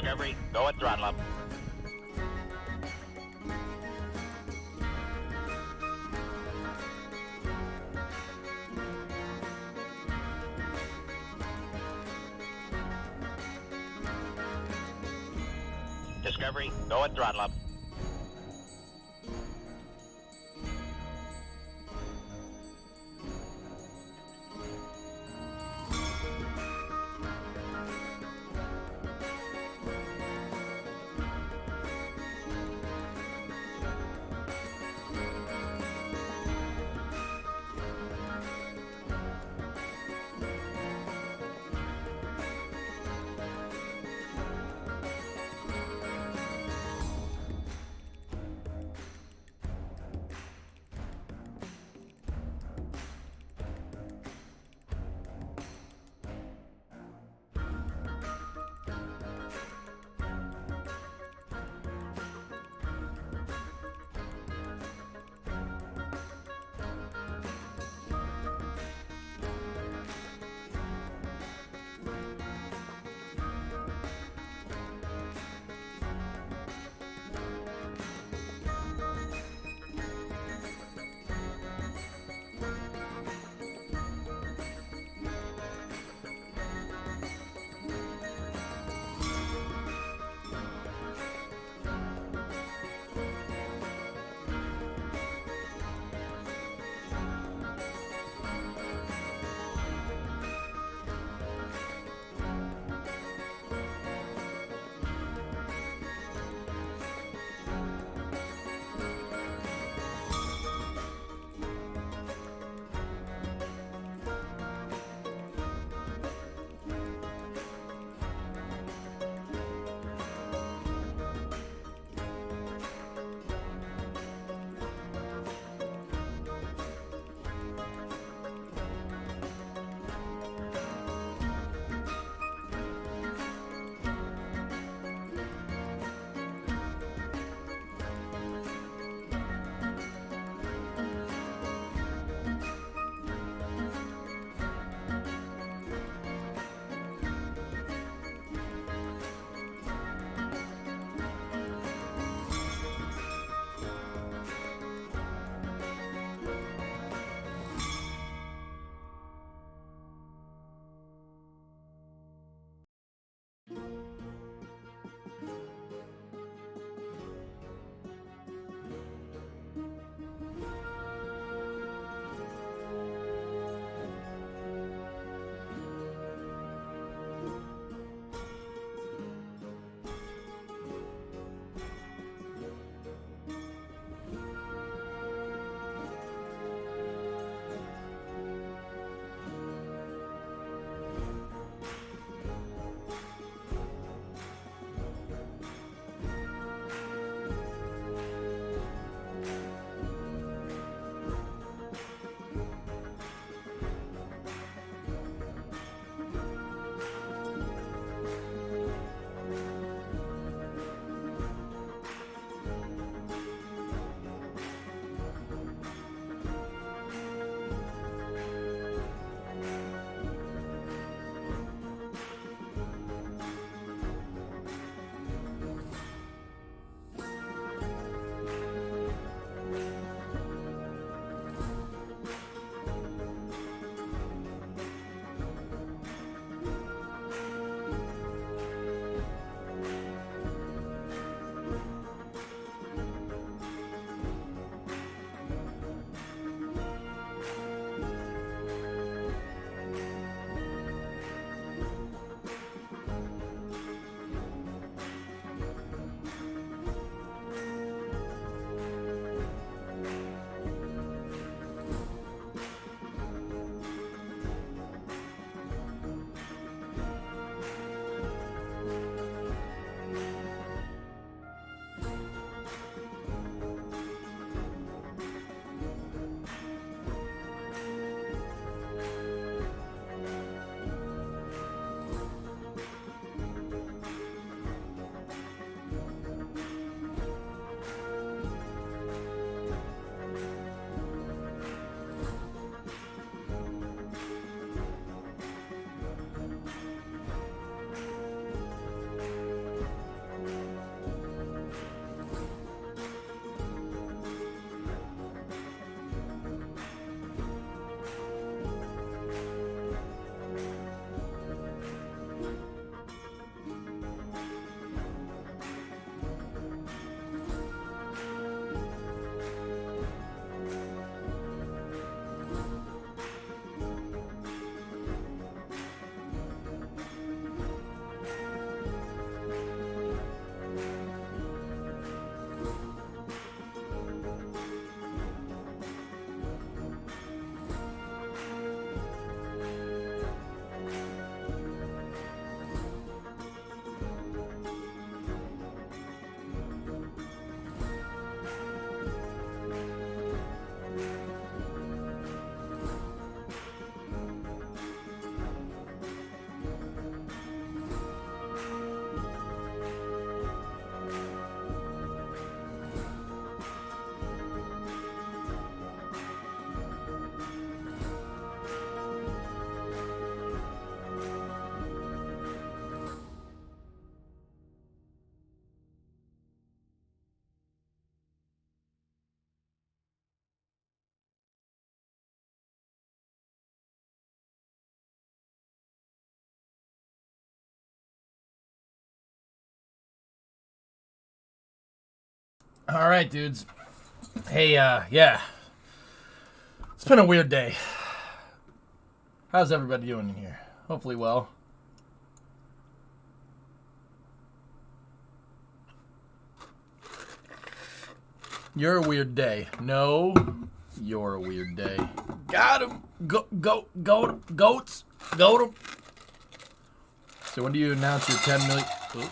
Discovery, go at throttle up. Discovery, go at throttle up. All right, dudes. Hey, yeah. It's been a weird day. How's everybody doing in here? Hopefully well. You're a weird day. No, you're a weird day. Got him. Goats. Goat him. So when do you announce your 10 million... Ooh,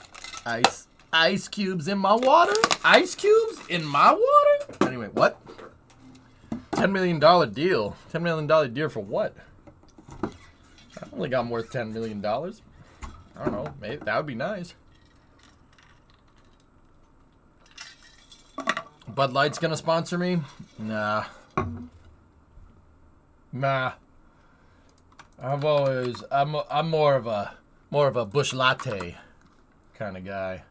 ice cubes in my water? Ice cubes in my water? Anyway, what? $10 million deal. $10 million deal for what? I only got worth $10 million. I don't know. Maybe that would be nice. Bud Light's gonna sponsor me? Nah. I'm more of a Bush Latte kind of guy.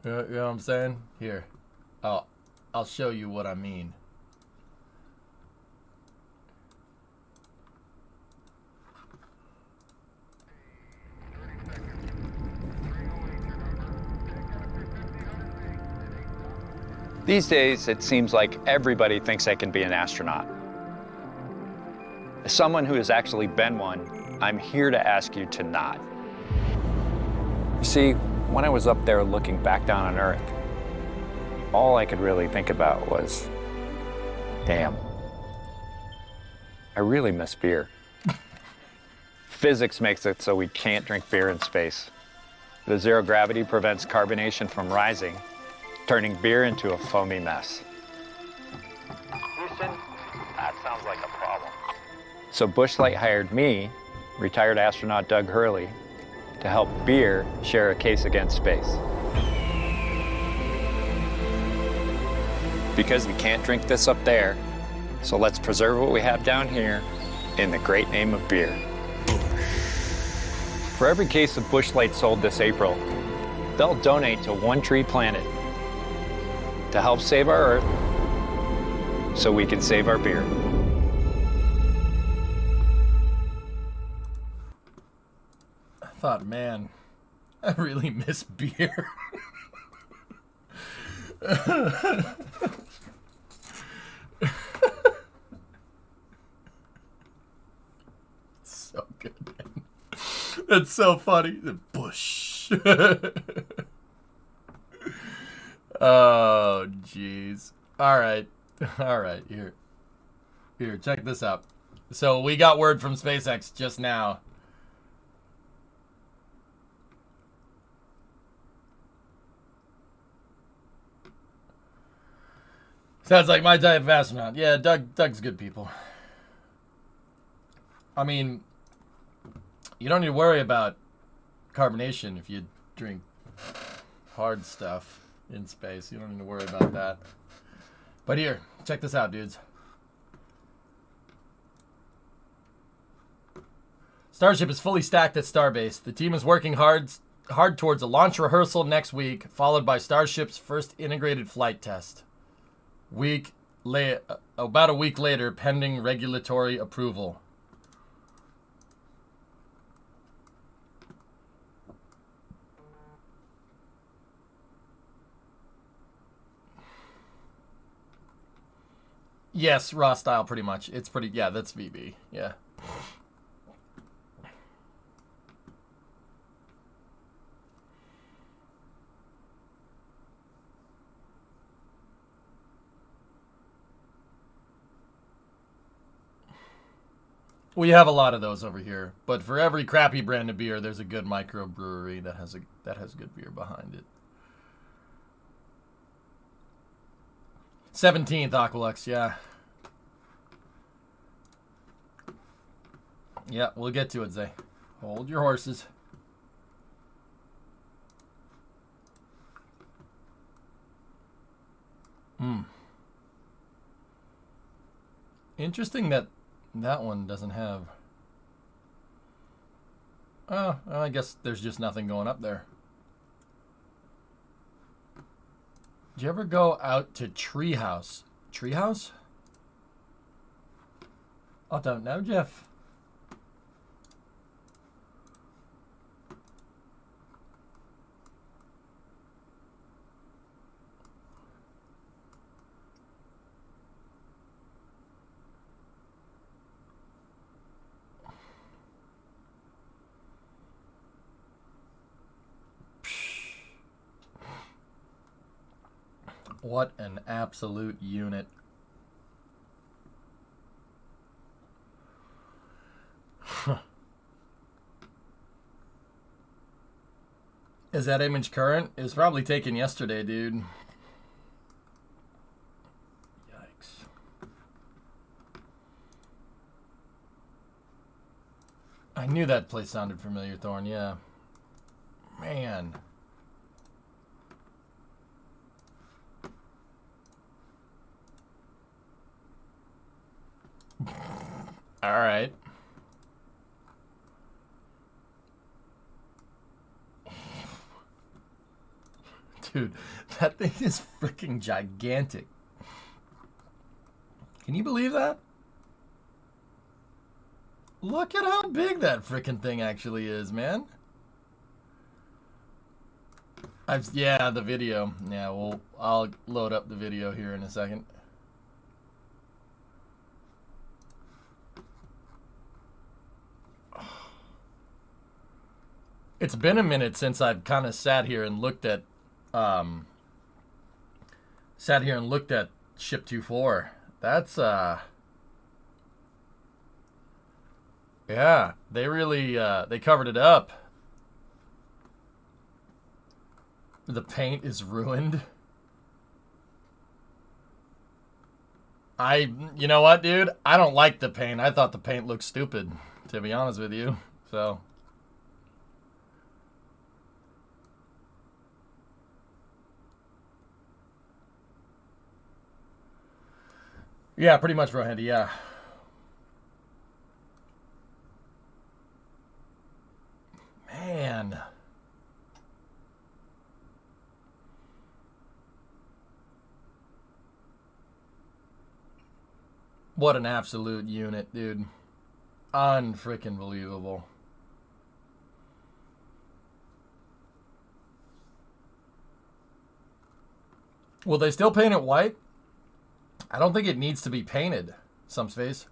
You know what I'm saying? Here. I'll show you what I mean. These days, it seems like everybody thinks they can be an astronaut. As someone who has actually been one, I'm here to ask you to not. See, when I was up there looking back down on Earth, all I could really think about was, damn, I really miss beer. Physics makes it so we can't drink beer in space. The zero gravity prevents carbonation from rising, turning beer into a foamy mess. Houston, that sounds like a problem. So Busch Light hired me, retired astronaut Doug Hurley, to help beer share a case against space. Because we can't drink this up there, so let's preserve what we have down here in the great name of beer. For every case of Busch Light sold this April, they'll donate to One Tree Planet to help save our Earth so we can save our beer. I thought, man, I really miss beer. So good, man. That's so funny. The Bush. Oh, jeez. All right. Here, check this out. So we got word from SpaceX just now. Sounds like my type of astronaut. Yeah, Doug's good people. I mean, you don't need to worry about carbonation if you drink hard stuff in space. You don't need to worry about that. But here, check this out, dudes. Starship is fully stacked at Starbase. The team is working hard towards a launch rehearsal next week, followed by Starship's first integrated flight test. About a week later, pending regulatory approval. Yes, raw style, pretty much. It's pretty, yeah, that's VB, yeah. We have a lot of those over here, but for every crappy brand of beer, there's a good microbrewery that has good beer behind it. 17th Aqualux, yeah. Yeah, we'll get to it, Zay. Hold your horses. Interesting that one doesn't have... Oh, I guess there's just nothing going up there. Did you ever go out to Treehouse? Treehouse? I don't know, Jeff. What an absolute unit. Is that image current? It was probably taken yesterday, dude. Yikes. I knew that place sounded familiar, Thorn, yeah. Man. All right. Dude, that thing is freaking gigantic. Can you believe that? Look at how big that freaking thing actually is, man. Yeah, the video. Yeah, I'll load up the video here in a second. It's been a minute since I've kind of sat here and looked at Ship 2-4. That's yeah, they really they covered it up. The paint is ruined. You know what, dude? I don't like the paint. I thought the paint looked stupid, to be honest with you. So yeah, pretty much, bro, Handy, yeah. Man. What an absolute unit, dude. Unfreaking believable. Will they still paint it white? I don't think it needs to be painted, some space.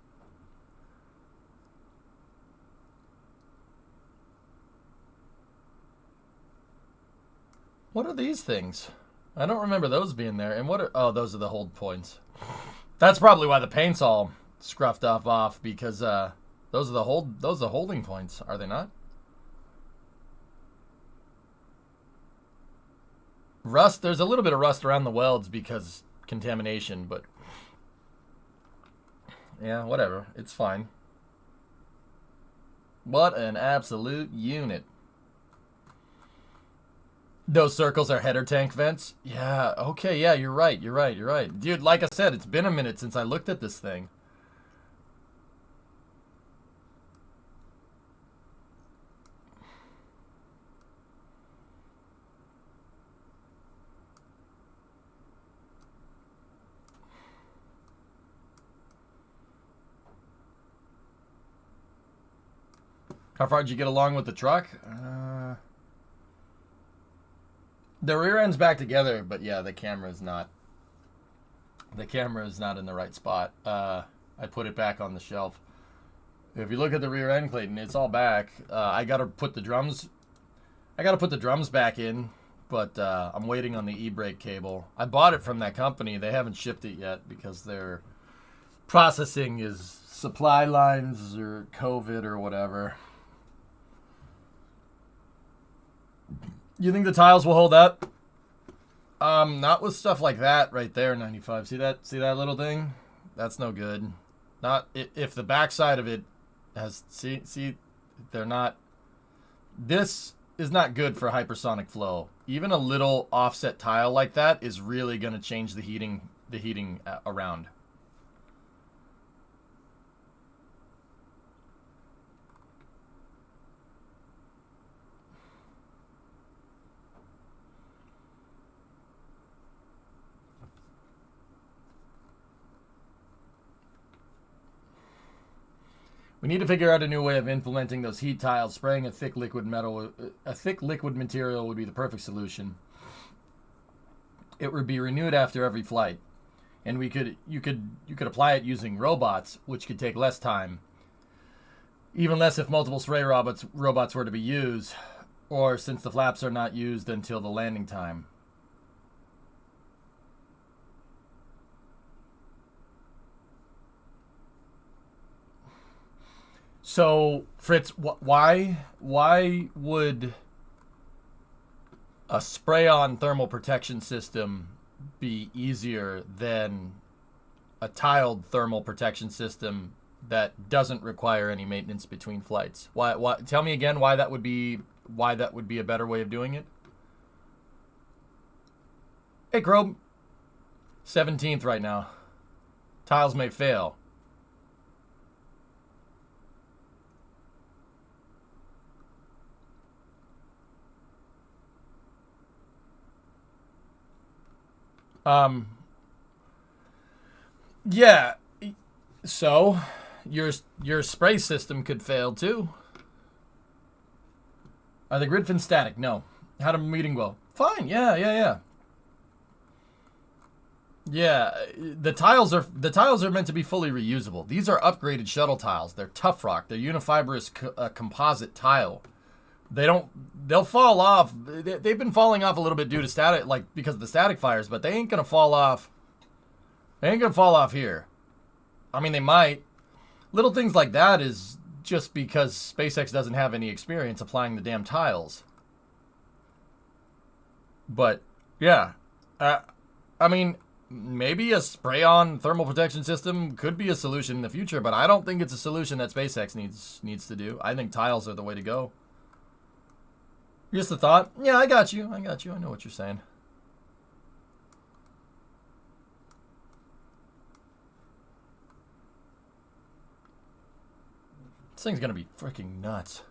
What are these things? I don't remember those being there. And what are... Oh, those are the hold points. That's probably why the paint's all scruffed off because those are the holding points, are they not? Rust, there's a little bit of rust around the welds because contamination, but yeah, whatever. It's fine. What an absolute unit. Those circles are header tank vents? Yeah, okay, yeah, you're right. Dude, like I said, it's been a minute since I looked at this thing. How far did you get along with the truck? The rear end's back together, but yeah, the camera's not. The camera is not in the right spot. I put it back on the shelf. If you look at the rear end, Clayton, it's all back. I gotta put the drums. I gotta put the drums back in, but I'm waiting on the e-brake cable. I bought it from that company. They haven't shipped it yet because their processing is supply lines or COVID or whatever. You think the tiles will hold up? Not with stuff like that right there, 95. See that little thing? That's no good. Not if the backside of it has see they're not. This is not good for hypersonic flow. Even a little offset tile like that is really going to change the heating around. We need to figure out a new way of implementing those heat tiles. Spraying a thick liquid material would be the perfect solution. It would be renewed after every flight, and you could apply it using robots, which could take less time. Even less if multiple spray robots were to be used, or since the flaps are not used until the landing time. So, Fritz, why would a spray-on thermal protection system be easier than a tiled thermal protection system that doesn't require any maintenance between flights? Why? Tell me again why that would be a better way of doing it. Hey, Crobe. 17th right now. Tiles may fail. Yeah. So, your spray system could fail too. Are the grid fins static? No. How did the meeting go? Fine. Yeah. Yeah, the tiles are meant to be fully reusable. These are upgraded shuttle tiles. They're tough rock. They're unifibrous composite tile. They'll fall off. They've been falling off a little bit due to static, like because of the static fires, but they ain't gonna fall off. They ain't gonna fall off here. I mean, they might. Little things like that is just because SpaceX doesn't have any experience applying the damn tiles. But yeah, I mean, maybe a spray-on thermal protection system could be a solution in the future, but I don't think it's a solution that SpaceX needs to do. I think tiles are the way to go. Just a thought. Yeah, I got you. I know what you're saying. This thing's gonna be freaking nuts.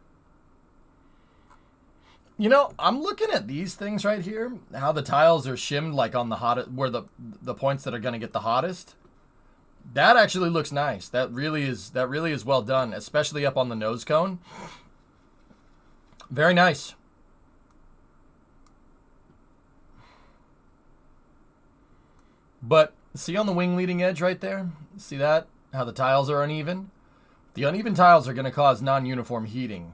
You know, I'm looking at these things right here, how the tiles are shimmed like on the hottest, where the points that are going to get the hottest. That actually looks nice. That really is well done, especially up on the nose cone. Very nice. But see on the wing leading edge right there? See that? How the tiles are uneven? The uneven tiles are going to cause non-uniform heating.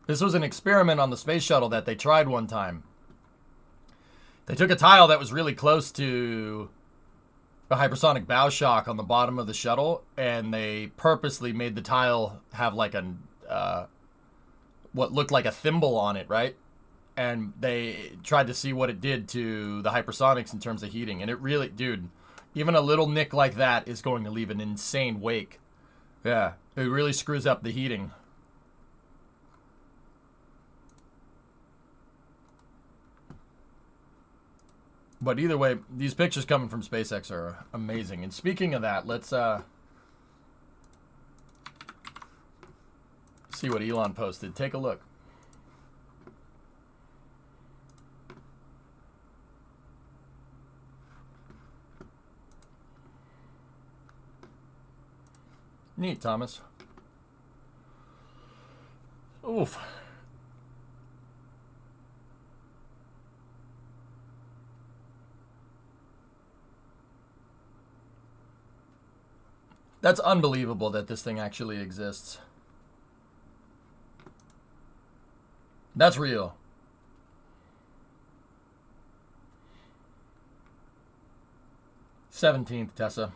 This was an experiment on the space shuttle that they tried one time. They took a tile that was really close to a hypersonic bow shock on the bottom of the shuttle, and they purposely made the tile have like what looked like a thimble on it, right? And they tried to see what it did to the hypersonics in terms of heating. And it really, dude, even a little nick like that is going to leave an insane wake. Yeah, it really screws up the heating. But either way, these pictures coming from SpaceX are amazing. And speaking of that, let's see what Elon posted. Take a look. Neat, Thomas. Oof. That's unbelievable that this thing actually exists. That's real. "17th, Tessa.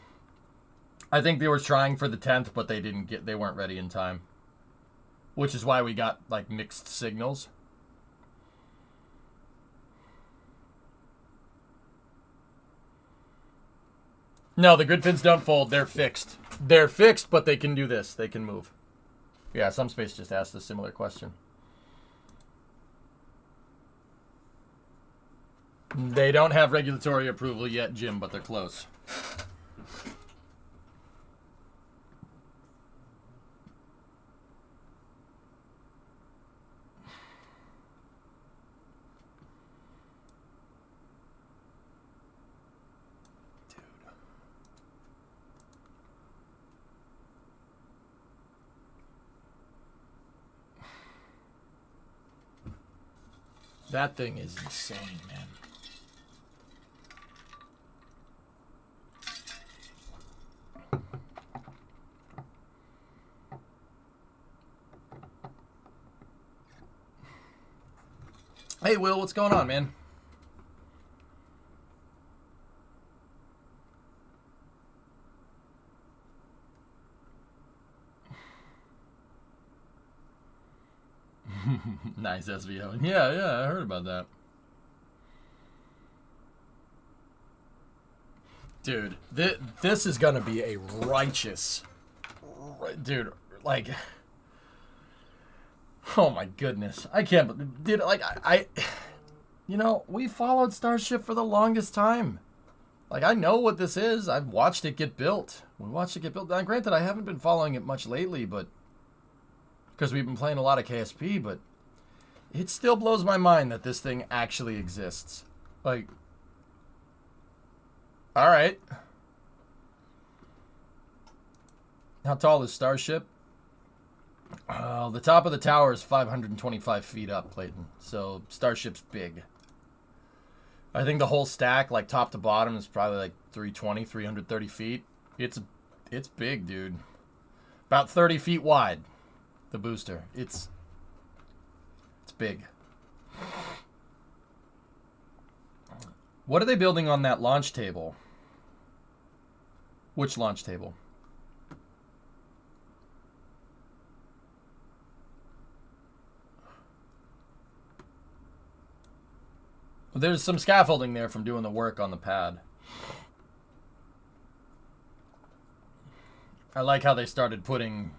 I think they were trying for the 10th, but they weren't ready in time. Which is why we got like mixed signals. No, the grid fins don't fold. They're fixed. They're fixed, but they can do this. They can move. Yeah, some space just asked a similar question. They don't have regulatory approval yet, Jim, but they're close. That thing is insane, man. Hey, Will, what's going on, man? Nice SVO. Yeah, I heard about that. Dude, this is gonna be a righteous... Dude, like... Oh my goodness. I can't... Dude, like, I you know, we followed Starship for the longest time. Like, I know what this is. I've watched it get built. We watched it get built. Now, granted, I haven't been following it much lately, but... Because we've been playing a lot of KSP, but... It still blows my mind that this thing actually exists. Like... Alright. How tall is Starship? The top of the tower is 525 feet up, Clayton. So, Starship's big. I think the whole stack, like top to bottom, is probably like 320, 330 feet. It's big, dude. About 30 feet wide, the booster. It's big. What are they building on that launch table? Which launch table? There's some scaffolding there from doing the work on the pad. I like how they started putting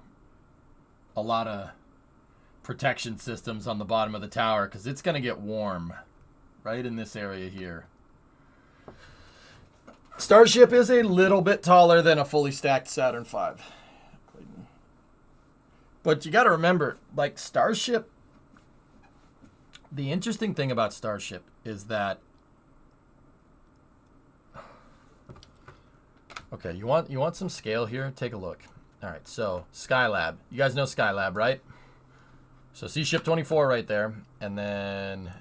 a lot of protection systems on the bottom of the tower, because it's going to get warm right in this area here. Starship is a little bit taller than a fully stacked Saturn V. But you got to remember, like, Starship... The interesting thing about Starship is that... Okay, you want some scale here? Take a look. All right, so Skylab. You guys know Skylab, right? So Sea-Ship 24 right there, and then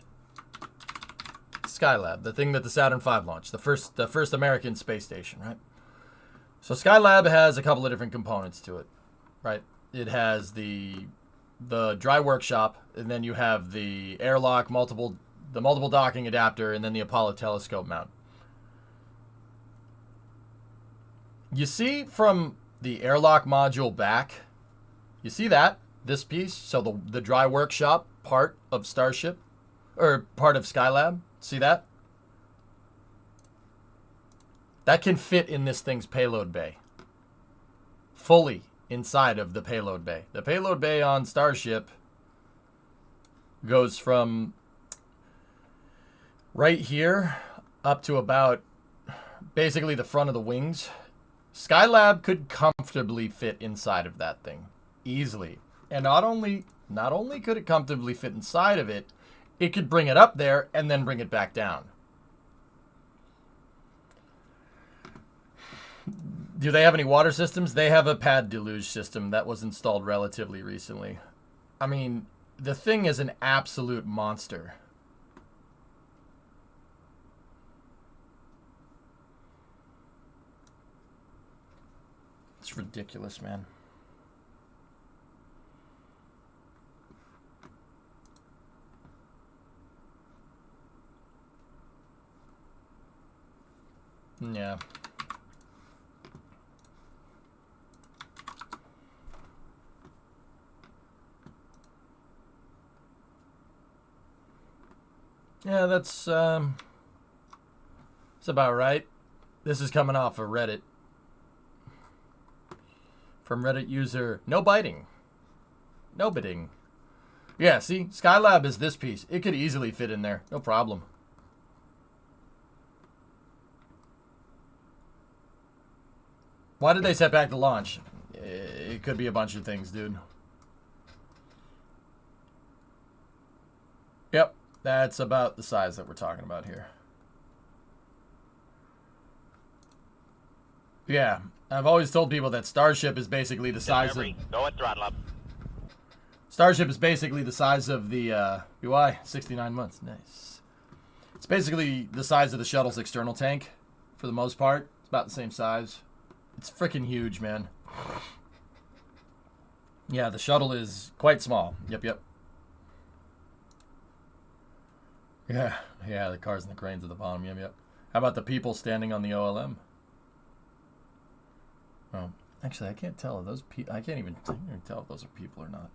Skylab, the thing that the Saturn V launched, the first American space station, right? So Skylab has a couple of different components to it, right? It has the dry workshop, and then you have the airlock, the multiple docking adapter, and then the Apollo telescope mount. You see from the airlock module back, you see that? This piece? So the dry workshop part of Starship, or part of Skylab, see that? That can fit in this thing's payload bay. Fully inside of the payload bay. The payload bay on Starship goes from right here up to about basically the front of the wings. Skylab could comfortably fit inside of that thing easily. And not only could it comfortably fit inside of it, it could bring it up there and then bring it back down. Do they have any water systems? They have a pad deluge system that was installed relatively recently. I mean, the thing is an absolute monster. It's ridiculous, man. Yeah. Yeah, that's about right. This is coming off of Reddit. From Reddit user, no biting. No biting. Yeah, see, Skylab is this piece. It could easily fit in there. No problem. Why did they set back the launch? It could be a bunch of things, dude. Yep, that's about the size that we're talking about here. Yeah, I've always told people that Starship is basically the size of... Go and throttle up. Starship is basically the size of the UI, 69 months. Nice. It's basically the size of the shuttle's external tank, for the most part. It's about the same size. It's freaking huge, man. Yeah, the shuttle is quite small. Yep. Yeah, the cars and the cranes at the bottom. Yep. How about the people standing on the OLM? Oh, actually, I can't tell. Are those I can't even tell if those are people or not.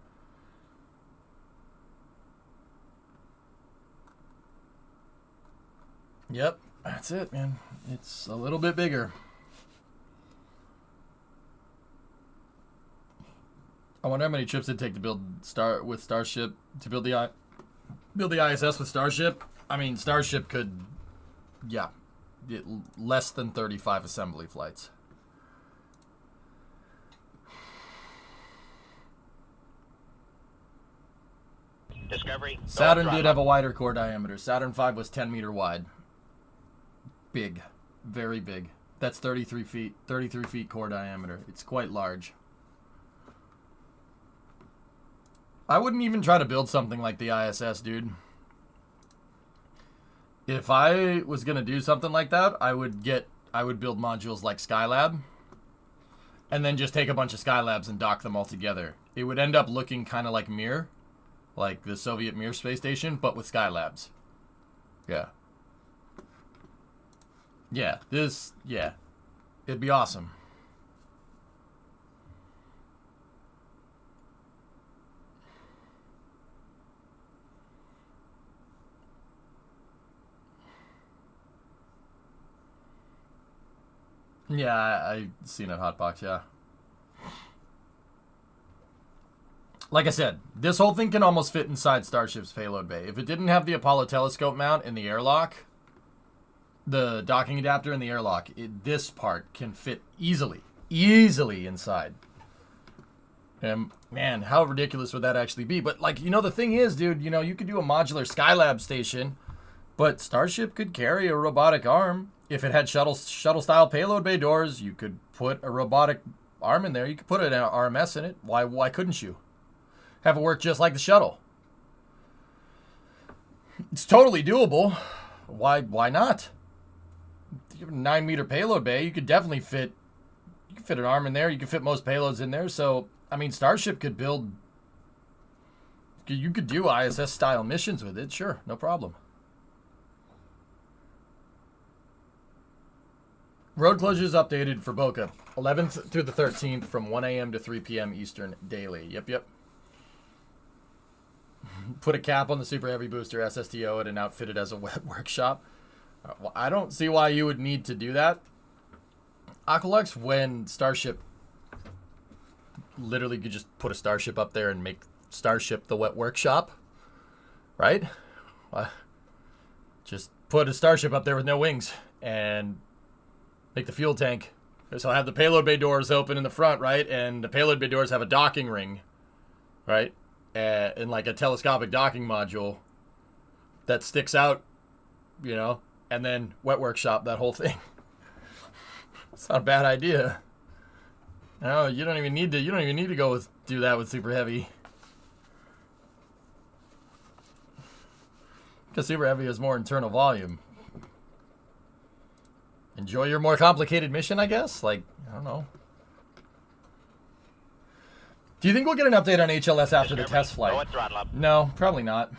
Yep, that's it, man. It's a little bit bigger. I wonder how many trips it'd take to build Starship to build the ISS with Starship. I mean, Starship could, yeah, less than 35 assembly flights. Discovery. Saturn did have a wider core diameter. Saturn V was 10 meter wide. Big. Very big. That's 33 feet. 33 feet core diameter. It's quite large. I wouldn't even try to build something like the ISS, dude. If I was going to do something like that, I would build modules like Skylab and then just take a bunch of Skylabs and dock them all together. It would end up looking kind of like Mir, like the Soviet Mir space station, but with Skylabs. Yeah. Yeah, it'd be awesome. Yeah, I seen it, Hotbox, yeah. Like I said, this whole thing can almost fit inside Starship's payload bay. If it didn't have the Apollo telescope mount in the airlock, the docking adapter in the airlock, this part can fit easily inside. And man, how ridiculous would that actually be? But like, the thing is, dude, you could do a modular Skylab station, but Starship could carry a robotic arm. If it had shuttle style payload bay doors, you could put a robotic arm in there. You could put an RMS in it. Why couldn't you? Have it work just like the shuttle. It's totally doable. Why not? You have a 9 meter payload bay. You could definitely fit an arm in there. You could fit most payloads in there. So, I mean, Starship could build. You could do ISS style missions with it. Sure, no problem. Road closures updated for Boca. 11th through the 13th from 1 a.m. to 3 p.m. Eastern daily. Yep. Put a cap on the Super Heavy booster, SSTO it, and outfit it as a wet workshop. Well, I don't see why you would need to do that. Aqualux, when Starship literally could just put a Starship up there and make Starship the wet workshop, right? Just put a Starship up there with no wings and make the fuel tank. So I have the payload bay doors open in the front, right? And the payload bay doors have a docking ring, right? And like a telescopic docking module that sticks out, and then wet workshop that whole thing. It's not a bad idea. No, you don't even need to do that with Super Heavy. Because Super Heavy has more internal volume. Enjoy your more complicated mission, I guess? Like, I don't know. Do you think we'll get an update on HLS after the test flight? No, probably not.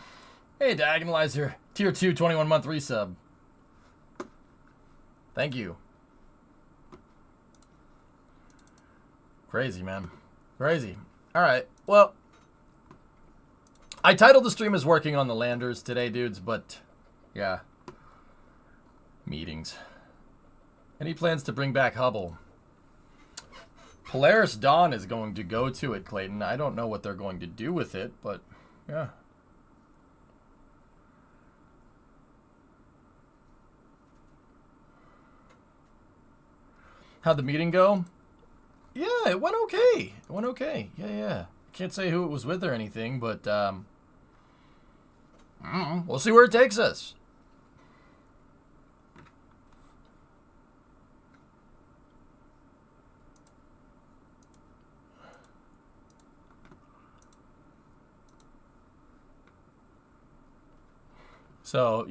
Hey, Diagonalizer. Tier 2, 21-month resub. Thank you. Crazy, man. Crazy. All right. Well, I titled the stream as working on the landers today, dudes, but yeah. Meetings. Any plans to bring back Hubble? Polaris Dawn is going to go to it, Clayton. I don't know what they're going to do with it, but yeah. How'd the meeting go? Yeah, it went okay. It went okay. Yeah. Can't say who it was with or anything, but we'll see where it takes us. So,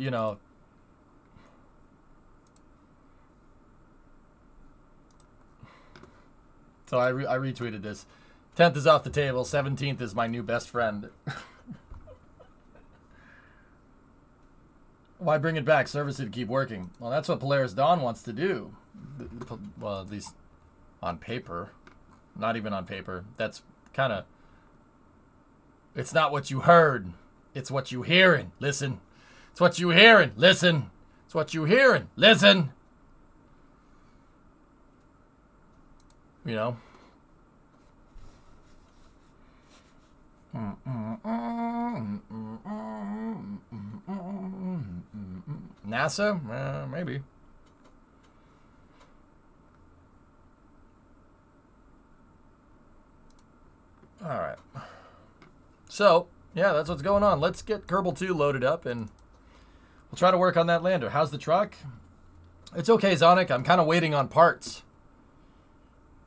So I retweeted this. 10th is off the table. 17th is my new best friend. Why bring it back? Service it to keep working. Well, that's what Polaris Dawn wants to do. Well, at least on paper. Not even on paper. That's kind of... It's not what you heard. It's what you hearing. Listen. It's what you hearing. Listen. That's what you hearing. Listen. You know. NASA? Maybe. All right. So, yeah, that's what's going on. Let's get Kerbal 2 loaded up, and we'll try to work on that lander. How's the truck? It's okay, Zonic. I'm kind of waiting on parts.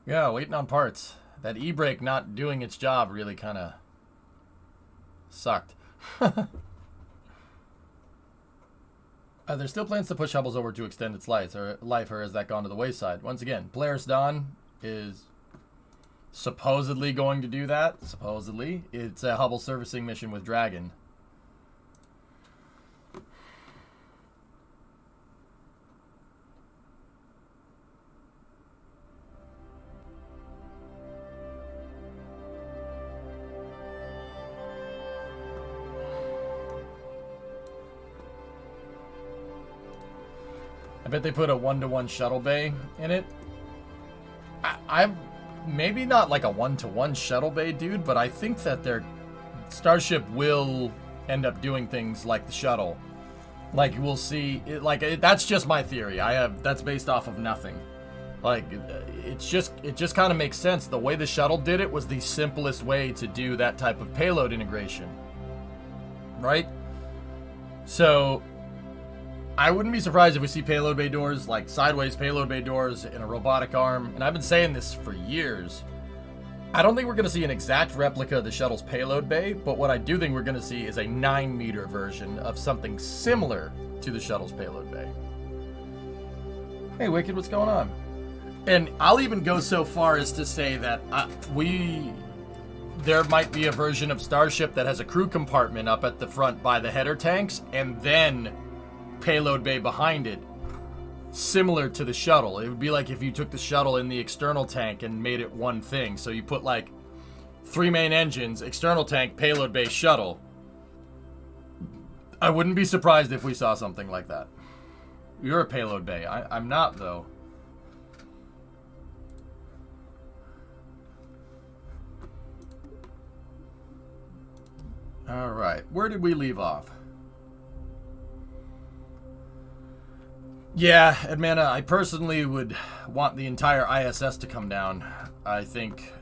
Yeah, waiting on parts. That e-brake not doing its job really kind of sucked. There's still plans to push Hubble's over to extend its life, or has that gone to the wayside? Once again, Polaris Dawn is supposedly going to do that. Supposedly. It's a Hubble servicing mission with Dragon. I bet they put a 1-to-1 shuttle bay in it. I'm maybe not like a 1-to-1 shuttle bay dude, but I think that their Starship will end up doing things like the shuttle. Like we'll see, that's just my theory. That's based off of nothing. Like it just kind of makes sense. The way the shuttle did it was the simplest way to do that type of payload integration. Right? So I wouldn't be surprised if we see payload bay doors, like sideways payload bay doors in a robotic arm. And I've been saying this for years. I don't think we're going to see an exact replica of the shuttle's payload bay, but what I do think we're going to see is a 9-meter version of something similar to the shuttle's payload bay. Hey, Wicked, what's going on? And I'll even go so far as to say that there might be a version of Starship that has a crew compartment up at the front by the header tanks, and then payload bay behind it, similar to the shuttle. It would be like if you took the shuttle in the external tank and made it one thing. So you put like 3 main engines, external tank, payload bay, shuttle. I wouldn't be surprised if we saw something like that. You're a payload bay. I'm not, though. All right, where did we leave off? Yeah, Edmana, I personally would want the entire ISS to come down. I think,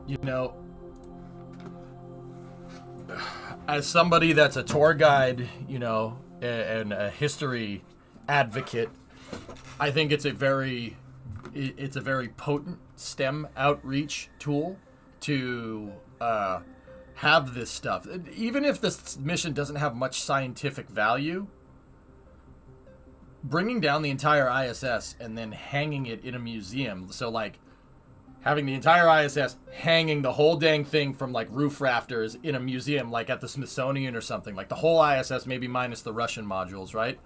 you know, as somebody that's a tour guide, you know, and a history advocate, I think it's a very potent STEM outreach tool to have this stuff. Even if this mission doesn't have much scientific value, bringing down the entire ISS and then hanging it in a museum. So, like, having the entire ISS hanging the whole dang thing from, like, roof rafters in a museum, like at the Smithsonian or something. Like, the whole ISS, maybe minus the Russian modules, right?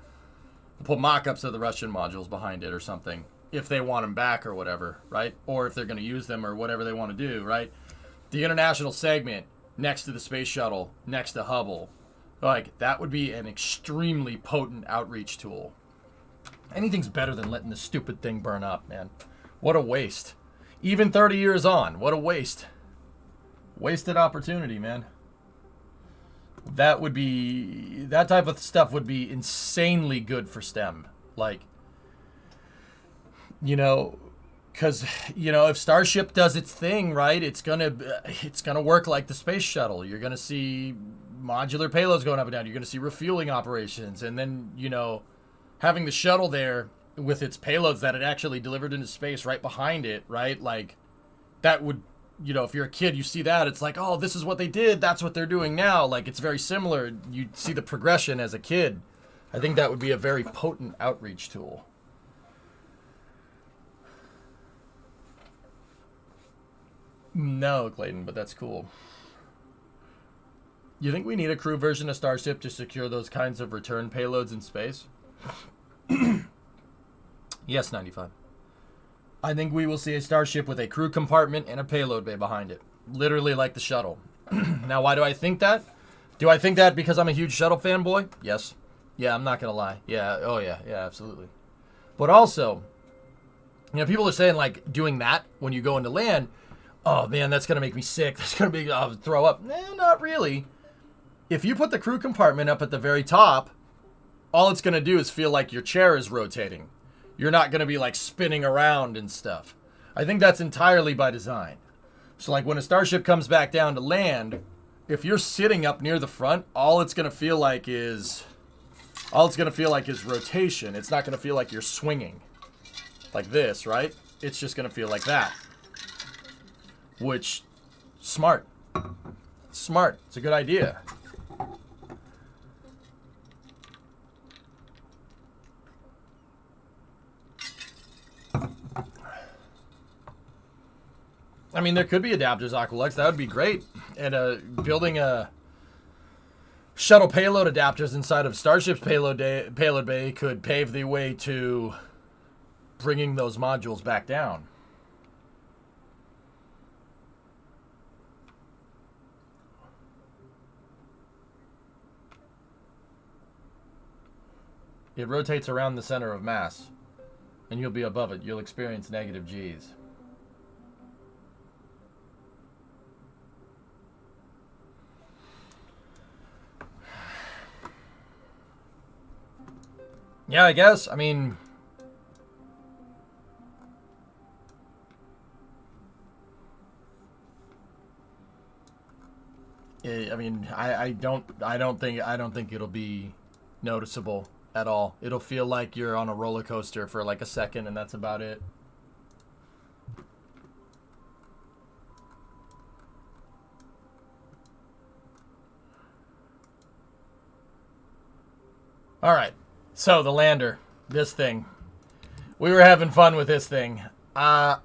Put mock-ups of the Russian modules behind it or something, if they want them back or whatever, right? Or if they're going to use them or whatever they want to do, right? The international segment next to the space shuttle, next to Hubble. Like, that would be an extremely potent outreach tool. Anything's better than letting the stupid thing burn up, man. What a waste. Even 30 years on, what a waste. Wasted opportunity, man. That type of stuff would be insanely good for STEM. Like, you know, because, you know, if Starship does its thing, right, it's gonna work like the space shuttle. You're gonna see modular payloads going up and down. You're gonna see refueling operations, and then, you know, having the shuttle there with its payloads that it actually delivered into space right behind it, right? Like, that would, you know, if you're a kid, you see that, it's like, oh, this is what they did, that's what they're doing now. Like, it's very similar. You see the progression as a kid. I think that would be a very potent outreach tool. No, Clayton, but that's cool. You think we need a crew version of Starship to secure those kinds of return payloads in space? Yes, 95. I think we will see a Starship with a crew compartment and a payload bay behind it. Literally like the shuttle. Now, why do I think that? Do I think that because I'm a huge shuttle fanboy? Yes. Yeah, I'm not going to lie. Yeah, oh yeah, yeah, absolutely. But also, you know, people are saying, like, doing that when you go into land, oh, man, that's going to make me sick. That's going to make me throw up. Nah, not really. If you put the crew compartment up at the very top, all it's going to do is feel like your chair is rotating. You're not going to be, like, spinning around and stuff. I think that's entirely by design. So, like, when a starship comes back down to land, if you're sitting up near the front, all it's going to feel like is rotation. It's not going to feel like you're swinging like this, right? It's just going to feel like that. Which, smart. Smart. It's a good idea. I mean, there could be adapters, Aqualux. That would be great. And building a shuttle payload adapters inside of Starship's payload bay could pave the way to bringing those modules back down. It rotates around the center of mass, and you'll be above it. You'll experience negative G's. Yeah, I guess. I mean, I don't think it'll be noticeable at all. It'll feel like you're on a roller coaster for like a second, and that's about it. All right. So, the lander, this thing. We were having fun with this thing. I'm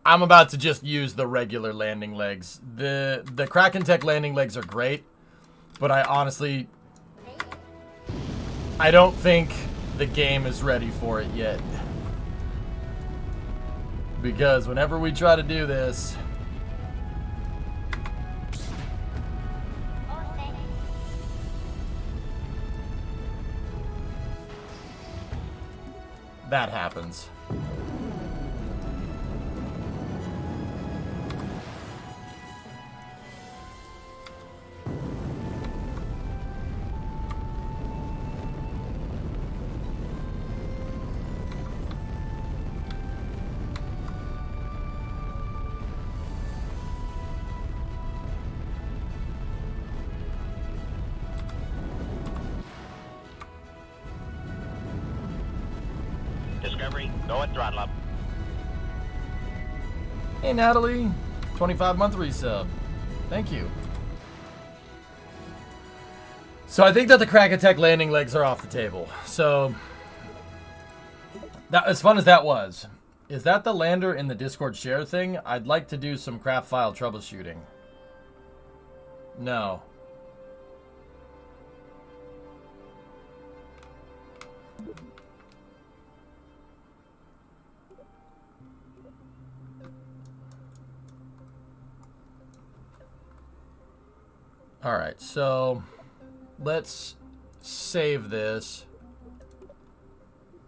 about to just use the regular landing legs. The Kraken Tech landing legs are great, but I don't think the game is ready for it yet. Because whenever we try to do this, that happens. Discovery, go at throttle up. Hey, Natalie. 25-month resub. Thank you. So I think that the Kraken Tech landing legs are off the table. So, that, as fun as that was, is that the lander in the Discord share thing? I'd like to do some craft file troubleshooting. No. Alright, so let's save this.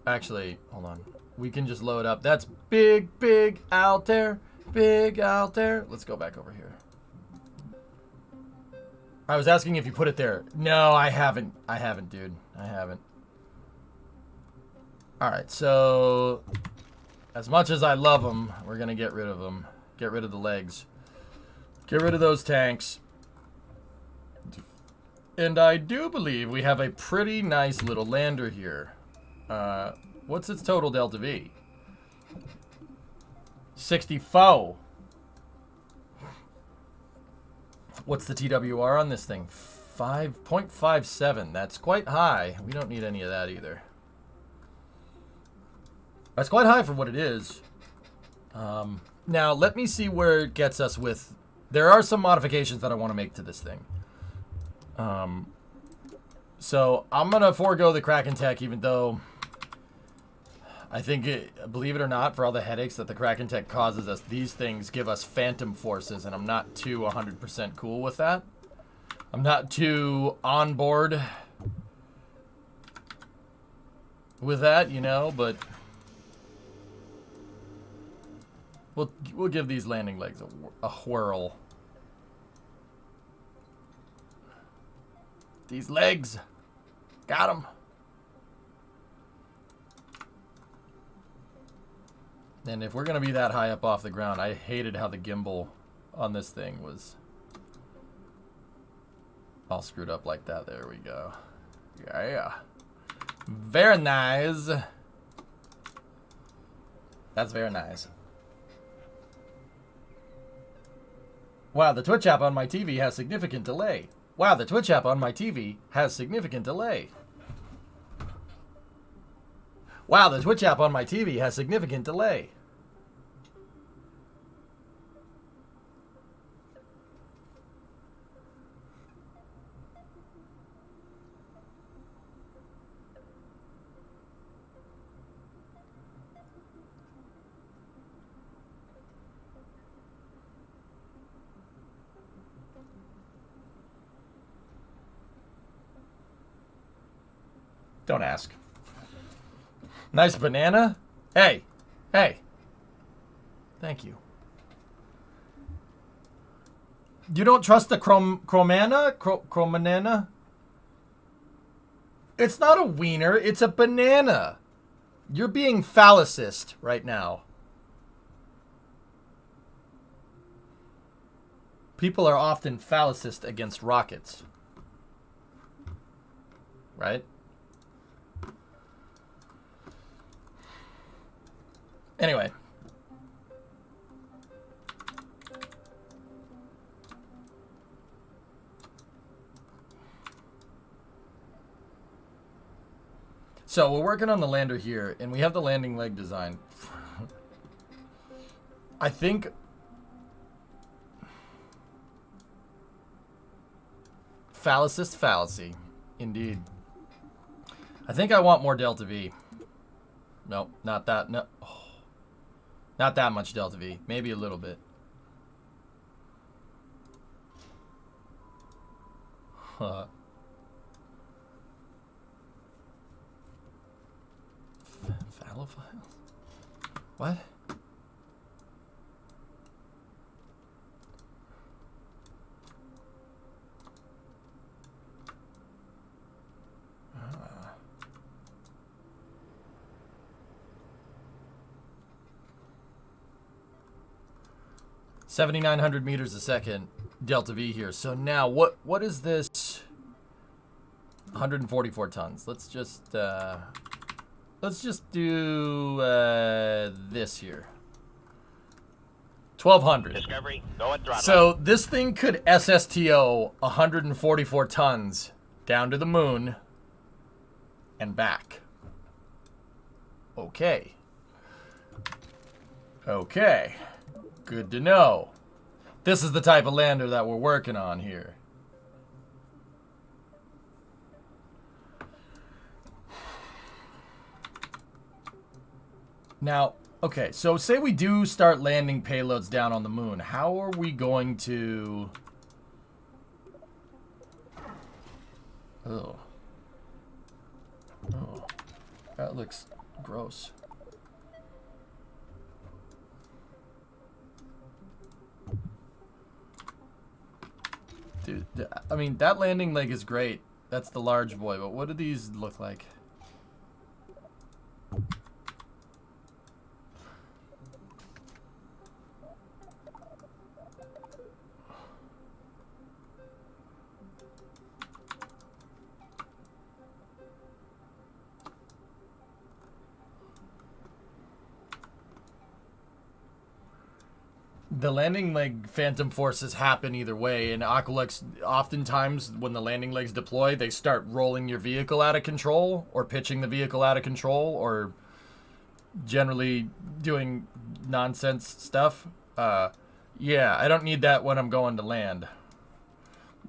Actually, hold on. We can just load up. That's big out there. Big out there. Let's go back over here. I was asking if you put it there. No, I haven't. I haven't, dude. I haven't. Alright, so as much as I love them, we're going to get rid of them. Get rid of the legs. Get rid of those tanks. And I do believe we have a pretty nice little lander here. What's its total delta V? 64. What's the TWR on this thing? 5.57. That's quite high. We don't need any of that either. That's quite high for what it is. Now, let me see where it gets us with... There are some modifications that I want to make to this thing. So I'm going to forego the Kraken Tech, even though I think, believe it or not, for all the headaches that the Kraken Tech causes us, these things give us phantom forces, and I'm not too 100% cool with that. I'm not too on board with that, you know, but we'll give these landing legs a whirl. These legs. Got them. And if we're going to be that high up off the ground, I hated how the gimbal on this thing was all screwed up like that. There we go. Yeah. Very nice. That's very nice. Wow, the Twitch app on my TV has significant delay. Wow, the Twitch app on my TV has significant delay. Wow, the Twitch app on my TV has significant delay. Don't ask. Nice banana? Hey. Hey. Thank you. You don't trust the Cromanana? Cromanana? It's not a wiener, it's a banana. You're being phallicist right now. People are often phallicist against rockets. Right? Anyway. So we're working on the lander here, and we have the landing leg design. I think phallicist fallacy, indeed. I think I want more delta V. Nope, not that. No. Oh. Not that much delta V. Maybe a little bit. Phallophiles? What? Ah. 7,900 meters a second delta V here. So now what is this? 144 tons. Let's just do this here. 1,200. Discovery, go and throttle. So this thing could SSTO 144 tons down to the moon and back. Okay. Okay. Good to know. This is the type of lander that we're working on here. Now, okay, so say we do start landing payloads down on the moon. How are we going to... Oh. Oh. That looks gross. Dude, I mean, that landing leg is great. That's the large boy, but what do these look like? The landing leg phantom forces happen either way, and Aqualex, oftentimes when the landing legs deploy, they start rolling your vehicle out of control, or pitching the vehicle out of control, or generally doing nonsense stuff. Yeah, I don't need that when I'm going to land.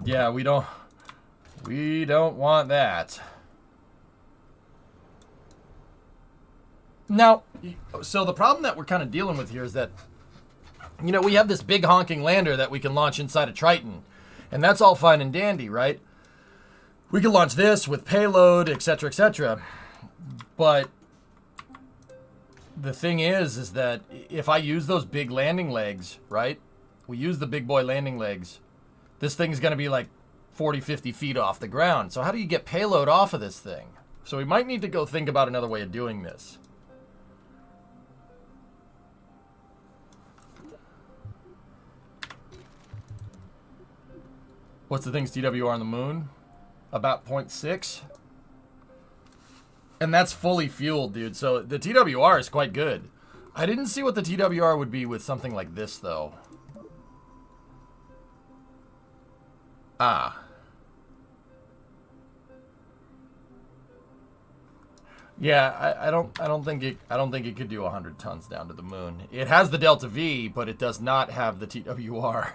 Yeah, we don't want that. Now, so the problem that we're kind of dealing with here is that, you know, we have this big honking lander that we can launch inside a Triton, and that's all fine and dandy, right? We can launch this with payload, etc., etc. But the thing is that if I use those big landing legs, right? We use the big boy landing legs. This thing's going to be like 40, 50 feet off the ground. So how do you get payload off of this thing? So we might need to go think about another way of doing this. What's the thing's TWR on the moon? About 0.6. And that's fully fueled, dude. So the TWR is quite good. I didn't see what the TWR would be with something like this, though. Ah. Yeah, I don't think it could do 100 tons down to the moon. It has the Delta V, but it does not have the TWR.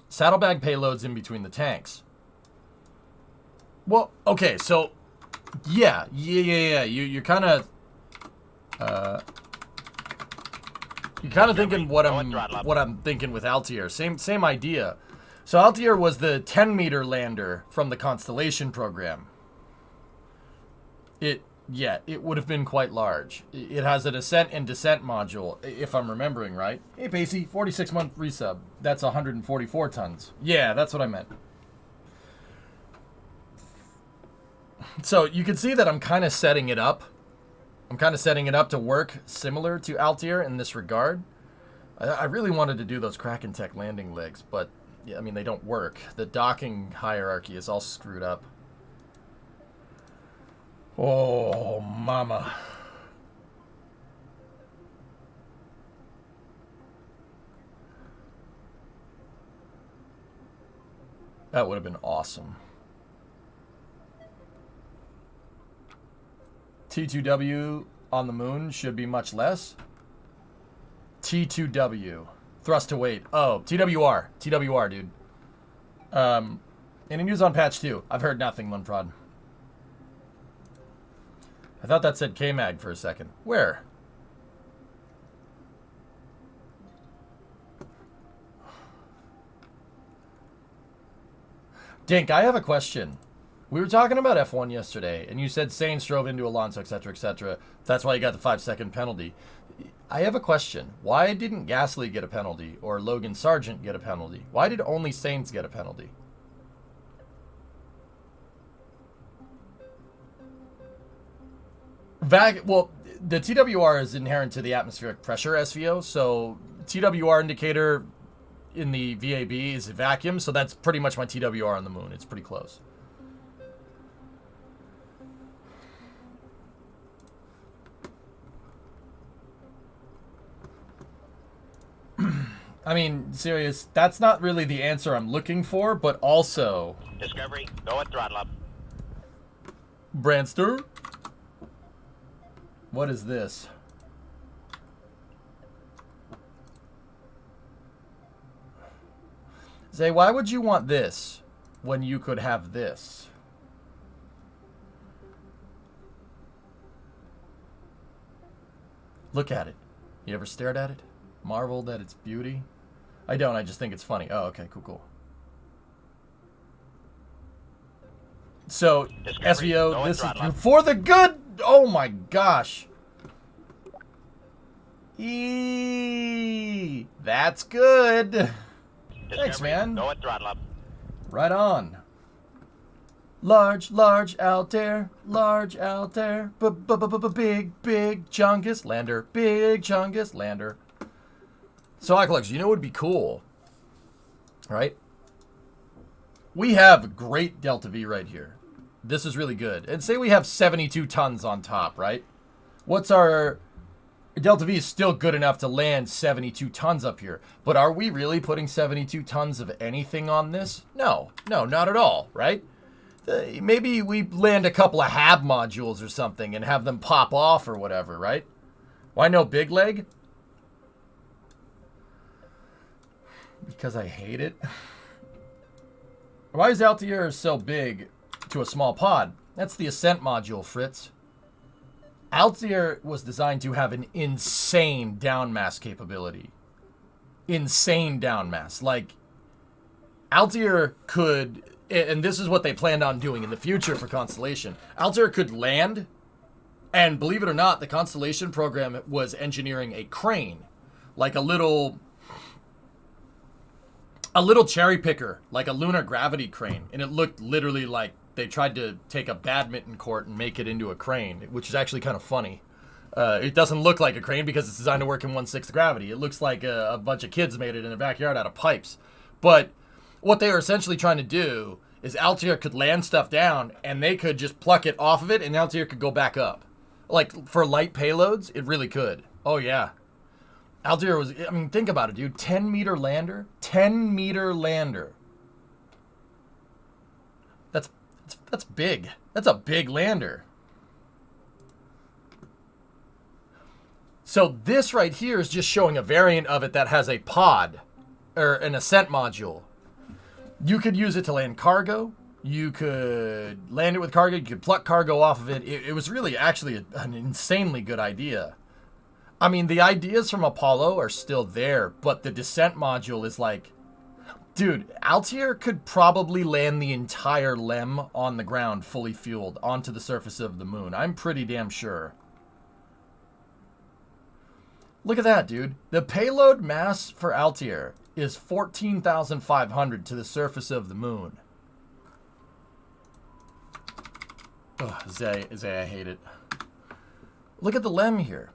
Saddlebag payloads in between the tanks. Well, okay, so yeah. You're kind of thinking what I'm thinking with Altair. Same idea. So Altair was the 10-meter lander from the Constellation program. It would have been quite large. It has an ascent and descent module, if I'm remembering right. Hey, Pacey, 46-month resub. That's 144 tons. Yeah, that's what I meant. So you can see that I'm kind of setting it up. I'm kind of setting it up to work similar to Altair in this regard. I really wanted to do those Kraken Tech landing legs, but yeah, I mean, they don't work. The docking hierarchy is all screwed up. Oh, mama. That would have been awesome. T2W on the moon should be much less. T2W. Thrust to weight. Oh, TWR. TWR, dude. Any news on patch 2? I've heard nothing, Munprod. I thought that said K-Mag for a second. Where? Dink, I have a question. We were talking about F1 yesterday, and you said Sainz drove into Alonso, etc., etc. That's why you got the 5-second penalty. I have a question. Why didn't Gasly get a penalty, or Logan Sargent get a penalty? Why did only Sainz get a penalty? Well, the TWR is inherent to the atmospheric pressure SVO, so TWR indicator in the VAB is a vacuum, so that's pretty much my TWR on the moon. It's pretty close. I mean, serious, that's not really the answer I'm looking for, but also... Discovery, go at throttle up. Brandster? What is this? Zay, why would you want this when you could have this? Look at it. You ever stared at it? Marveled at its beauty? I don't, I just think it's funny. Oh, okay, cool. So, Discovery, SVO, this is for the good. Oh my gosh. Eee, that's good. Discovery, Thanks, man. Go at throttle up. Right on. Large Altair, big Chungus lander, big Chungus lander. So, Aqualux, you know what would be cool, right? We have great Delta V right here. This is really good. And say we have 72 tons on top, right? What's our... Delta V is still good enough to land 72 tons up here. But are we really putting 72 tons of anything on this? No, not at all, right? Maybe we land a couple of HAB modules or something and have them pop off or whatever, right? Why no big leg? Because I hate it. Why is Altair so big to a small pod? That's the Ascent module, Fritz. Altair was designed to have an insane downmass capability. Insane downmass. Like, Altair could and this is what they planned on doing in the future for Constellation. Altair could land, and believe it or not, the Constellation program was engineering a crane, like a little cherry picker, like a lunar gravity crane, and it looked literally like they tried to take a badminton court and make it into a crane, which is actually kind of funny. It doesn't look like a crane because it's designed to work in 1/6 gravity. It looks like a bunch of kids made it in their backyard out of pipes. But what they were essentially trying to do is Altair could land stuff down, and they could just pluck it off of it, and Altair could go back up. Like, for light payloads, it really could. Oh, yeah. Altair was, I mean, think about it, dude. 10-meter lander? 10-meter lander. That's big. That's a big lander. So this right here is just showing a variant of it that has a pod, or an ascent module. You could use it to land cargo. You could land it with cargo. You could pluck cargo off of it. It was really actually an insanely good idea. I mean, the ideas from Apollo are still there, but the descent module is like, dude, Altair could probably land the entire LEM on the ground fully fueled onto the surface of the moon. I'm pretty damn sure. Look at that, dude. The payload mass for Altair is 14,500 to the surface of the moon. Oh, Zay, I hate it. Look at the LEM here.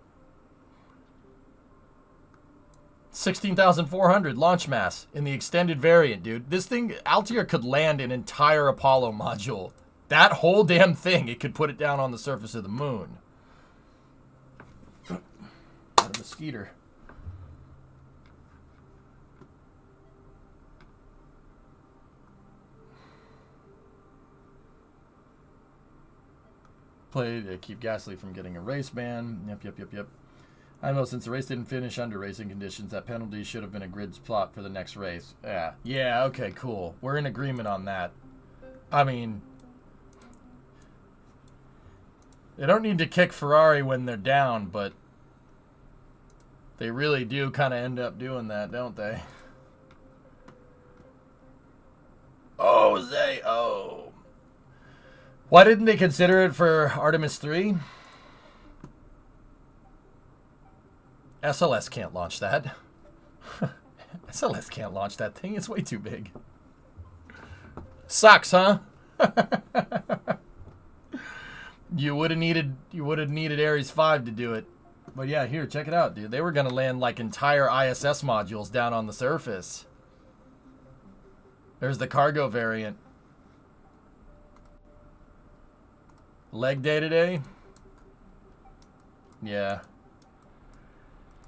16,400 launch mass in the extended variant, dude. This thing, Altair could land an entire Apollo module. That whole damn thing, it could put it down on the surface of the moon. Got a mosquito. Play to keep Gasly from getting a race ban. Yep. I know since the race didn't finish under racing conditions, that penalty should have been a grid plot for the next race. Yeah, okay, cool. We're in agreement on that. I mean, they don't need to kick Ferrari when they're down, but they really do kind of end up doing that, don't they? Oh, Zay, oh. Why didn't they consider it for Artemis 3? SLS can't launch that. SLS can't launch that thing. It's way too big. Sucks, huh? You would have needed Ares 5 to do it. But yeah, here, check it out, dude. They were gonna land like entire ISS modules down on the surface. There's the cargo variant. Leg day today? Yeah.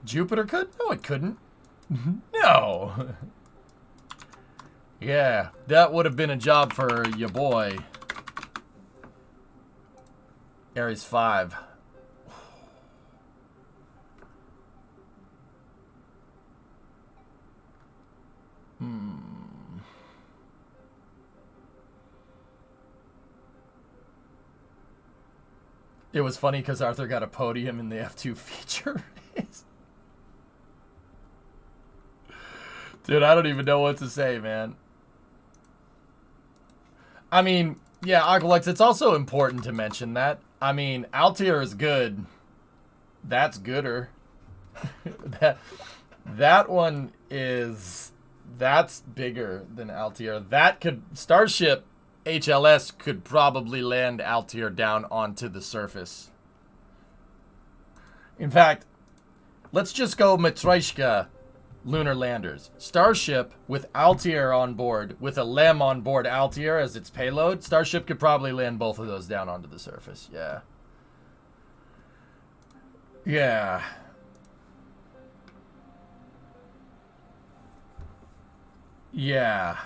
Jupiter could? No, it couldn't. No. Yeah, that would have been a job for your boy. Ares 5. It was funny because Arthur got a podium in the F2 feature race. Dude, I don't even know what to say, man. I mean, yeah, Aqualex, it's also important to mention that. I mean, Altair is good. That's gooder. that one is... That's bigger than Altair. That could... Starship HLS could probably land Altair down onto the surface. In fact, let's just go Matryoshka lunar landers. Starship with Altair on board, with a LEM on board Altair as its payload, Starship could probably land both of those down onto the surface. Yeah. Yeah. Yeah.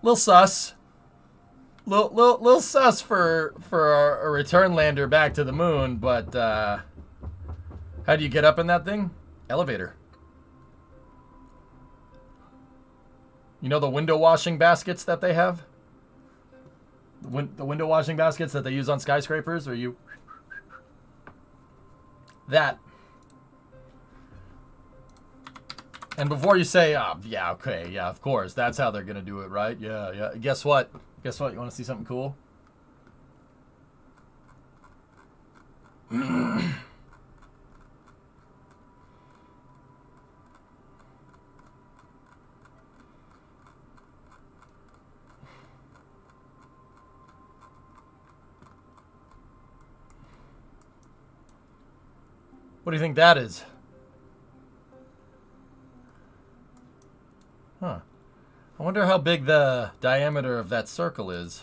Little sus. Little sus for a return lander back to the moon, but how do you get up in that thing? Elevator. You know the window washing baskets that they have? The window washing baskets that they use on skyscrapers? Or you... That. And before you say, yeah, okay, yeah, of course, that's how they're gonna do it, right? Yeah, yeah. Guess what? Guess what? You want to see something cool? What do you think that is? Huh. I wonder how big the diameter of that circle is.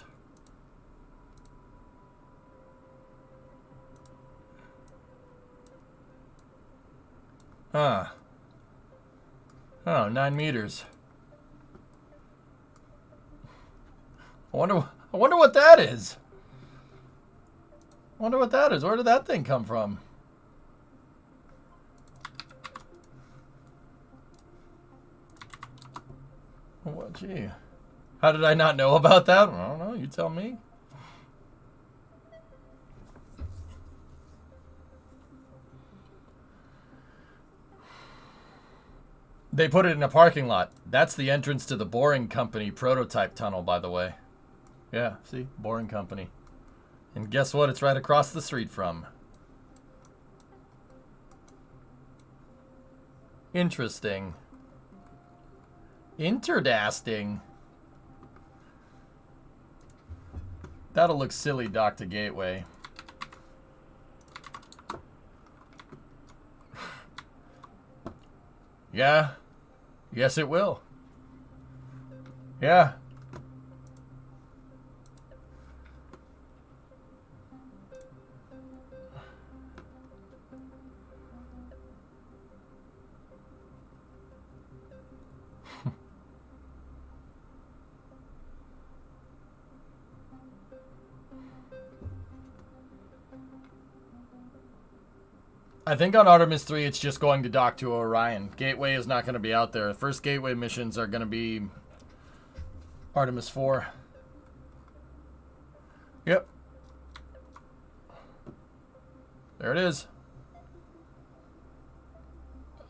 Huh. Oh, 9 meters. I wonder what that is. I wonder what that is. Where did that thing come from? Well, gee. How did I not know about that? I don't know. You tell me. They put it in a parking lot. That's the entrance to the Boring Company prototype tunnel, by the way. Yeah, see? Boring Company. And guess what? It's right across the street from. Interesting. Interdasting. That'll look silly docked to Gateway. Yeah. Yes, it will. Yeah. I think on Artemis 3, it's just going to dock to Orion. Gateway is not going to be out there. The first Gateway missions are going to be Artemis 4. Yep. There it is.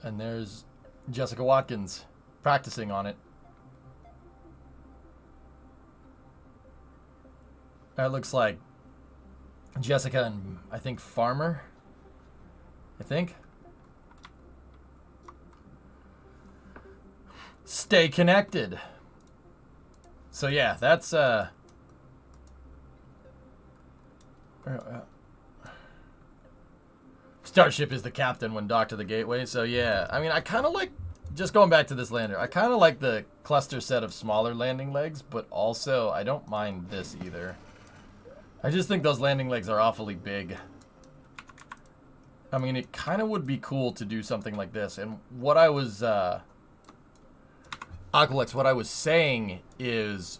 And there's Jessica Watkins practicing on it. That looks like Jessica and, I think, Farmer. I think. Stay connected. So yeah, that's Starship is the captain when docked to the Gateway. So yeah, I mean, I kind of like, just going back to this lander, I kind of like the cluster set of smaller landing legs, but also I don't mind this either. I just think those landing legs are awfully big. I mean, it kind of would be cool to do something like this. And what I was, Aqualex, what I was saying is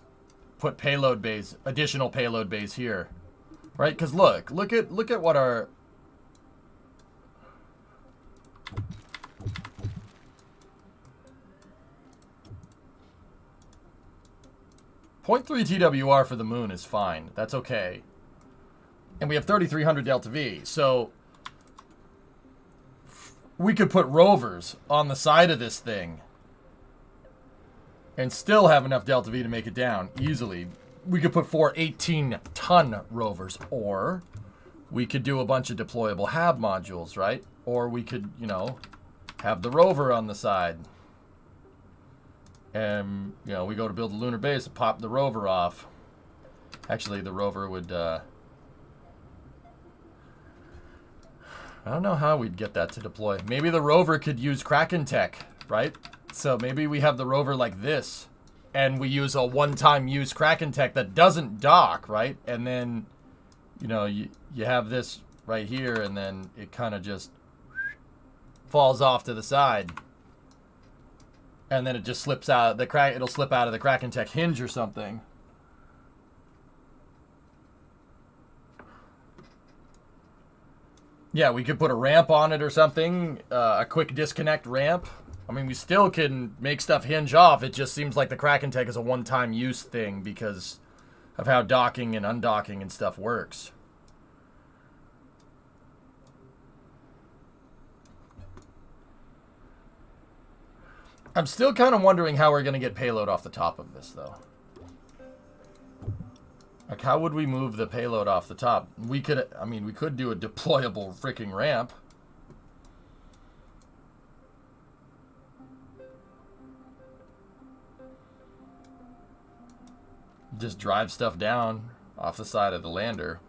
put payload bays, additional payload bays here. Right? Because look at what our... .3 TWR for the moon is fine. That's okay. And we have 3,300 delta V. So we could put rovers on the side of this thing and still have enough delta V to make it down easily. We could put 4 18-ton rovers, or we could do a bunch of deployable HAB modules, right? Or we could, you know, have the rover on the side. And, you know, we go to build a lunar base and pop the rover off. Actually, the rover would, I don't know how we'd get that to deploy. Maybe the rover could use Kraken tech, right? So maybe we have the rover like this, and we use a one-time use Kraken tech that doesn't dock, right? And then, you know, you have this right here, and then it kind of just falls off to the side. And then it just slips out. It'll slip out of the Kraken tech hinge or something. Yeah, we could put a ramp on it or something, a quick disconnect ramp. I mean, we still can make stuff hinge off. It just seems like the Kraken tech is a one-time use thing because of how docking and undocking and stuff works. I'm still kind of wondering how we're going to get payload off the top of this, though. Like, how would we move the payload off the top? We could, I mean, we could do a deployable freaking ramp. Just drive stuff down off the side of the lander.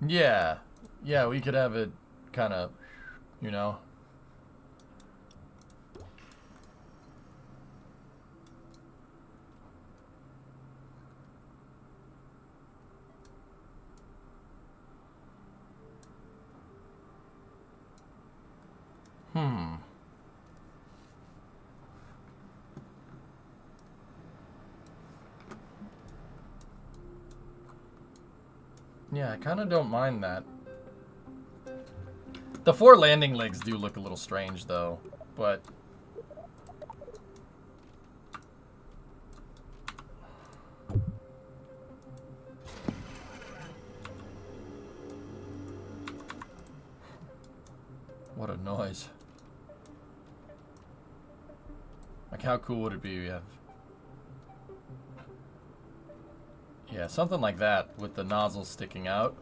Yeah. Yeah, we could have it kind of, you know. Yeah, I kind of don't mind that. The 4 landing legs do look a little strange, though, but... What a noise. Like, how cool would it be? We have... Yeah, something like that with the nozzles sticking out.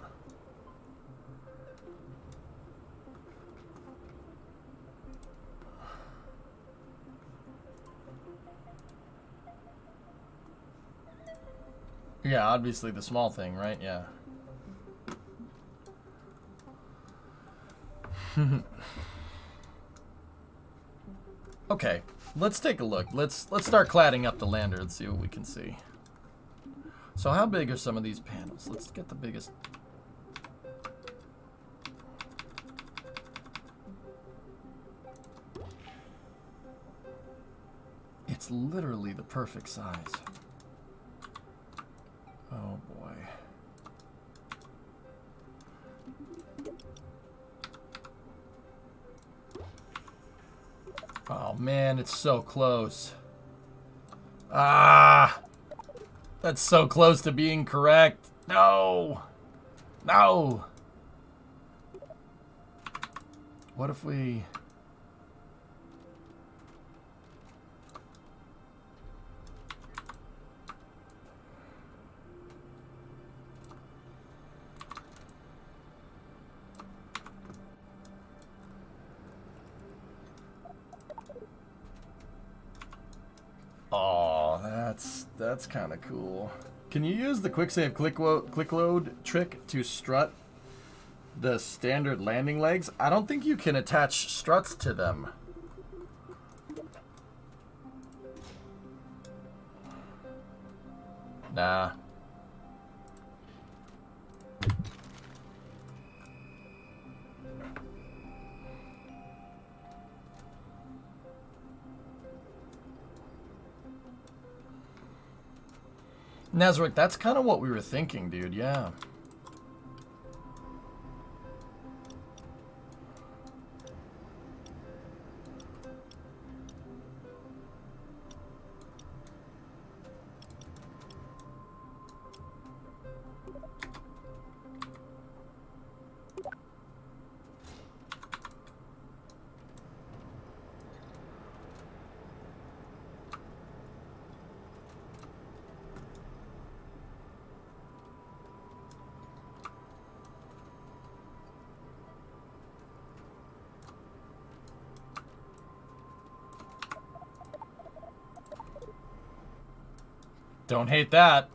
Yeah, obviously the small thing, right? Yeah. Okay, let's take a look. Let's start cladding up the lander and see what we can see. So how big are some of these panels? Let's get the biggest. It's literally the perfect size. Oh boy. Oh man, it's so close. Ah! That's so close to being correct. No! No! What if we... Oh, that's kind of cool. Can you use the quick save click load trick to strut the standard landing legs? I don't think you can attach struts to them. Nah. Nazarick, that's kind of what we were thinking, dude. Yeah. Don't hate that.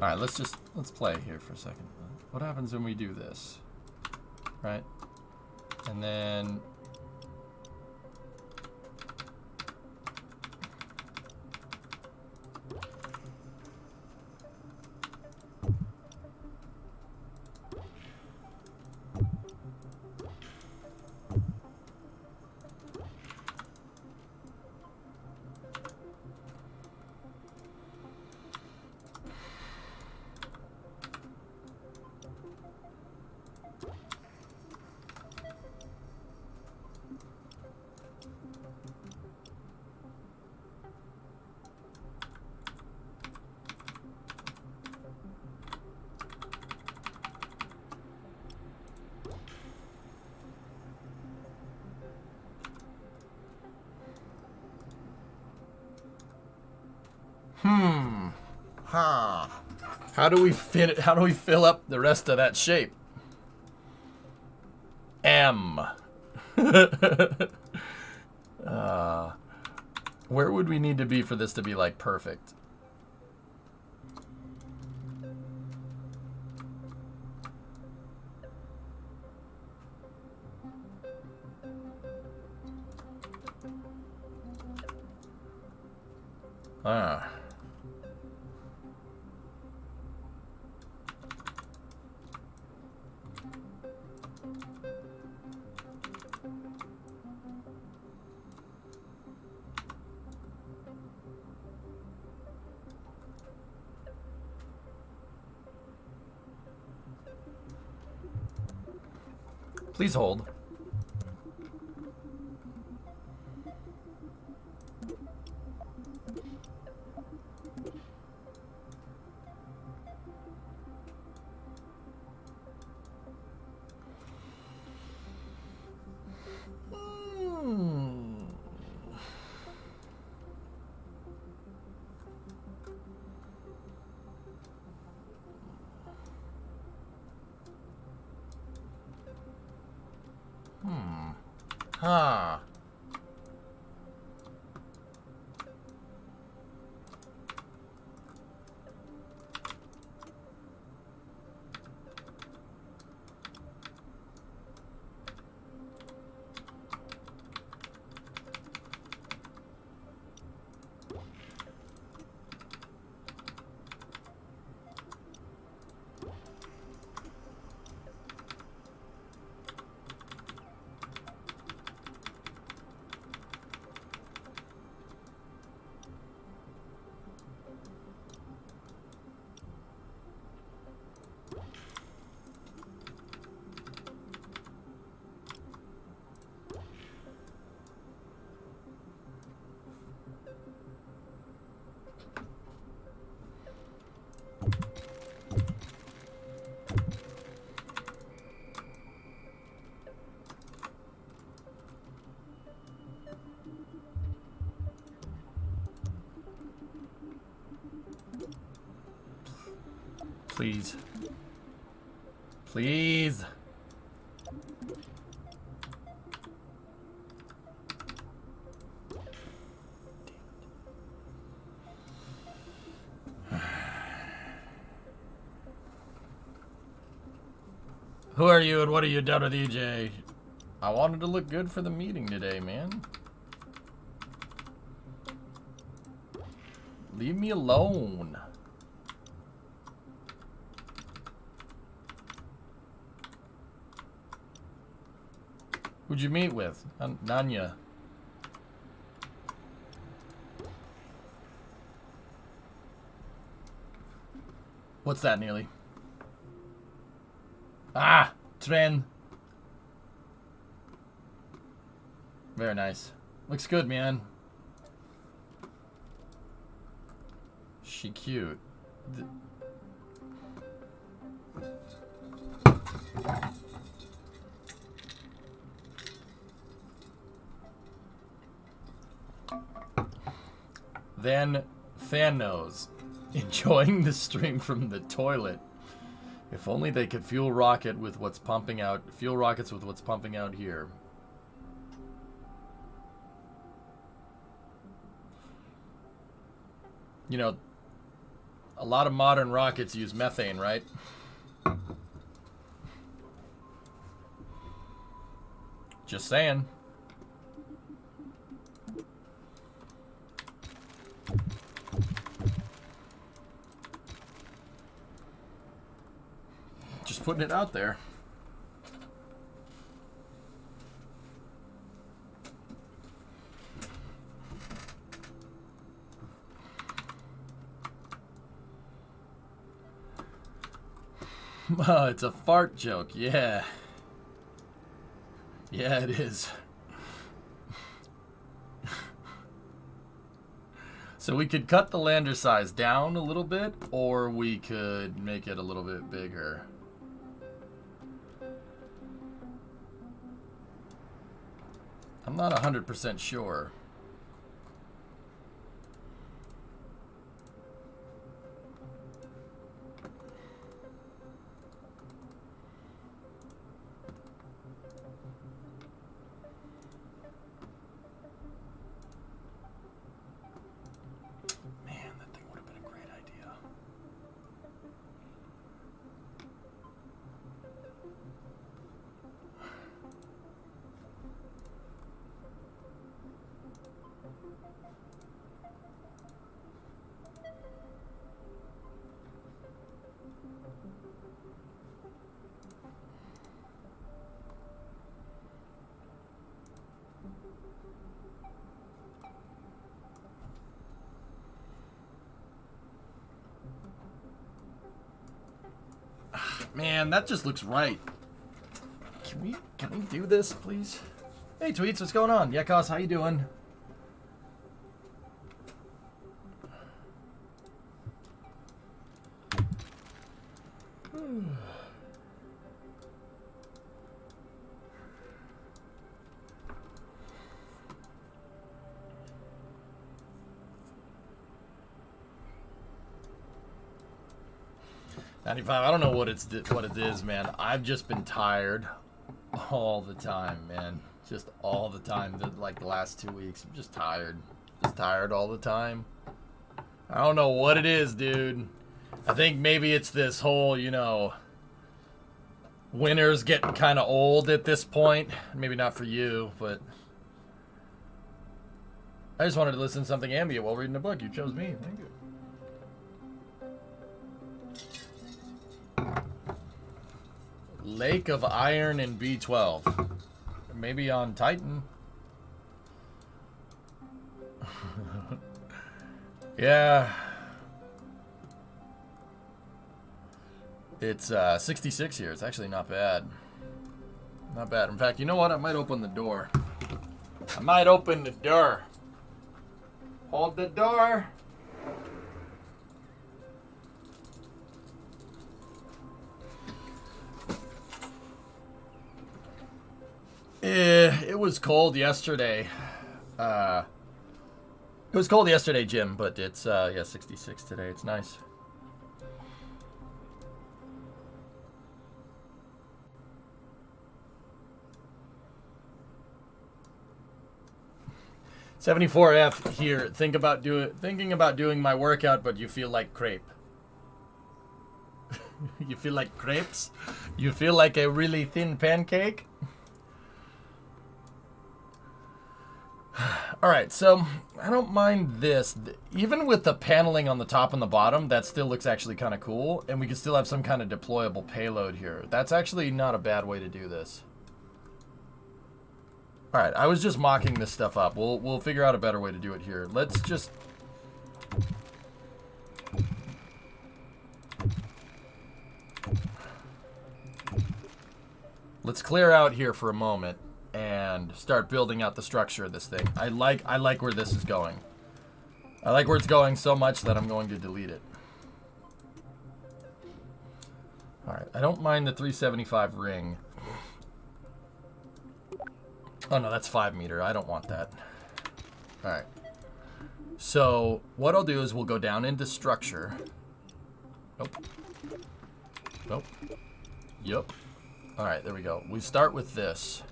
Alright, let's play here for a second. What happens when we do this? Right? And then... Huh. How do we fit it? How do we fill up the rest of that shape? M. Where would we need to be for this to be like perfect? Ah. Please hold. Huh. Please. Please. Who are you and what have you done with EJ? I wanted to look good for the meeting today, man. Leave me alone. Who'd you meet with? Nanya. What's that, Neely? Ah! Tren. Very nice. Looks good, man. She cute. Then Thanos, enjoying the stream from the toilet. If only they could fuel rockets with what's pumping out here. You know, a lot of modern rockets use methane, right? Just saying. Just putting it out there. Oh, it's a fart joke, yeah. Yeah, it is. So we could cut the lander size down a little bit, or we could make it a little bit bigger. I'm not 100% sure. Man, that just looks right. Can we do this, please? Hey, Tweets, what's going on? Yekos, how you doing? $95. I don't know what it is, man. I've just been tired all the time, man. Just all the time. Like the last 2 weeks, I'm just tired. Just tired all the time. I don't know what it is, dude. I think maybe it's this whole, you know, winter's getting kind of old at this point. Maybe not for you, but I just wanted to listen to something ambient while reading a book. You chose me. Thank you. Lake of Iron and B12. Maybe on Titan. Yeah. It's 66 here. It's actually not bad. Not bad. In fact, you know what? I might open the door. I might open the door. Hold the door. It was cold yesterday. It was cold yesterday, Jim, but it's yeah, 66 today. It's nice. $74F here. Thinking about doing my workout, but you feel like crepe. You feel like crepes? You feel like a really thin pancake? All right, so I don't mind this. Even with the paneling on the top and the bottom, that still looks actually kind of cool, and we can still have some kind of deployable payload here. That's actually not a bad way to do this. All right, I was just mocking this stuff up. We'll figure out a better way to do it here. Let's just... Let's clear out here for a moment and start building out the structure of this thing. I like where this is going. I like where it's going so much that I'm going to delete it. All right, I don't mind the 375 ring. Oh no, that's 5 meter. I don't want that. All right. So what I'll do is we'll go down into structure. Nope. Nope. Yep. All right, there we go. We start with this.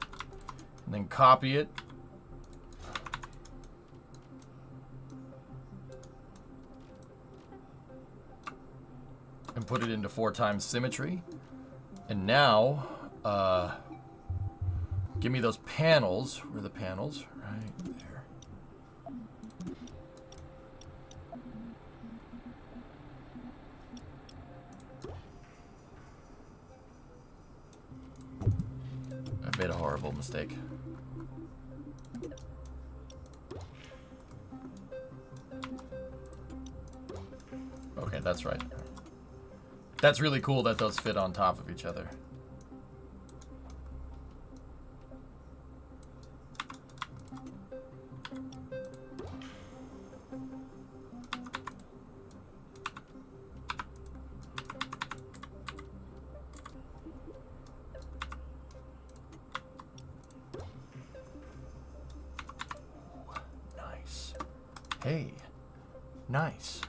And then copy it. And put it into 4x symmetry. And now, give me those panels. Where are the panels? Right there. I made a horrible mistake. Okay, that's right. That's really cool that those fit on top of each other. Nice. Hey, nice.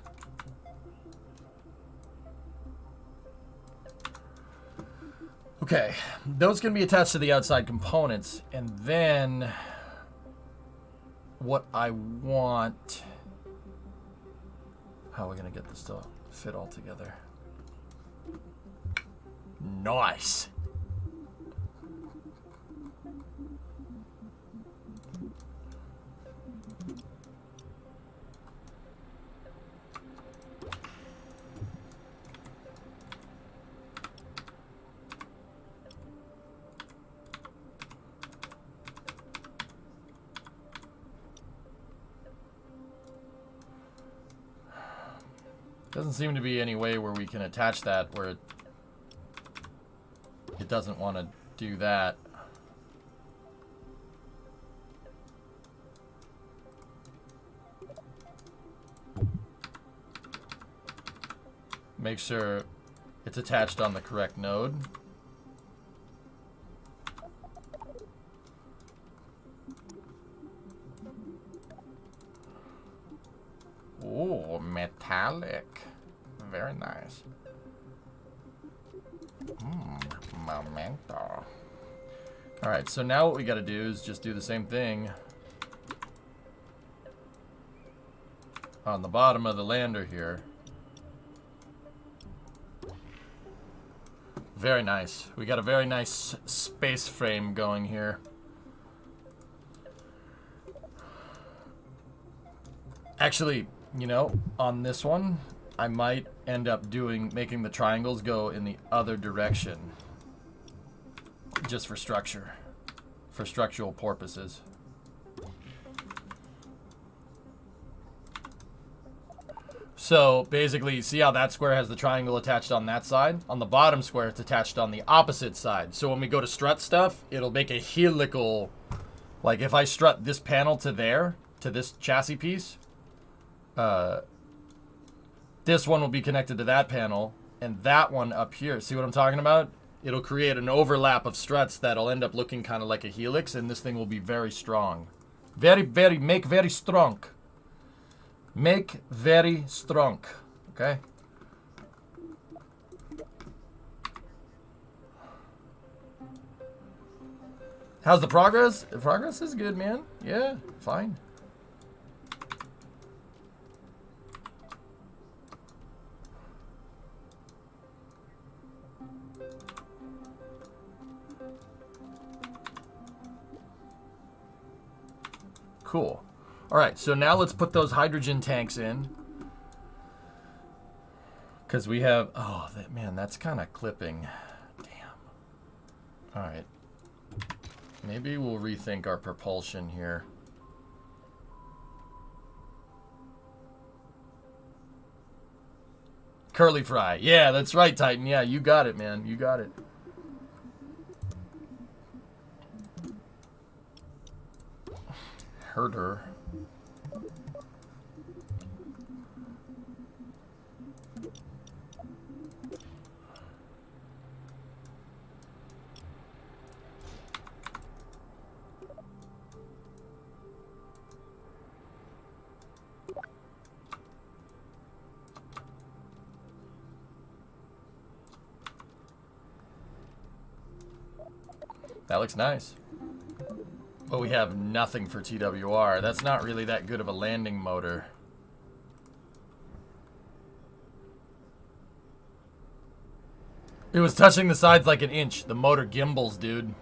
Okay, those can be attached to the outside components, and then what I want... How are we going to get this to fit all together? Nice! Doesn't seem to be any way where we can attach that where it it doesn't want to do that. Make sure it's attached on the correct node. Oh, metallic. Very nice. Momento. Alright, so now what we gotta do is just do the same thing on the bottom of the lander here. Very nice. We got a very nice space frame going here. Actually, you know, on this one, I might end up making the triangles go in the other direction. Just for structure. For structural purposes. So basically, see how that square has the triangle attached on that side? On the bottom square, it's attached on the opposite side. So when we go to strut stuff, it'll make a helical, like if I strut this panel to there, to this chassis piece, this one will be connected to that panel, and that one up here, see what I'm talking about? It'll create an overlap of struts that'll end up looking kind of like a helix, and this thing will be very strong. Make very strong. Make very strong. Okay? How's the progress? The progress is good, man. Yeah, fine. Cool. All right, so now let's put those hydrogen tanks in. Because we have... Oh, man, that's kind of clipping. Damn. All right. Maybe we'll rethink our propulsion here. Curly fry. Yeah, that's right, Titan. Yeah, you got it, man. You got it. Herder. That looks nice. But we have nothing for TWR. That's not really that good of a landing motor. It was touching the sides like an inch. The motor gimbals, dude.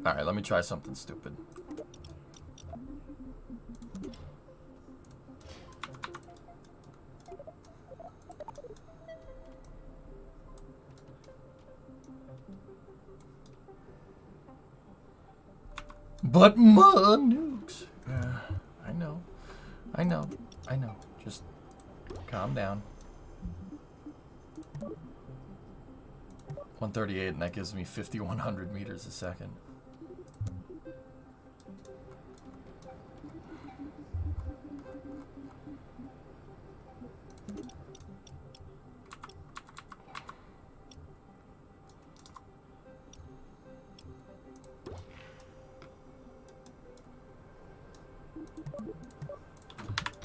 Alright, let me try something stupid. But more nukes. Yeah, I know. I know. I know. Just calm down. 138, and that gives me 5,100 meters a second.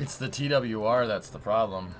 It's the TWR that's the problem.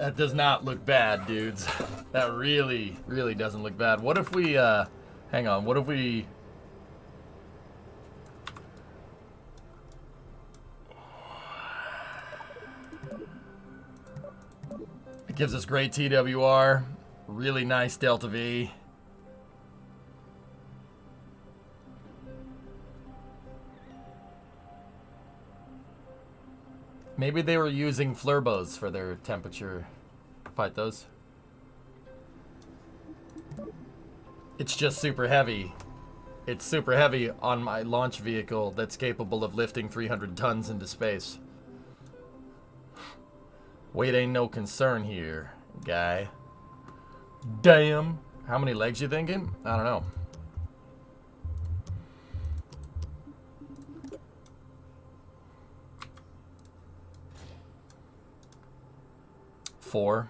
That does not look bad, dudes. That really, really doesn't look bad. What if we, hang on, what if we... It gives us great TWR, really nice Delta V. Maybe they were using Flurbos for their temperature. Fight those. It's just super heavy. It's super heavy on my launch vehicle that's capable of lifting 300 tons into space. Weight ain't no concern here, guy. Damn. How many legs you thinking? I don't know. 4.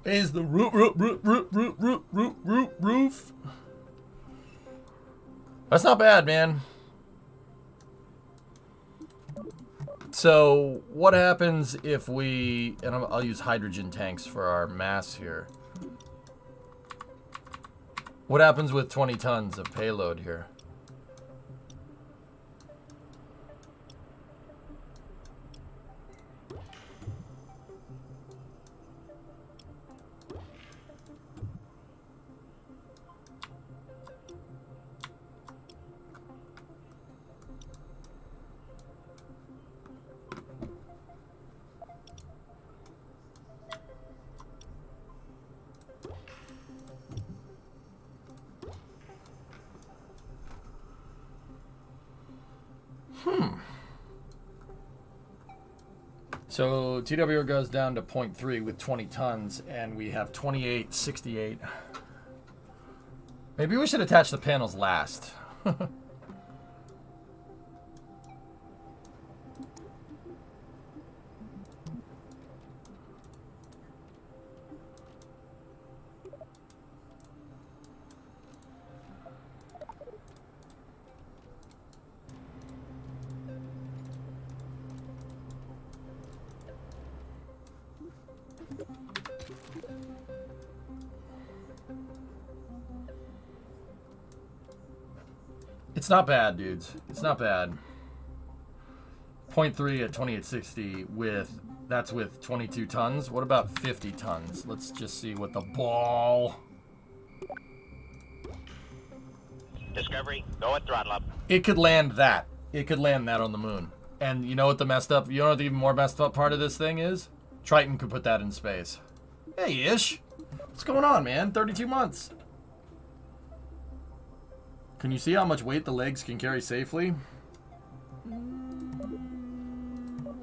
Is the roof. That's not bad, man. So, what happens if we... And I'll use hydrogen tanks for our mass here. What happens with 20 tons of payload here? So TWR goes down to 0.3 with 20 tons, and we have 2868. Maybe we should attach the panels last. It's not bad, dudes. It's not bad. 0.3 at 2860 with... That's with 22 tons. What about 50 tons? Let's just see what the ball... Discovery, go at throttle up. It could land that. It could land that on the moon. And you know what the messed up... You know what the even more messed up part of this thing is? Triton could put that in space. Hey, Ish. What's going on, man? 32 months. Can you see how much weight the legs can carry safely?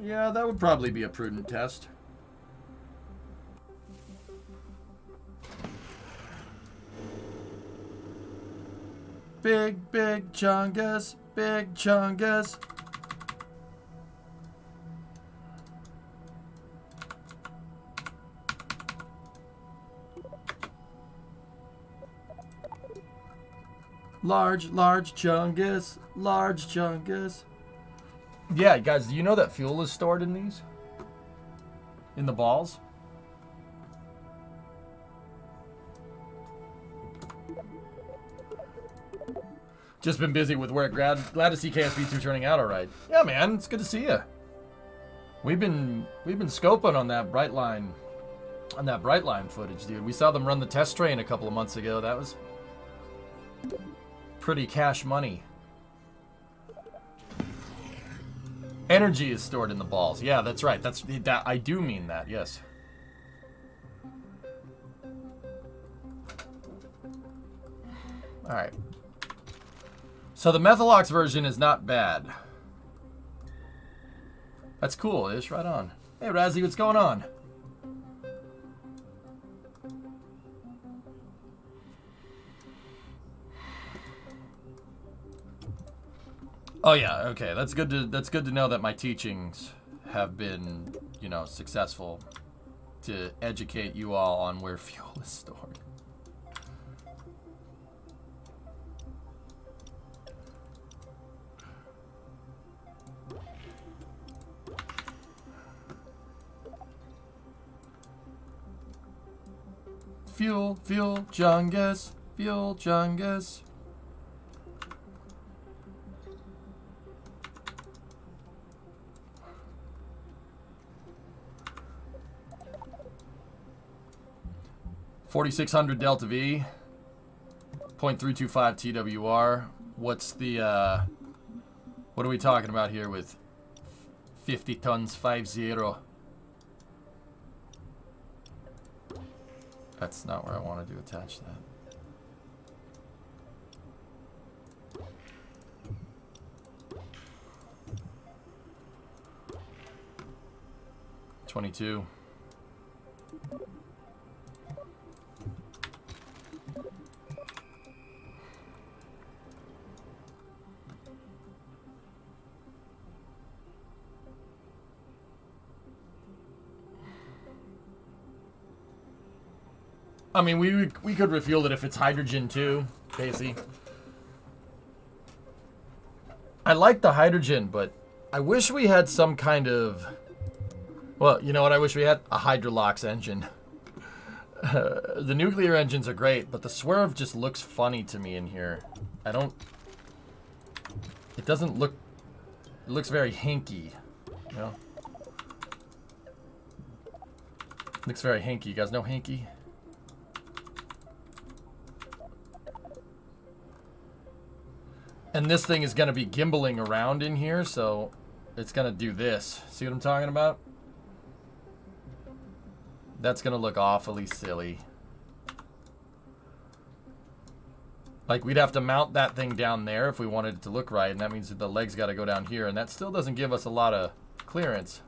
Yeah, that would probably be a prudent test. Big, big chungus, big chungus. Large, large chungus, large chungus. Yeah, guys, do you know that fuel is stored in these? In the balls? Just been busy with work. Glad to see KSP2 turning out all right. Yeah, man, it's good to see you. We've been scoping on that Brightline footage, dude. We saw them run the test train a couple of months ago. That was pretty cash money. Energy is stored in the balls. Yeah, that's right. That I do mean that. Yes. All right. So the Methalox version is not bad. That's cool, Ish. Right on. Hey, Razzie, what's going on? Oh yeah, okay. That's good to know that my teachings have been, you know, successful to educate you all on where fuel is stored. Fuel, Jungus, fuel, Jungus. $4,600 Delta V, 0.325 TWR. What's the, what are we talking about here with 50 tons, 50? That's not where I wanted to attach that. $22. I mean, we could refuel it if it's hydrogen too, Casey. I like the hydrogen, but I wish we had some kind of... Well, you know what I wish we had? A Hydrolox engine. The nuclear engines are great, but the swerve just looks funny to me in here. I don't... It doesn't look... It looks very hinky, you know? Looks very hinky. You guys know hinky? And this thing is going to be gimbaling around in here, so it's going to do this. See what I'm talking about? That's going to look awfully silly. Like, we'd have to mount that thing down there if we wanted it to look right, and that means that the legs got to go down here, and that still doesn't give us a lot of clearance.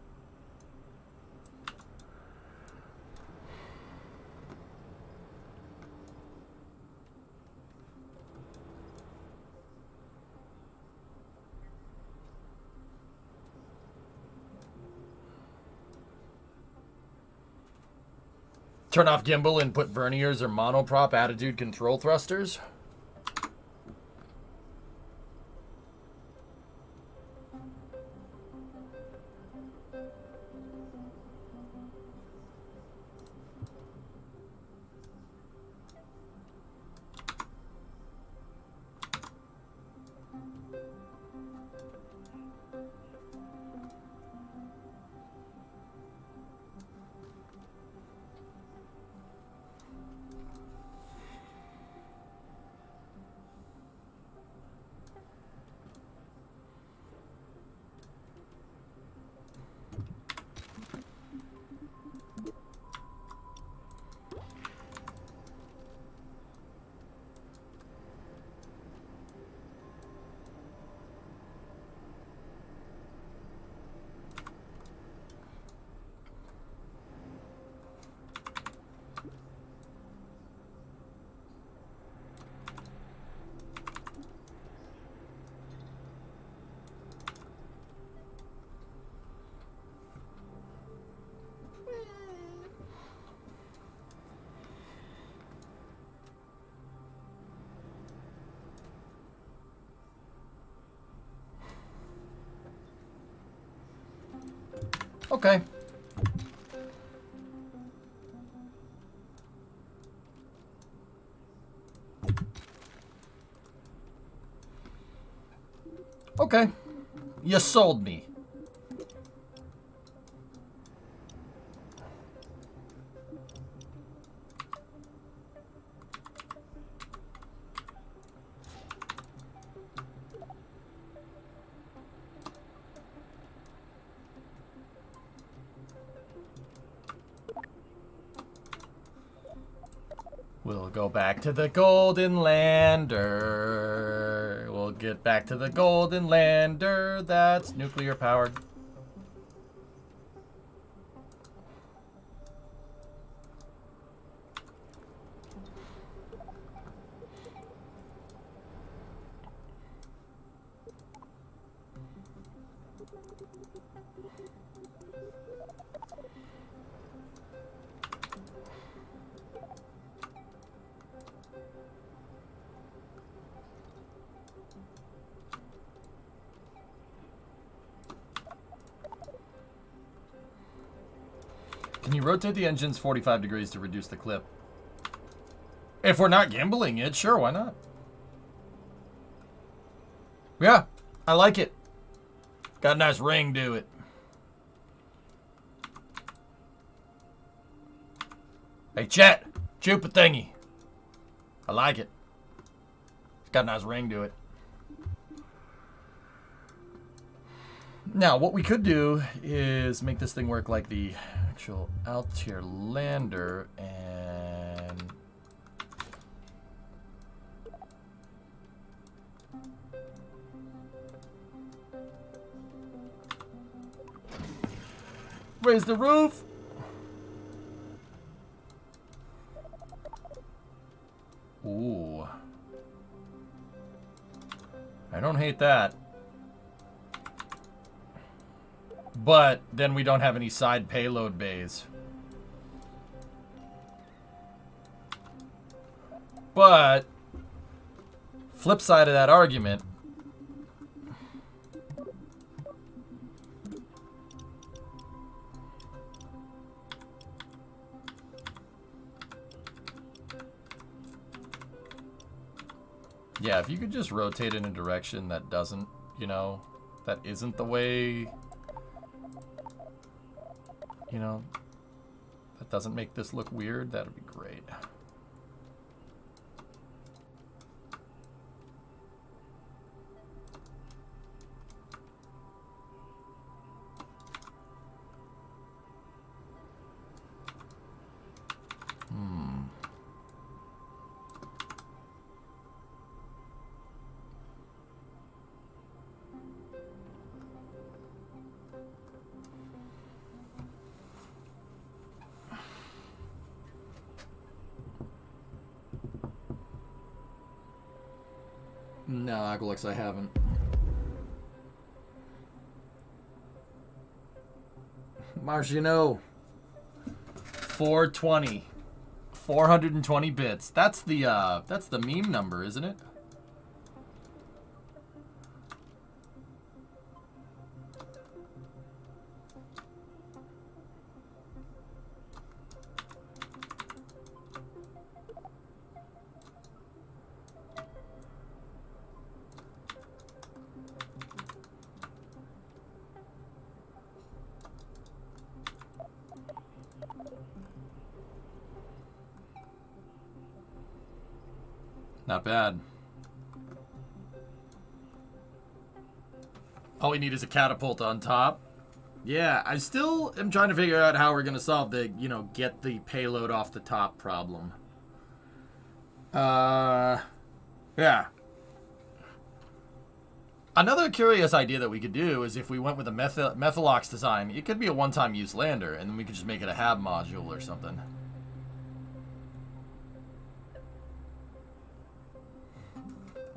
Turn off gimbal and put verniers or monoprop attitude control thrusters. Okay. Okay. You sold me. We'll go back to the Golden Lander. We'll get back to the Golden Lander. That's nuclear powered. Can you rotate the engines 45 degrees to reduce the clip? If we're not gimbling it, sure, why not? Yeah, I like it. Got a nice ring to it. Hey, chat, chupa thingy. I like it. It's got a nice ring to it. Now, what we could do is make this thing work like the actual Altair lander and... raise the roof. Ooh. I don't hate that. But then we don't have any side payload bays. But flip side of that argument, yeah, if you could just rotate in a direction that doesn't, you know, that isn't the way, you know, that doesn't make this look weird, that'd be great. No, Aqualix, I haven't. Marciano. 420. 420 bits. That's the meme number, isn't it? Not bad. All we need is a catapult on top. Yeah, I still am trying to figure out how we're going to solve the, you know, get the payload off the top problem. Yeah. Another curious idea that we could do is if we went with a Methylox design, it could be a one-time use lander, and then we could just make it a HAB module or something.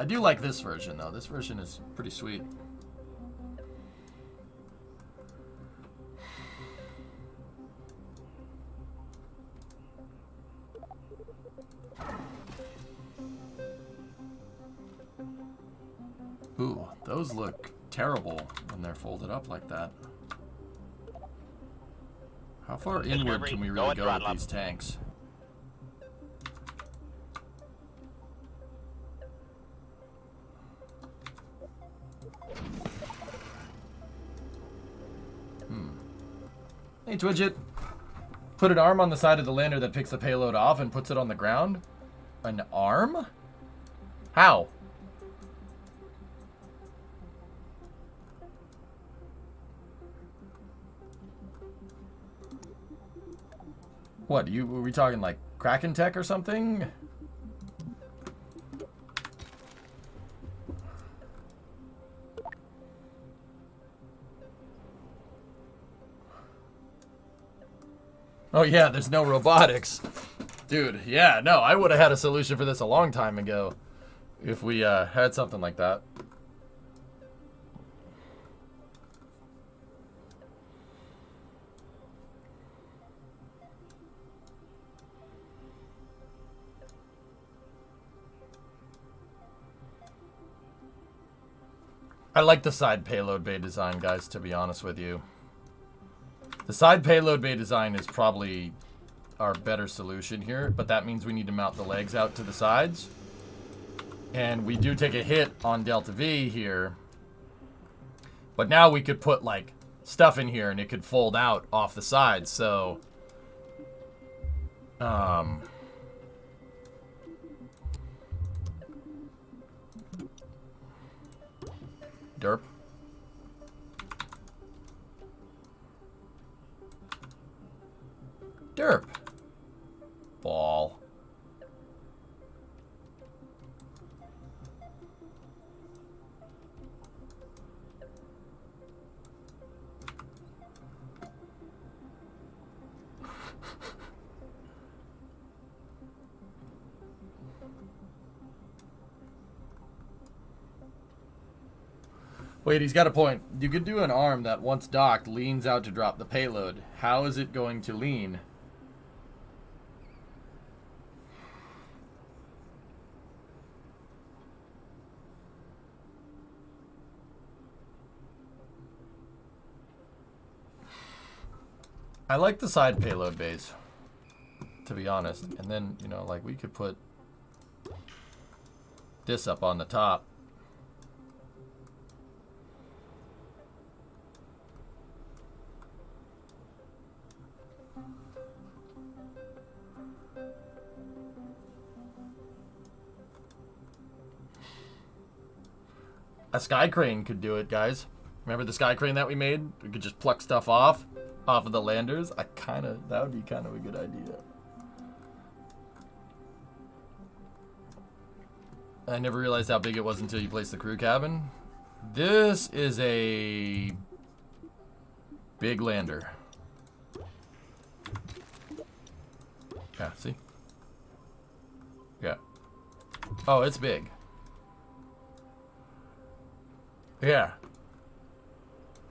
I do like this version, though. This version is pretty sweet. Ooh, those look terrible when they're folded up like that. How far inward can we really go with these tanks? Hey, Twidget. Put an arm on the side of the lander that picks the payload off and puts it on the ground? An arm? How? What, were we talking like Kraken Tech or something? Oh yeah, there's no robotics. Dude, yeah, no, I would have had a solution for this a long time ago if we had something like that. I like the side payload bay design, guys, to be honest with you. The side payload bay design is probably our better solution here, but that means we need to mount the legs out to the sides. And we do take a hit on Delta V here. But now we could put, like, stuff in here and it could fold out off the sides, so... Derp. Derp. Ball. Wait, he's got a point. You could do an arm that once docked leans out to drop the payload. How is it going to lean? I like the side payload bays, to be honest. And then, you know, like we could put this up on the top. A sky crane could do it, guys. Remember the sky crane that we made? We could just pluck stuff off of the landers. That would be kind of a good idea. I never realized how big it was until you placed the crew cabin. This is a big lander. Yeah, see? Yeah. Oh, it's big. Yeah.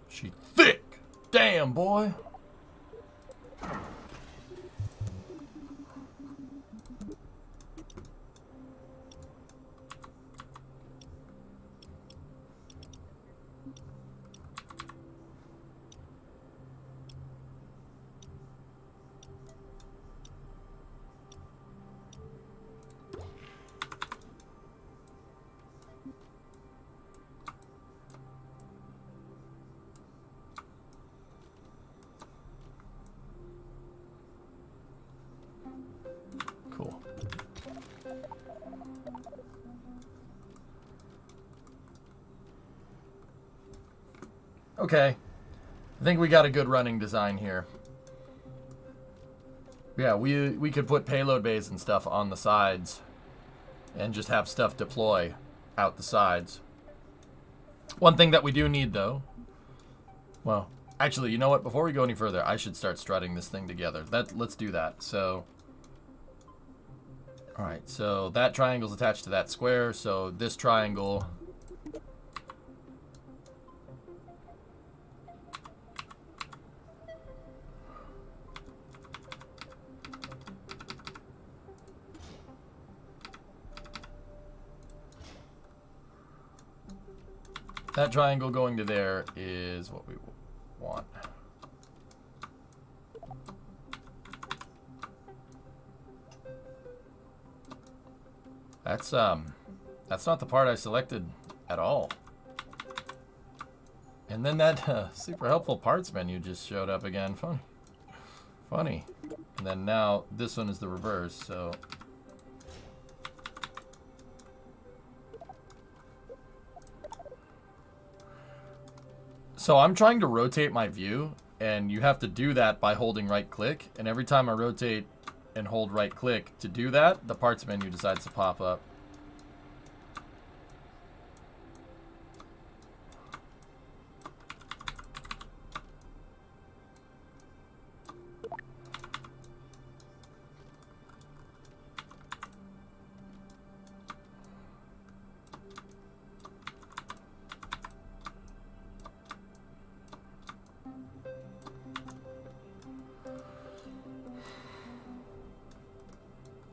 She thick. Damn, boy. Cool. Okay. I think we got a good running design here. Yeah, we could put payload bays and stuff on the sides and just have stuff deploy out the sides. One thing that we do need, though... Well, actually, you know what? Before we go any further, I should start strutting this thing together. Let's do that. So... Alright, so that triangle's attached to that square, so this triangle... That triangle going to there is what we want. That's not the part I selected at all. And then that super helpful parts menu just showed up again. Funny. And then now this one is the reverse, so... So I'm trying to rotate my view, and you have to do that by holding right click. And every time I rotate and hold right click to do that, the parts menu decides to pop up.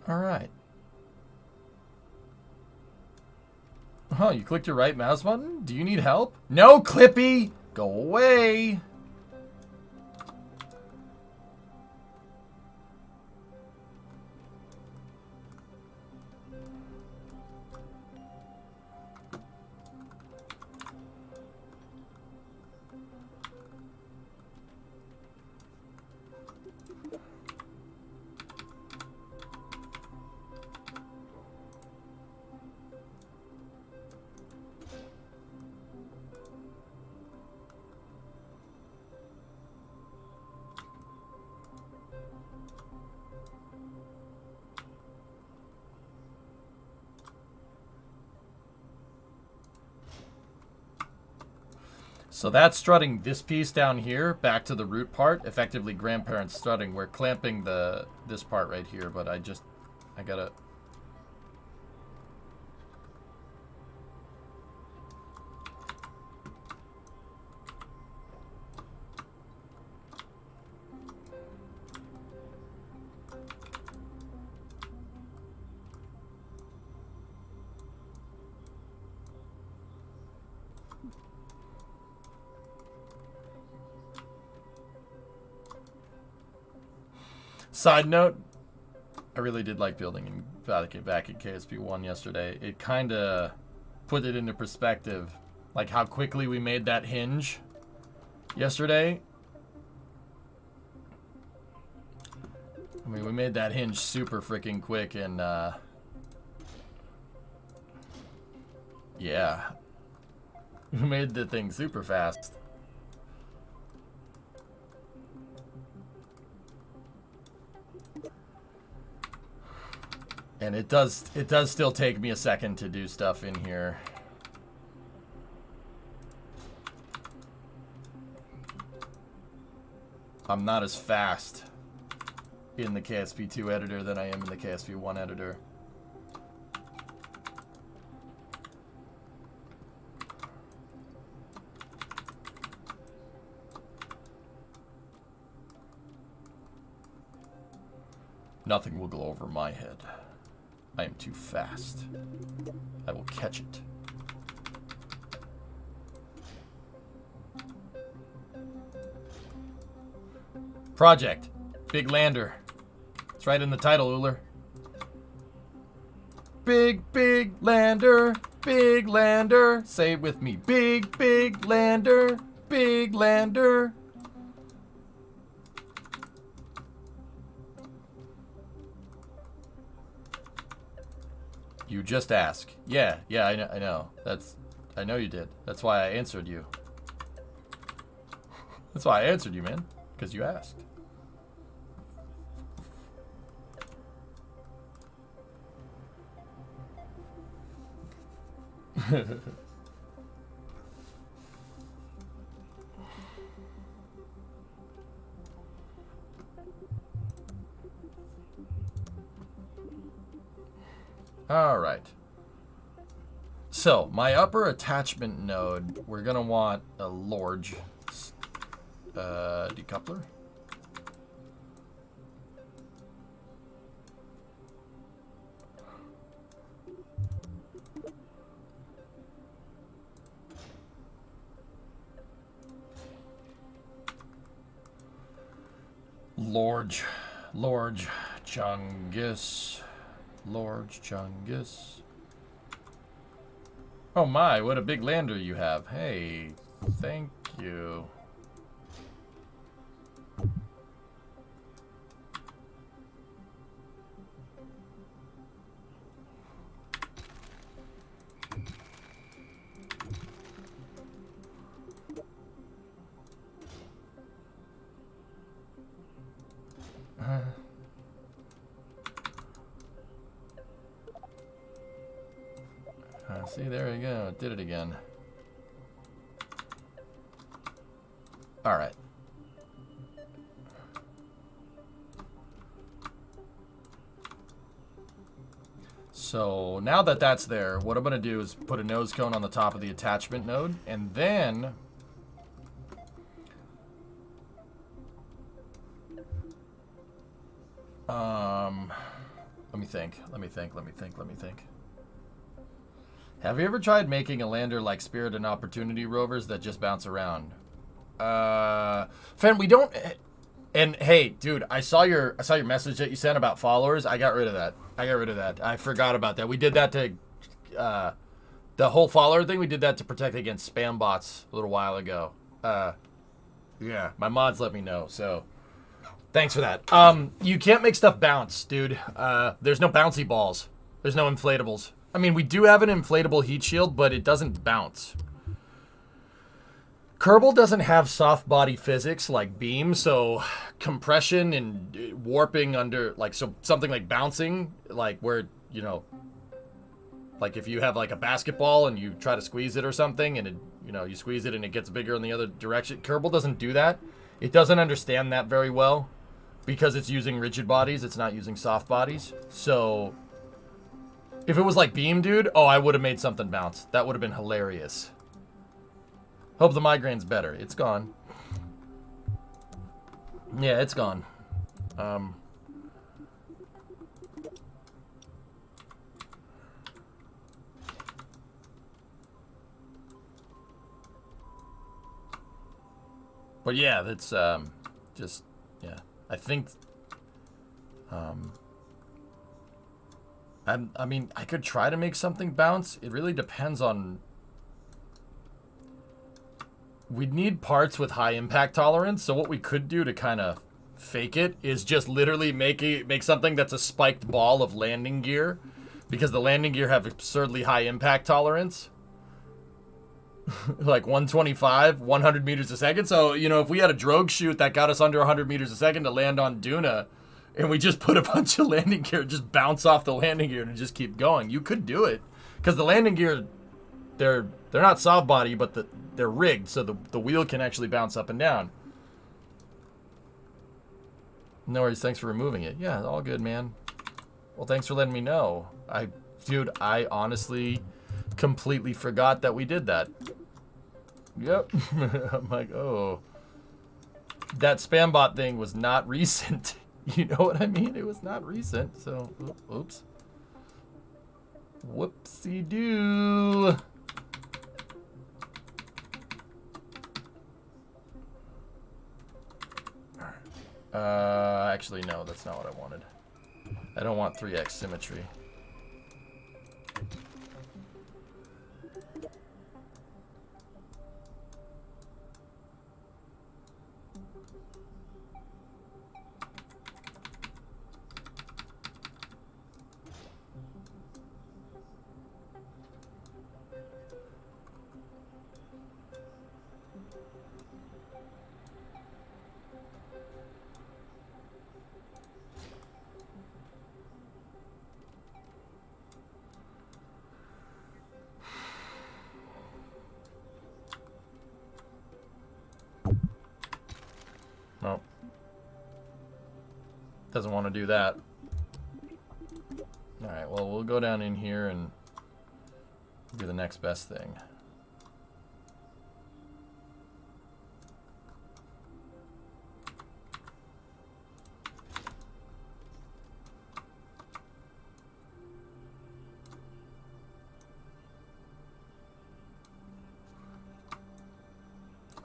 Alright. Oh, you clicked your right mouse button? Do you need help? No, Clippy! Go away! So that's strutting this piece down here back to the root part, effectively grandparent strutting. We're clamping this part right here, but I gotta... Side note, I really did like building back in KSP1 yesterday. It kind of put it into perspective, like how quickly we made that hinge yesterday. I mean, we made that hinge super freaking quick, and yeah, we made the thing super fast. And it does still take me a second to do stuff in here. I'm not as fast in the KSP2 editor than I am in the KSP1 editor. Nothing will go over my head. I am too fast. I will catch it. Project. Big lander. It's right in the title, Uller. Big, big lander. Big lander. Say it with me. Big, big lander. Big lander. You just ask. Yeah, I know. I know you did. That's why I answered you. That's why I answered you, man. Because you asked. All right. So, my upper attachment node, we're going to want a large decoupler. Large Chungus. Large Chungus. Oh my, what a big lander you have. Hey, thank you. See, there we go. It did it again. All right. So now that that's there, what I'm going to do is put a nose cone on the top of the attachment node, and then let me think. Have you ever tried making a lander like Spirit and Opportunity rovers that just bounce around? Fen, we don't. And hey, dude, I saw your message that you sent about followers. I got rid of that. I forgot about that. We did that to the whole follower thing. We did that to protect against spam bots a little while ago. Yeah, my mods let me know. So thanks for that. You can't make stuff bounce, dude. There's no bouncy balls. There's no inflatables. I mean, we do have an inflatable heat shield, but it doesn't bounce. Kerbal doesn't have soft body physics like Beam, so compression and warping under, like, so something like bouncing, like where, you know, like if you have like a basketball and you try to squeeze it or something and it, you know, you squeeze it and it gets bigger in the other direction. Kerbal doesn't do that. It doesn't understand that very well because it's using rigid bodies. It's not using soft bodies. So if it was like Beam Dude, oh, I would have made something bounce. That would have been hilarious. Hope the migraine's better. It's gone. Yeah, it's gone. But yeah, that's just, yeah. I think I mean, I could try to make something bounce. It really depends on... We'd need parts with high impact tolerance, so what we could do to kind of fake it is just literally make something that's a spiked ball of landing gear, because the landing gear have absurdly high impact tolerance. Like 125, 100 meters a second. So, you know, if we had a drogue chute that got us under 100 meters a second to land on Duna, and we just put a bunch of landing gear, just bounce off the landing gear and just keep going, you could do it. Because the landing gear, they're not soft body, but they're rigged, so the wheel can actually bounce up and down. No worries, thanks for removing it. Yeah, all good, man. Well, thanks for letting me know. Dude, I honestly completely forgot that we did that. Yep. I'm like, oh. That spam bot thing was not recent. You know what I mean? It was not recent, so, oops. Whoopsie-doo. Actually, no, that's not what I wanted. I don't want 3x symmetry. Nope. Doesn't want to do that. Alright, well, we'll go down in here and do the next best thing.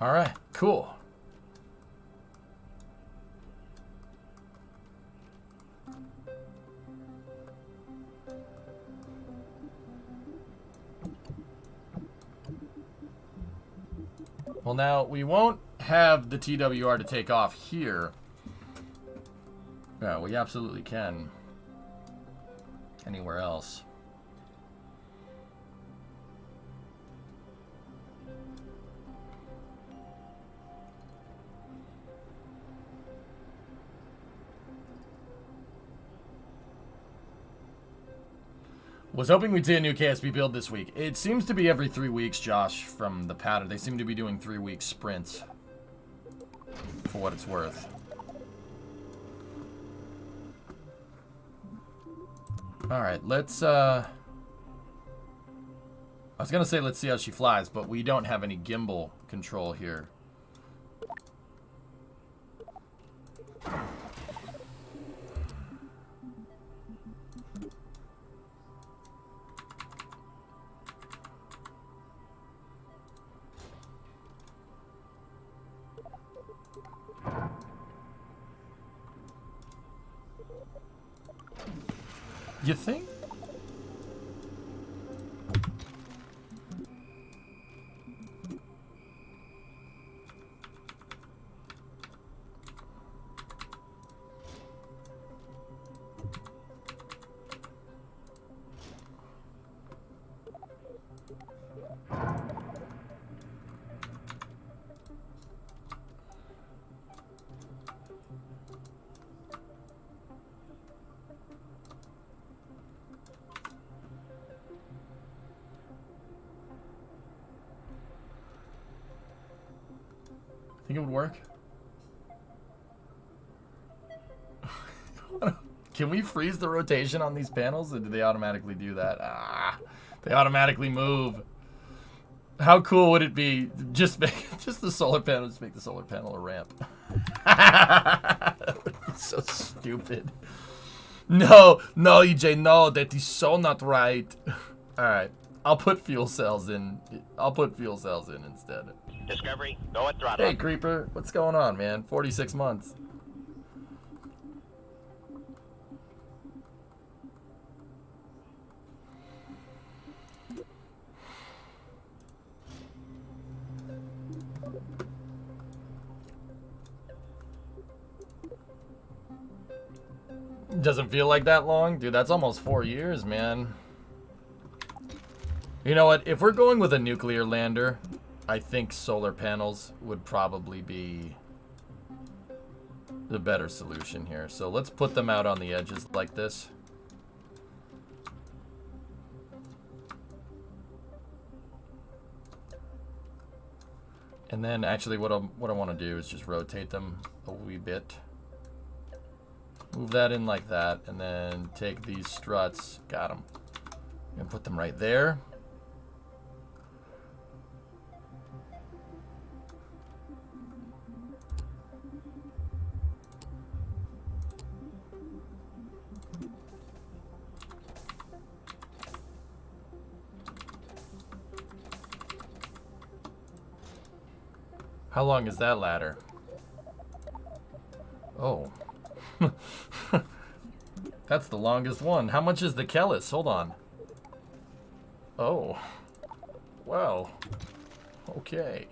Alright, cool. Well, now, we won't have the TWR to take off here. Yeah, we absolutely can. Anywhere else. Was hoping we'd see a new KSP build this week. It seems to be every 3 weeks, Josh, from the pattern. They seem to be doing 3-week sprints, for what it's worth. Alright, let's, I was gonna say let's see how she flies, but we don't have any gimbal control here. You think? Think it would work? Can we freeze the rotation on these panels, or do they automatically do that? Ah, they automatically move. How cool would it be? Just the solar panel. Just make the solar panel a ramp. That would be so stupid. No, EJ, no, that is so not right. All right, I'll put fuel cells in. I'll put fuel cells in instead. Discovery, go at throttle. Hey, Creeper, what's going on, man? 46 months. Doesn't feel like that long? Dude, that's almost 4 years, man. You know what? If we're going with a nuclear lander, I think solar panels would probably be the better solution here. So let's put them out on the edges like this. And then actually what I want to do is just rotate them a wee bit. Move that in like that, and then take these struts, got them, and put them right there. How long is that ladder? Oh. That's the longest one. How much is the Kellis? Hold on. Oh. Well. Okay.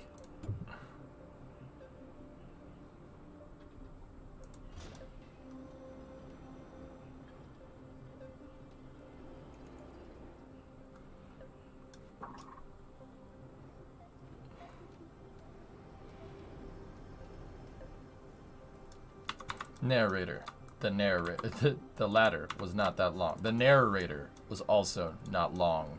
Narrator. The ladder was not that long. The narrator was also not long.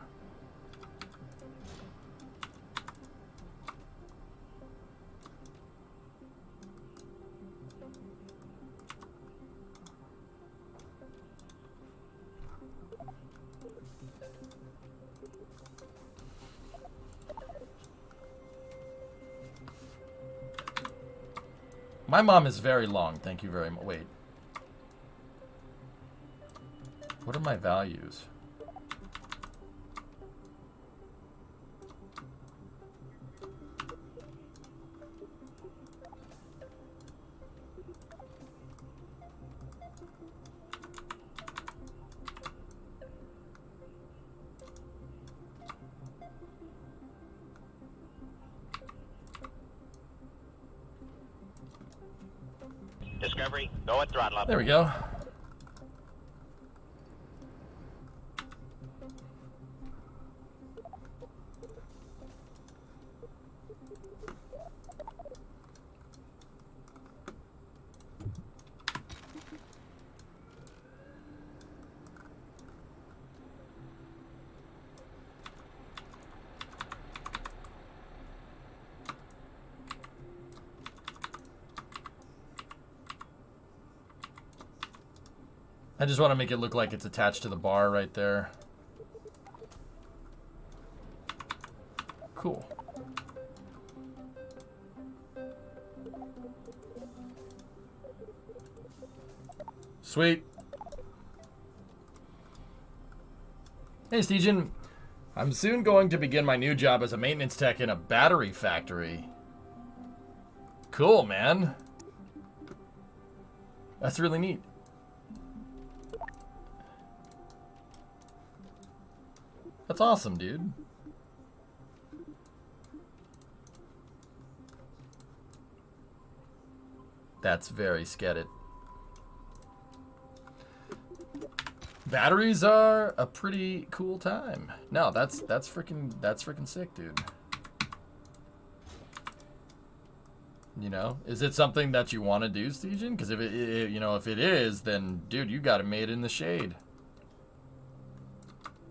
My mom is very long. Thank you very much. Wait. What are my values? Discovery, go at throttle up. There we go. I just want to make it look like it's attached to the bar right there. Cool. Sweet. Hey, Stejan. I'm soon going to begin my new job as a maintenance tech in a battery factory. Cool, man. That's really neat. That's awesome, dude. That's very skedded. Batteries are a pretty cool time. No, that's freaking sick, dude. You know, is it something that you want to do, Stejan? Because if if it is, then dude, you got it made in the shade.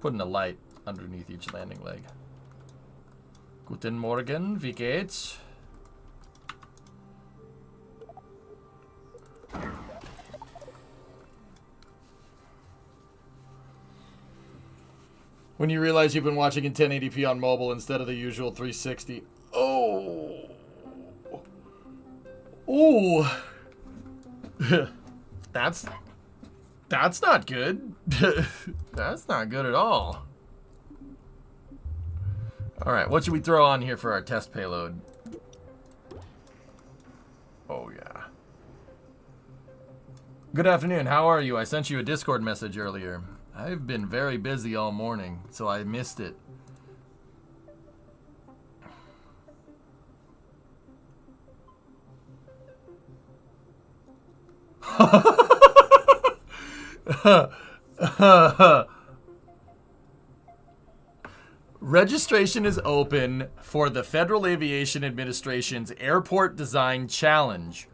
Putting a light underneath each landing leg. Guten Morgen, wie geht's? When you realize you've been watching in 1080p on mobile instead of the usual 360. Oh. Ooh. That's not good. That's not good at all. All right, what should we throw on here for our test payload? Oh, yeah. Good afternoon. How are you? I sent you a Discord message earlier. I've been very busy all morning, so I missed it. Registration is open for the Federal Aviation Administration's Airport Design Challenge.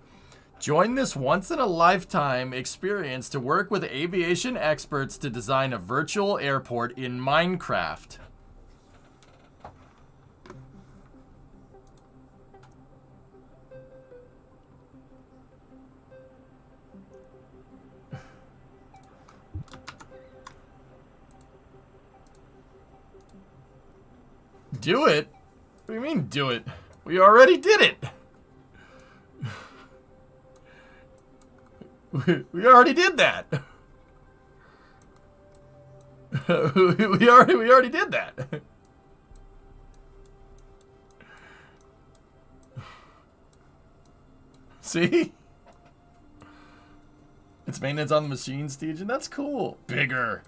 Join this once-in-a-lifetime experience to work with aviation experts to design a virtual airport in Minecraft. Do it? What do you mean, do it? We already did it! We already did that. we already did that. See? It's maintenance on the machine stage, and that's cool. Bigger.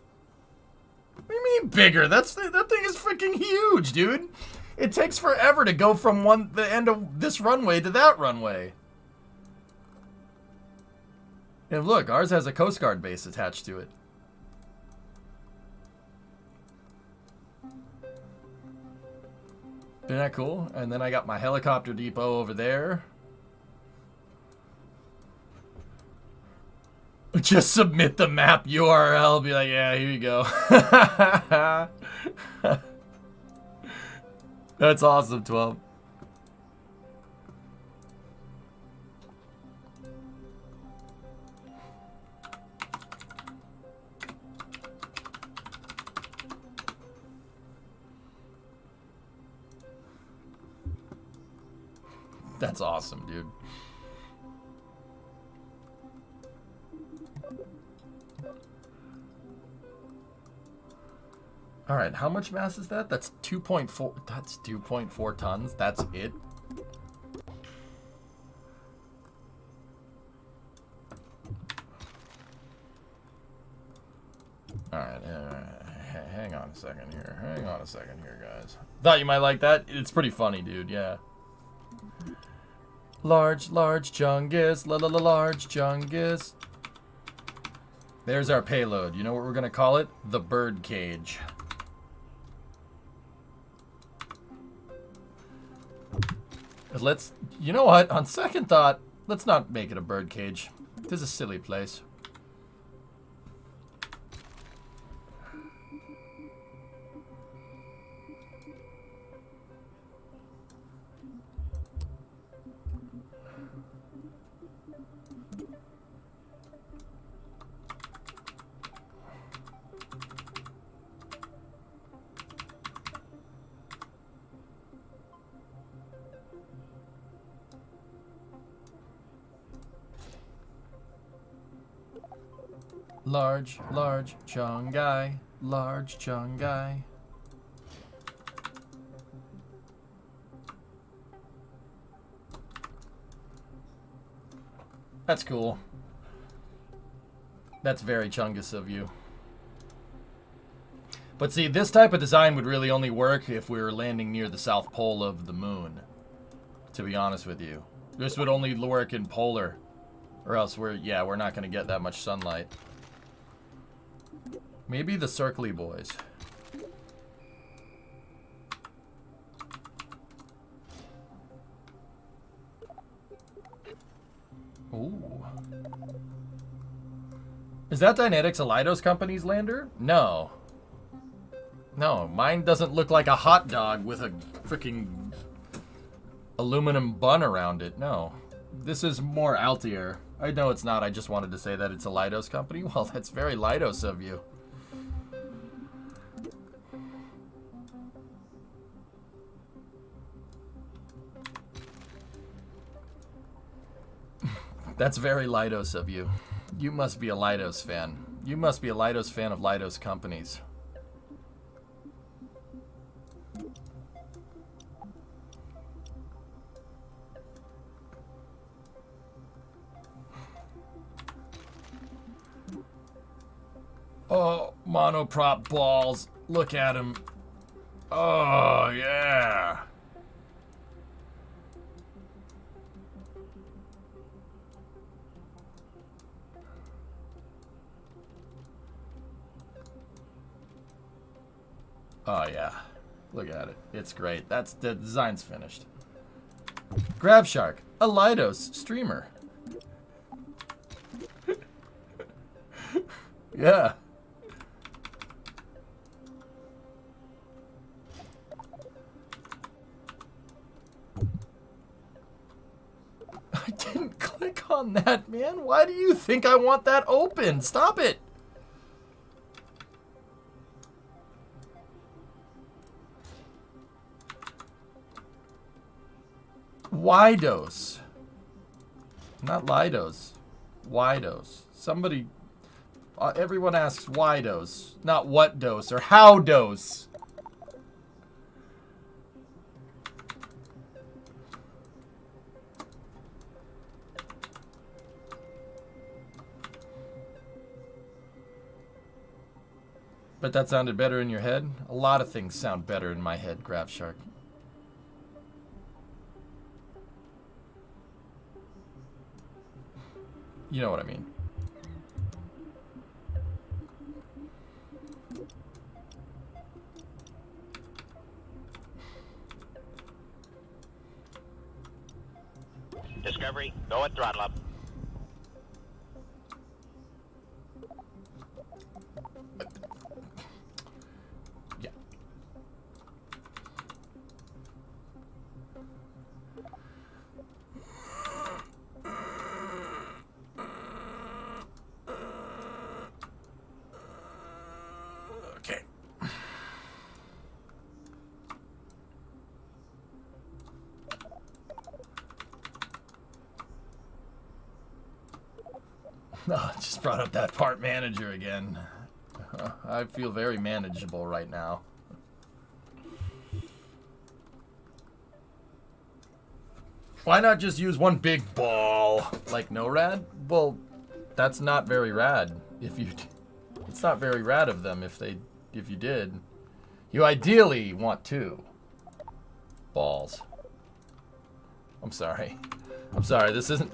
What do you mean bigger? That thing is freaking huge, dude. It takes forever to go from the end of this runway to that runway. And look, ours has a Coast Guard base attached to it. Isn't that cool? And then I got my helicopter depot over there. Just submit the map URL. Be like, yeah, here you go. That's awesome, 12. That's awesome, dude. All right, how much mass is that? That's 2.4. That's 2.4 tons. That's it. All right, hang on a second here. Hang on a second here, guys. Thought you might like that. It's pretty funny, dude. Yeah. Large chungus, large chungus. There's our payload. You know what we're gonna call it? The bird cage. Let's, you know what? On second thought, let's not make it a bird cage. This is a silly place. Large chungai, large chungai. That's cool. That's very chungus of you. But see, this type of design would really only work if we were landing near the south pole of the moon, to be honest with you. This would only work in polar, or else we're not going to get that much sunlight. Maybe the circly boys. Ooh. Is that Dynetics Alidos Company's lander? No. No, mine doesn't look like a hot dog with a freaking aluminum bun around it. No. This is more Altier. I know it's not. I just wanted to say that it's a Leidos company. Well, that's very Leidos of you. That's very Leidos of you. You must be a Leidos fan. You must be a Leidos fan of Leidos companies. Oh, monoprop balls. Look at him. Oh, yeah. Oh, yeah. Look at it. It's great. That's the design's finished. Grab Shark, a Leidos streamer. Yeah. I didn't click on that, man. Why do you think I want that open? Stop it. Widos. Not Lidos. Widos. Somebody... everyone asks why dose, not what dose or how dose. But that sounded better in your head? A lot of things sound better in my head, Graph Shark. You know what I mean. Discovery, go at throttle up. Yeah. Okay. Oh, just brought up that part manager again. I feel very manageable right now. Why not just use one big ball like NORAD? Well, that's not very rad. It's not very rad of them if you did. You ideally want two balls. I'm sorry. This isn't.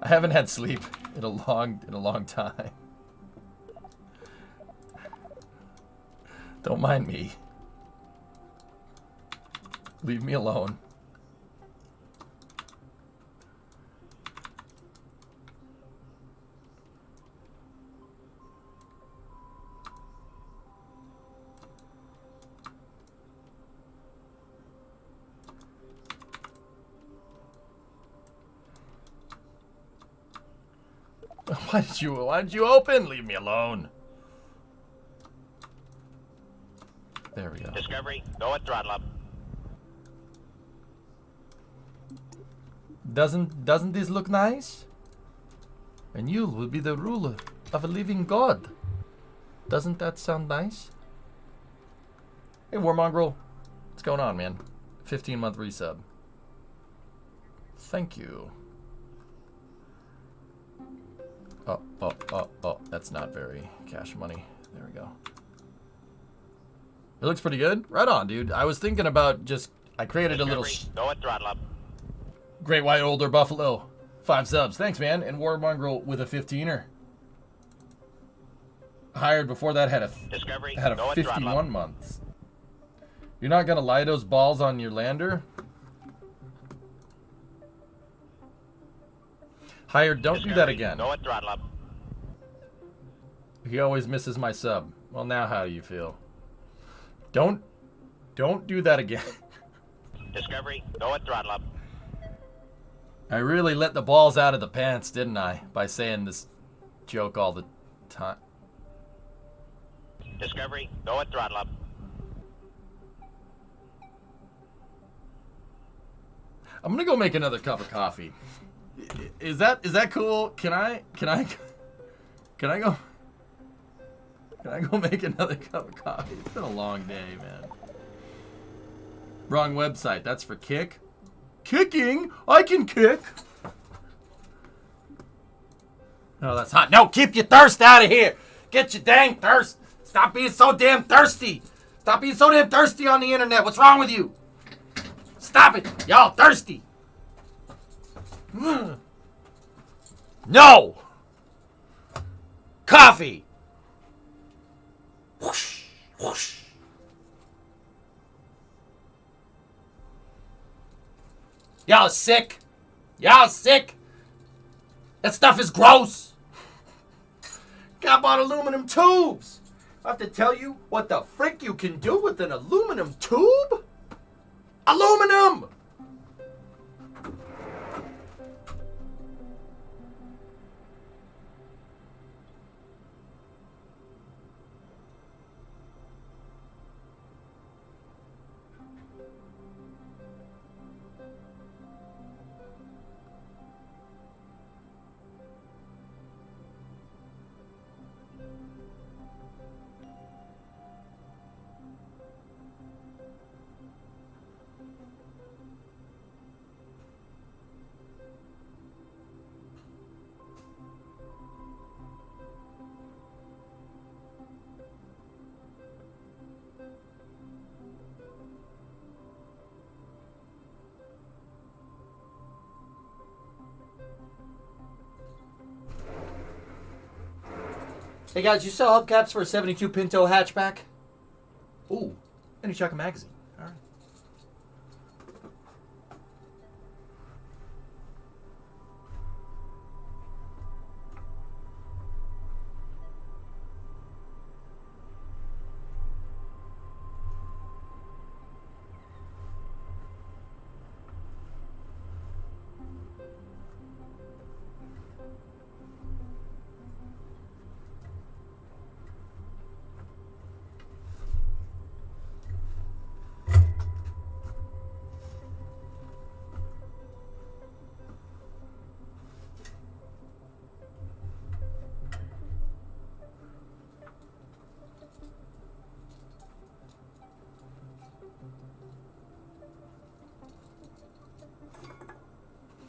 I haven't had sleep in a long time. Don't mind me. Leave me alone. Why did you open? Leave me alone. There we go. Discovery, go at throttle up. Doesn't this look nice? And you will be the ruler of a living god. Doesn't that sound nice? Hey, War Mongrel. What's going on, man? 15-month resub. Thank you. Oh, that's not very cash money. There we go. It looks pretty good. Right on, dude. I was thinking about just... I created a little... Go at throttle up. Great White Older Buffalo. 5 subs. Thanks, man. And War Mongrel with a 15er. Hired before that had a 51 months. You're not going to lie those balls on your lander? Hired, don't do that again. Go at throttle up. He always misses my sub. Well, now how do you feel? Don't do that again. Discovery, go at throttle up. I really let the balls out of the pants, didn't I? By saying this joke all the time. Discovery, go at throttle up. I'm gonna go make another cup of coffee. Is that cool? Can I go make another cup of coffee? It's been a long day, man. Wrong website. That's for kick. Kicking? I can kick. Oh, that's hot. No, keep your thirst out of here. Get your dang thirst. Stop being so damn thirsty. Stop being so damn thirsty on the internet. What's wrong with you? Stop it. Y'all thirsty. No. Coffee. Whoosh, whoosh. Y'all sick. Y'all sick. That stuff is gross. Got bought aluminum tubes. I have to tell you what the frick you can do with an aluminum tube? Aluminum! Hey guys, you sell hubcaps for a 72 Pinto hatchback? Ooh, and you check a magazine. All right.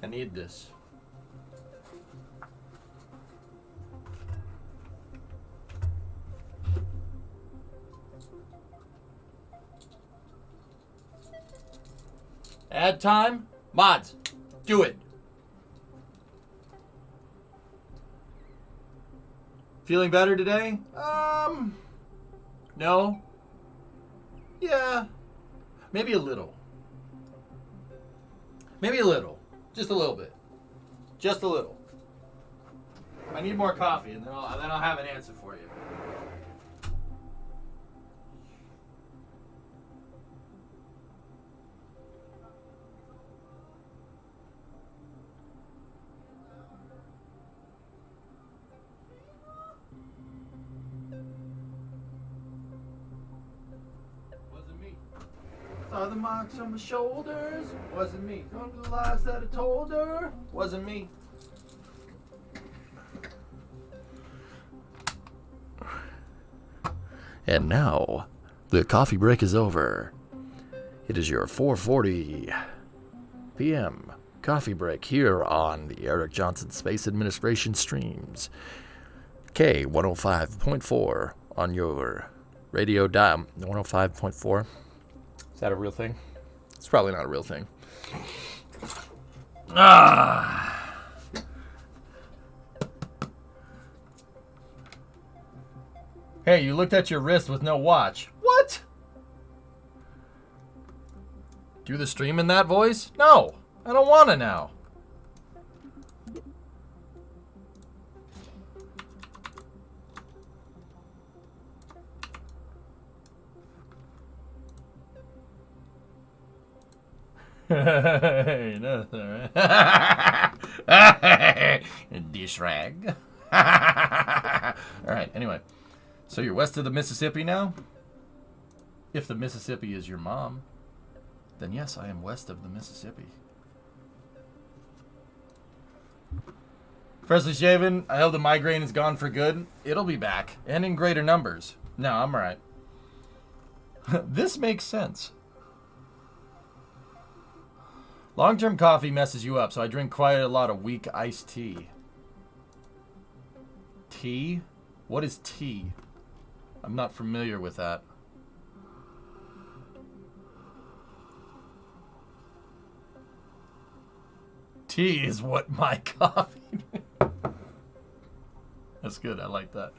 I need this. Add time? Mods, do it. Feeling better today? No. Yeah. Maybe a little. Maybe a little. Just a little bit. Just a little. I need more coffee, and then I'll have an answer for you. Wasn't me. Saw the marks on my shoulders. Wasn't me. Don't do the lies that I told her. Wasn't me. And now, the coffee break is over. It is your 4:40 p.m. coffee break here on the Eric Johnson Space Administration streams. K105.4 on your radio dial. 105.4. Is that a real thing? It's probably not a real thing. Hey, you looked at your wrist with no watch. What? Do the stream in that voice? No, I don't want to now. Hey, nothing, right? Dish rag. Alright, anyway. So you're west of the Mississippi now? If the Mississippi is your mom, then yes, I am west of the Mississippi. Freshly shaven. I hope the migraine is gone for good. It'll be back, and in greater numbers. No, I'm alright. This makes sense. Long-term coffee messes you up, so I drink quite a lot of weak iced tea. Tea? What is tea? I'm not familiar with that. Tea is what my coffee. That's good. I like that.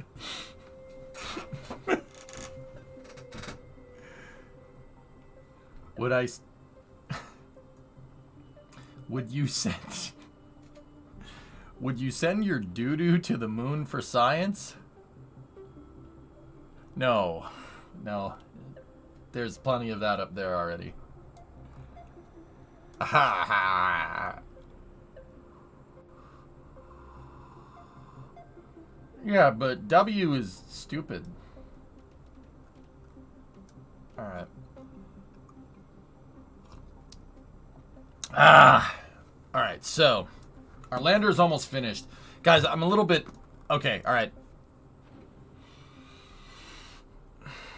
Would I? Would you send? Would you send your doo-doo to the moon for science? No, no. There's plenty of that up there already. Ha ha. Yeah, but W is stupid. Alright. Alright, so our lander is almost finished. Guys, I'm a little bit... Okay, alright.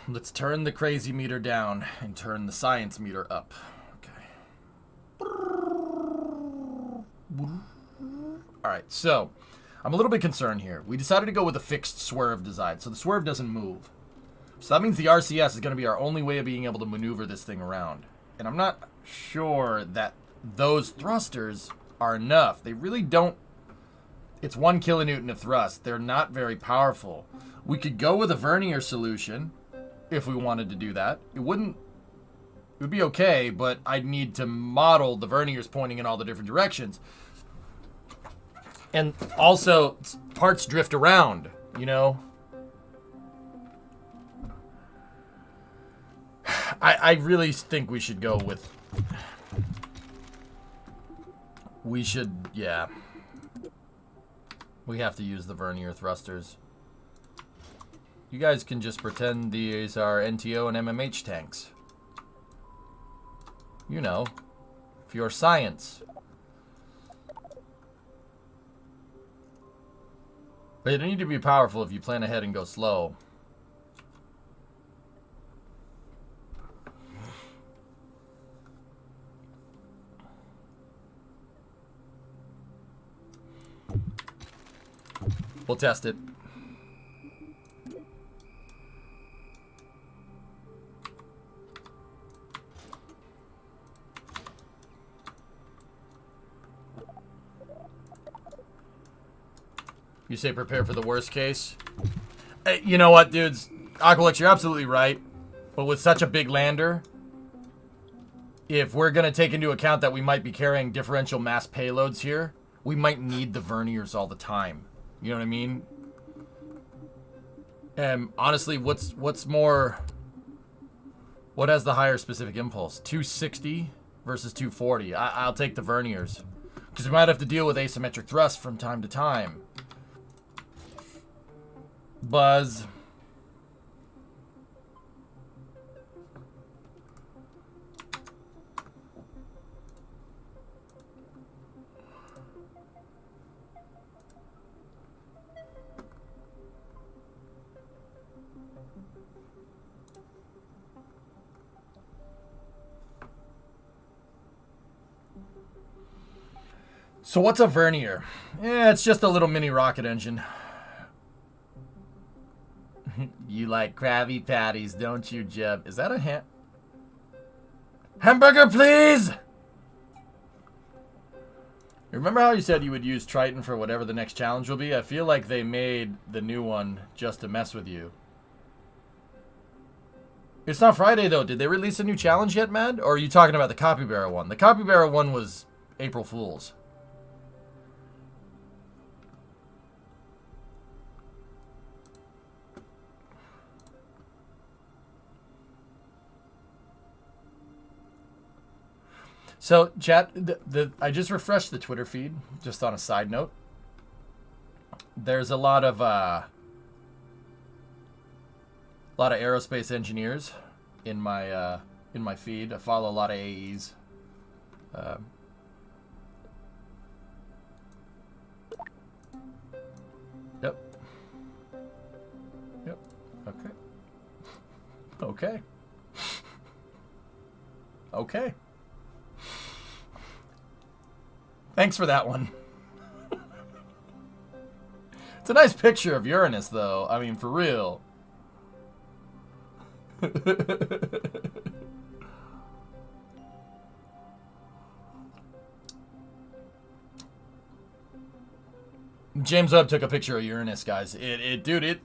Let's turn the crazy meter down and turn the science meter up. Okay. Alright, so I'm a little bit concerned here. We decided to go with a fixed swerve design, so the swerve doesn't move. So that means the RCS is going to be our only way of being able to maneuver this thing around. And I'm not sure that those thrusters are enough. They really don't... It's 1 kilonewton of thrust. They're not very powerful. We could go with a vernier solution if we wanted to do that. It would be okay, but I'd need to model the verniers pointing in all the different directions. And also, parts drift around, you know? I really think we should go with... We should, yeah. We have to use the vernier thrusters. You guys can just pretend these are NTO and MMH tanks. You know, for your science. But they need to be powerful if you plan ahead and go slow. We'll test it. You say prepare for the worst case? Hey, you know what, dudes? Aqualix, you're absolutely right. But with such a big lander, if we're going to take into account that we might be carrying differential mass payloads here, we might need the verniers all the time. You know what I mean? Honestly, what's more... What has the higher specific impulse? 260 versus 240. I'll take the verniers. Because we might have to deal with asymmetric thrust from time to time. Buzz. So what's a vernier? Yeah, it's just a little mini rocket engine. You like Krabby Patties, don't you, Jeb? Is that a hamburger, please? Remember how you said you would use Triton for whatever the next challenge will be? I feel like they made the new one just to mess with you. It's not Friday, though. Did they release a new challenge yet, Mad? Or are you talking about the Capybara one? The Capybara one was April Fool's. So, chat, I just refreshed the Twitter feed, just on a side note. There's a lot of aerospace engineers in my feed. I follow a lot of AEs. Yep. Okay. Okay. Okay. Thanks for that one. It's a nice picture of Uranus, though. I mean, for real. James Webb took a picture of Uranus, guys. Dude.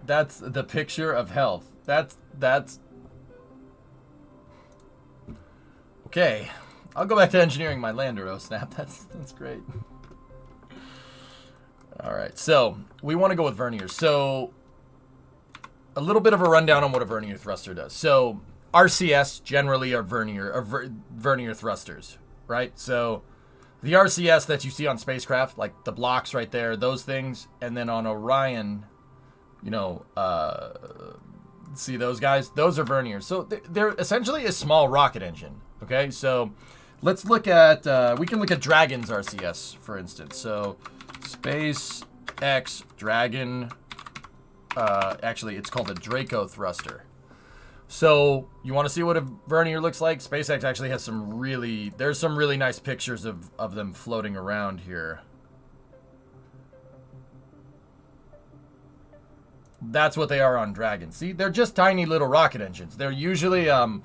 That's the picture of health. That's okay. I'll go back to engineering my lander, oh snap. That's great. All right, so we want to go with verniers. So a little bit of a rundown on what a vernier thruster does. So RCS generally are vernier thrusters, right? So the RCS that you see on spacecraft, like the blocks right there, those things, and then on Orion, you know, see those guys? Those are verniers. So they're essentially a small rocket engine, okay? So let's look at, we can look at Dragon's RCS, for instance. So SpaceX Dragon, actually it's called a Draco thruster. So you want to see what a vernier looks like? SpaceX actually has there's some really nice pictures of them floating around here. That's what they are on Dragon. See, they're just tiny little rocket engines. They're usually, they're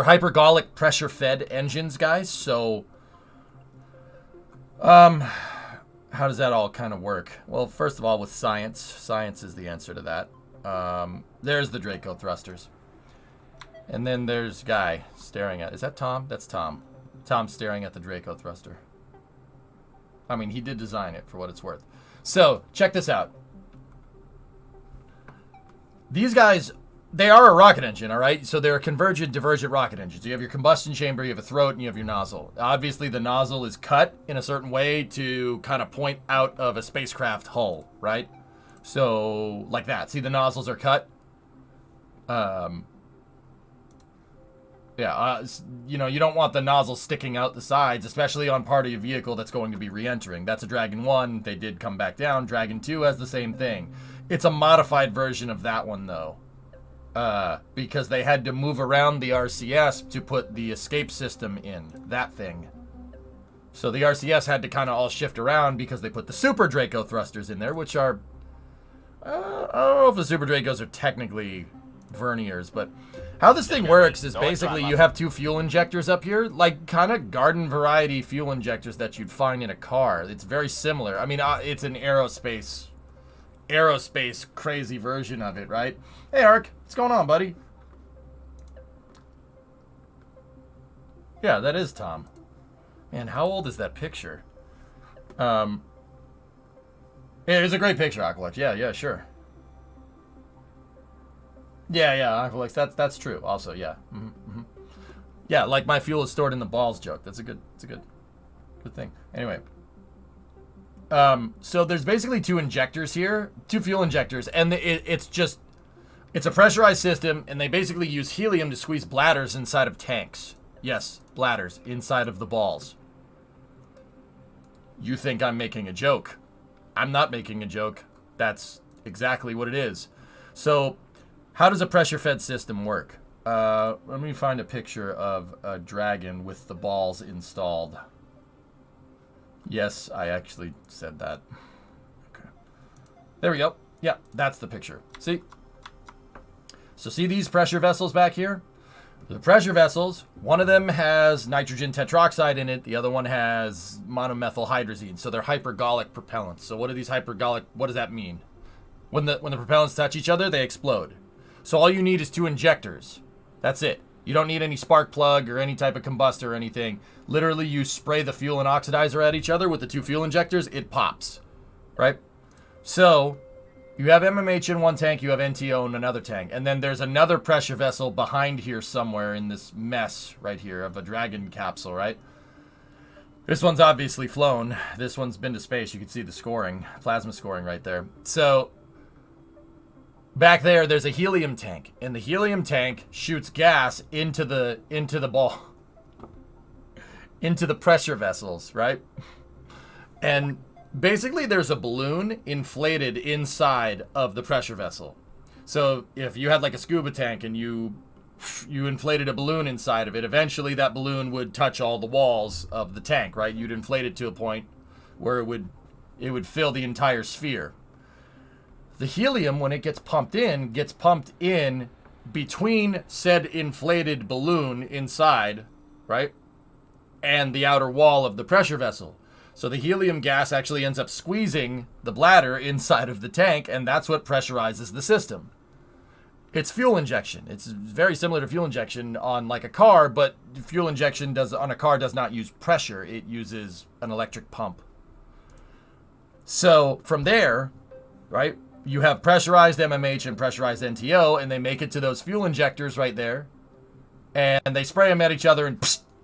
hypergolic pressure-fed engines, guys. So, how does that all kind of work? Well, first of all, with science. Science is the answer to that. There's the Draco thrusters. And then there's Guy staring at... Is that Tom? That's Tom. Tom's staring at the Draco thruster. I mean, he did design it, for what it's worth. So, check this out. These guys, they are a rocket engine, all right? So they're a convergent, divergent rocket engines. You have your combustion chamber, you have a throat, and you have your nozzle. Obviously, the nozzle is cut in a certain way to kind of point out of a spacecraft hull, right? So, like that. See, the nozzles are cut. You know, you don't want the nozzle sticking out the sides, especially on part of your vehicle that's going to be re-entering. That's a Dragon 1. They did come back down. Dragon 2 has the same thing. It's a modified version of that one, though. Because they had to move around the RCS to put the escape system in. That thing. So the RCS had to kind of all shift around because they put the Super Draco thrusters in there, which are... I don't know if the Super Dracos are technically verniers, but how this thing works is basically you have two fuel injectors up here, like kind of garden variety fuel injectors that you'd find in a car. It's very similar. I mean, it's an aerospace crazy version of it, right? Hey, Ark, what's going on, buddy? Yeah, that is Tom. Man, how old is that picture? Yeah, it's a great picture, Aqualex. Yeah, sure. Yeah, Aqualex, that's true. Also, yeah. Yeah, like my fuel is stored in the balls joke. That's a good thing. Anyway. So there's basically two injectors here, two fuel injectors, and it's a pressurized system, and they basically use helium to squeeze bladders inside of tanks. Yes, bladders inside of the balls. You think I'm making a joke? I'm not making a joke. That's exactly what it is. So, how does a pressure-fed system work? Let me find a picture of a Dragon with the balls installed. Yes, I actually said that. Okay. There we go. Yeah, that's the picture. See? So see these pressure vessels back here? The pressure vessels, one of them has nitrogen tetroxide in it, the other one has monomethyl hydrazine. So they're hypergolic propellants. So what are these hypergolic, what does that mean? When the propellants touch each other, they explode. So all you need is two injectors. That's it. You don't need any spark plug or any type of combustor or anything. Literally, you spray the fuel and oxidizer at each other with the two fuel injectors, it pops. Right? So, You have MMH in one tank, you have NTO in another tank. And then there's another pressure vessel behind here somewhere in this mess right here of a Dragon capsule, right? This one's obviously flown. This one's been to space. You can see the scoring, plasma scoring right there. So back there's a helium tank. And the helium tank shoots gas into the ball. Into the pressure vessels, right? And basically, there's a balloon inflated inside of the pressure vessel. So if you had like a scuba tank and you inflated a balloon inside of it, eventually that balloon would touch all the walls of the tank, right? You'd inflate it to a point where it would fill the entire sphere. The helium, when it gets pumped in between said inflated balloon inside, right, and the outer wall of the pressure vessel. So the helium gas actually ends up squeezing the bladder inside of the tank, and that's what pressurizes the system. It's fuel injection. It's very similar to fuel injection on like a car, but fuel injection on a car does not use pressure. It uses an electric pump. So from there, right, you have pressurized MMH and pressurized NTO, and they make it to those fuel injectors right there, and they spray them at each other,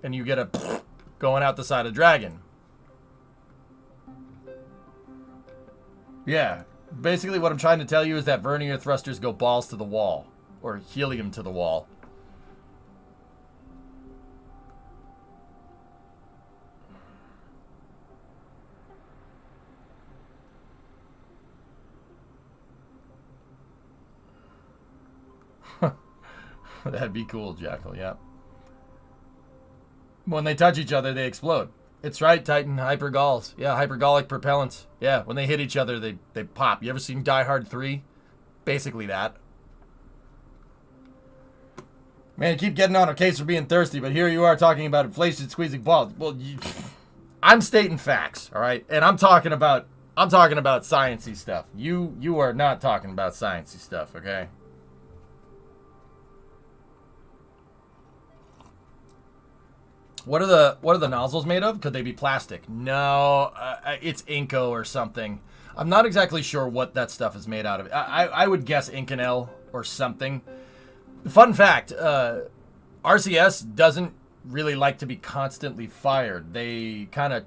and you get a going out the side of Dragon. Yeah, basically what I'm trying to tell you is that vernier thrusters go balls to the wall, or helium to the wall. That'd be cool, Jackal, yeah. When they touch each other, they explode. It's right, Titan. Hypergalls. Yeah, hypergolic propellants. Yeah, when they hit each other, they pop. You ever seen Die Hard 3? Basically that. Man, you keep getting on a case for being thirsty, but here you are talking about inflation squeezing balls. Well, I'm stating facts, all right? And I'm talking about sciencey stuff. You are not talking about sciencey stuff, okay? What are the nozzles made of? Could they be plastic? No, it's Inco or something. I'm not exactly sure what that stuff is made out of. I would guess Inconel or something. Fun fact, RCS doesn't really like to be constantly fired. They kind of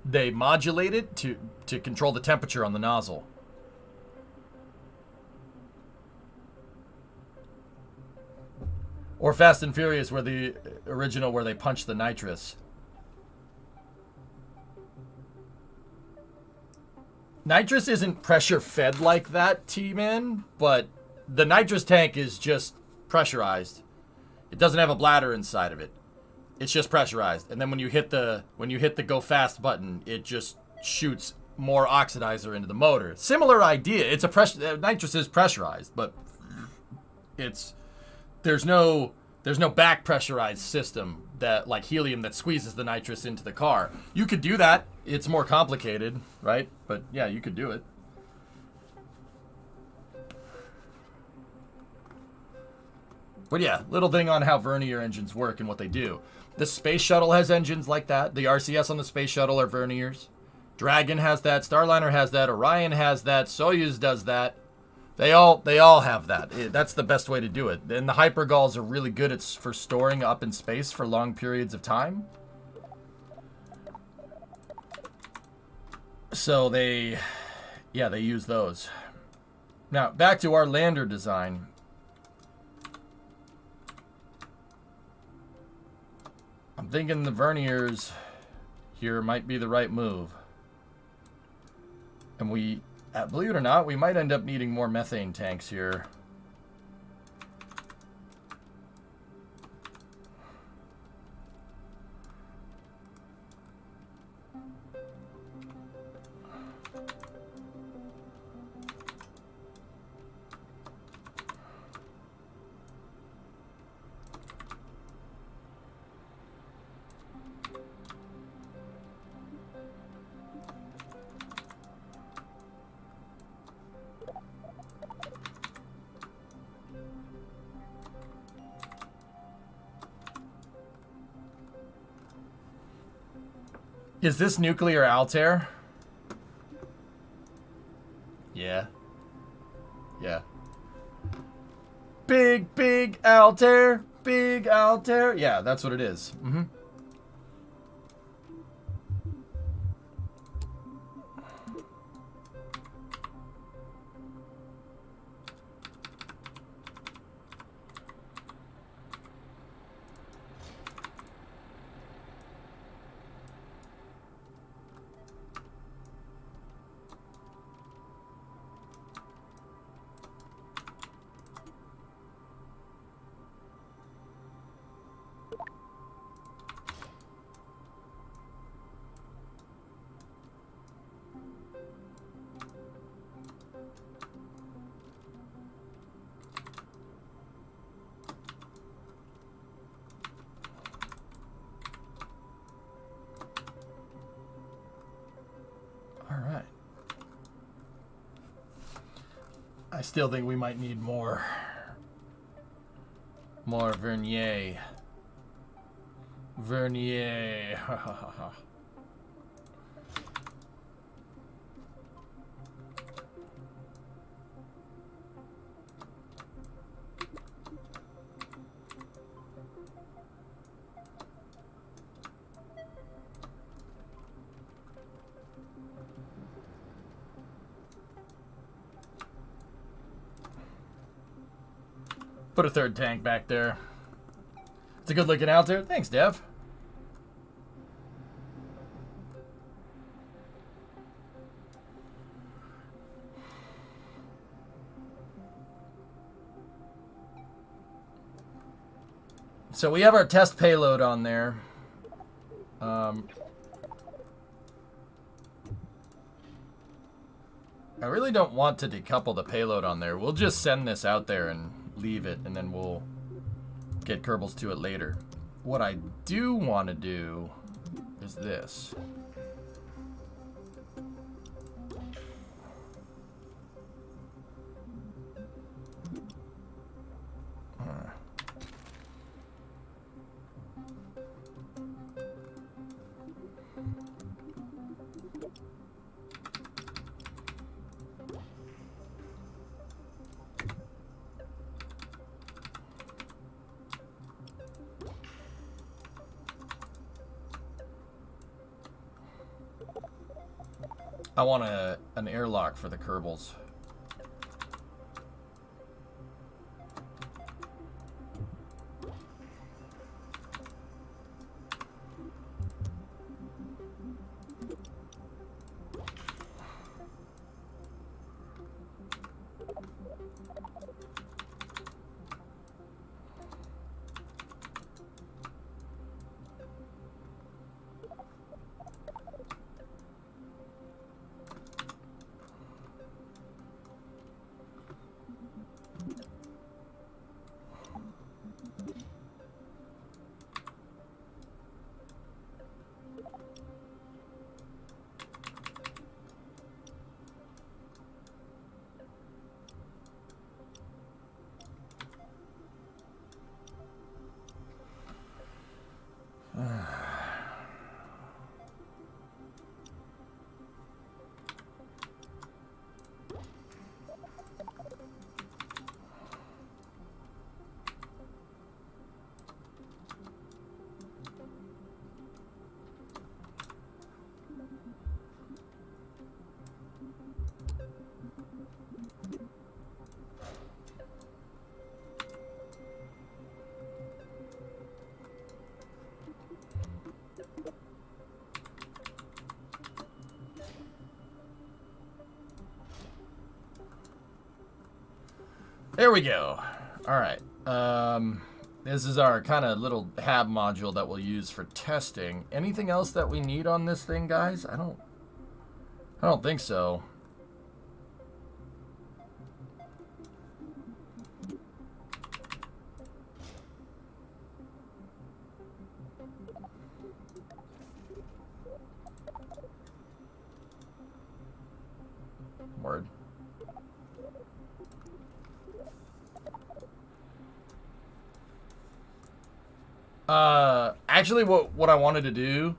they modulate it to control the temperature on the nozzle. Or Fast and Furious, where the original, where they punch the nitrous. Nitrous isn't pressure fed like that, T-Man, but the nitrous tank is just pressurized. It doesn't have a bladder inside of it. It's just pressurized. And then when you hit the go fast button, it just shoots more oxidizer into the motor. Similar idea. It's a nitrous is pressurized, but there's no back pressurized system that like helium that squeezes the nitrous into the car. You could do that. It's more complicated, right? But yeah, you could do it. But yeah, little thing on how vernier engines work and what they do. The space shuttle has engines like that. The RCS on the space shuttle are verniers. Dragon has that. Starliner has that. Orion has that. Soyuz does that. They all have that. That's the best way to do it. And the hypergalls are really good for storing up in space for long periods of time. So they use those. Now, back to our lander design. I'm thinking the verniers here might be the right move. And believe it or not, we might end up needing more methane tanks here. Is this nuclear Altair? Yeah. Yeah. Big Altair. Big Altair. Yeah, that's what it is. Mm-hmm. Alright. I still think we might need more. More Vernier. Vernier. Ha ha ha ha. Put a third tank back there. It's a good looking out there. Thanks, Dev. So we have our test payload on there. I really don't want to decouple the payload on there. We'll just send this out there and leave it, and then we'll get Kerbals to it later. What I do want to do is this. I want an airlock for the Kerbals. There we go. All right. This is our kind of little hab module that we'll use for testing. Anything else that we need on this thing, guys? I don't think so. Word. Actually, what I wanted to do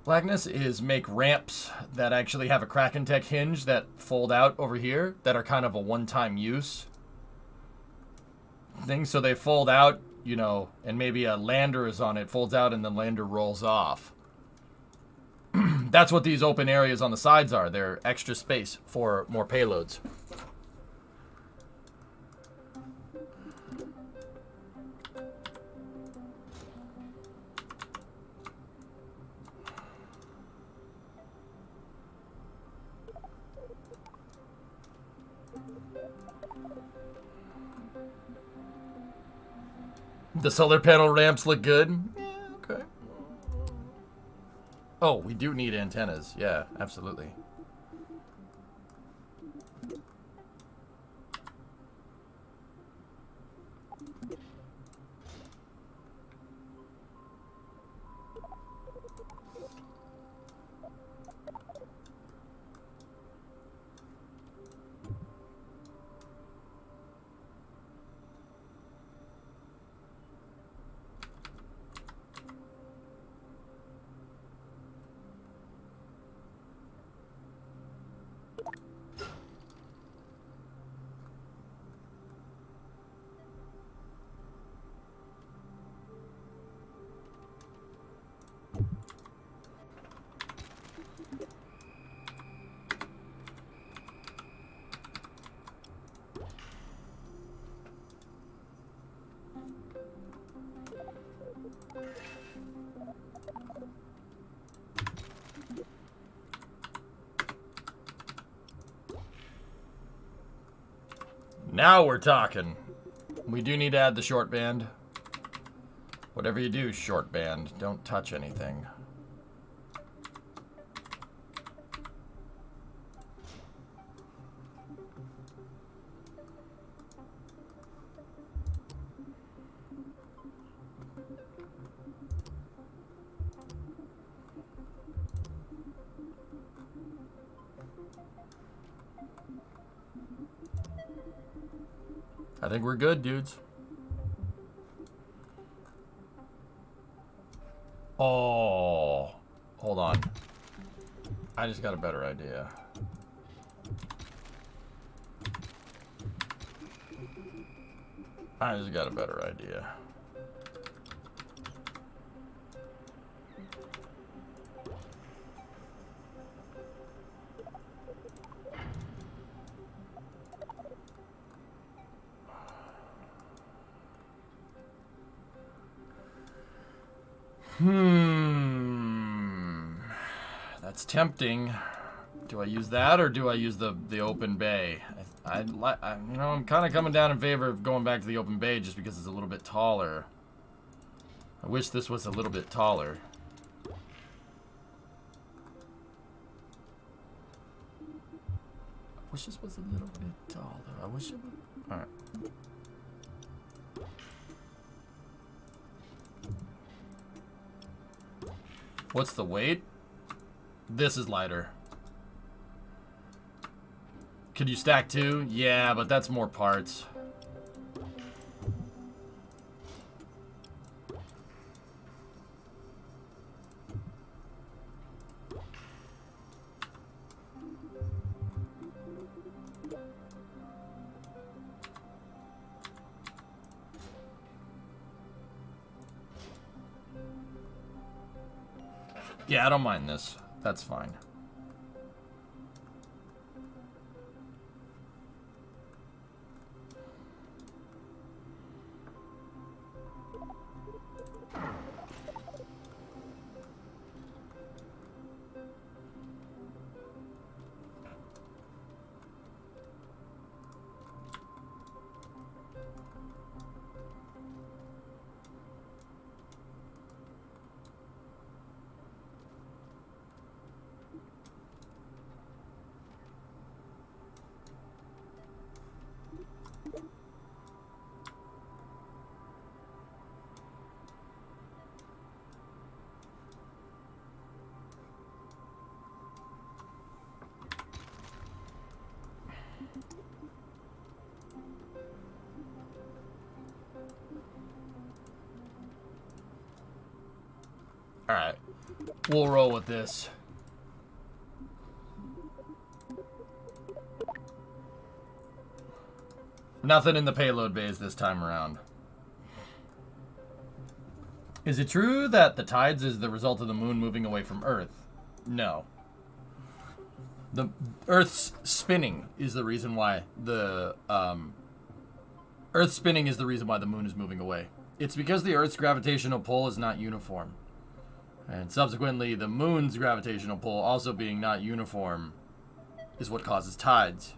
Blackness is make ramps that actually have a Kraken Tech hinge that fold out over here that are kind of a one-time use thing. So they fold out, you know, and maybe a lander is on it, folds out, and the lander rolls off. That's what these open areas on the sides are. They're extra space for more payloads. The solar panel ramps look good. Yeah, okay. Oh, we do need antennas. Yeah, absolutely. Now we're talking. We do need to add the short band. Whatever you do, short band, don't touch anything. I think we're good, dudes. Oh, hold on. I just got a better idea. I just got a better idea. That's tempting. Do I use that or do I use the open bay? You know, I'm kind of coming down in favor of going back to the open bay just because it's a little bit taller. I wish this was a little bit taller. I wish this was a little bit taller. I wish it would. All right. What's the weight? This is lighter. Could you stack two? Yeah, but that's more parts. Yeah, I don't mind this. That's fine. Alright. We'll roll with this. Nothing in the payload bays this time around. Is it true that the tides is the result of the moon moving away from Earth? No. The Earth's spinning is the reason why the Earth's spinning is the reason why the moon is moving away. It's because the Earth's gravitational pull is not uniform. And subsequently, the moon's gravitational pull also being not uniform is what causes tides.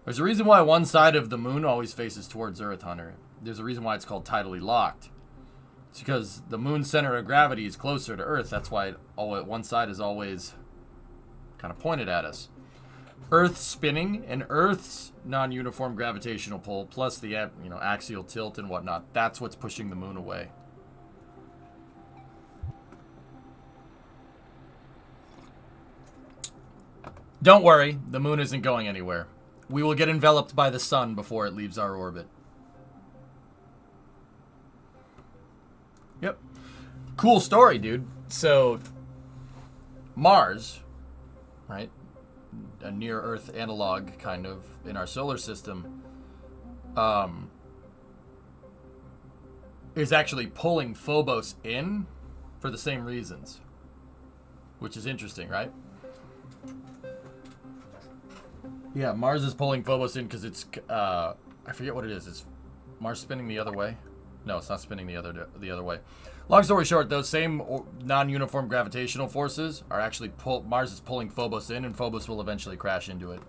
There's a reason why one side of the moon always faces towards Earth, Hunter. There's a reason why it's called tidally locked. It's because the moon's center of gravity is closer to Earth. That's why one side is always kind of pointed at us. Earth's spinning and Earth's non-uniform gravitational pull, plus the axial tilt and whatnot, that's what's pushing the moon away. Don't worry, the moon isn't going anywhere. We will get enveloped by the sun before it leaves our orbit. Yep. Cool story, dude. So, Mars, right? A near-Earth analog, kind of, in our solar system, is actually pulling Phobos in for the same reasons. Which is interesting, right? Yeah, Mars is pulling Phobos in because it's, I forget what it is. Is Mars spinning the other way? No, it's not spinning the other way. Long story short, those same non-uniform gravitational forces are actually Mars is pulling Phobos in, and Phobos will eventually crash into it.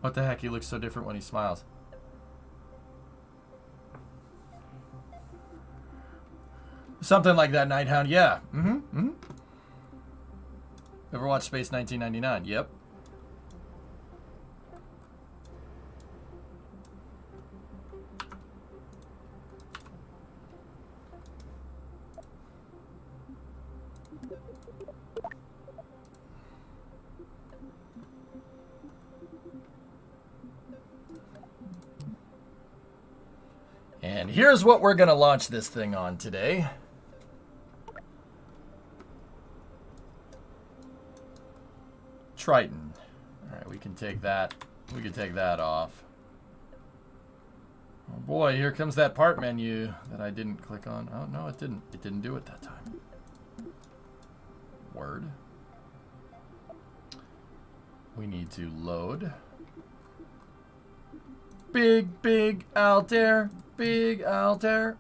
What the heck? He looks so different when he smiles. Something like that, Nighthound. Yeah. Ever watch Space 1999? Yep. And here's what we're going to launch this thing on today. Triton. All right, we can take that. We can take that off. Oh boy, here comes that part menu that I didn't click on. Oh no, it didn't. It didn't do it that time. Word. We need to load. Big Altair. Big Altair.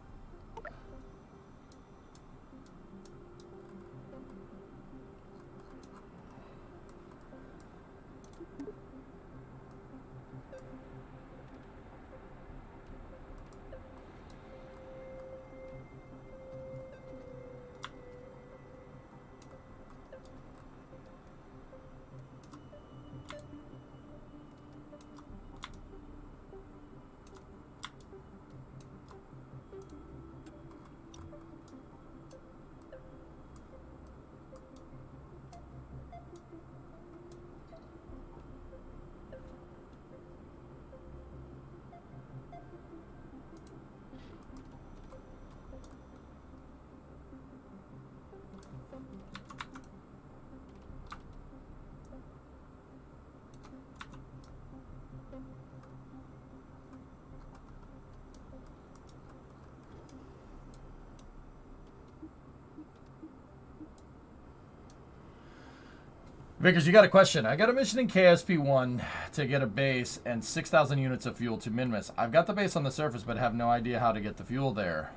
Vickers, you got a question. I got a mission in KSP-1 to get a base and 6,000 units of fuel to Minmus. I've got the base on the surface, but have no idea how to get the fuel there.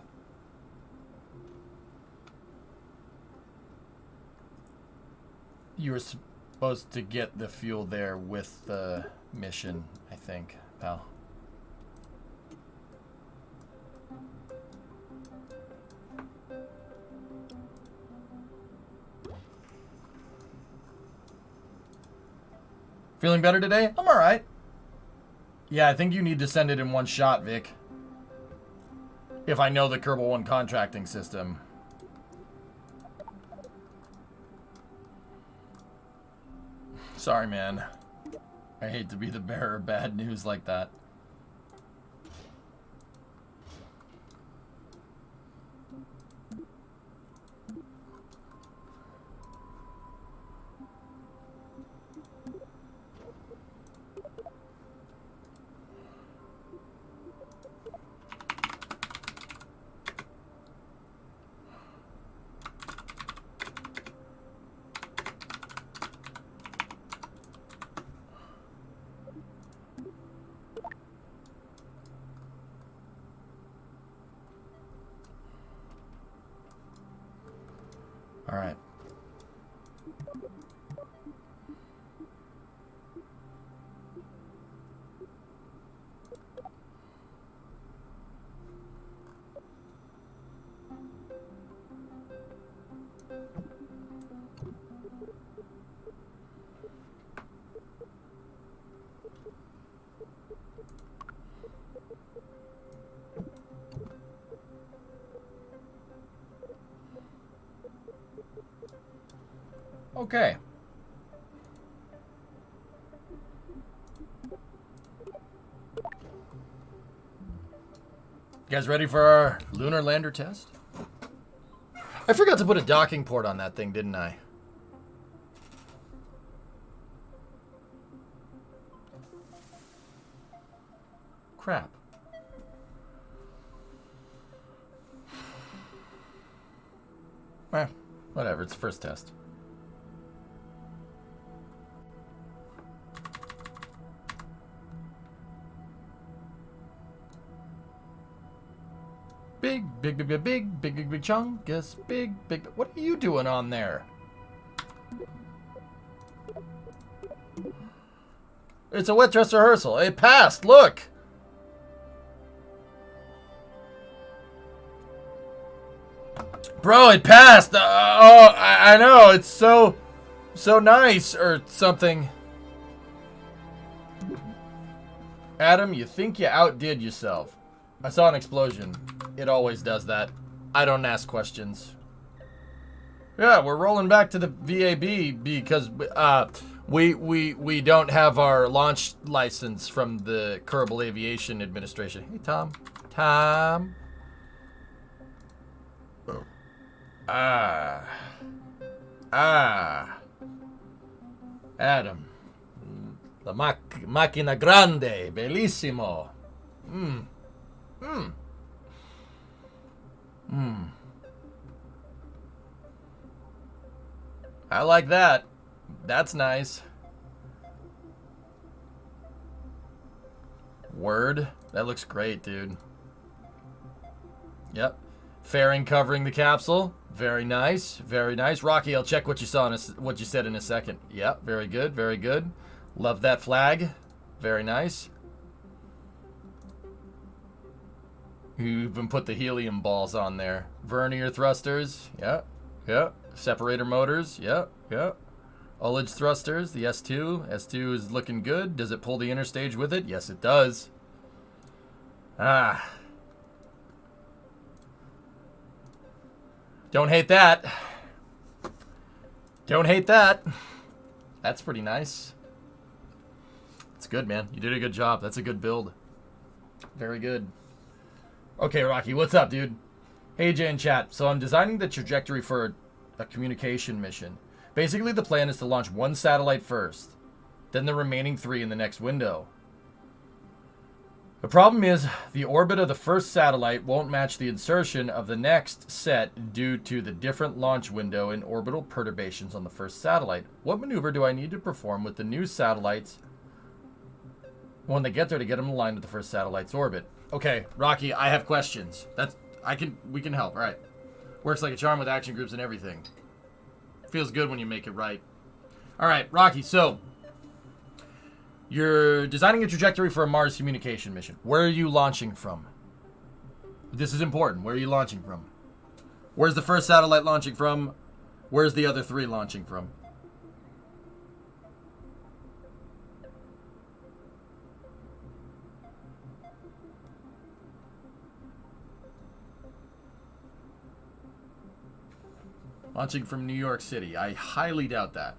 You were supposed to get the fuel there with the mission, I think, pal. Feeling better today? I'm alright. Yeah, I think you need to send it in one shot, Vic. If I know the Kerbal 1 contracting system. Sorry, man. I hate to be the bearer of bad news like that. All right. Okay. You guys ready for our lunar lander test? I forgot to put a docking port on that thing, didn't I? Crap. Eh, whatever, it's the first test. Big chungus. Big. What are you doing on there? It's a wet dress rehearsal. It passed. Look. Bro, it passed. I know. It's so nice or something. Adam, you think you outdid yourself. I saw an explosion. It always does that. I don't ask questions. Yeah, we're rolling back to the VAB because we don't have our launch license from the Kerbal Aviation Administration. Hey, Tom. Tom. Adam. La macchina grande, bellissimo. I like that. That's nice. Word. That looks great, dude. Yep. Fairing covering the capsule. Very nice. Very nice. Rocky, I'll check what you saw what you said in a second. Yep. Very good. Very good. Love that flag. Very nice. You even put the helium balls on there. Vernier thrusters. Yep. Yep. Separator motors. Yep. Yep. Ullage thrusters. The S2. S2 is looking good. Does it pull the interstage with it? Yes, it does. Ah. Don't hate that. Don't hate that. That's pretty nice. It's good, man. You did a good job. That's a good build. Very good. Okay, Rocky, what's up, dude? Hey, Jay in chat. So I'm designing the trajectory for a communication mission. Basically, the plan is to launch one satellite first, then the remaining 3 in the next window. The problem is, the orbit of the first satellite won't match the insertion of the next set due to the different launch window and orbital perturbations on the first satellite. What maneuver do I need to perform with the new satellites when they get there to get them aligned with the first satellite's orbit? Okay, Rocky, I have questions. We can help. All right. Works like a charm with action groups and everything. Feels good when you make it right. All right, Rocky, so you're designing a trajectory for a Mars communication mission. Where are you launching from? This is important. Where are you launching from? Where's the first satellite launching from? Where's the other 3 launching from? Launching from New York City. I highly doubt that.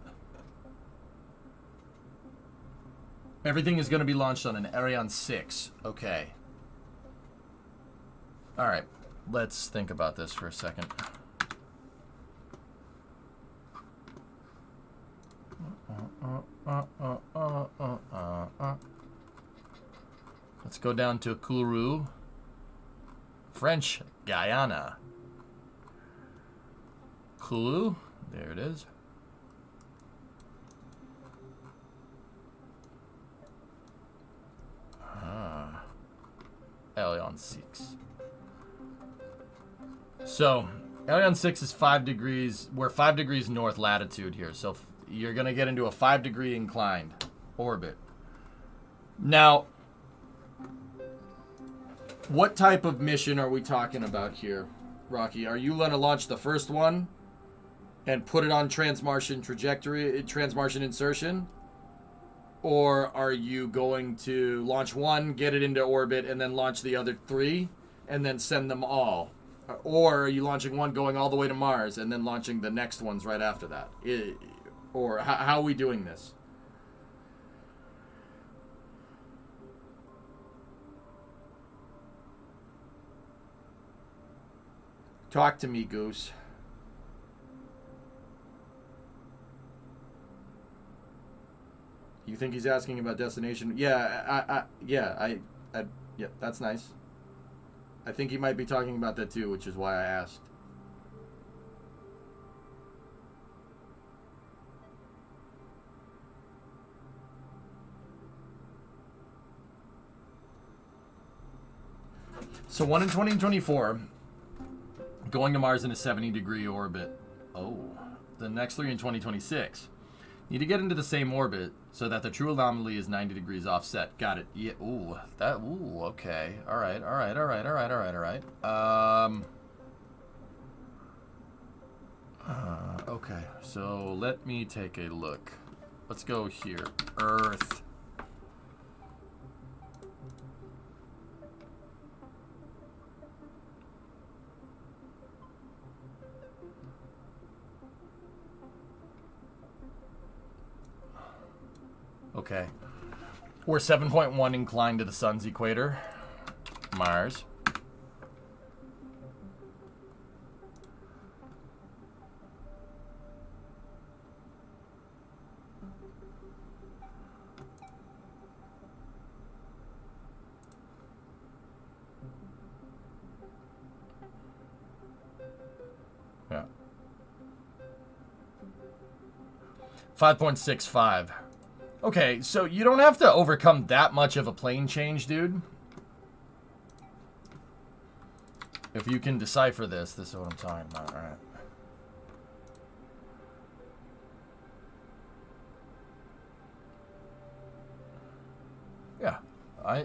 Everything is going to be launched on an Ariane 6. Okay. Alright. Let's think about this for a second. Let's go down to Kourou, French Guyana. Kourou. There it is. Ariane 6. So, Ariane 6 is 5 degrees. We're 5 degrees north latitude here, so you're going to get into a 5-degree inclined orbit. Now, what type of mission are we talking about here, Rocky? Are you going to launch the first one and put it on Transmartian trajectory, Transmartian insertion? Or are you going to launch one, get it into orbit, and then launch the other 3, and then send them all? Or are you launching one going all the way to Mars, and then launching the next ones right after that? Or how are we doing this? Talk to me, Goose. You think he's asking about destination? Yeah, yeah, that's nice. I think he might be talking about that too, which is why I asked. So 1 in 2024, going to Mars in a 70-degree orbit. Oh, the next 3 in 2026. Need to get into the same orbit so that the true anomaly is 90 degrees offset. Got it. Yeah. Ooh. Okay. All right. Okay. So let me take a look. Let's go here. Earth. Okay. We're 7.1 inclined to the sun's equator. Mars. Yeah. 5.65. Okay, so you don't have to overcome that much of a plane change, dude. If you can decipher this is what I'm talking about, all right.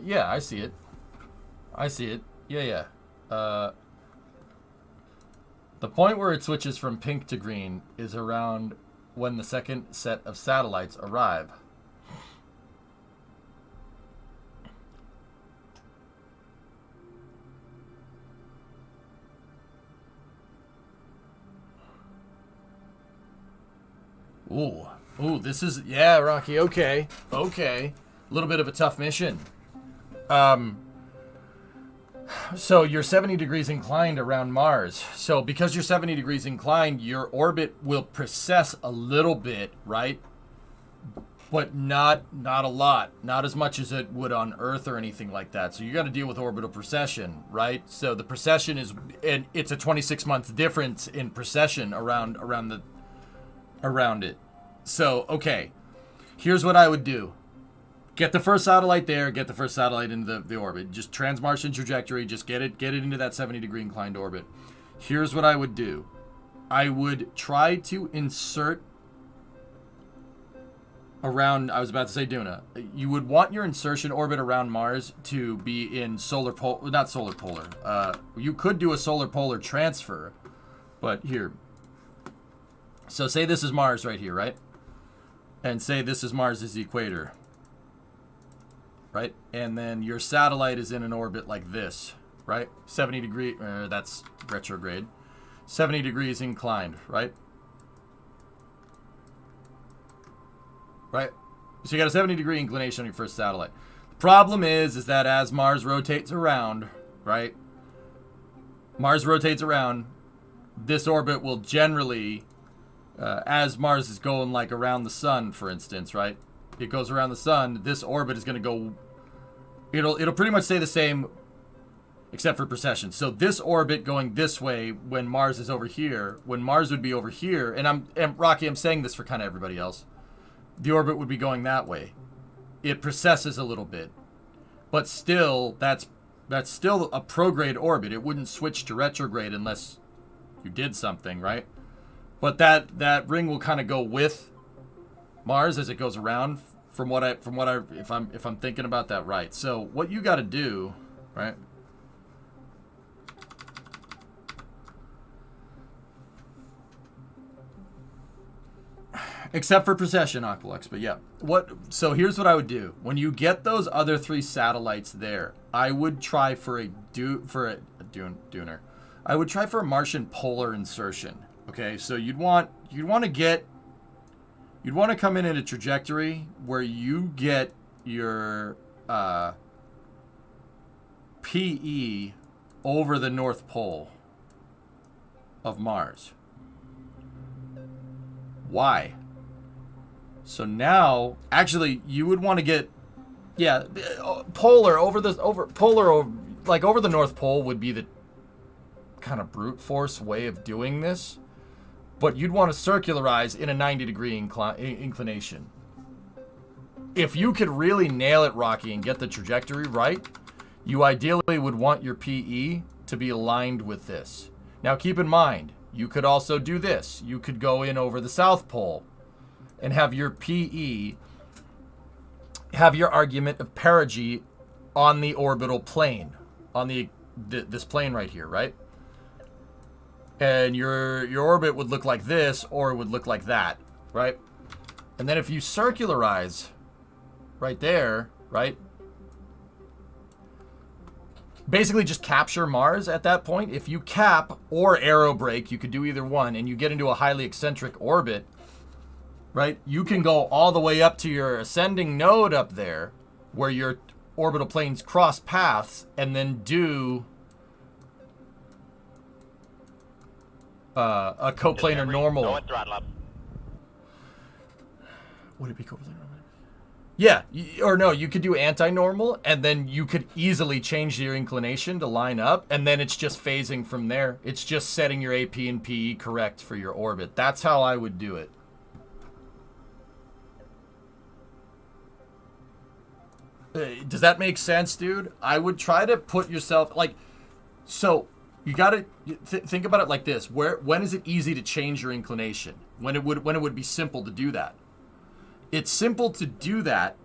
Yeah, I see it. I see it. Yeah. The point where it switches from pink to green is around when the second set of satellites arrive. Ooh, this is, yeah, Rocky, okay. A little bit of a tough mission. So you're 70 degrees inclined around Mars. So because you're 70 degrees inclined, your orbit will precess a little bit, right? But not a lot. Not as much as it would on Earth or anything like that. So you got to deal with orbital precession, right? So the precession is, and it's a 26-month difference in precession around it. So, okay. Here's what I would do. Get the first satellite there, get the first satellite into the orbit. Just Transmartian trajectory, just get it into that 70-degree inclined orbit. Here's what I would do. I would try to insert around, I was about to say Duna. You would want your insertion orbit around Mars to be in not solar polar. You could do a solar polar transfer, but here. So say this is Mars right here, right? And say this is Mars' equator. Right? And then your satellite is in an orbit like this, right? 70 degree, that's retrograde. 70 degrees inclined, right? Right? So you got a 70-degree inclination on your first satellite. The problem is that as Mars rotates around, right? Mars rotates around, this orbit will generally, as Mars is going like around the sun, for instance, right? It goes around the sun, this orbit is going to go, it'll pretty much stay the same except for precession. So this orbit going this way when Mars is over here, when Mars would be over here, and Rocky, I'm saying this for kind of everybody else, the orbit would be going that way. It precesses a little bit, but still, that's still a prograde orbit. It wouldn't switch to retrograde unless You did something, right? But that ring will kind of go with Mars as it goes around. If I'm thinking about that right. So what you got to do, right? Except for precession, Aqualux, but yeah. So here's what I would do. When you get those other 3 satellites there, I would try for a Duner. I would try for a Martian polar insertion. Okay, so you'd want to come in at a trajectory where you get your PE over the North Pole of Mars. Why? So now, actually, you would want to get, polar over the North Pole would be the kind of brute force way of doing this, but you'd want to circularize in a 90-degree inclination. If you could really nail it, Rocky, and get the trajectory right, you ideally would want your PE to be aligned with this. Now, keep in mind, you could also do this. You could go in over the South Pole and have your PE, have your argument of perigee on the orbital plane, on this plane right here, right? And your orbit would look like this, or it would look like that, right? And then if you circularize right there, right? Basically just capture Mars at that point. If you cap or aerobrake, you could do either one, and you get into a highly eccentric orbit, right? You can go all the way up to your ascending node up there, where your orbital planes cross paths, and then do a coplanar normal. Go and throttle up. Would it be coplanar normal? Yeah, or no, you could do anti-normal, and then you could easily change your inclination to line up, and then it's just phasing from there. It's just setting your AP and PE correct for your orbit. That's how I would do it. Does that make sense, dude? I would try to put yourself, like, so you gotta think about it like this. When is it easy to change your inclination? When it would be simple to do that? It's simple to do that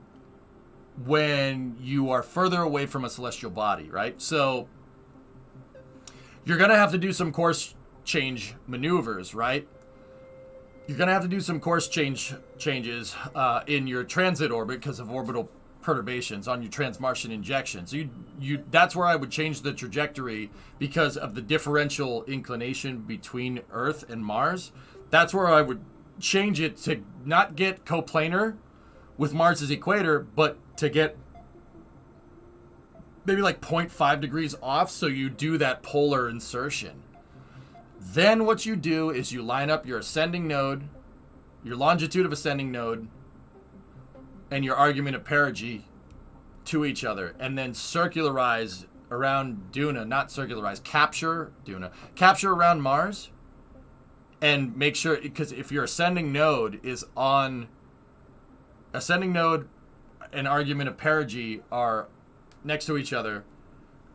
when you are further away from a celestial body, right? So you're gonna have to do some course change maneuvers, right? You're gonna have to do some course changes in your transit orbit because of orbital perturbations on your trans-Martian injection. So that's where I would change the trajectory because of the differential inclination between Earth and Mars. That's where I would change it to not get coplanar with Mars's equator, but to get maybe like 0.5 degrees off, so you do that polar insertion. Then what you do is you line up your ascending node, your longitude of ascending node, and your argument of perigee to each other, and then circularize around Duna, not circularize, capture around Mars, and make sure, because if your ascending node is on, ascending node and argument of perigee are next to each other,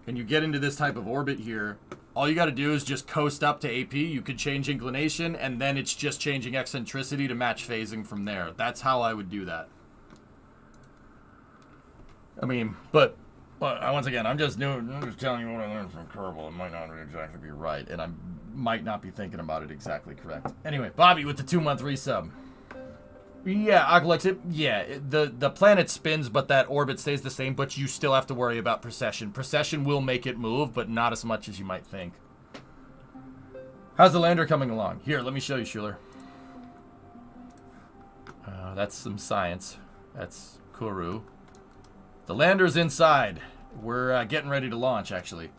and you get into this type of orbit here, all you got to do is just coast up to AP. You could change inclination, and then it's just changing eccentricity to match phasing from there. That's how I would do that. I mean, but once again, I'm just telling you what I learned from Kerbal. It might not exactly be right, and I might not be thinking about it exactly correct. Anyway, Bobby with the 2-month resub. Yeah, Aqualex, the planet spins, but that orbit stays the same, but you still have to worry about precession. Precession will make it move, but not as much as you might think. How's the lander coming along? Here, let me show you, Schuler. That's some science. That's Kuru. The lander's inside. We're getting ready to launch, actually.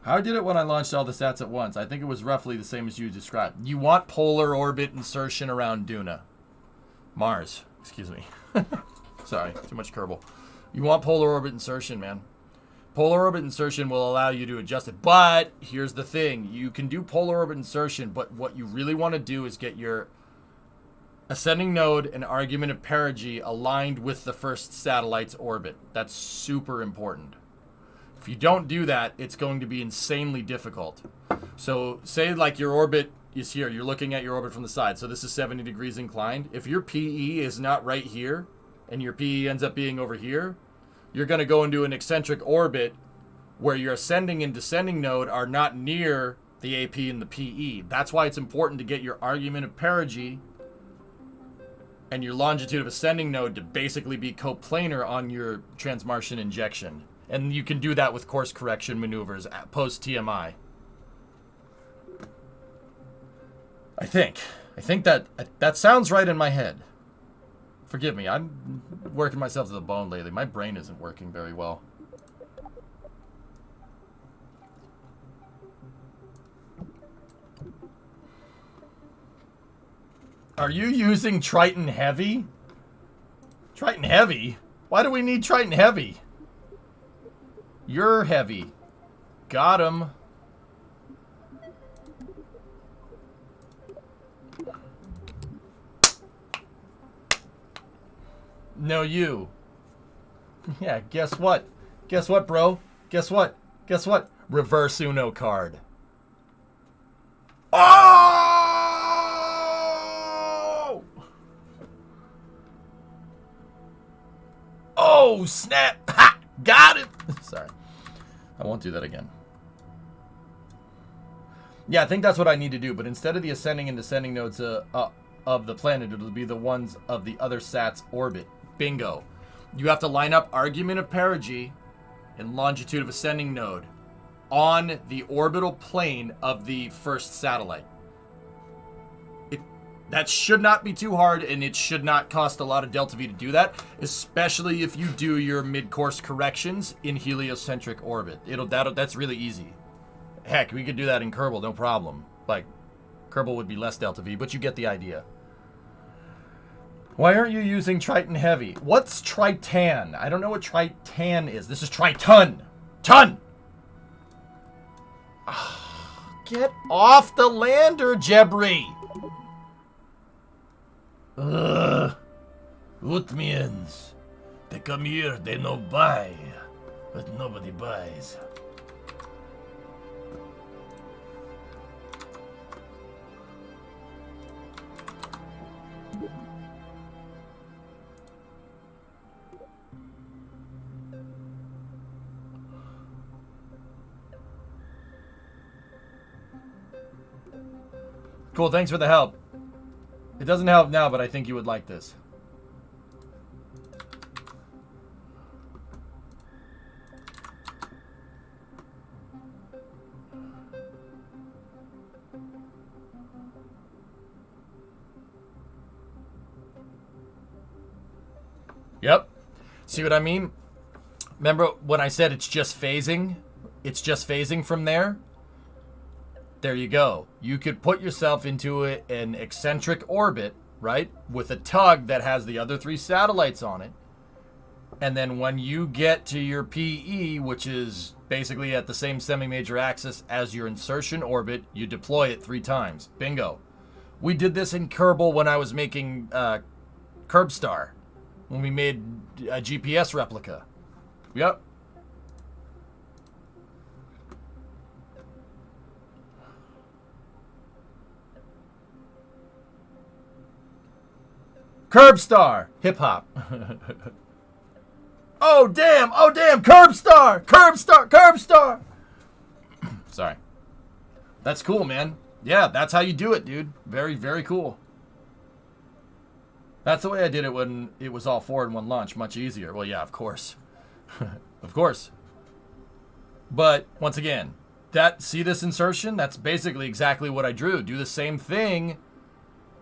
How I did it when I launched all the sats at once. I think it was roughly the same as you described. You want polar orbit insertion around Duna. Mars. Excuse me. Sorry, too much Kerbal. You want polar orbit insertion, man. Polar orbit insertion will allow you to adjust it. But here's the thing. You can do polar orbit insertion, but what you really want to do is get your ascending node and argument of perigee aligned with the first satellite's orbit. That's super important. If you don't do that, it's going to be insanely difficult. So say like your orbit is here. You're looking at your orbit from the side. So this is 70 degrees inclined. If your PE is not right here and your PE ends up being over here, you're going to go into an eccentric orbit where your ascending and descending node are not near the AP and the PE. That's why it's important to get your argument of perigee and your longitude of ascending node to basically be coplanar on your transmartian injection. And you can do that with course correction maneuvers post TMI. I think that sounds right in my head. Forgive me, I'm working myself to the bone lately. My brain isn't working very well. Are you using Triton Heavy? Triton Heavy? Why do we need Triton Heavy? You're heavy. Got him. No, you. Yeah, guess what? Guess what, bro? Guess what? Guess what? Reverse Uno card. Oh! Oh, snap! Ha! Got it! Sorry. I won't do that again. Yeah, I think that's what I need to do, but instead of the ascending and descending nodes of the planet, it'll be the ones of the other sat's orbit. Bingo. You have to line up argument of perigee and longitude of ascending node on the orbital plane of the first satellite. That should not be too hard, and it should not cost a lot of delta V to do that, especially if you do your mid-course corrections in heliocentric orbit. That's really easy. Heck, we could do that in Kerbal, no problem. Like, Kerbal would be less delta V, but you get the idea. Why aren't you using Triton Heavy? What's Tritan? I don't know what Tritan is. This is Triton. Ton! Get off the lander, Jebri! Utmians. They come here, they no buy. But nobody buys. Cool, thanks for the help. It doesn't help now, but I think you would like this. Yep. See what I mean? Remember when I said it's just phasing? It's just phasing from there? There you go. You could put yourself into an eccentric orbit, right? With a tug that has the other 3 satellites on it. And then when you get to your PE, which is basically at the same semi-major axis as your insertion orbit, you deploy it 3 times. Bingo. We did this in Kerbal when I was making Kerbstar. When we made a GPS replica. Yep. Kerbstar! Hip-hop. Oh, damn! Oh, damn! Kerbstar! Kerbstar! Kerbstar! Sorry. That's cool, man. Yeah, that's how you do it, dude. Very, very cool. That's the way I did it when it was all 4 in 1 launch. Much easier. Well, yeah, of course. Of course. But, once again, see this insertion? That's basically exactly what I drew. Do the same thing,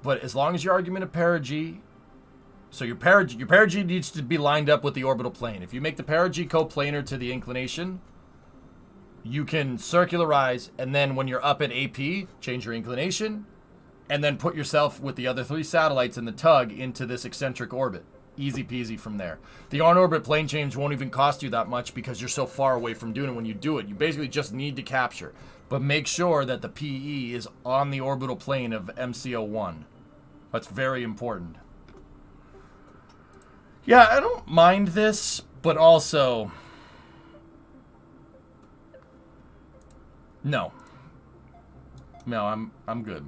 but as long as your argument of perigee... So your perigee needs to be lined up with the orbital plane. If you make the perigee coplanar to the inclination, you can circularize, and then when you're up at AP, change your inclination, and then put yourself with the other 3 satellites in the tug into this eccentric orbit. Easy peasy from there. The on-orbit plane change won't even cost you that much because you're so far away from doing it when you do it. You basically just need to capture. But make sure that the PE is on the orbital plane of MCO1. That's very important. Yeah, I don't mind this, but also... No. No, I'm good.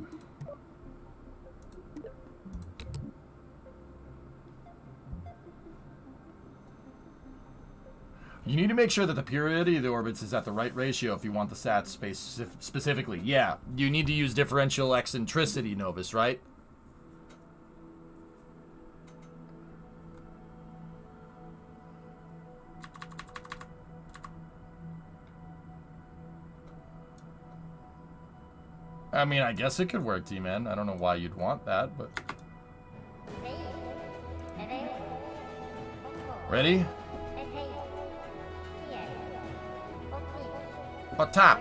You need to make sure that the periodicity of the orbits is at the right ratio if you want the sats space specifically. Yeah, you need to use differential eccentricity, Novus, right? I mean, I guess it could work, T-Man. I don't know why you'd want that, but... Ready? Up top.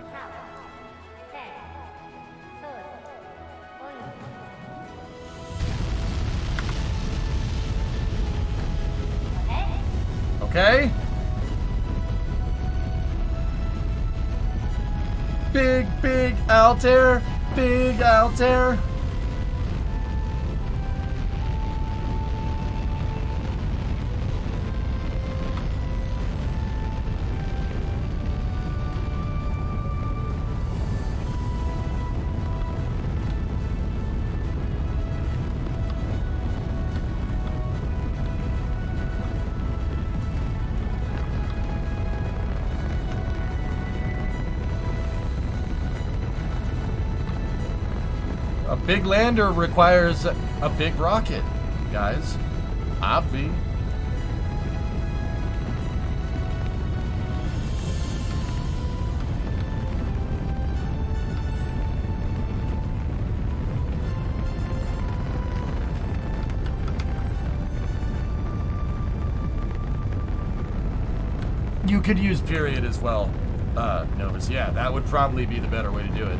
Okay. Big Altair. Big Altair. A big lander requires a big rocket, guys. Obvi. You could use period as well, Novus. Yeah, that would probably be the better way to do it.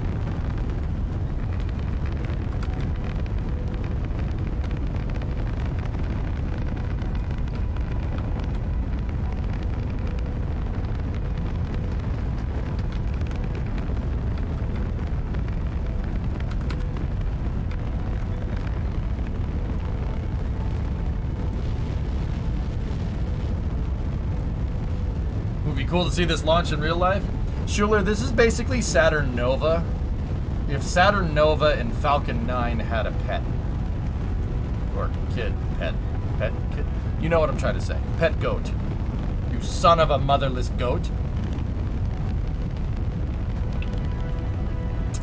Cool to see this launch in real life. Schuler, this is basically Saturn Nova. If Saturn Nova and Falcon 9 had a pet. Or kid. Pet kid. You know what I'm trying to say. Pet goat. You son of a motherless goat.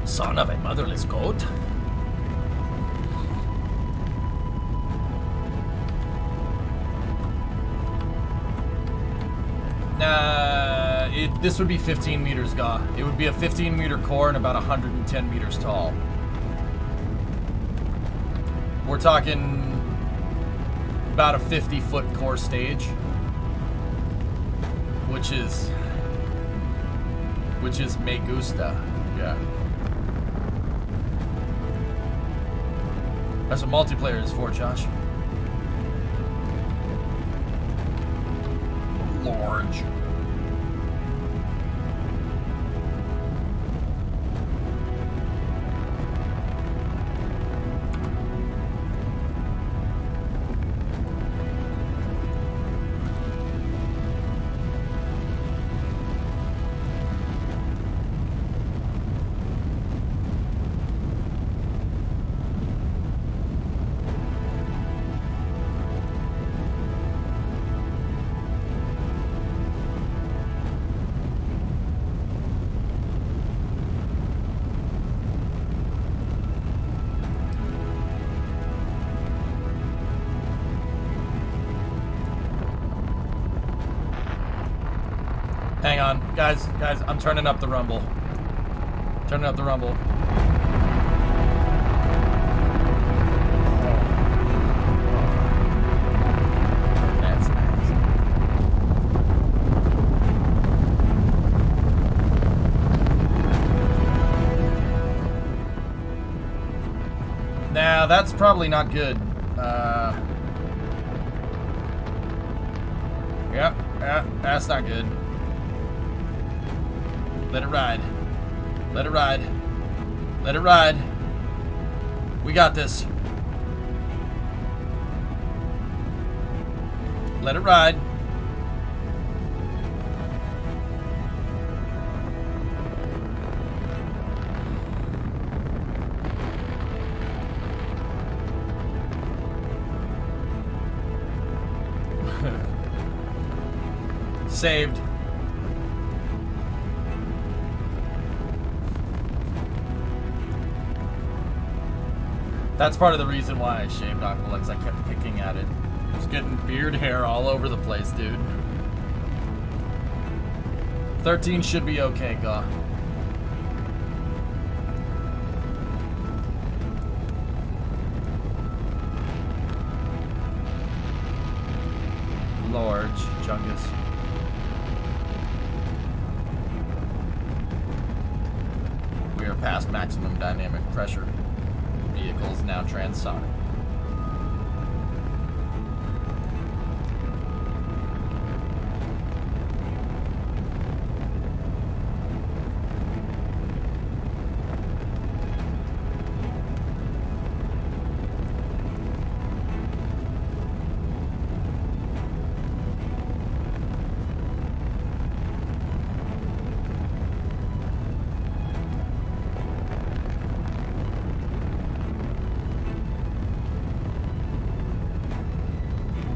Son of a motherless goat. This would be 15 meters, Ga. It would be a 15-meter core and about 110 meters tall. We're talking about a 50-foot core stage, which is me gusta. Yeah. That's what multiplayer is for, Josh. Large. Hang on, guys, I'm turning up the rumble. Turning up the rumble. That's nice. Now, that's probably not good. Yeah, that's not good. Let it ride. Let it ride. Let it ride. We got this. Let it ride. Saved. That's part of the reason why I shaved Aqualex. I kept picking at it. It was getting beard hair all over the place, dude. 13 should be okay, Gaw. Large Chungus. We are past maximum dynamic pressure. Vehicle is now transonic.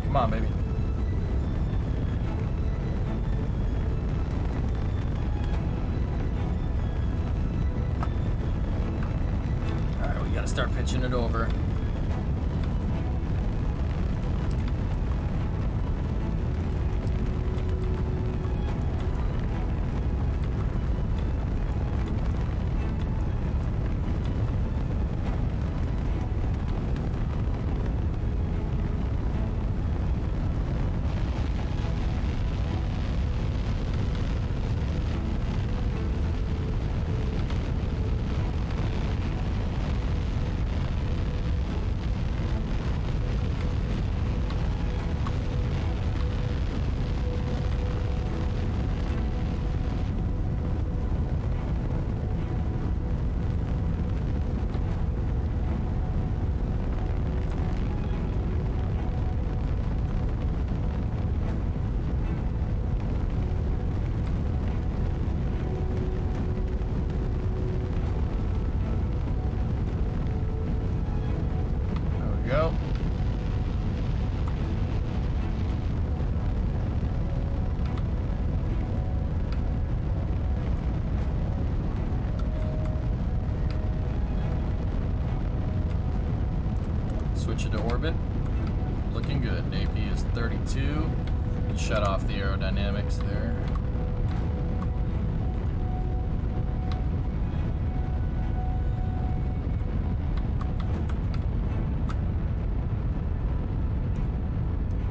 Come on, baby. Alright, we gotta start pitching it over. Go. Switch it to orbit. Looking good. AP is 32. Shut off the aerodynamics there.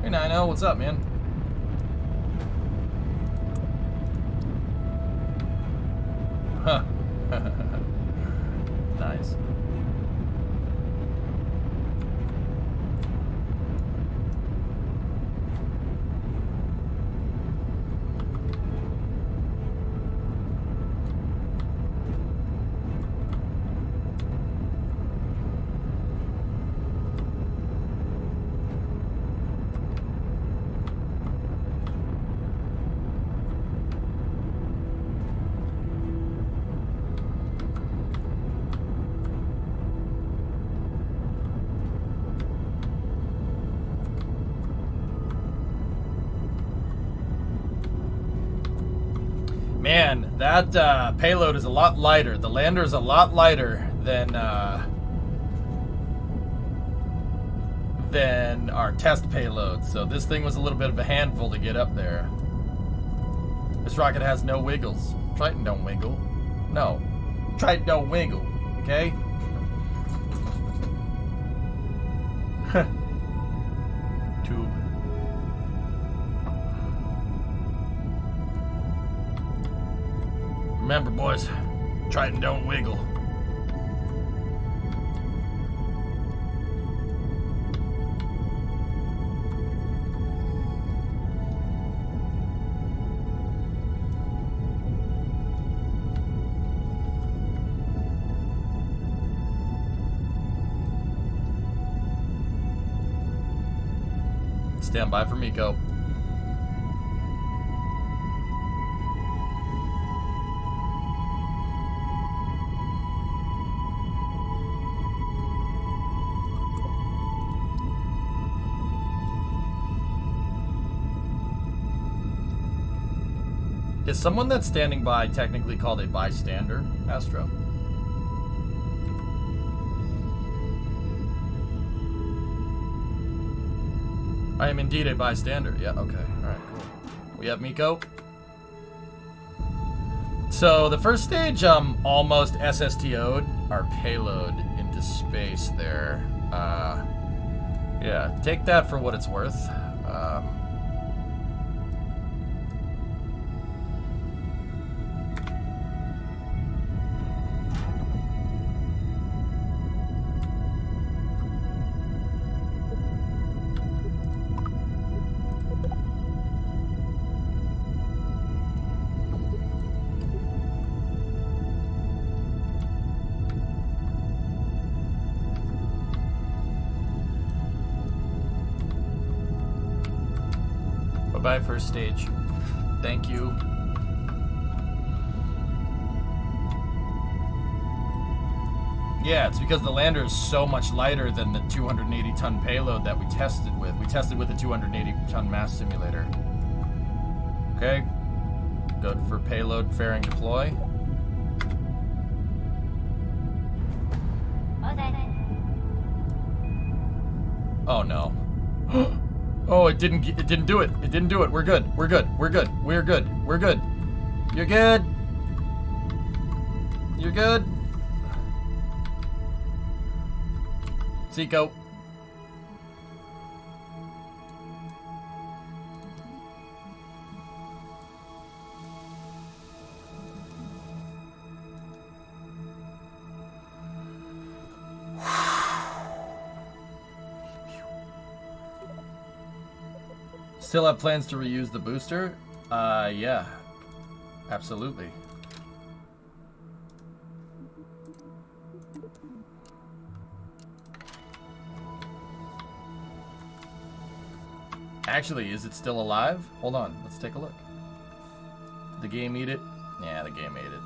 Hey, Nino, what's up, man? Huh. Nice. Man, that payload is a lot lighter. The lander is a lot lighter than our test payload. So this thing was a little bit of a handful to get up there. This rocket has no wiggles. Triton don't wiggle. No. Triton don't wiggle. Okay? Tube. Remember, boys, Triton don't wiggle. Stand by for Miko. Is someone that's standing by technically called a bystander, Astro? I am indeed a bystander. Yeah, okay. Alright, cool. We have Miko. So the first stage almost SSTO'd our payload into space there. Yeah, take that for what it's worth. Bye-bye, first stage. Thank you. Yeah, it's because the lander is so much lighter than the 280-ton payload that we tested with. We tested with a 280-ton mass simulator. Okay. Good for payload fairing deploy. Oh no. Oh, it didn't do it. It didn't do it. We're good. We're good. We're good. We're good. We're good. You're good. You're good. Zico. Still have plans to reuse the booster? Yeah. Absolutely. Actually, is it still alive? Hold on, let's take a look. Did the game eat it? Yeah, the game ate it.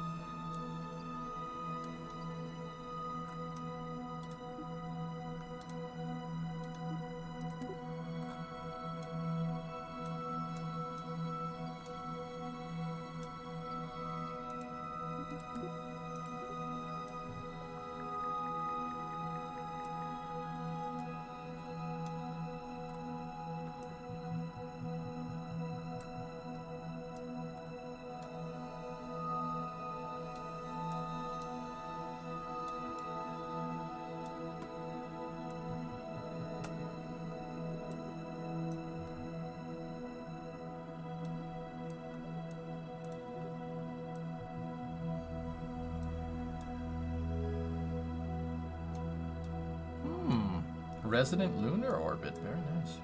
Resident lunar orbit, very nice.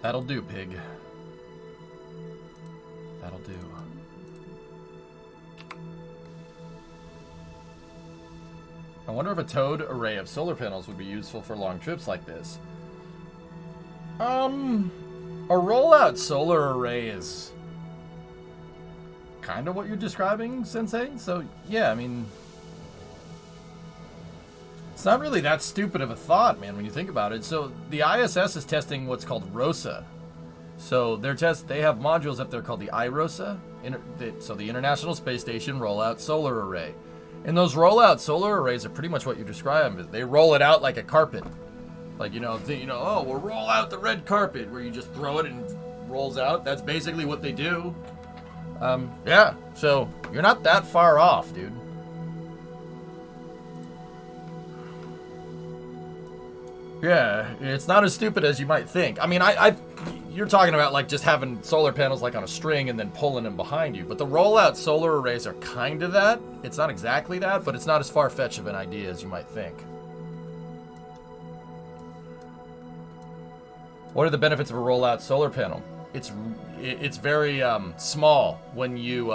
That'll do, pig. That'll do. I wonder if a towed array of solar panels would be useful for long trips like this. A rollout solar array is kind of what you're describing, Sensei. So, yeah, I mean, it's not really that stupid of a thought, man, when you think about it. So, the ISS is testing what's called ROSA. So, they have modules up there called the IROSA, so the International Space Station Rollout Solar Array. And those rollout solar arrays are pretty much what you described. They roll it out like a carpet. Like, oh, we'll roll out the red carpet, where you just throw it and it rolls out. That's basically what they do. Yeah, so you're not that far off, dude. Yeah, it's not as stupid as you might think. I mean, you're talking about like just having solar panels like on a string and then pulling them behind you. But the rollout solar arrays are kind of that. It's not exactly that, but it's not as far-fetched of an idea as you might think. What are the benefits of a rollout solar panel? It's very small when you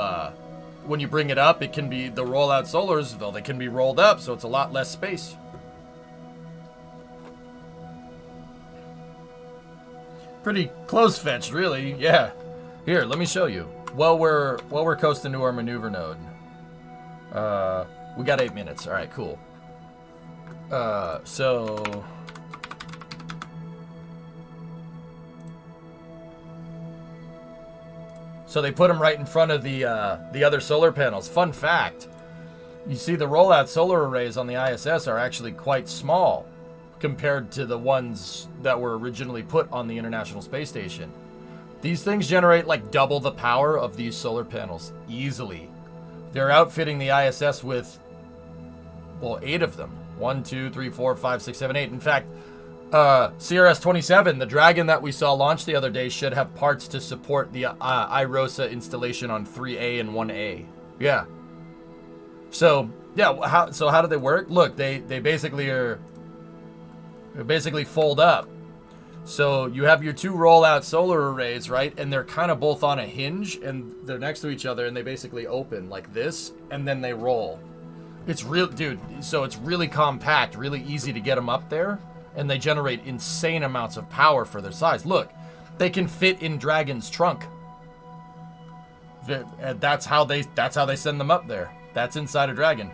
bring it up. It can be the rollout solars, though they can be rolled up, so it's a lot less space. Pretty close fetched, really. Yeah. Here, let me show you. While we're coasting to our maneuver node. We got 8 minutes. All right, cool. So they put them right in front of the other solar panels. Fun fact, you see the rollout solar arrays on the ISS are actually quite small compared to the ones that were originally put on the International Space Station. These things generate like double the power of these solar panels easily. They're outfitting the ISS with, well, 8 of them. 1, 2, 3, 4, 5, 6, 7, 8. In fact, CRS-27, the Dragon that we saw launch the other day, should have parts to support the IROSA installation on 3A and 1A. Yeah. So, yeah, how do they work? Look, they basically fold up. So you have your 2 rollout solar arrays, right? And they're kind of both on a hinge, and they're next to each other, and they basically open like this, and then they roll. It's real, dude. So it's really compact, really easy to get them up there, and they generate insane amounts of power for their size. Look, they can fit in Dragon's trunk. That's how they send them up there. That's inside a Dragon.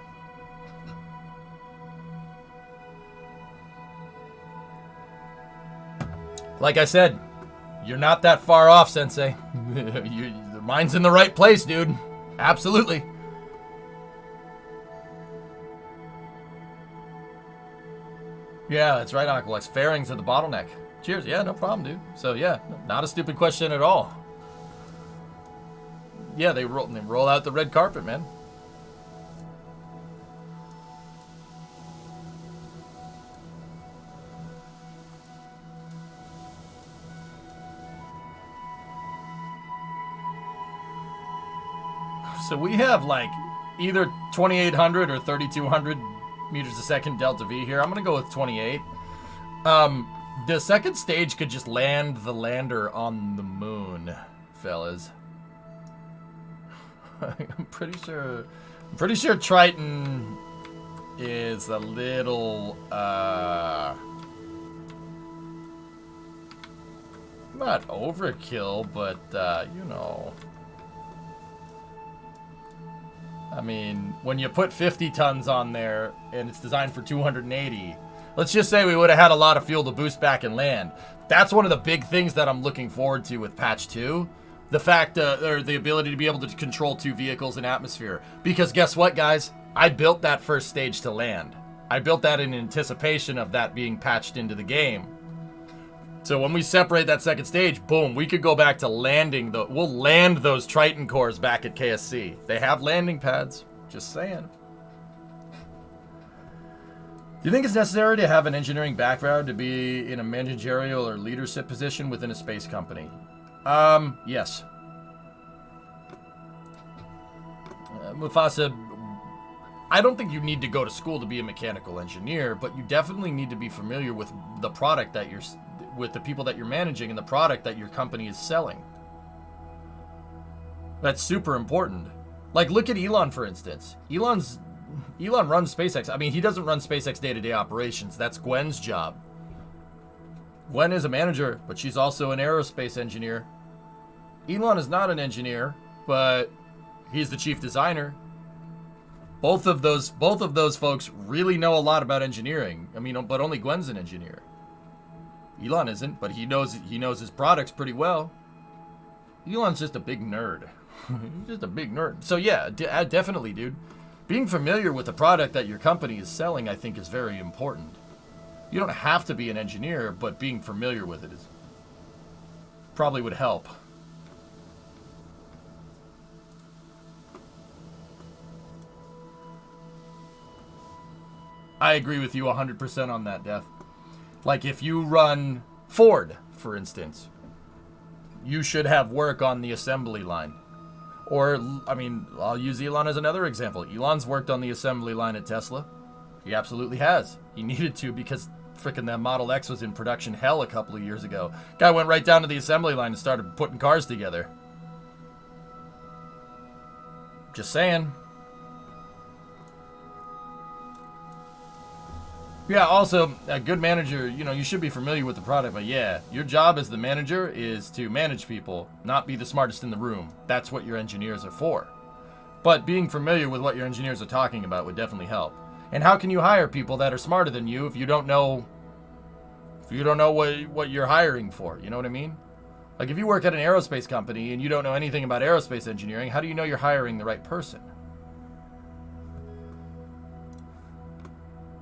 Like I said, you're not that far off, Sensei. The mind's in the right place, dude. Absolutely. Yeah, that's right, Aqualex. Fairings are the bottleneck. Cheers. Yeah, no problem, dude. So, yeah, not a stupid question at all. Yeah, they roll out the red carpet, man. So we have like either 2,800 or 3,200 meters a second delta V here. I'm gonna go with 28. The second stage could just land the lander on the moon, fellas. I'm pretty sure Triton is a little not overkill, but you know. I mean, when you put 50 tons on there and it's designed for 280, let's just say we would have had a lot of fuel to boost back and land. That's one of the big things that I'm looking forward to with patch 2. The fact, or the ability to be able to control 2 vehicles in atmosphere. Because guess what, guys? I built that first stage to land. I built that in anticipation of that being patched into the game. So when we separate that second stage, boom, we could go back to landing. We'll land those Triton cores back at KSC. They have landing pads. Just saying. Do you think it's necessary to have an engineering background to be in a managerial or leadership position within a space company? Yes. Mufasa, I don't think you need to go to school to be a mechanical engineer, but you definitely need to be familiar with the product that with the people that you're managing and the product that your company is selling. That's super important. Like, look at Elon, for instance. Elon runs SpaceX. I mean, he doesn't run SpaceX day-to-day operations. That's Gwen's job. Gwen is a manager, but she's also an aerospace engineer. Elon is not an engineer, but he's the chief designer. Both of those folks really know a lot about engineering. I mean, but only Gwen's an engineer. Elon isn't, but he knows his products pretty well. Elon's just a big nerd. He's just a big nerd. So yeah, definitely, dude. Being familiar with the product that your company is selling, I think, is very important. You don't have to be an engineer, but being familiar with it probably would help. I agree with you 100% on that, Death. Like, if you run Ford, for instance, you should have work on the assembly line. Or, I mean, I'll use Elon as another example. Elon's worked on the assembly line at Tesla. He absolutely has. He needed to because frickin' that Model X was in production hell a couple of years ago. Guy went right down to the assembly line and started putting cars together. Just saying. Yeah, also, a good manager, you should be familiar with the product, but yeah, your job as the manager is to manage people, not be the smartest in the room. That's what your engineers are for. But being familiar with what your engineers are talking about would definitely help. And how can you hire people that are smarter than you if you don't know what you're hiring for? You know what I mean? Like if you work at an aerospace company and you don't know anything about aerospace engineering, how do you know you're hiring the right person?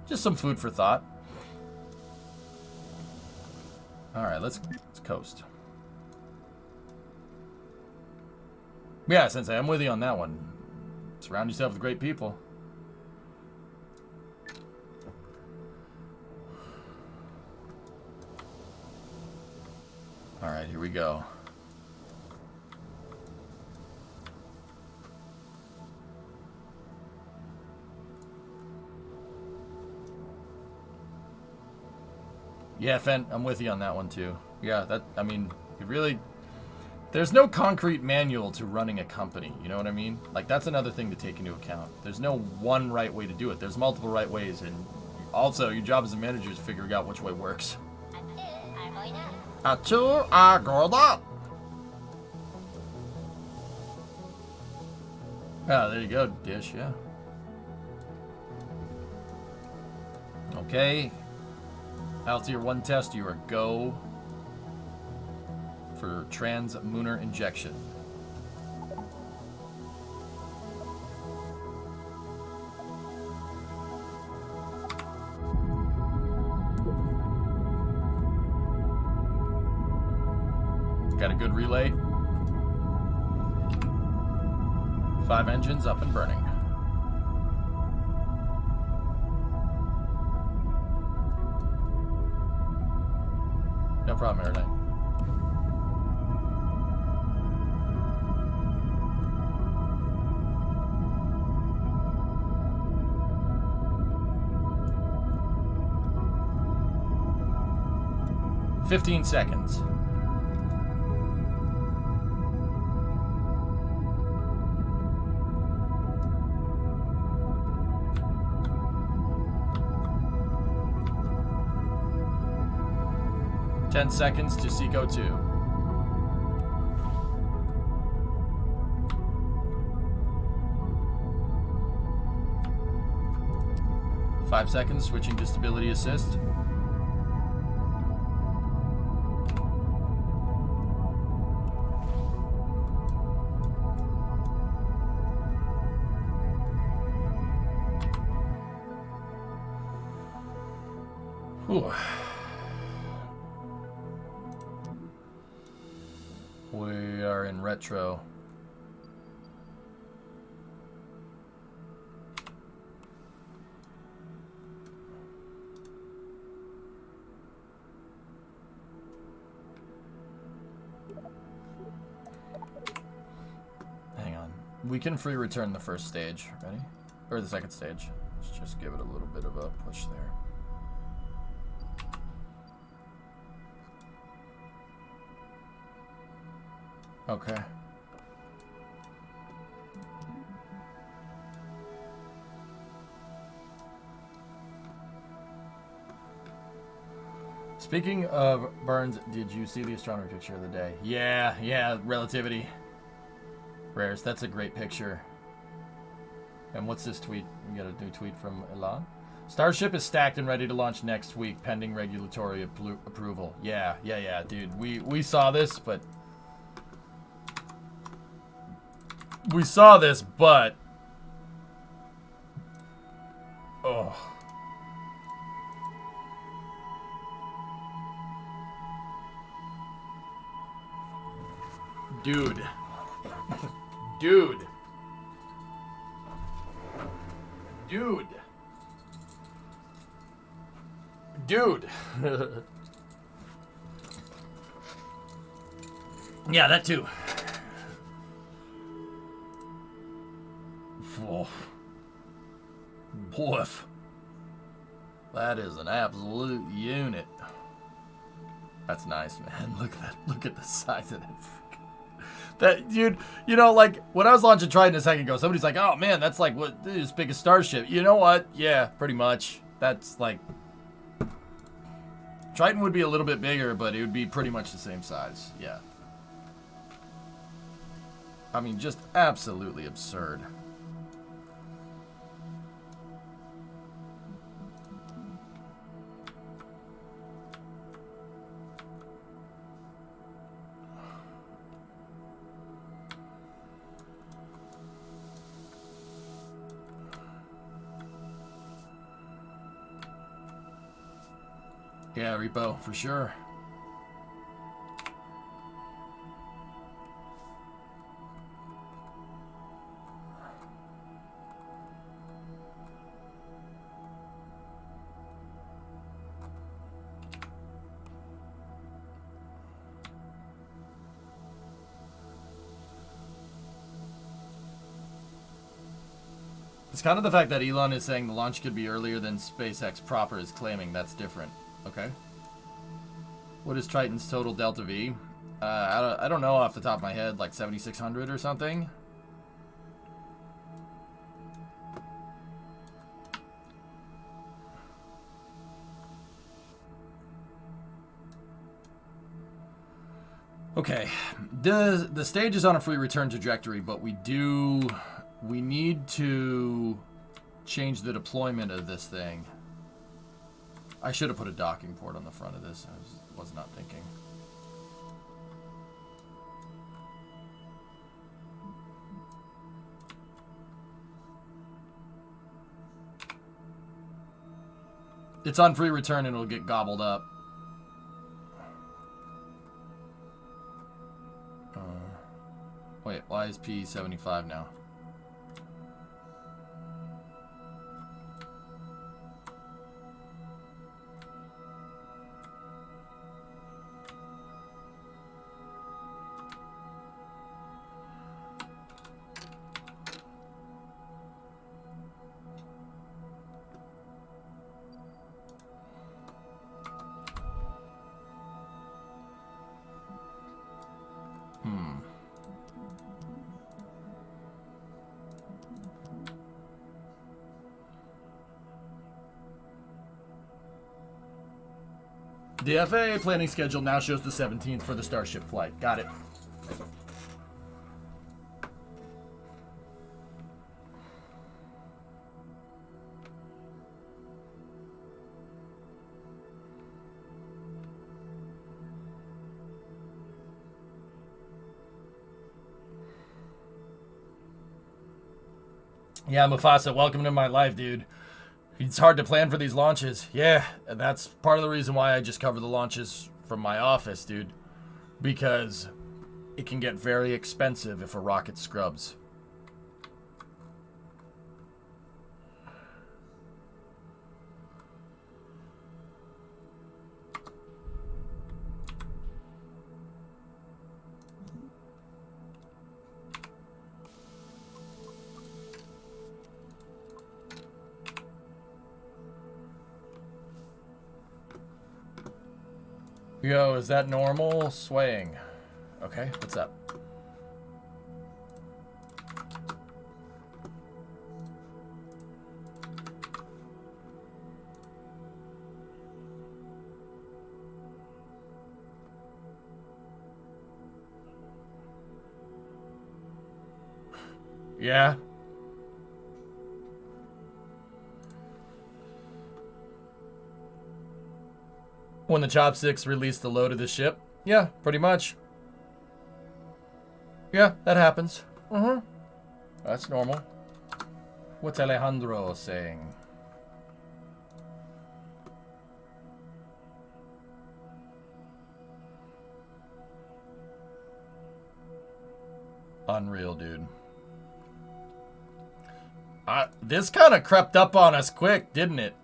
Just some food for thought. All right, let's coast. Yeah, Sensei, I'm with you on that one. Surround yourself with great people. All right, here we go. Yeah, Fen, I'm with you on that one too. Yeah, I mean, it really, there's no concrete manual to running a company, you know what I mean? Like, that's another thing to take into account. There's no one right way to do it. There's multiple right ways, and also, your job as a manager is figuring out which way works. 아추, 아고다. Ah, there you go, Dish, yeah. Okay. Altier 1 test, you are go for trans-lunar injection. Got a good relay. 5 engines up and burning. No problem, Aerodynamic. "15 seconds. "10 seconds to Seco 2. "5 seconds, switching to stability assist. Whew. We are in retro. Hang on. We can free return the first stage. Ready? Or the second stage. Let's just give it a little bit of a push there. Okay. Speaking of Burns, did you see the astronomer picture of the day? Yeah, relativity. Rares, that's a great picture. And what's this tweet? We got a new tweet from Elan. Starship is stacked and ready to launch next week, pending regulatory approval. Yeah, dude. We saw this, but... We saw this, but... Oh. Dude. Dude. Dude. Dude. Yeah, that too. Woof. That is an absolute unit. That's nice, man. Look at that. Look at the size of that. That dude, you know, like when I was launching Triton a second ago, somebody's like, "Oh man, that's like what this biggest starship." You know what? Yeah, pretty much. That's like Triton would be a little bit bigger, but it would be pretty much the same size. Yeah. I mean, just absolutely absurd. Yeah, repo, for sure. It's kind of the fact that Elon is saying the launch could be earlier than SpaceX proper is claiming. That's different. Okay. What is Triton's total delta V? I don't know off the top of my head, like 7,600 or something. Okay. The stage is on a free return trajectory, but we need to change the deployment of this thing. I should have put a docking port on the front of this. I was not thinking. It's on free return and it'll get gobbled up. Wait, why is P 75 now? The FAA planning schedule now shows the 17th for the Starship flight. Got it. Yeah, Mufasa, welcome to my life, dude. It's hard to plan for these launches. Yeah, and that's part of the reason why I just cover the launches from my office, dude. Because it can get very expensive if a rocket scrubs. Yo, is that normal? Swaying. Okay, what's up? Yeah. When the chopsticks release the load of the ship? Yeah, pretty much. Yeah, that happens. That's normal. What's Alejandro saying? Unreal, dude. This kind of crept up on us quick, didn't it?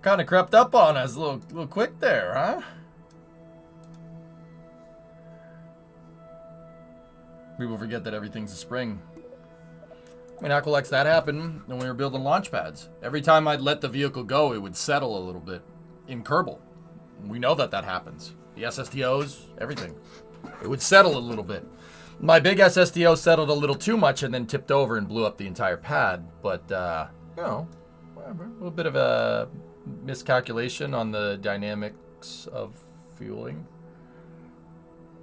Kind of crept up on us a little quick there, huh? People forget that everything's a spring. I mean, Aqualex, that happened when we were building launch pads. Every time I'd let the vehicle go, it would settle a little bit in Kerbal. We know that happens. The SSTOs, everything. It would settle a little bit. My big SSTO settled a little too much and then tipped over and blew up the entire pad. But, you know, whatever. A little bit of a miscalculation on the dynamics of fueling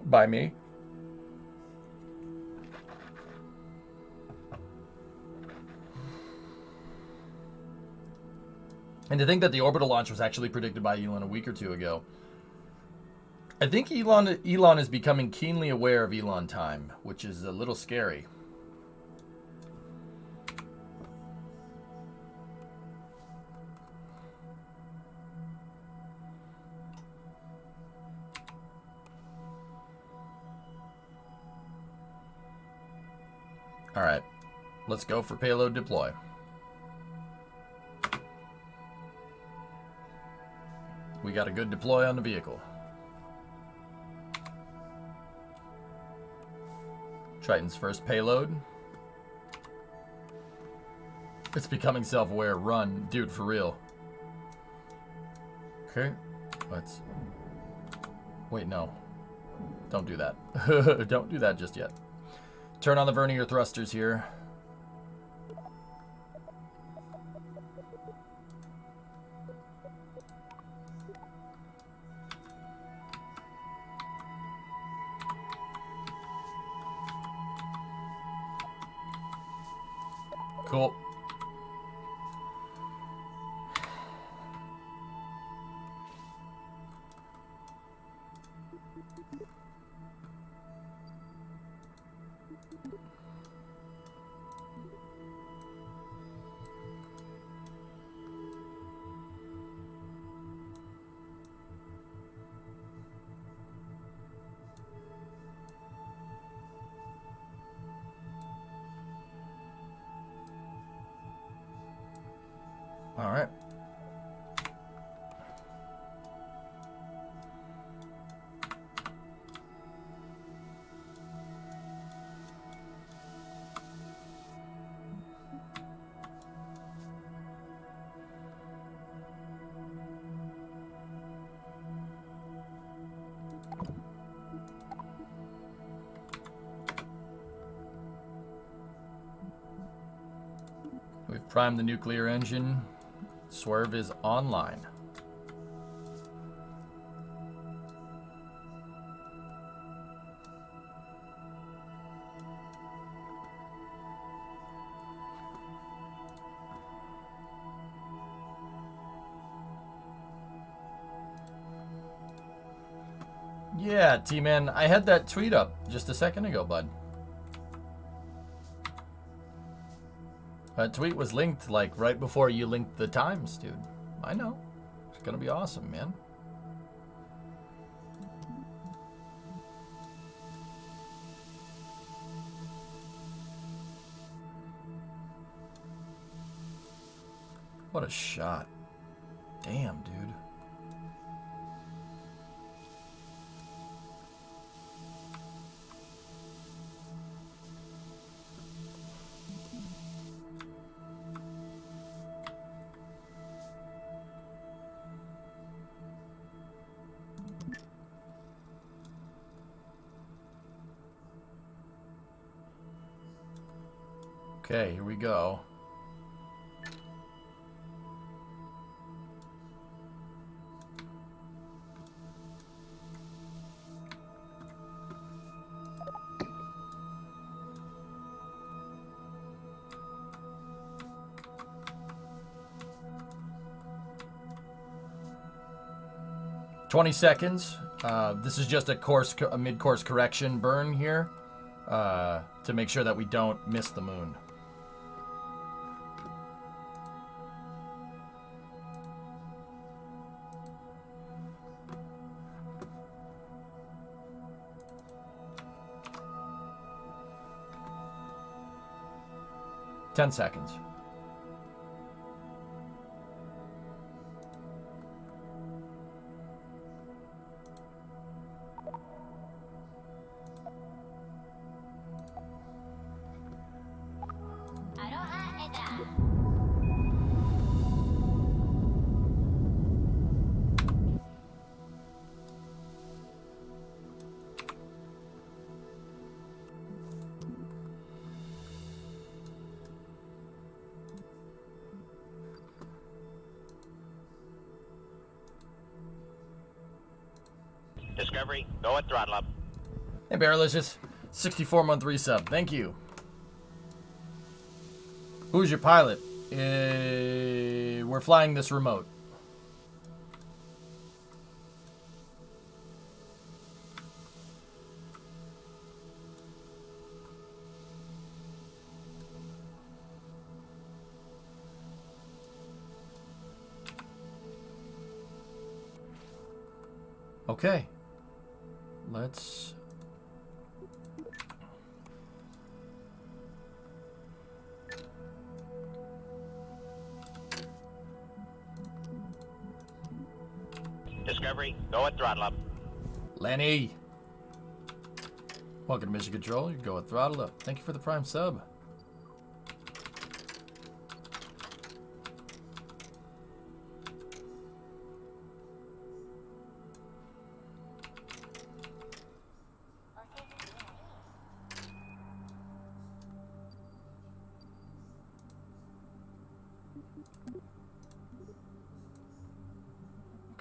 by me. And to think that the orbital launch was actually predicted by Elon a week or two ago. I think Elon is becoming keenly aware of Elon time, which is a little scary. Alright. Let's go for payload deploy. We got a good deploy on the vehicle. Triton's first payload. It's becoming self-aware. Run. Dude, for real. Okay. Let's... Wait, no. Don't do that. Don't do that just yet. Turn on the vernier thrusters here. Cool. All right. We've primed the nuclear engine. Swerve is online. Yeah, T-Man, I had that tweet up just a second ago, bud. That tweet was linked, like, right before you linked the times, dude. I know. It's gonna be awesome, man. What a shot. Damn, dude. Okay, here we go. $20. This is just a mid-course correction burn here to make sure that we don't miss the moon. $10 seconds. Discovery, go at throttle up. Hey, Barrelicious. 64-month resub. Thank you. Who's your pilot? We're flying this remote. Okay. Let's... Discovery, go at throttle up. Lenny. Welcome to Mission Control. You go at throttle up. Thank you for the Prime sub.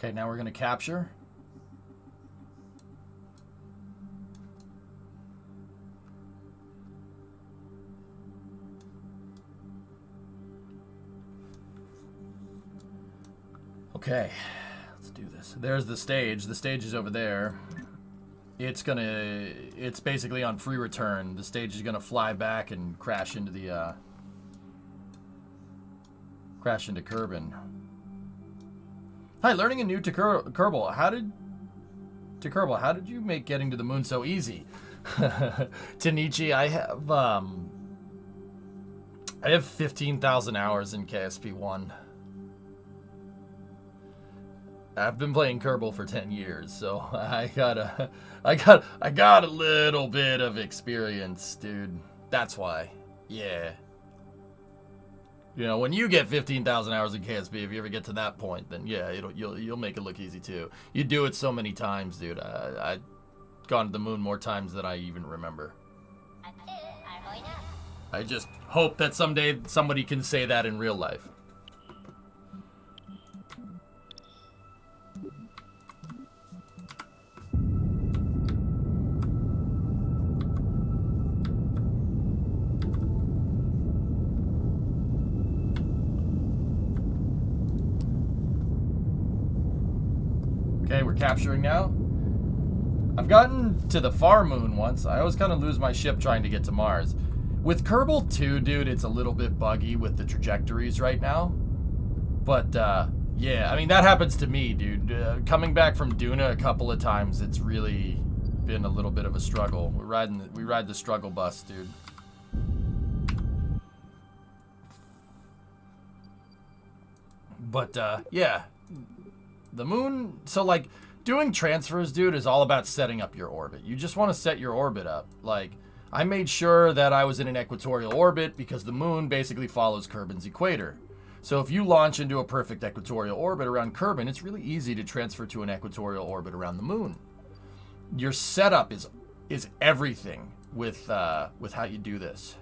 Okay, now we're going to capture. Okay, let's do this. There's the stage. The stage is over there. It's basically on free return. The stage is gonna fly back and crash into the, Kerbin. Hi, learning a new Kerbal. How did you make getting to the moon so easy? Tanichi, I have 15,000 hours in KSP1. I've been playing Kerbal for 10 years, so I got a little bit of experience, dude. That's why. Yeah. You know, when you get 15,000 hours in KSP, if you ever get to that point, then yeah, you'll make it look easy too. You do it so many times, dude. I've gone to the moon more times than I even remember. I just hope that someday somebody can say that in real life. Okay, we're capturing now. I've gotten to the far moon once. I always kind of lose my ship trying to get to Mars. With Kerbal 2, dude, it's a little bit buggy with the trajectories right now. But, yeah, I mean, that happens to me, dude. Coming back from Duna a couple of times, it's really been a little bit of a struggle. We ride the struggle bus, dude. But, yeah. The moon, so like doing transfers, dude, is all about setting up your orbit. You just want to set your orbit up. Like, I made sure that I was in an equatorial orbit because the moon basically follows Kerbin's equator. So if you launch into a perfect equatorial orbit around Kerbin, it's really easy to transfer to an equatorial orbit around the moon. Your setup is everything with how you do this.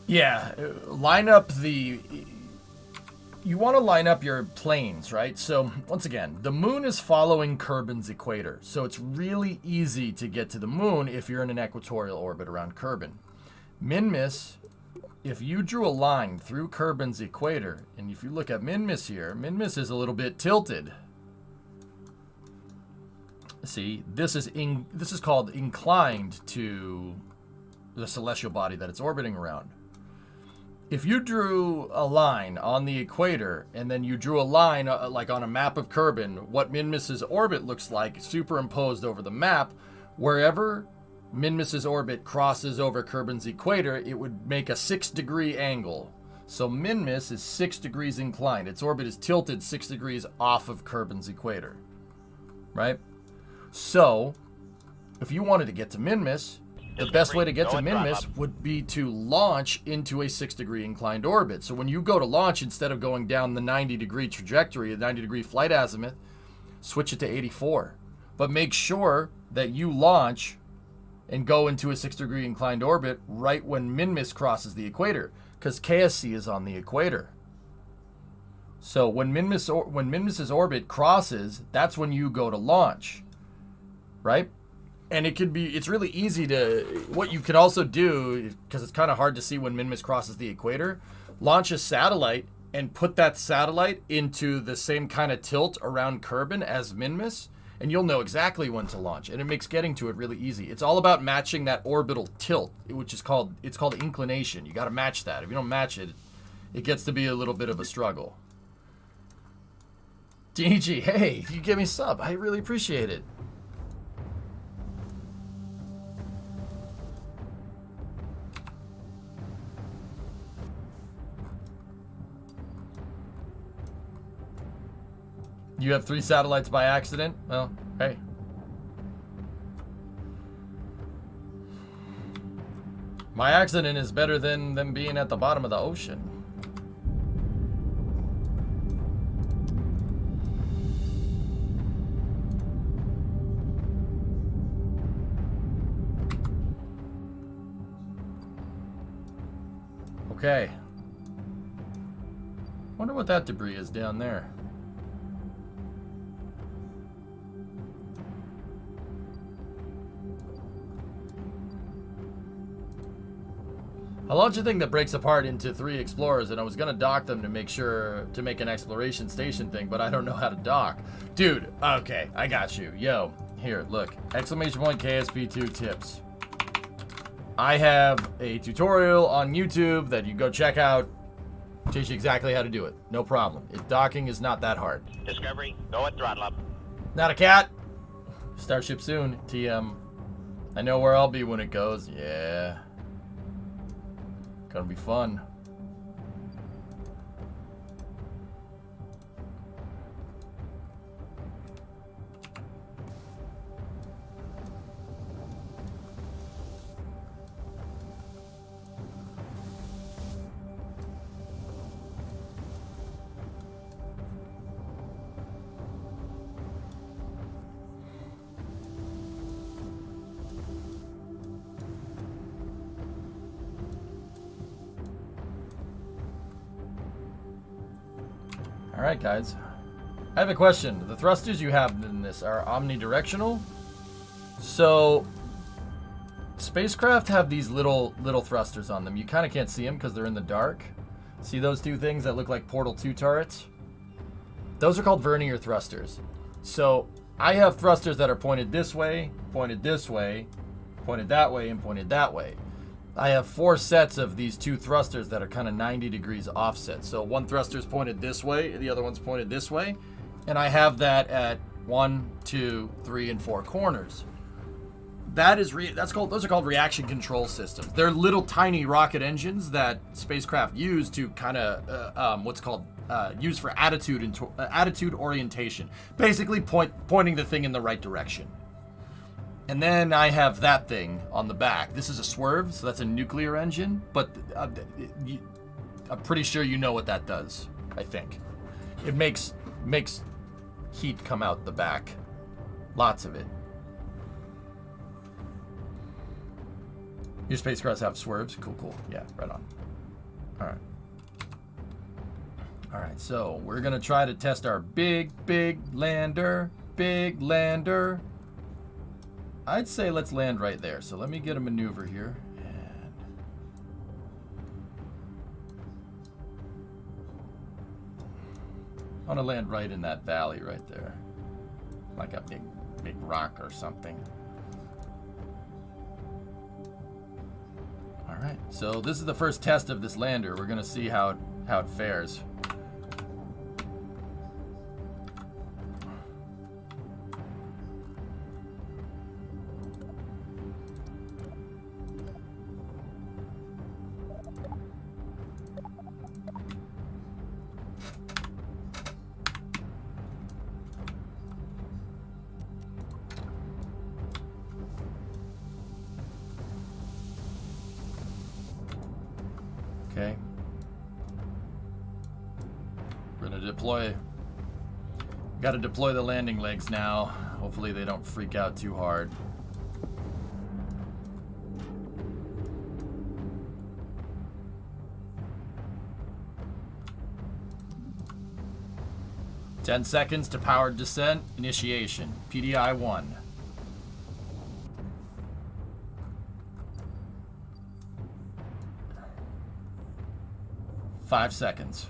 Yeah, you want to line up your planes, right? So, once again, the moon is following Kerbin's equator. So it's really easy to get to the moon if you're in an equatorial orbit around Kerbin. Minmus, if you drew a line through Kerbin's equator, and if you look at Minmus here, Minmus is a little bit tilted. See, this is called inclined to the celestial body that it's orbiting around. If you drew a line on the equator, and then you drew a line like on a map of Kerbin, what Minmus's orbit looks like superimposed over the map, wherever Minmus's orbit crosses over Kerbin's equator, it would make a 6-degree angle. So Minmus is 6 degrees inclined. Its orbit is tilted 6 degrees off of Kerbin's equator, right? So, if you wanted to get to Minmus, the best way to get to Minmus would be to launch into a 6-degree inclined orbit. So when you go to launch, instead of going down the 90-degree trajectory, the 90-degree flight azimuth, switch it to 84. But make sure that you launch and go into a 6-degree inclined orbit right when Minmus crosses the equator, because KSC is on the equator. So when Minmus's orbit crosses, that's when you go to launch, right? And it's really easy what you can also do, because it's kind of hard to see when Minmus crosses the equator, launch a satellite and put that satellite into the same kind of tilt around Kerbin as Minmus, and you'll know exactly when to launch. And it makes getting to it really easy. It's all about matching that orbital tilt, which is called inclination. You got to match that. If you don't match it, it gets to be a little bit of a struggle. DG, hey, you give me a sub. I really appreciate it. You have 3 satellites by accident? Well, hey. My accident is better than them being at the bottom of the ocean. Okay. Wonder what that debris is down there. I launched a thing that breaks apart into 3 explorers, and I was gonna dock them to make an exploration station thing, but I don't know how to dock. Dude, okay, I got you. Yo, here, look. Exclamation point KSP2 tips. I have a tutorial on YouTube that you go check out. Teach you exactly how to do it. No problem. Docking is not that hard. Discovery, go at throttle up. Not a cat. Starship soon, TM. I know where I'll be when it goes. Yeah. Gonna be fun. Alright, guys. I have a question. The thrusters you have in this are omnidirectional. So, spacecraft have these little thrusters on them. You kind of can't see them because they're in the dark. See those 2 things that look like Portal 2 turrets? Those are called vernier thrusters. So, I have thrusters that are pointed this way, pointed that way, and pointed that way. I have 4 sets of these 2 thrusters that are kind of 90 degrees offset. So one thruster is pointed this way, the other one's pointed this way. And I have that at 1, 2, 3, and 4 corners. Those are called reaction control systems. They're little tiny rocket engines that spacecraft use to kind of use for attitude orientation. Basically pointing the thing in the right direction. And then I have that thing on the back. This is a swerve, so that's a nuclear engine. But I'm pretty sure you know what that does, I think. It makes heat come out the back. Lots of it. Your spacecrafts have swerves? Cool. Yeah, right on. Alright, so we're going to try to test our big lander. Big lander. I'd say let's land right there. So let me get a maneuver here. And I want to land right in that valley right there. Like a big rock or something. Alright, so this is the first test of this lander. We're going to see how it fares. Okay. We're gonna deploy. Gotta deploy the landing legs now. Hopefully they don't freak out too hard. Ten seconds to powered descent. Initiation. PDI 1. 5 seconds.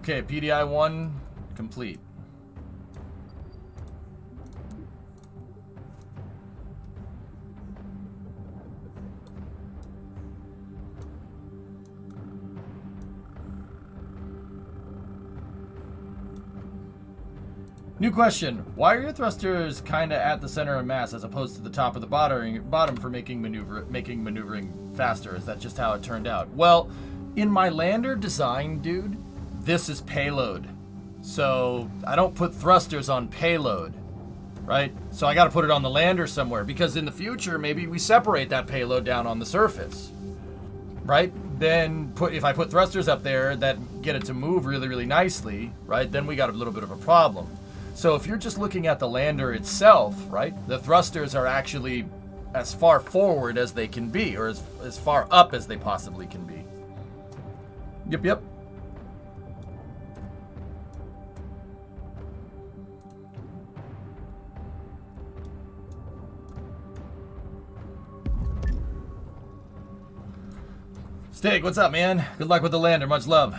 Okay, PDI 1 complete. New question. Why are your thrusters kind of at the center of mass as opposed to the top of the bottom for making maneuvering faster? Is that just how it turned out? Well, in my lander design, dude, this is payload. So I don't put thrusters on payload, right? So I got to put it on the lander somewhere because in the future, maybe we separate that payload down on the surface, right? Then if I put thrusters up there that get it to move really, really nicely, right? Then we got a little bit of a problem. So if you're just looking at the lander itself, right, the thrusters are actually as far forward as they can be, or as far up as they possibly can be. Yep. Steak, what's up, man? Good luck with the lander. Much love.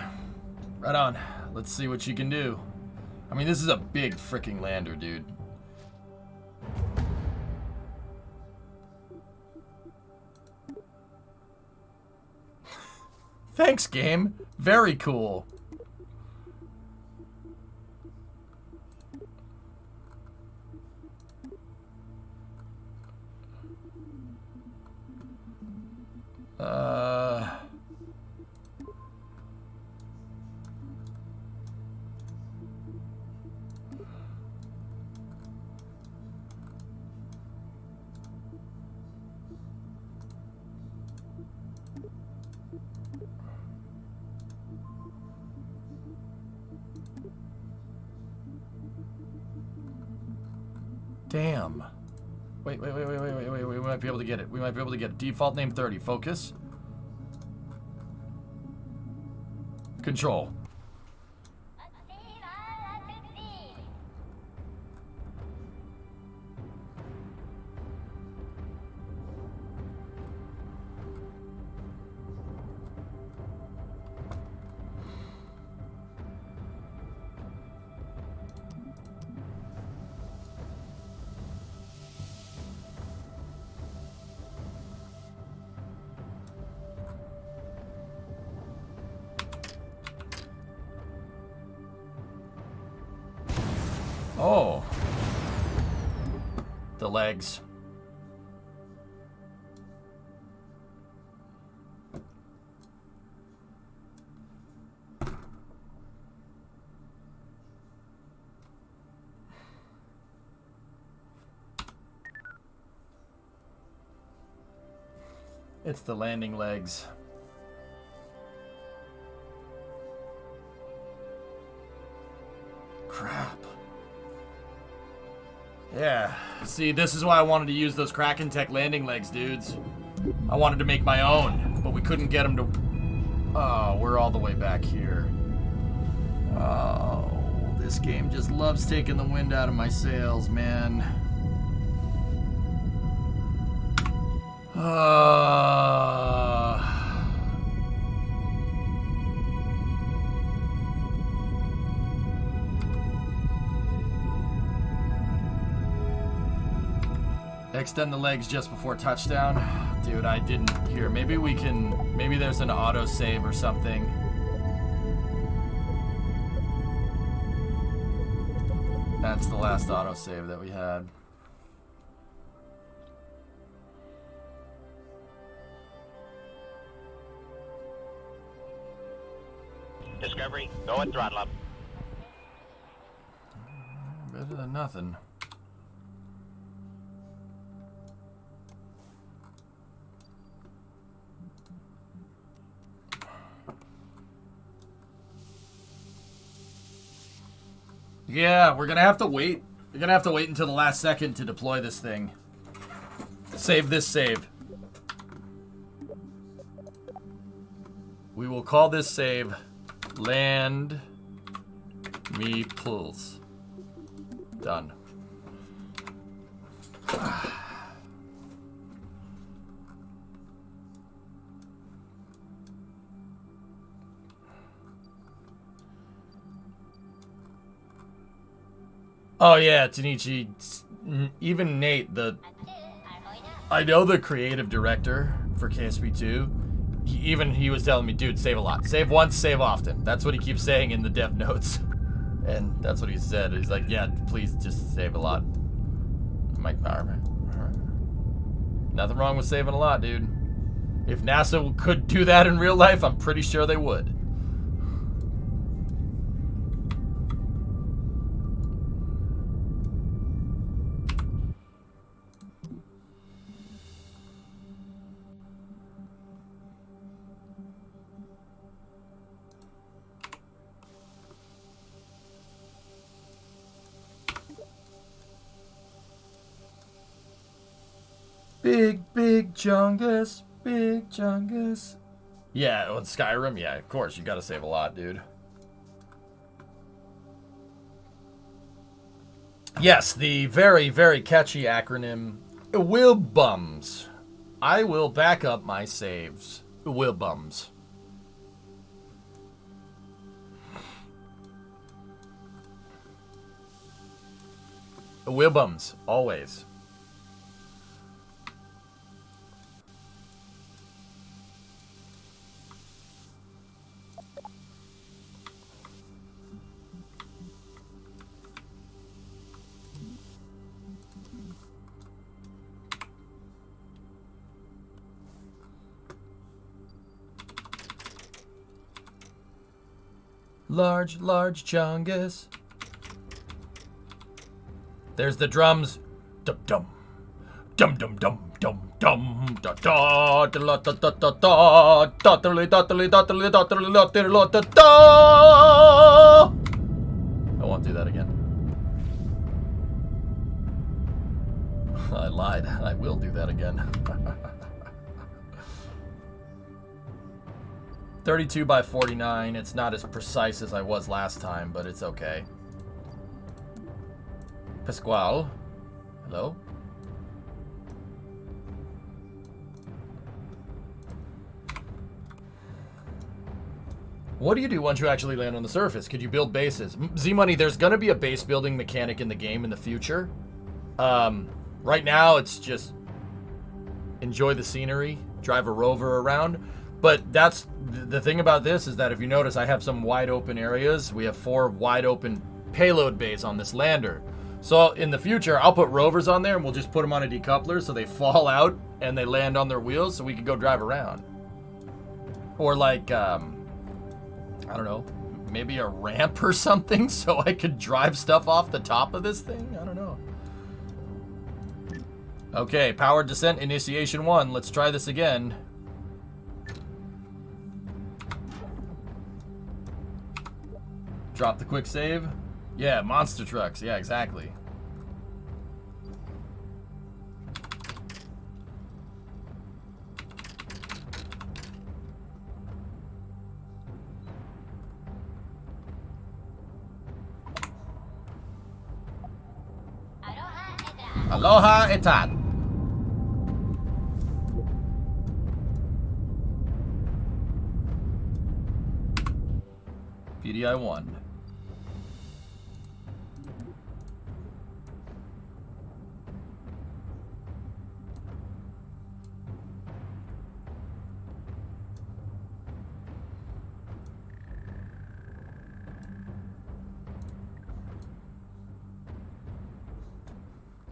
Right on. Let's see what you can do. I mean, this is a big freaking lander, dude. Thanks, game. Very cool. Damn. Wait. We might be able to get it. We might be able to get it. Default name 30. Focus. Control. Oh. The legs. It's the landing legs. Crap. Yeah. See, this is why I wanted to use those Kraken Tech landing legs, dudes. I wanted to make my own, but we couldn't get them to... Oh, we're all the way back here. Oh, this game just loves taking the wind out of my sails, man. Extend the legs just before touchdown. Dude, I didn't hear. Maybe we can... Maybe there's an auto-save or something. That's the last auto-save that we had. Discovery, go and throttle up. Better than nothing. Yeah, we're gonna have to wait. We're gonna have to wait until the last second to deploy this thing. Save this save. We will call this save Land Me Pulls. Done. Oh yeah, Tanichi. Even Nate, I know the creative director for KSP2. He was telling me, dude, save a lot. Save once, save often. That's what he keeps saying in the dev notes. And that's what he said. He's like, yeah, please just save a lot. I'm like, all right. Nothing wrong with saving a lot, dude. If NASA could do that in real life, I'm pretty sure they would. Big Chungus, Big Chungus. Yeah, with Skyrim, yeah, of course, you gotta save a lot, dude. Yes, the very, very catchy acronym, WILBUMS. I will back up my saves. WILBUMS. WILBUMS, always. Large chungus. There's the drums. Dum dum. Dum dum dum dum dum da da da da da da da da da da da. I won't do that again. I lied. I will do that again. 32 by 49. It's not as precise as I was last time, but it's okay. Pasquale. Hello? What do you do once you actually land on the surface? Could you build bases? Z-Money, there's going to be a base building mechanic in the game in the future. Right now, it's just enjoy the scenery, drive a rover around. But that's the thing about this is that if you notice, I have some wide open areas. We have 4 wide open payload bays on this lander. So in the future, I'll put rovers on there and we'll just put them on a decoupler so they fall out and they land on their wheels so we can go drive around. Or like, I don't know, maybe a ramp or something so I could drive stuff off the top of this thing? I don't know. Okay, powered descent initiation 1. Let's try this again. Drop the quick save. Yeah, monster trucks. Yeah, exactly. Aloha etat. PDI 1.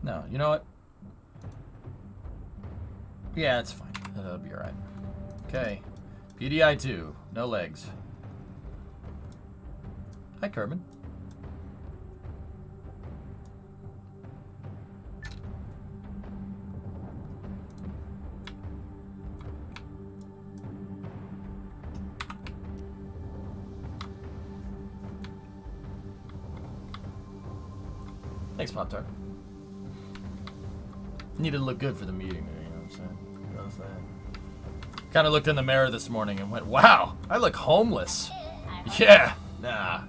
No, you know what? Yeah, it's fine. That'll be alright. Okay. PDI 2. No legs. Hi, Kerbal. Thanks, Pop-Tart. Need to look good for the meeting, you know what I'm saying? You know what I'm saying? Kind of looked in the mirror this morning and went, wow, I look homeless. Yeah, nah.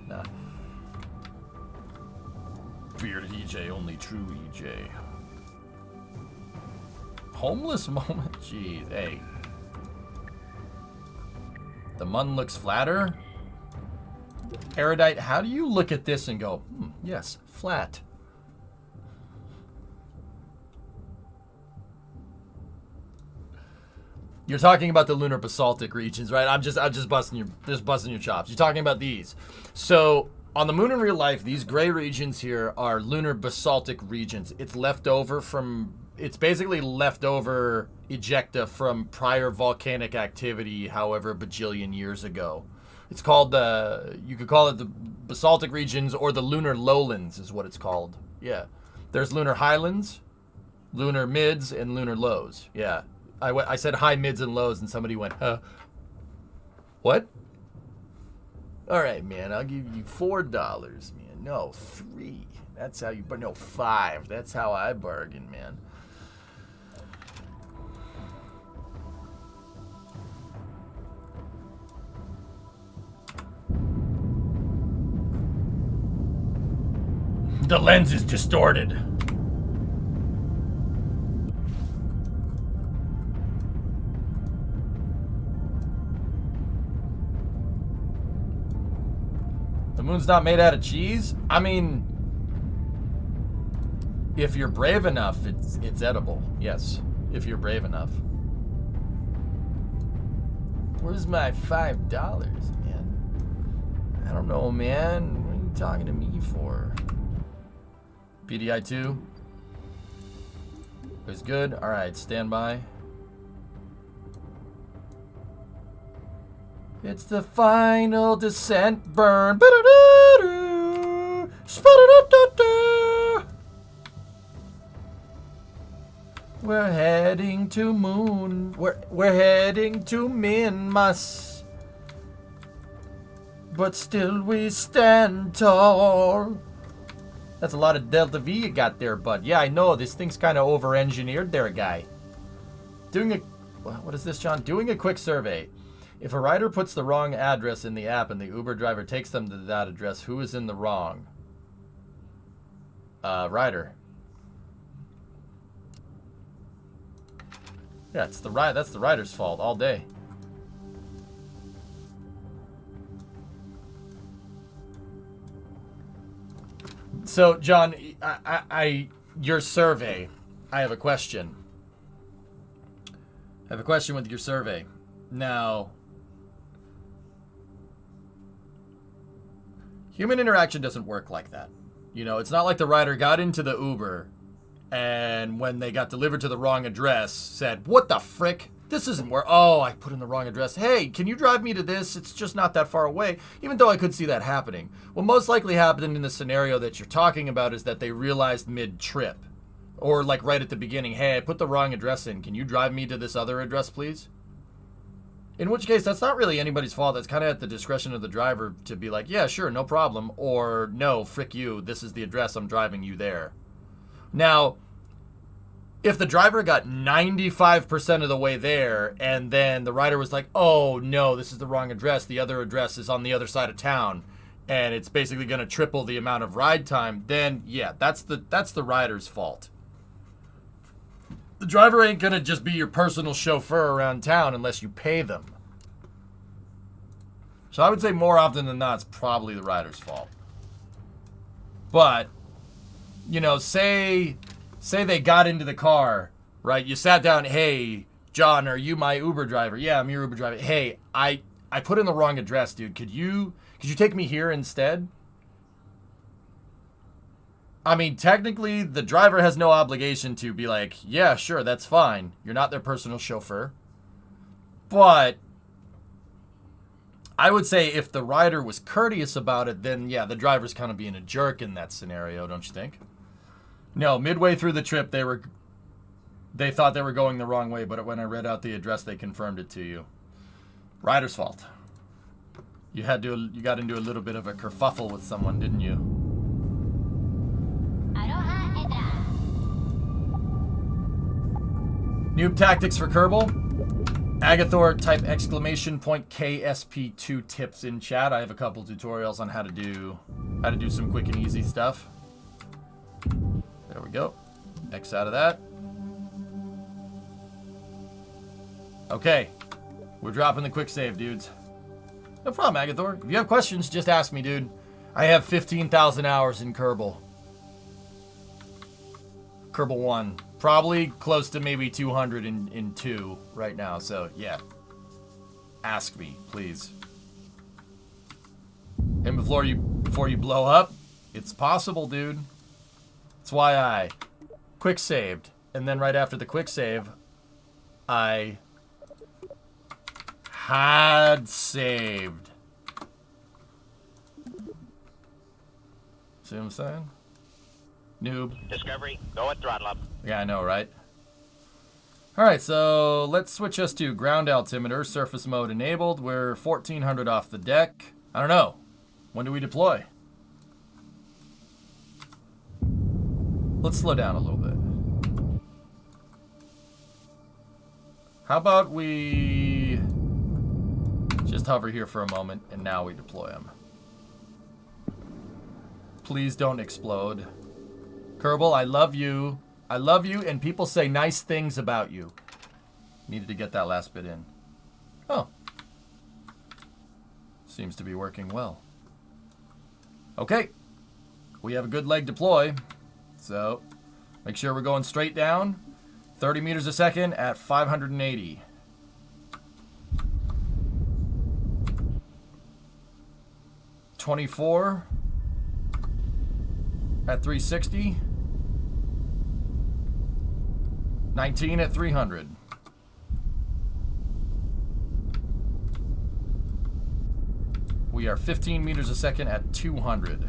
Bearded EJ, only true EJ. Homeless moment? Jeez, hey. The mun looks flatter. Erudite, how do you look at this and go, yes, flat? You're talking about the lunar basaltic regions, right? I'm just busting your chops. You're talking about these. So on the moon in real life, these gray regions here are lunar basaltic regions. It's basically leftover ejecta from prior volcanic activity, however bajillion years ago. It's called you could call it the basaltic regions or the lunar lowlands is what it's called. Yeah. There's lunar highlands, lunar mids, and lunar lows. Yeah. I said high, mids, and lows, and somebody went, huh? What? All right, man, I'll give you $4, man. No, 3. That's how you, but no, 5. That's how I bargain, man. The lens is distorted. The moon's not made out of cheese? I mean, if you're brave enough, it's edible. Yes, if you're brave enough. Where's my $5, man? I don't know, man. What are you talking to me for? PDI 2 is good. All right, stand by. It's the final descent burn. We're heading to moon. We're heading to Minmas. But still we stand tall. That's a lot of Delta V you got there, bud. Yeah, I know. This thing's kind of over-engineered there, guy. What is this, John? Doing a quick survey. If a rider puts the wrong address in the app and the Uber driver takes them to that address, who is in the wrong? Rider. Yeah, that's the rider's fault all day. So, John, your survey, I have a question. I have a question with your survey. Now, human interaction doesn't work like that. You know, it's not like the rider got into the Uber and when they got delivered to the wrong address said, what the frick? This isn't where, oh, I put in the wrong address. Hey, can you drive me to this? It's just not that far away, even though I could see that happening. What most likely happened in the scenario that you're talking about is that they realized mid-trip or like right at the beginning, hey, I put the wrong address in. Can you drive me to this other address, please? In which case, that's not really anybody's fault. That's kind of at the discretion of the driver to be like, yeah, sure, no problem. Or, no, frick you, this is the address, I'm driving you there. Now, if the driver got 95% of the way there, and then the rider was like, oh, no, this is the wrong address, the other address is on the other side of town, and it's basically going to triple the amount of ride time, then, yeah, that's the rider's fault. The driver ain't going to just be your personal chauffeur around town unless you pay them. So I would say more often than not, it's probably the rider's fault. But, you know, say they got into the car, right? You sat down, hey, John, are you my Uber driver? Yeah, I'm your Uber driver. Hey, I put in the wrong address, dude. Could you take me here instead? I mean, technically, the driver has no obligation to be like, yeah, sure, that's fine. You're not their personal chauffeur. But I would say if the rider was courteous about it, then, yeah, the driver's kind of being a jerk in that scenario, don't you think? No, midway through the trip, they thought they were going the wrong way, but when I read out the address, they confirmed it to you. Rider's fault. You got into a little bit of a kerfuffle with someone, didn't you? Noob tactics for Kerbal. Agathor, type exclamation point KSP2 tips in chat. I have a couple tutorials on how to do some quick and easy stuff. There we go. X out of that. Okay. We're dropping the quick save, dudes. No problem, Agathor. If you have questions, just ask me, dude. I have 15,000 hours in Kerbal. Kerbal 1. Probably close to maybe 200 in 2 right now. So, yeah. Ask me, please. And before you blow up, it's possible, dude. That's why I quick saved. And then right after the quick save, I had saved. See what I'm saying? Noob. Discovery, go at throttle up. Yeah, I know, right? Alright, so let's switch us to ground altimeter, surface mode enabled. We're 1400 off the deck. I don't know. When do we deploy? Let's slow down a little bit. How about we just hover here for a moment and now we deploy them. Please don't explode. Kerbal, I love you. I love you, and people say nice things about you. Needed to get that last bit in. Oh. Seems to be working well. Okay. We have a good leg deploy. So, make sure we're going straight down. 30 meters a second at 580. $24 at 360. 19 at 300. We are 15 meters a second at 200.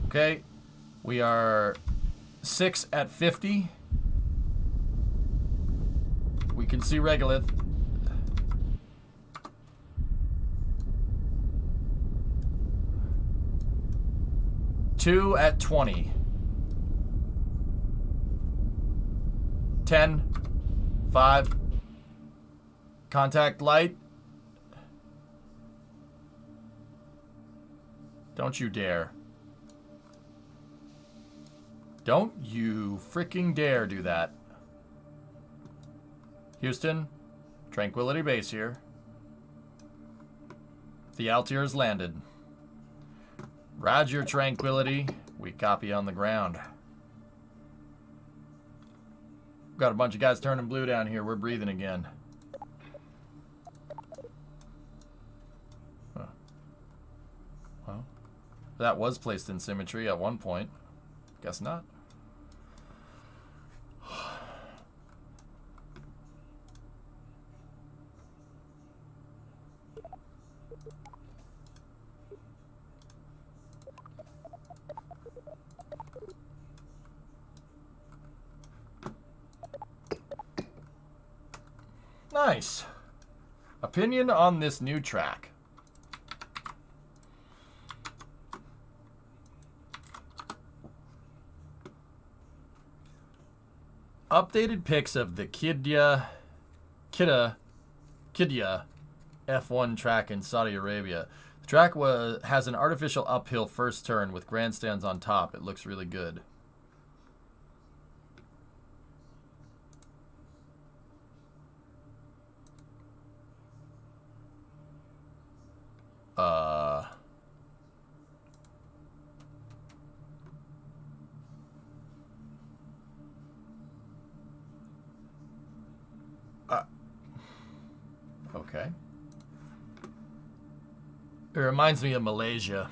Okay, we are 6 at 50. We can see regolith. 2 at 20. 10. 5. Contact light. Don't you dare. Don't you freaking dare do that. Houston, Tranquility Base here. The Altier has landed. Roger, Tranquility. We copy on the ground. Got a bunch of guys turning blue down here. We're breathing again. Huh. Well, that was placed in symmetry at one point. Guess not. Nice. Opinion on this new track. Updated pics of the Qiddiya F1 track in Saudi Arabia. The track has an artificial uphill first turn with grandstands on top. It looks really good. Okay. It reminds me of Malaysia.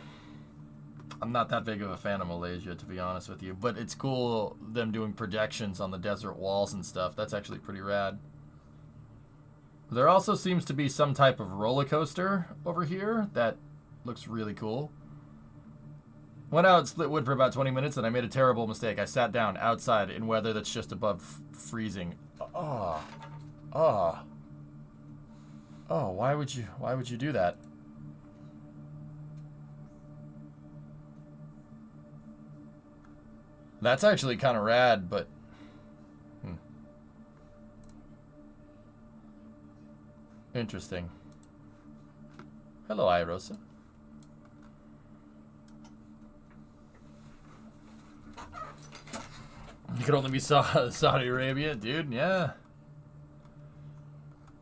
I'm not that big of a fan of Malaysia, to be honest with you, but it's cool them doing projections on the desert walls and stuff. That's actually pretty rad. There also seems to be some type of roller coaster over here that looks really cool. Went out and split wood for about 20 minutes and I made a terrible mistake. I sat down outside in weather that's just above freezing. Oh, why would you do that? That's actually kind of rad, but interesting. Hello, Irosa. You could only be Saudi Arabia, dude. Yeah.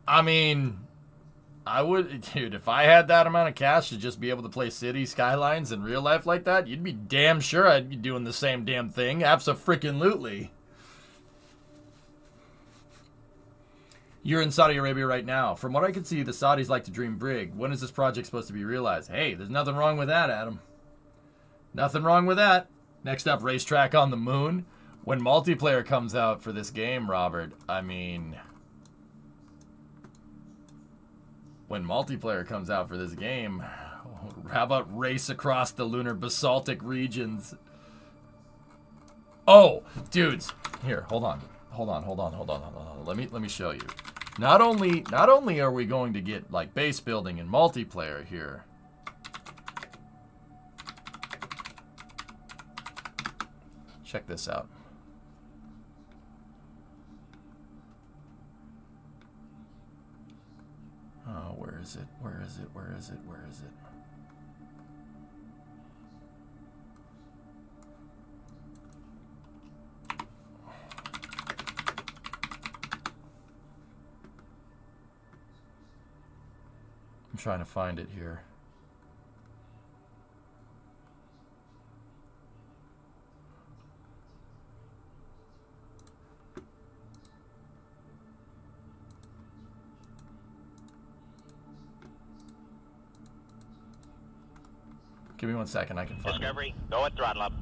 I mean, I would, dude, if I had that amount of cash to just be able to play City Skylines in real life like that, you'd be damn sure I'd be doing the same damn thing. Abso-freaking-lutely. You're in Saudi Arabia right now. From what I can see, the Saudis like to dream big. When is this project supposed to be realized? Hey, there's nothing wrong with that, Adam. Nothing wrong with that. Next up, racetrack on the moon. When multiplayer comes out for this game, Robert, I mean... When multiplayer comes out for this game, how about race across the lunar basaltic regions? Oh, dudes. Here, hold on. Hold on. Let me show you. Not only are we going to get like base building and multiplayer here. Check this out. Oh, where is it? Where is it? Where is it? Where is it? I'm trying to find it here. Give me 1 second, I can find Discovery, go at throttle up.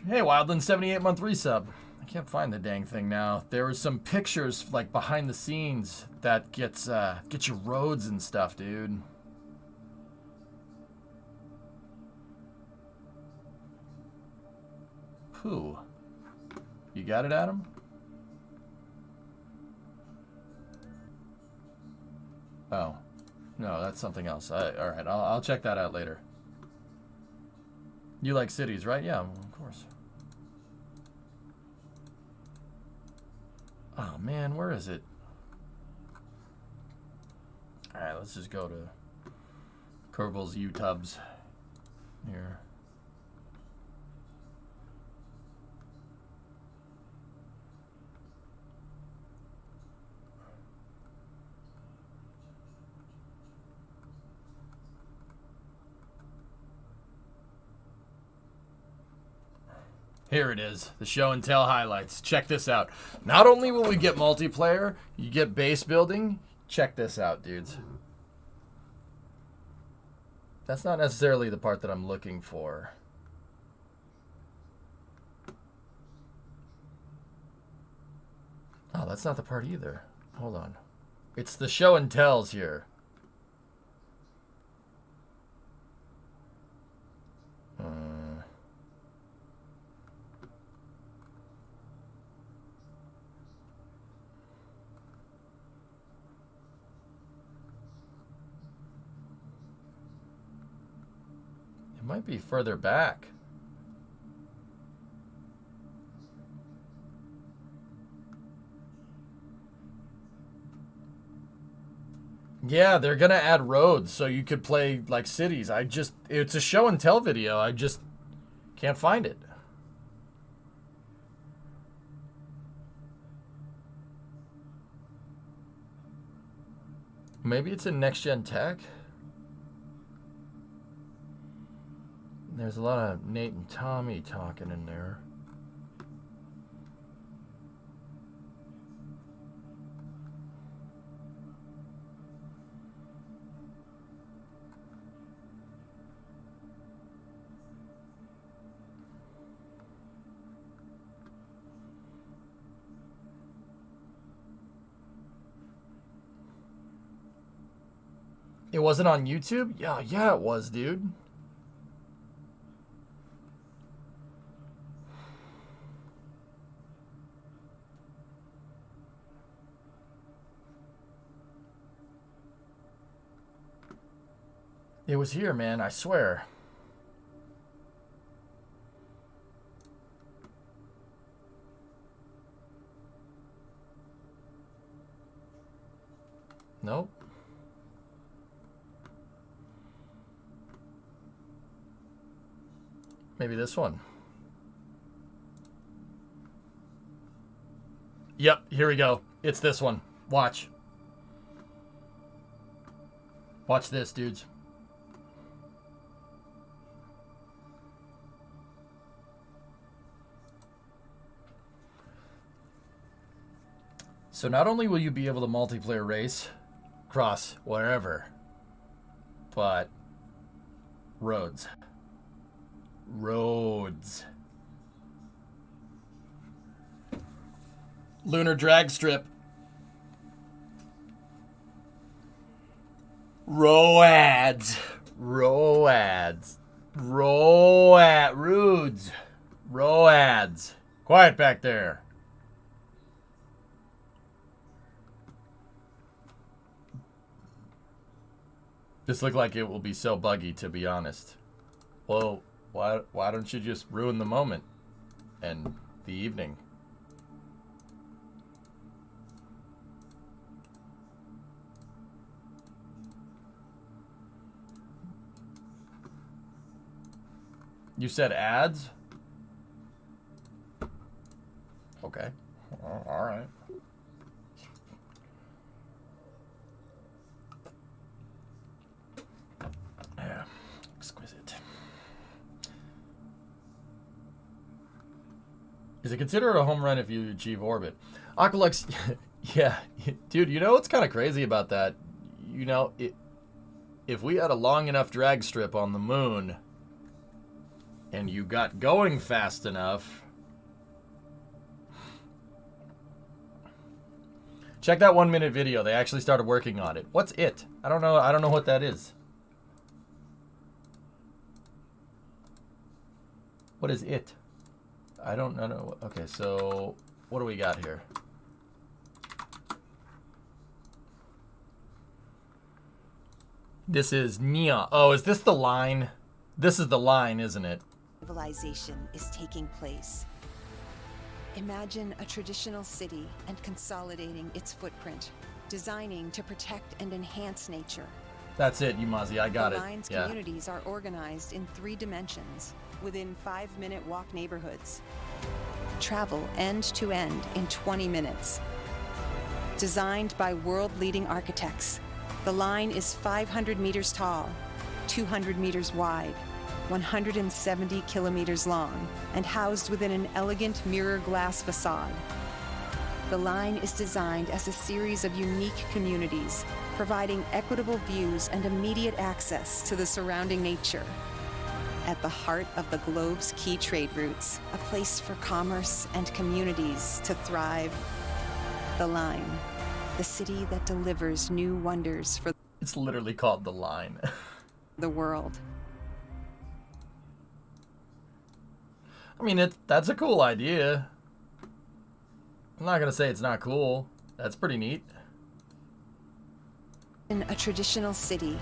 it. Hey, Wildland, 78-month resub. I can't find the dang thing now. There were some pictures like behind the scenes that gets you roads and stuff, dude. Pooh. You got it, Adam? Oh. No, that's something else. Alright, I'll check that out later. You like cities, right? Yeah, of course. Oh, man, where is it? Alright, let's just go to Kerbal's U-Tubs here. Here it is, the show and tell highlights. Check this out. Not only will we get multiplayer, you get base building. Check this out, dudes. That's not necessarily the part that I'm looking for. Oh, that's not the part either. Hold on. It's the show and tells here. It might be further back. Yeah, they're gonna add roads so you could play like cities. It's a show and tell video. I just can't find it. Maybe it's in Next Gen Tech. There's a lot of Nate and Tommy talking in there. It wasn't on YouTube? Yeah, it was, dude. It was here, man, I swear. Maybe this one. Yep, here we go. It's this one. Watch. Watch this, dudes. So not only will you be able to multiplayer race across wherever, but roads. Roads. Lunar drag strip. Roads. Roads. Roads. Roads. Quiet back there. This looked like it will be so buggy, to be honest. Well, why don't you just ruin the moment and the evening? You said ads? Okay. All right. Yeah. Exquisite. Is it considered a home run if you achieve orbit? Aqualux, yeah. Dude, you know what's kind of crazy about that? You know, if we had a long enough drag strip on the moon and you got going fast enough... Check that 1 minute video. They actually started working on it. What's it? I don't know. I don't know what that is. What is it? I don't know. Okay, so what do we got here? This is Nia. Oh, is this the line? This is the line, isn't it? Civilization is taking place. Imagine a traditional city and consolidating its footprint, designing to protect and enhance nature. That's it, Yumazi. I got the it. line's Yeah. communities are organized in 3 dimensions within 5-minute walk neighborhoods. Travel end to end in 20 minutes. Designed by world-leading architects, the line is 500 meters tall, 200 meters wide, 170 kilometers long, and housed within an elegant mirror glass facade. The line is designed as a series of unique communities, providing equitable views and immediate access to the surrounding nature. At the heart of the globe's key trade routes, a place for commerce and communities to thrive. The line, the city that delivers new wonders for It's literally called the line. the world. I mean, that's a cool idea. I'm not gonna say it's not cool. That's pretty neat. In a traditional city.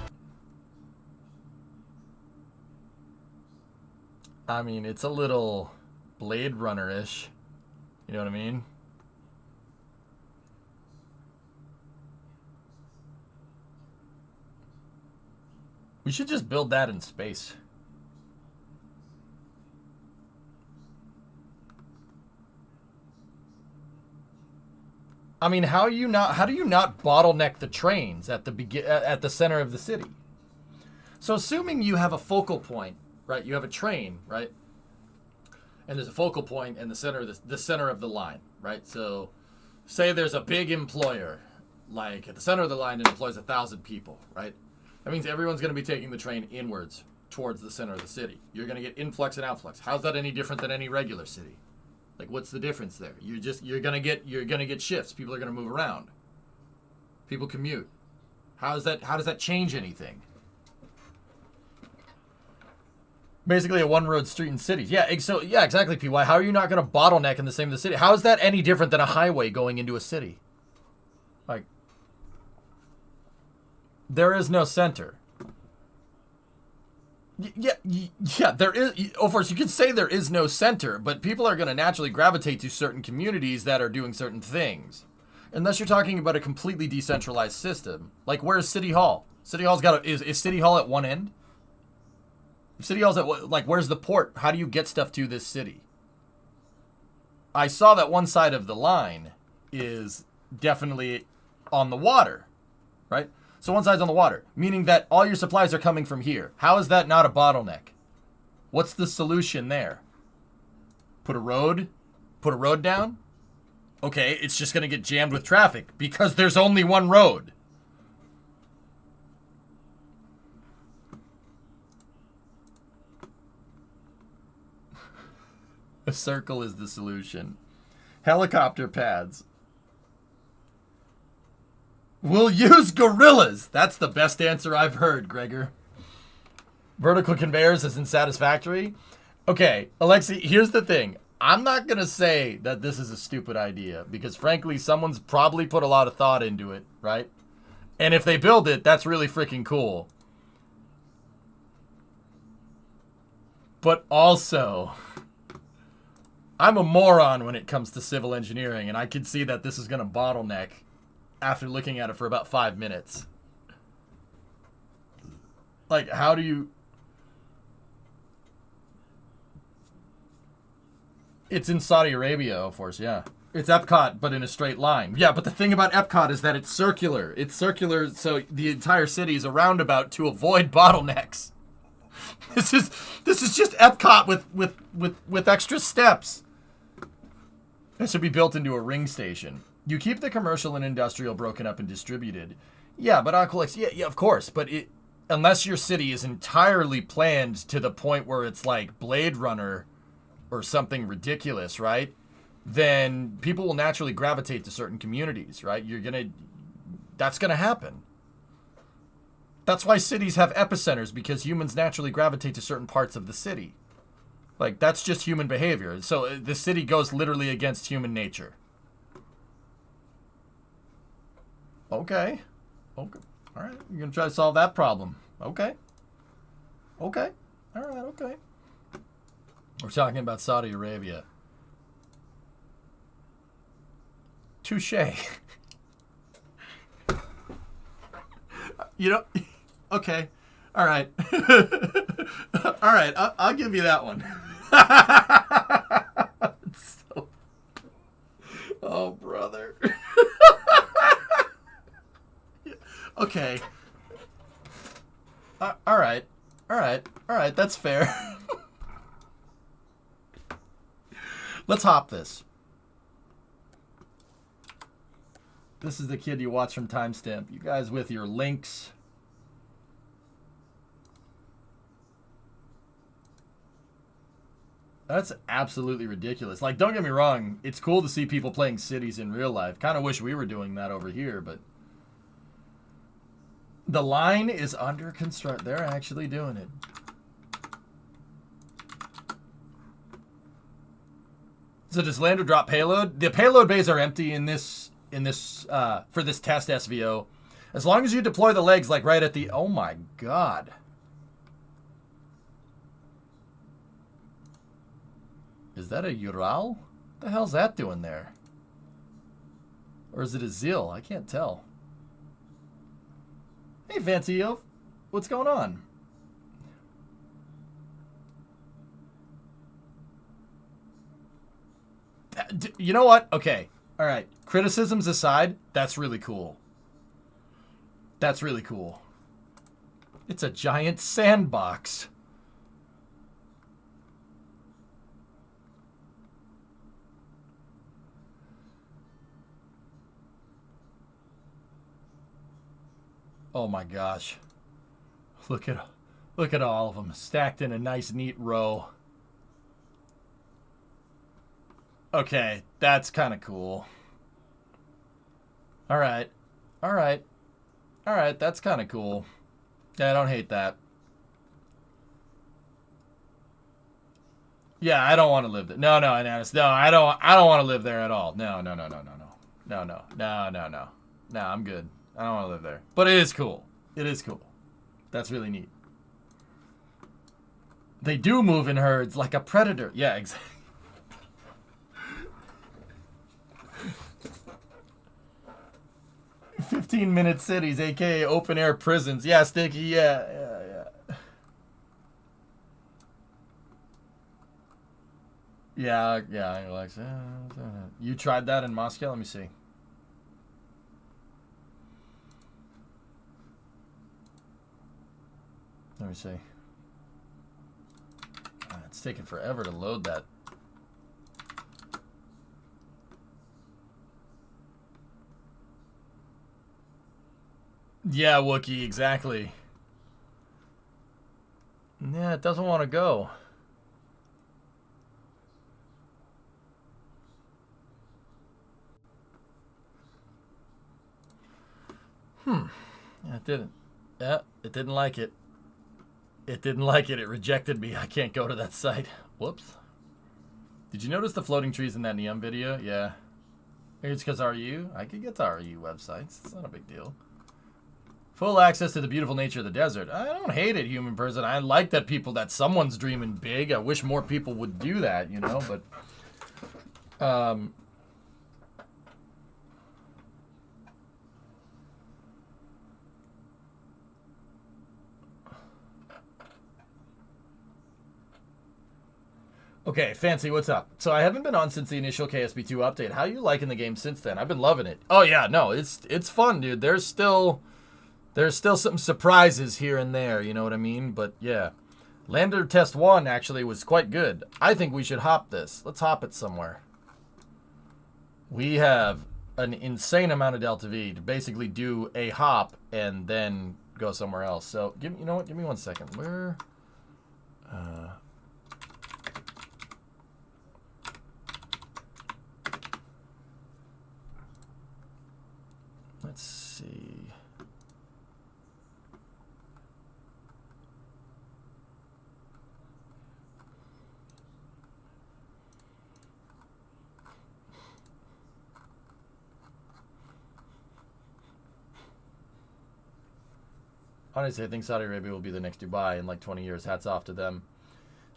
I mean, it's a little Blade Runner-ish. You know what I mean? We should just build that in space. I mean, how do you not bottleneck the trains at the center of the city? So assuming you have a focal point, right? You have a train, right? And there's a focal point in the center of the center of the line, right? So say there's a big employer, like at the center of the line, it employs 1,000 people, right? That means everyone's going to be taking the train inwards towards the center of the city. You're going to get influx and outflux. How's that any different than any regular city? Like, what's the difference there? You're gonna get shifts. People are gonna move around. People commute. How does that change anything? Basically, a one-road street in cities. Yeah, exactly, PY. How are you not gonna bottleneck in the same of the city? How is that any different than a highway going into a city? Like, there is no center. Yeah, there is. Of course, you could say there is no center, but people are going to naturally gravitate to certain communities that are doing certain things. Unless you're talking about a completely decentralized system. Like, where's City Hall? City Hall's got is City Hall at one end? City Hall's like, where's the port? How do you get stuff to this city? I saw that one side of the line is definitely on the water, right? So one side's on the water, meaning that all your supplies are coming from here. How is that not a bottleneck? What's the solution there? Put a road down? Okay, it's just going to get jammed with traffic because there's only one road. A circle is the solution. Helicopter pads. We'll use gorillas. That's the best answer I've heard, Gregor. Vertical conveyors isn't satisfactory. Okay, Alexi, here's the thing. I'm not going to say that this is a stupid idea because, frankly, someone's probably put a lot of thought into it, right? And if they build it, that's really freaking cool. But also, I'm a moron when it comes to civil engineering, and I can see that this is going to bottleneck after looking at it for about 5 minutes. Like, how do you... It's in Saudi Arabia, of course, yeah. It's Epcot, but in a straight line. Yeah, but the thing about Epcot is that it's circular. It's circular, so the entire city is a roundabout to avoid bottlenecks. This is just Epcot with extra steps. That should be built into a ring station. You keep the commercial and industrial broken up and distributed. Yeah, but Aqualex, yeah, of course. But unless your city is entirely planned to the point where it's like Blade Runner or something ridiculous, right? Then people will naturally gravitate to certain communities, right? That's gonna happen. That's why cities have epicenters, because humans naturally gravitate to certain parts of the city. Like, that's just human behavior. So the city goes literally against human nature. Okay. All right. You're going to try to solve that problem. Okay. All right. Okay. We're talking about Saudi Arabia. Touche. Okay. All right. All right. I'll give you that one. Oh, brother. Okay. All right. That's fair. Let's hop this. This is the kid you watch from Timestamp. You guys with your links. That's absolutely ridiculous. Like, don't get me wrong. It's cool to see people playing cities in real life. Kind of wish we were doing that over here, but... The line is under construction. They're actually doing it. So does land or drop payload? The payload bays are empty for this test SVO. As long as you deploy the legs like right at the... Oh my god. Is that a Ural? What the hell's that doing there? Or is it a Zil? I can't tell. Hey, Fancy Elf. What's going on? You know what? Okay. All right. Criticisms aside, that's really cool. That's really cool. It's a giant sandbox. Oh my gosh. Look at all of them stacked in a nice neat row. Okay, that's kind of cool. All right, that's kind of cool. Yeah, I don't hate that. Yeah, I don't want to live there. No, Ananis. No, I don't want to live there at all. No. No, I'm good. I don't want to live there. But it is cool. It is cool. That's really neat. They do move in herds like a predator. Yeah, exactly. 15-minute cities, aka open-air prisons. Yeah, Sticky, yeah. Yeah, Alexa. You tried that in Moscow? Let me see. Let me see. It's taking forever to load that. Yeah, Wookie, exactly. Yeah, it doesn't want to go. Yeah, it didn't. Yeah, it didn't like it. It didn't like it. It rejected me. I can't go to that site. Whoops. Did you notice the floating trees in that Neon video? Yeah. Maybe it's because RU. I could get to RU websites. It's not a big deal. Full access to the beautiful nature of the desert. I don't hate it, human person. I like that someone's dreaming big. I wish more people would do that, you know, but okay, Fancy, what's up? So I haven't been on since the initial KSP2 update. How are you liking the game since then? I've been loving it. Oh yeah, no, it's fun, dude. There's still some surprises here and there, you know what I mean? But yeah. Lander Test 1 actually was quite good. I think we should hop this. Let's hop it somewhere. We have an insane amount of Delta V to basically do a hop and then go somewhere else. So, you know what? Give me 1 second. Where... let's see... Honestly, I think Saudi Arabia will be the next Dubai in like 20 years. Hats off to them.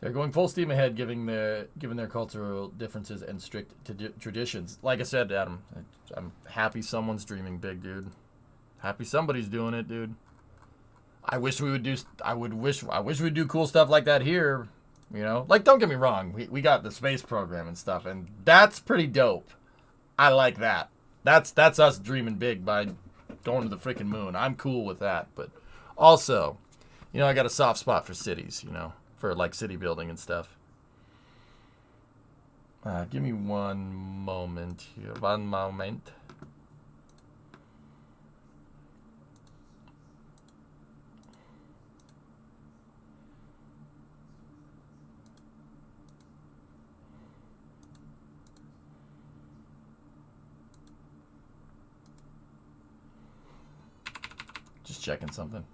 They're going full steam ahead, given their cultural differences and strict traditions. Like I said, Adam, I'm happy someone's dreaming big, dude. Happy somebody's doing it, dude. I wish we would do. I wish we'd do cool stuff like that here. You know, like don't get me wrong, we got the space program and stuff, and that's pretty dope. I like that. That's us dreaming big by going to the freaking moon. I'm cool with that, but. Also, you know, I got a soft spot for cities, you know, for like city building and stuff. Give me one moment here. One moment. Just checking something.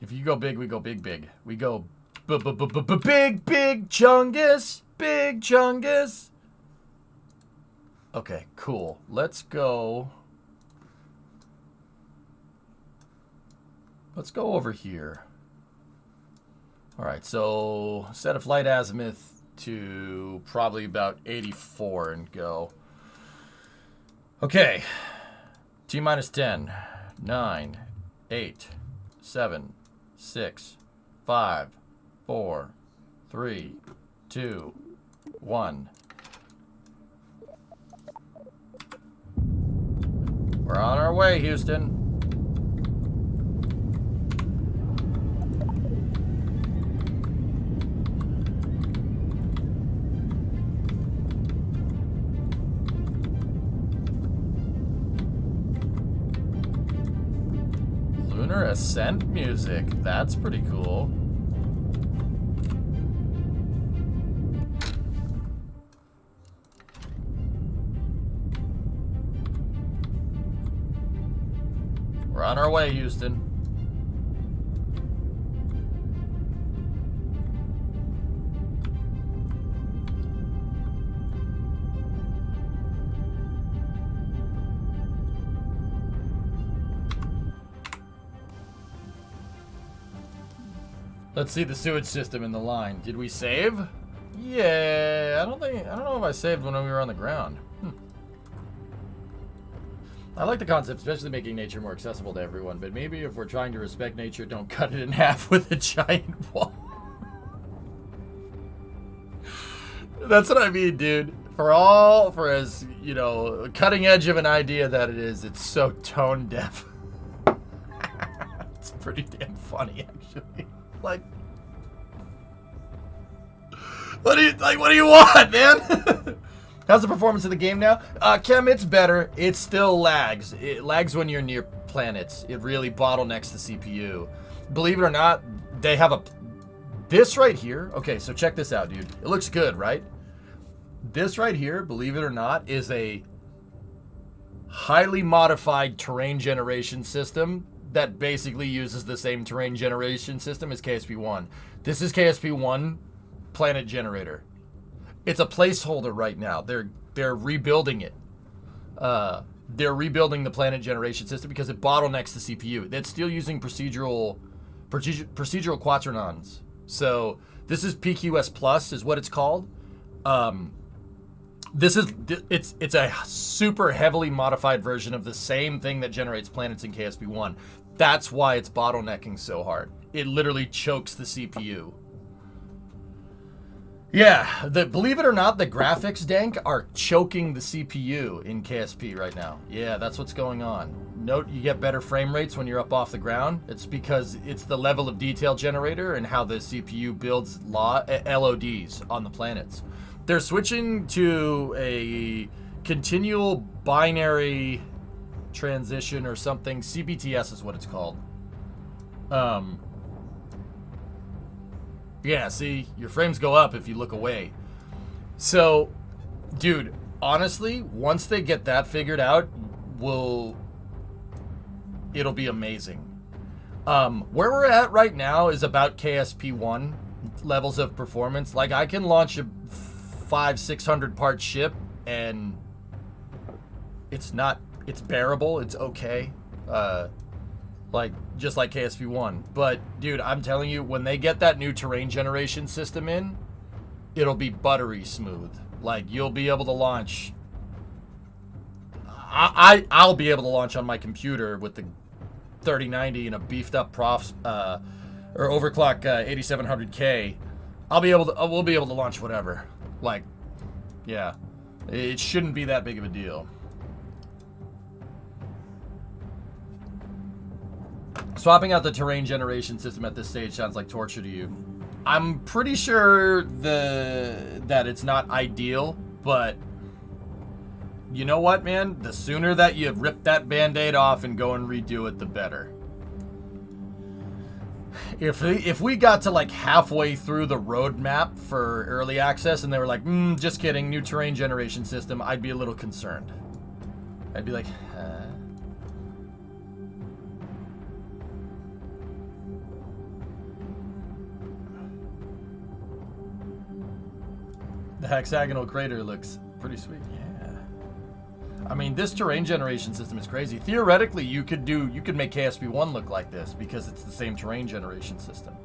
If you go big, we go big, big. We go big, big Chungus. Big Chungus. Okay, cool. Let's go. Let's go over here. All right, so set a flight azimuth to probably about 84 and go. Okay. T minus 10, 9, 8, 7, 6, 5, 4, 3, 2, 1. We're on our way, Houston. Lunar Ascent music. That's pretty cool. We're on our way, Houston. Let's see the sewage system in the line. Did we save? Yeah, I don't know if I saved when we were on the ground. I like the concept, especially making nature more accessible to everyone, but maybe if we're trying to respect nature, don't cut it in half with a giant wall. That's what I mean, dude. For as, you know, cutting edge of an idea that it is, it's so tone deaf. It's pretty damn funny, actually. Like, what do you want, man? How's the performance of the game now? Kem, it's better. It still lags. It lags when you're near planets. It really bottlenecks the CPU. Believe it or not, they have this right here. Okay, so check this out, dude. It looks good, right? This right here, believe it or not, is a highly modified terrain generation system that basically uses the same terrain generation system as KSP-1. This is KSP-1 planet generator. It's a placeholder right now. They're rebuilding it. They're rebuilding the planet generation system because it bottlenecks the CPU. It's still using procedural quaternons. So this is PQS Plus is what it's called. It's a super heavily modified version of the same thing that generates planets in KSP-1. That's why it's bottlenecking so hard. It literally chokes the CPU. Yeah, believe it or not, the graphics dank are choking the CPU in KSP right now. Yeah, that's what's going on. Note you get better frame rates when you're up off the ground. It's because it's the level of detail generator and how the CPU builds LODs on the planets. They're switching to a continual binary transition or something. CBTS is what it's called. Yeah, see, your frames go up if you look away. So, dude, honestly, once they get that figured out, it'll be amazing. Where we're at right now is about KSP-1 levels of performance. Like, I can launch a 500-600 part ship, and it's bearable, it's okay. Just like KSP-1. But, dude, I'm telling you, when they get that new terrain generation system in, it'll be buttery smooth. Like, you'll be able to launch... I'll be able to launch on my computer with the 3090 and a beefed up profs, or overclock 8700K. We'll be able to launch whatever. Like, yeah. It shouldn't be that big of a deal. Swapping out the terrain generation system at this stage sounds like torture to you. I'm pretty sure that it's not ideal, but you know what, man? The sooner that you rip that band-aid off and go and redo it, the better. If we got to like halfway through the roadmap for early access and they were like, just kidding, new terrain generation system, I'd be a little concerned. I'd be like, The hexagonal crater looks pretty sweet. Yeah. I mean, this terrain generation system is crazy. Theoretically, you could make KSP-1 look like this because it's the same terrain generation system.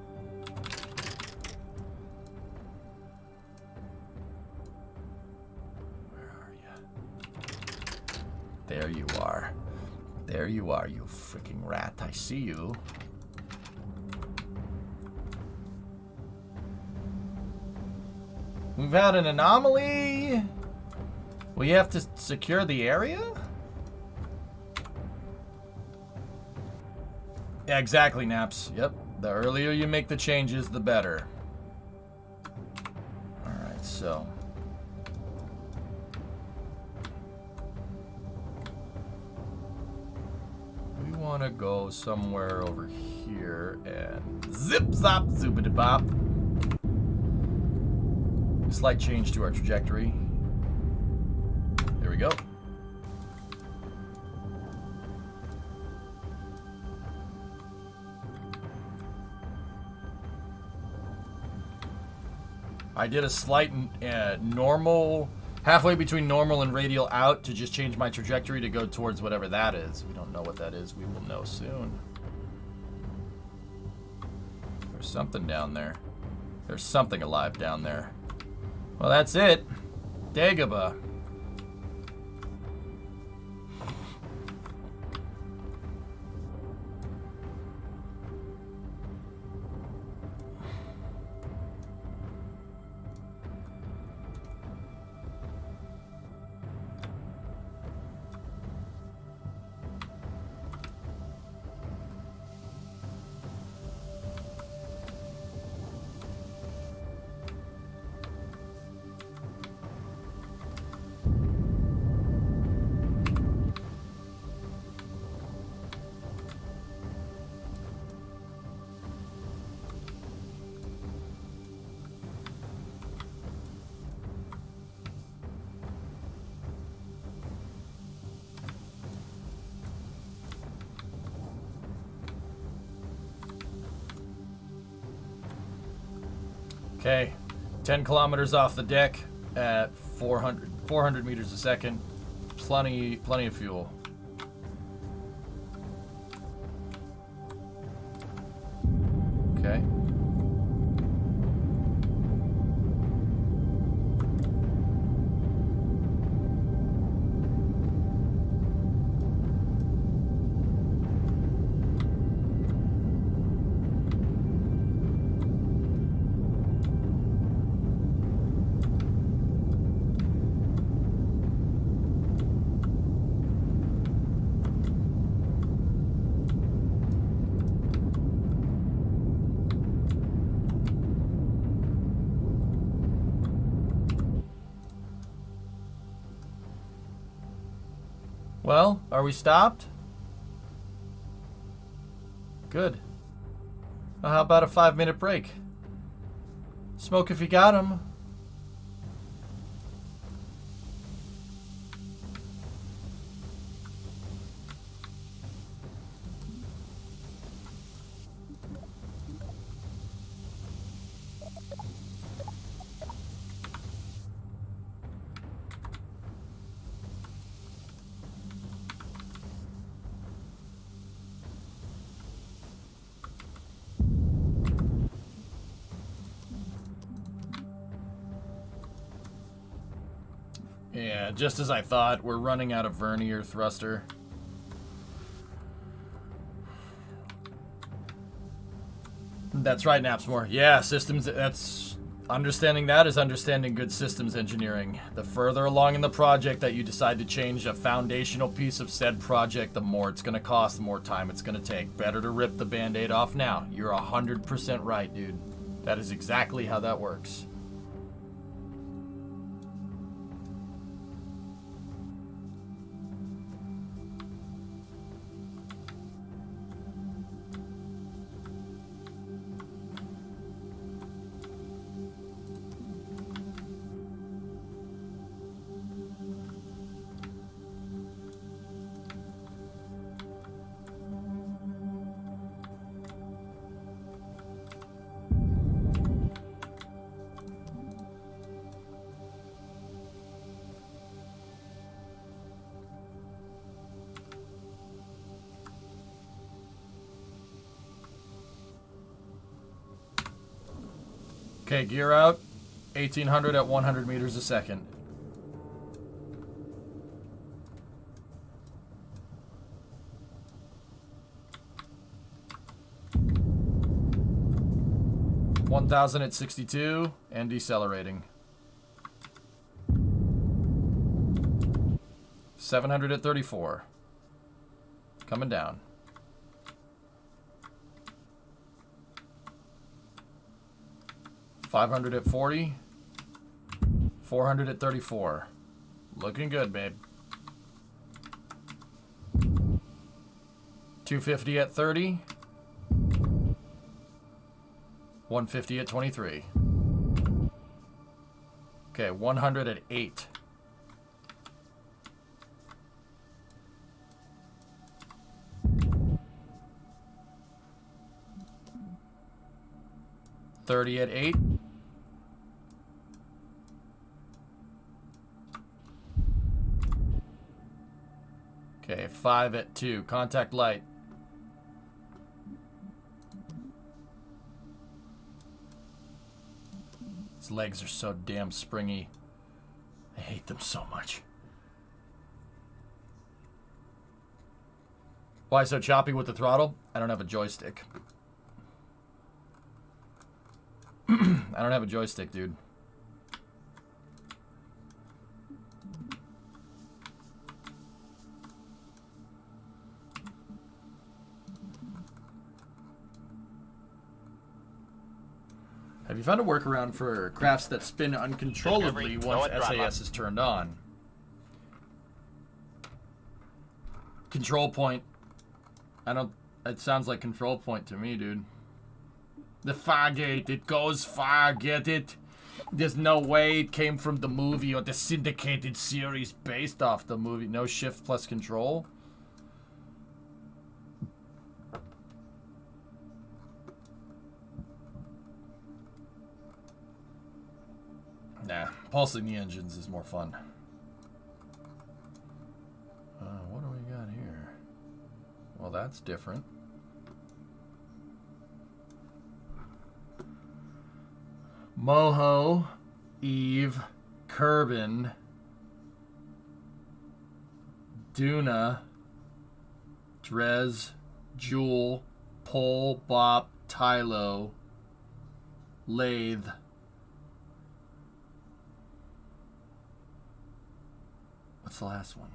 Where are you? There you are. There you are, you freaking rat. I see you. We've had an anomaly. We have to secure the area? Yeah, exactly, Naps. Yep. The earlier you make the changes, the better. Alright, so. We want to go somewhere over here and zip, zop, zoopity bop. Slight change to our trajectory. There we go. I did a slight normal, halfway between normal and radial out to just change my trajectory to go towards whatever that is. We don't know what that is. We will know soon. There's something down there. There's something alive down there. Well, that's it. Dagobah. Okay, 10 kilometers off the deck at 400 meters a second. Plenty of fuel. Okay. Well, are we stopped? Good. Well, how about a 5-minute break? Smoke if you got 'em. Yeah, just as I thought, we're running out of vernier thruster. That's right, Napsmore. Yeah, systems, that's... Understanding that is understanding good systems engineering. The further along in the project that you decide to change a foundational piece of said project, the more it's going to cost, the more time it's going to take. Better to rip the Band-Aid off now. You're 100% right, dude. That is exactly how that works. Okay, gear out. 1800 at 100 meters a second. $1,000 at 62 and decelerating. 700 at 34. Coming down. 500 at 40. 400 at 34. Looking good, babe. 250 at 30. 150 at 23. Okay, 100 at 8. $30 at 8. Okay, 5 at 2. Contact light. His legs are so damn springy. I hate them so much. Why so choppy with the throttle? I don't have a joystick. I don't have a joystick, dude. Have you found a workaround for crafts that spin uncontrollably once SAS is turned on? Control point. I don't... It sounds like control point to me, dude. The Fargate, it goes far, get it? There's no way it came from the movie or the syndicated series based off the movie. No shift plus control? Pulsing the engines is more fun. What do we got here? Well, that's different. Moho, Eve, Kerbin, Duna, Drez, Jewel, Pole, Bop, Tylo, Lathe. What's the last one?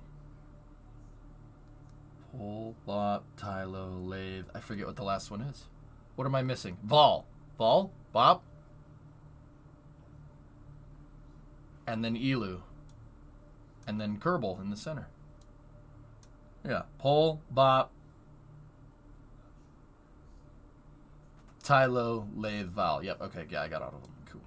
Pole, Bop, Tylo, Lathe. I forget what the last one is. What am I missing? Vol. Vol? Bop? And then Elu. And then Kerbal in the center. Yeah. Pole, Bop, Tylo, Lathe, Val. Yep, okay, yeah, I got all of them. Cool.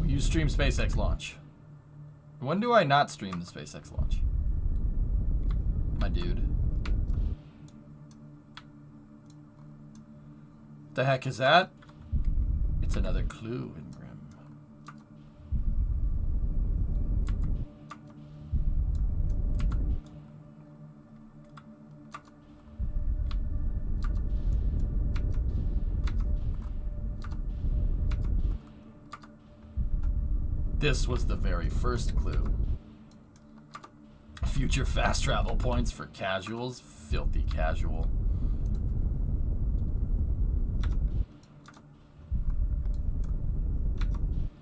You stream SpaceX launch. When do I not stream the SpaceX launch? My dude. The heck is that? It's another clue in Grim. This was the very first clue. Future fast travel points for casuals. Filthy casual.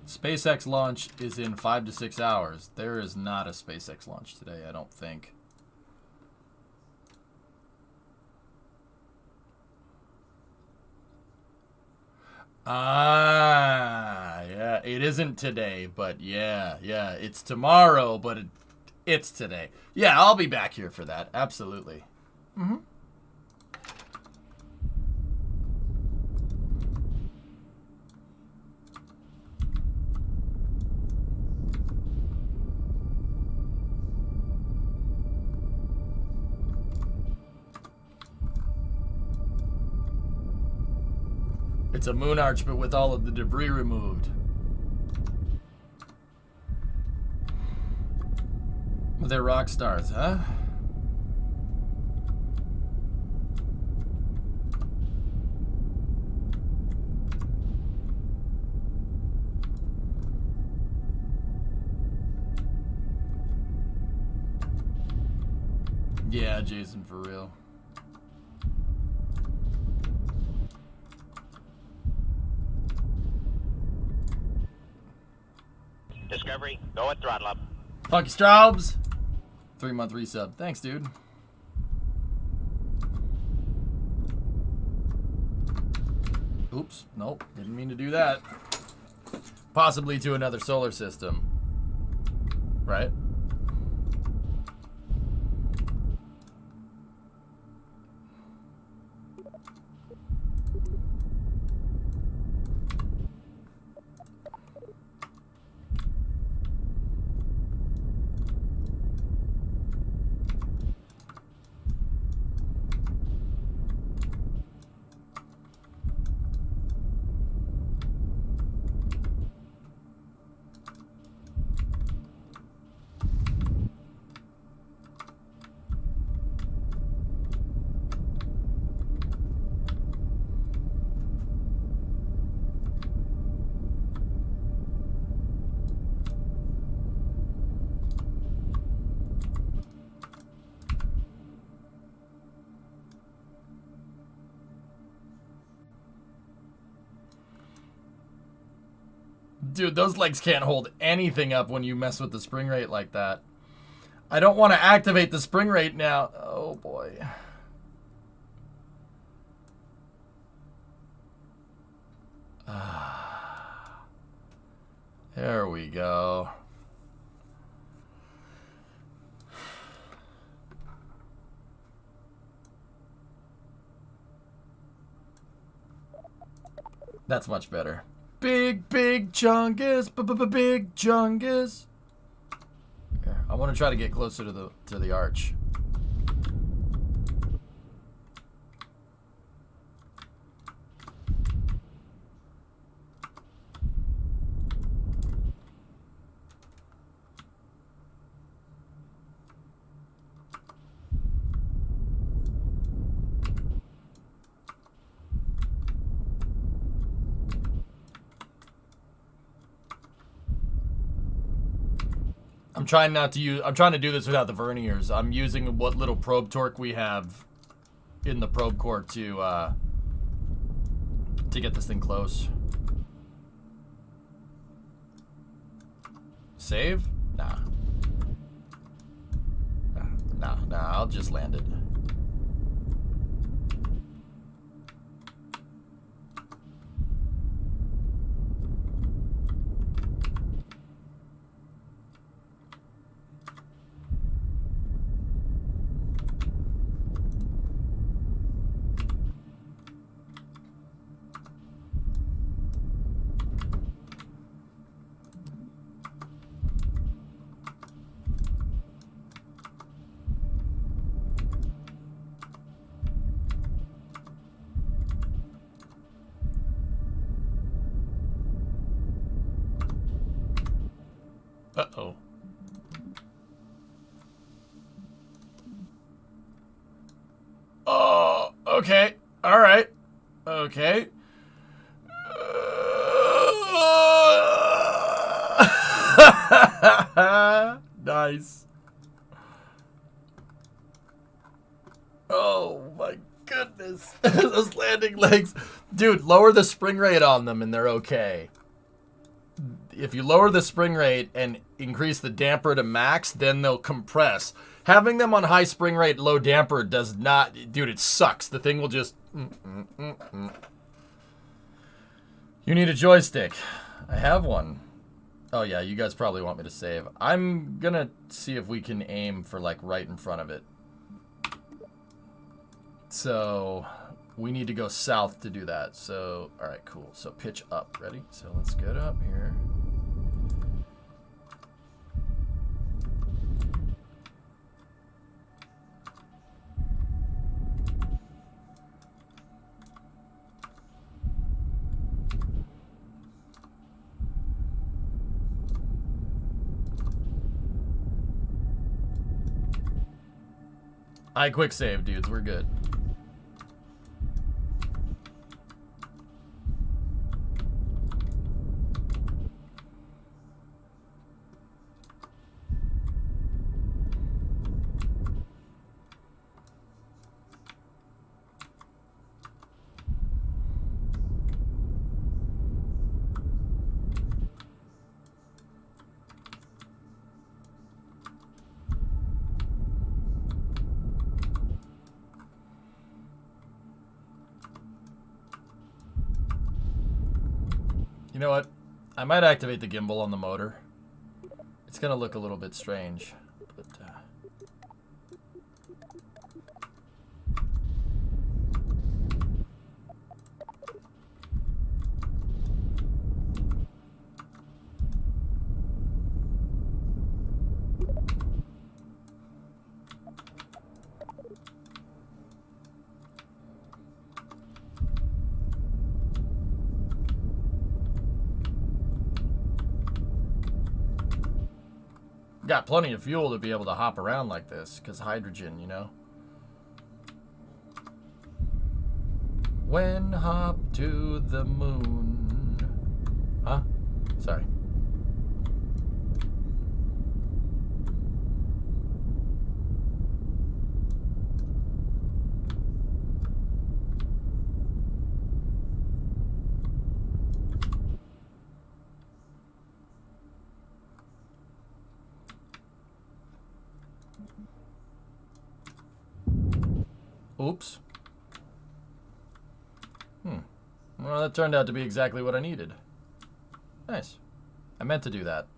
SpaceX launch is in 5 to 6 hours. There is not a SpaceX launch today, I don't think. Ah, yeah, it isn't today, but yeah, it's tomorrow, but it's today. Yeah, I'll be back here for that, absolutely. Mm-hmm. It's a moon arch, but with all of the debris removed. They're rock stars, huh? Yeah, Jason, for real. Discovery, go at throttle up. Funky Straubs, 3-month resub. Thanks, dude. Oops, nope, didn't mean to do that. Possibly to another solar system. Right? Dude, those legs can't hold anything up when you mess with the spring rate like that. I don't want to activate the spring rate now. Oh, boy. There we go. That's much better. Big chungus, big chungus. Here, I want to try to get closer to the arch. I'm trying to do this without the verniers. I'm using what little probe torque we have in the probe core to get this thing close. Save? Nah. Nah, I'll just land it. Uh-oh. Oh, okay. All right. Okay. Nice. Oh my goodness. Those landing legs. Dude, lower the spring rate on them and they're okay. If you lower the spring rate and increase the damper to max, then they'll compress. Having them on high spring rate, low damper does not... Dude, it sucks. The thing will just... You need a joystick. I have one. Oh, yeah, you guys probably want me to save. I'm gonna see if we can aim for, like, right in front of it. So... we need to go south to do that. So, all right, cool. So pitch up. Ready? So let's get up here. I quick save, dudes. We're good. You know what? I might activate the gimbal on the motor. It's gonna look a little bit strange, but got plenty of fuel to be able to hop around like this, because hydrogen, you know. When hop to the moon. Huh? Sorry. Oops. Well, that turned out to be exactly what I needed. Nice. I meant to do that.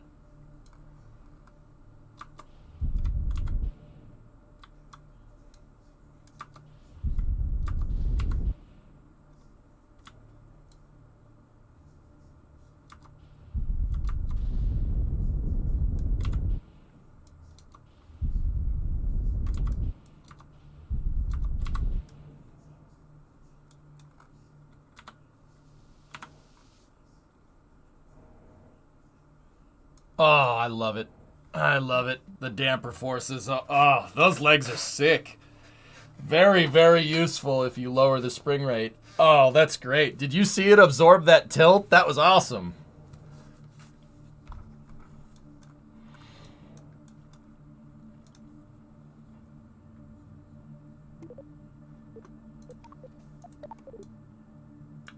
Oh, I love it. I love it. The damper forces. Oh, those legs are sick. Very, very useful if you lower the spring rate. Oh, that's great. Did you see it absorb that tilt? That was awesome.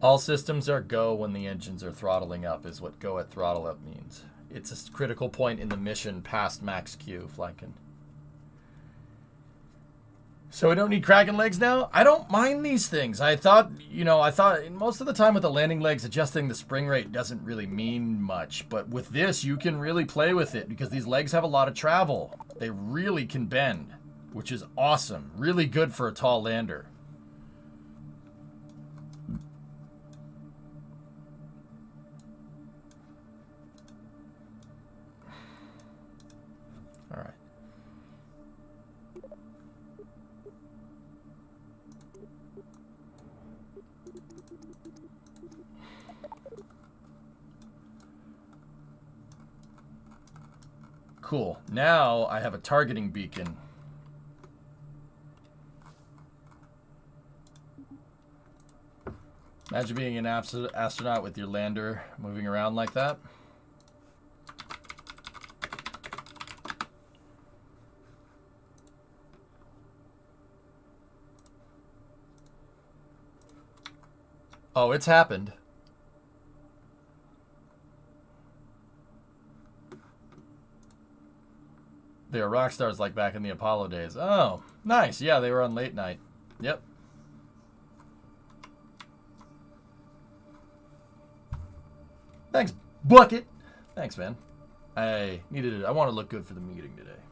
All systems are go when the engines are throttling up is what go at throttle up means. It's a critical point in the mission past max Q, Flanken. So we don't need Kraken legs now? I don't mind these things. I thought most of the time with the landing legs, adjusting the spring rate doesn't really mean much. But with this, you can really play with it because these legs have a lot of travel. They really can bend, which is awesome. Really good for a tall lander. All right. Cool. Now I have a targeting beacon. Imagine being an astronaut with your lander moving around like that. Oh, it's happened. They were rock stars like back in the Apollo days. Oh, nice. Yeah, they were on late night. Yep. Thanks, Bucket. Thanks, man. I want to look good for the meeting today.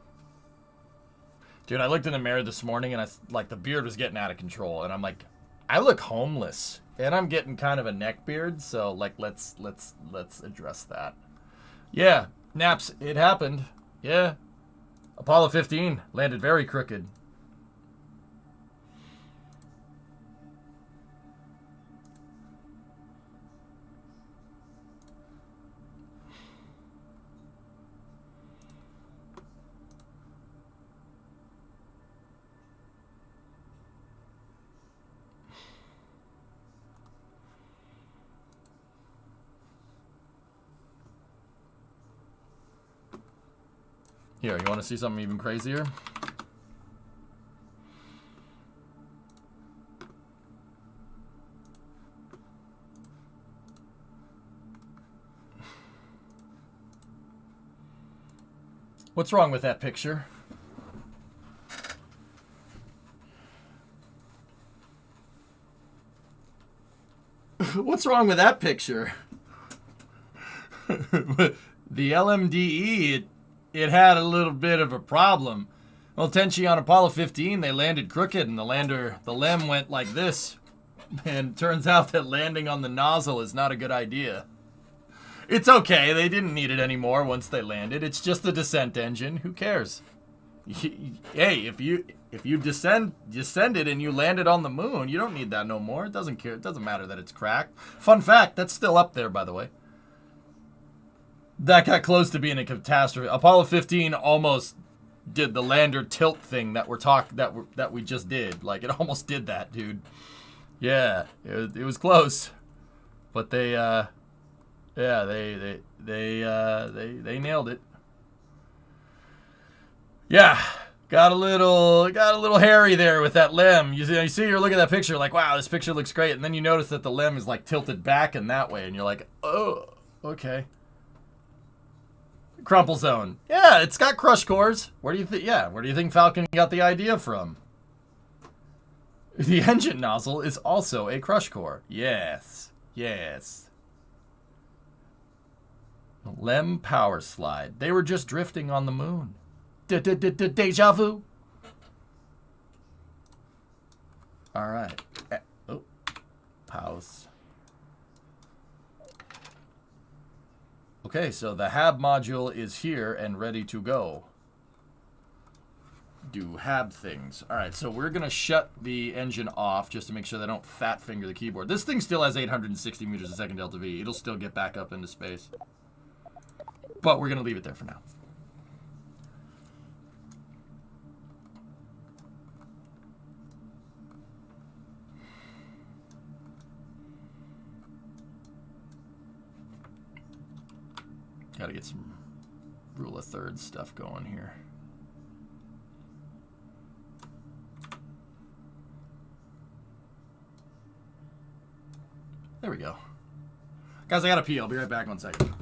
Dude, I looked in the mirror this morning and the beard was getting out of control. And I'm like, I look homeless. And I'm getting kind of a neck beard, so let's address that. Yeah, Naps, it happened. Yeah. Apollo 15 landed very crooked. Here, you want to see something even crazier? What's wrong with that picture? What's wrong with that picture? The LMDE, it had a little bit of a problem. Well, Tenchi on Apollo 15, they landed crooked, and the LEM went like this. And turns out that landing on the nozzle is not a good idea. It's okay, they didn't need it anymore once they landed. It's just the descent engine. Who cares? Hey, if you descended and you landed on the moon, you don't need that no more. It doesn't care. It doesn't matter that it's cracked. Fun fact, that's still up there, by the way. That got close to being a catastrophe. Apollo 15 almost did the lander tilt thing that we just did. Like, it almost did that, dude. Yeah, it was close, but they nailed it. Yeah, got a little hairy there with that LEM. You see, you're looking at that picture like, wow, this picture looks great, and then you notice that the LEM is like tilted back in that way, and you're like, oh, okay. Crumple zone. Yeah, it's got crush cores. Where do you think? Yeah, where do you think Falcon got the idea from? The engine nozzle is also a crush core. Yes. Yes. Lem power slide. They were just drifting on the moon. Deja vu. All right. Oh. Pause. Okay, so the HAB module is here and ready to go. Do HAB things. All right, so we're going to shut the engine off just to make sure they don't fat finger the keyboard. This thing still has 860 meters a second delta V. It'll still get back up into space. But we're going to leave it there for now. Got to get some rule of thirds stuff going here. There we go. Guys, I got to pee. I'll be right back in 1 second.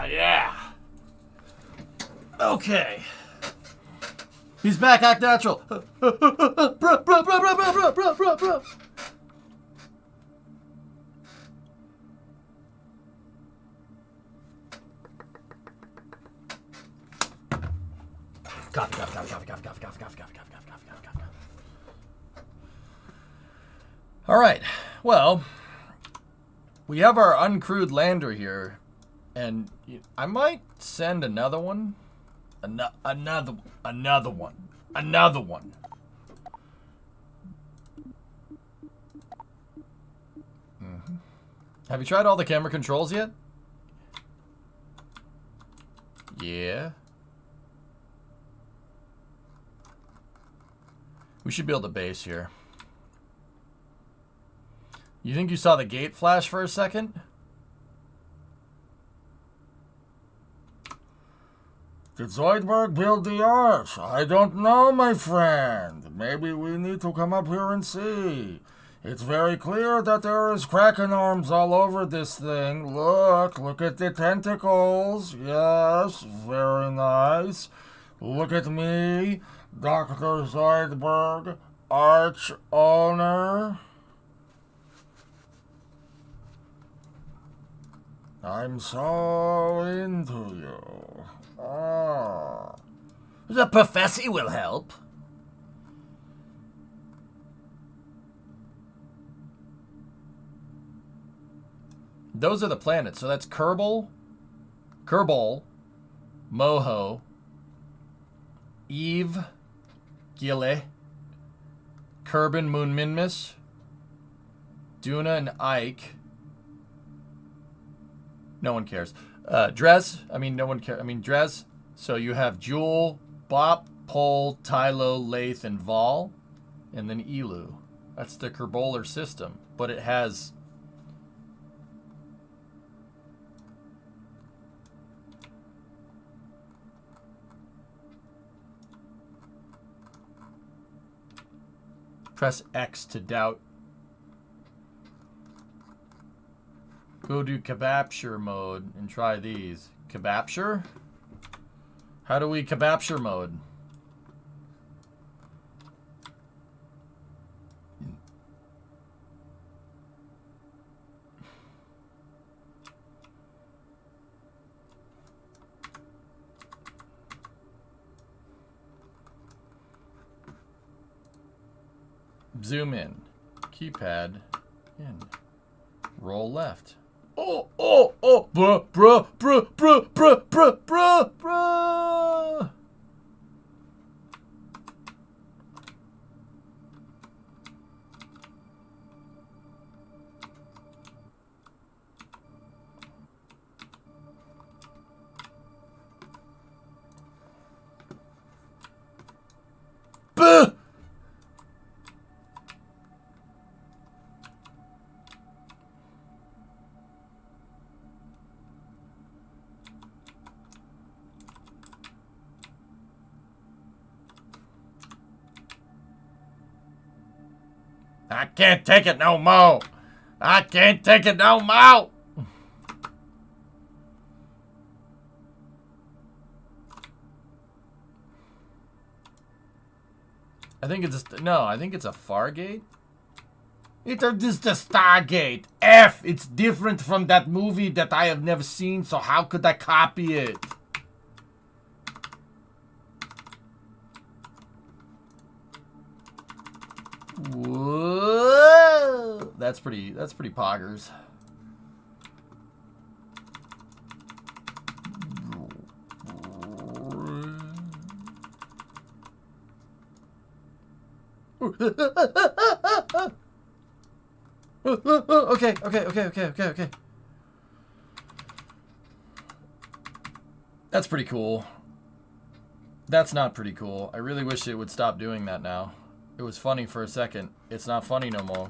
Yeah. Okay. He's back, act natural. Bro. Coffee. All right. Well, we have our uncrewed lander here, and I might send another one. Another one. Mm-hmm. Have you tried all the camera controls yet? Yeah. We should build a base here. You think you saw the gate flash for a second? Did Zoidberg build the arch? I don't know, my friend. Maybe we need to come up here and see. It's very clear that there is Kraken arms all over this thing. Look at the tentacles. Yes, very nice. Look at me, Dr. Zoidberg, arch owner. I'm so into you. Oh. The professor will help. Those are the planets. So that's Kerbal, Moho, Eve, Gile, Kerbin, Moon Minmus, Duna, and Ike. No one cares. Dres, no one cares. Dres. So you have Jewel, Bop, Pol, Tylo, Lath, and Vol. And then Elu. That's the Kerbolar system. But it has... Press X to doubt. Go to Kebapture mode and try these. Kebapture? How do we Kebapture mode? Zoom in. Keypad in. Roll left. Oh, bruh. Buh! I can't take it no more. I can't take it no more. I think it's a Fargate. It's just a Stargate. F, it's different from that movie that I have never seen, so how could I copy it? Whoa. That's pretty poggers. Okay. That's pretty cool. That's not pretty cool. I really wish it would stop doing that now. It was funny for a second. It's not funny no more.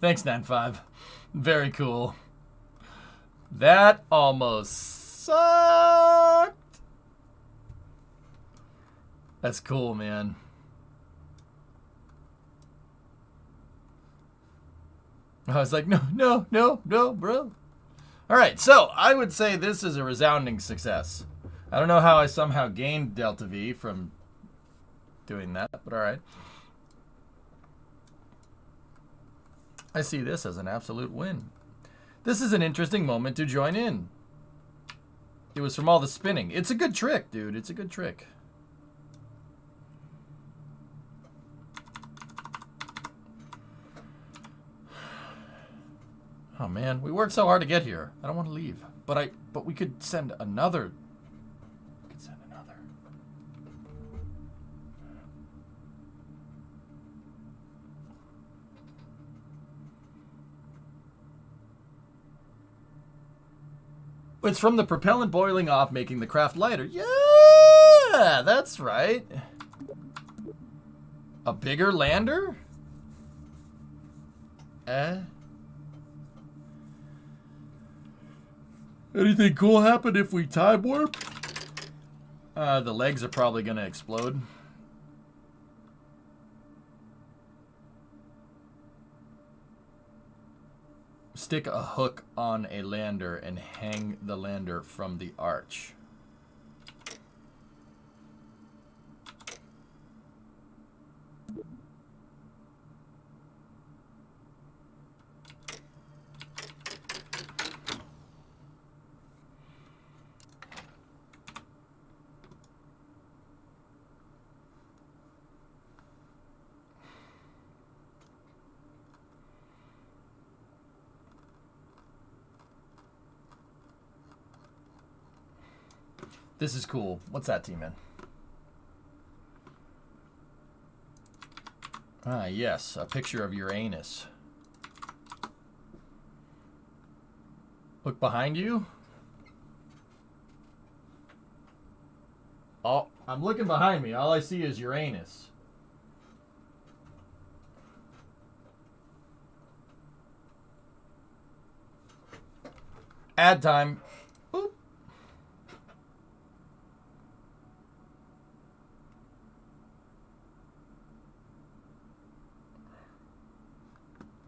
Thanks, 9-5. Very cool. That almost sucked. That's cool, man. I was like, no, bro. All right, so I would say this is a resounding success. I don't know how I somehow gained Delta V from doing that, but all right. I see this as an absolute win. This is an interesting moment to join in. It was from all the spinning. It's a good trick, dude. It's a good trick. Oh man, we worked so hard to get here. I don't want to leave. But we could send another. We could send another. It's from the propellant boiling off, making the craft lighter. Yeah, that's right. A bigger lander? Anything cool happen if we time warp? The legs are probably gonna explode. Stick a hook on a lander and hang the lander from the arch. This is cool. What's that, T-Man? Ah, yes. A picture of Uranus. Look behind you. Oh, I'm looking behind me. All I see is Uranus. Ad time. Boop.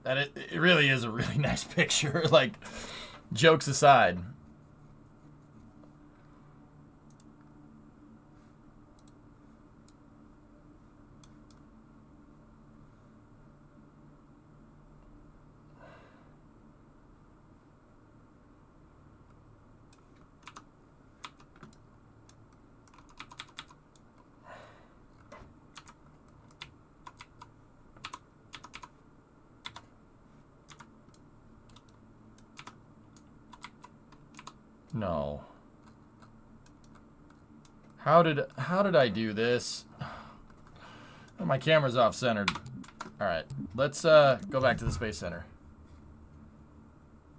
And it really is a really nice picture. Like, jokes aside. No. How did I do this? Oh, my camera's off centered. All right, let's go back to the Space Center.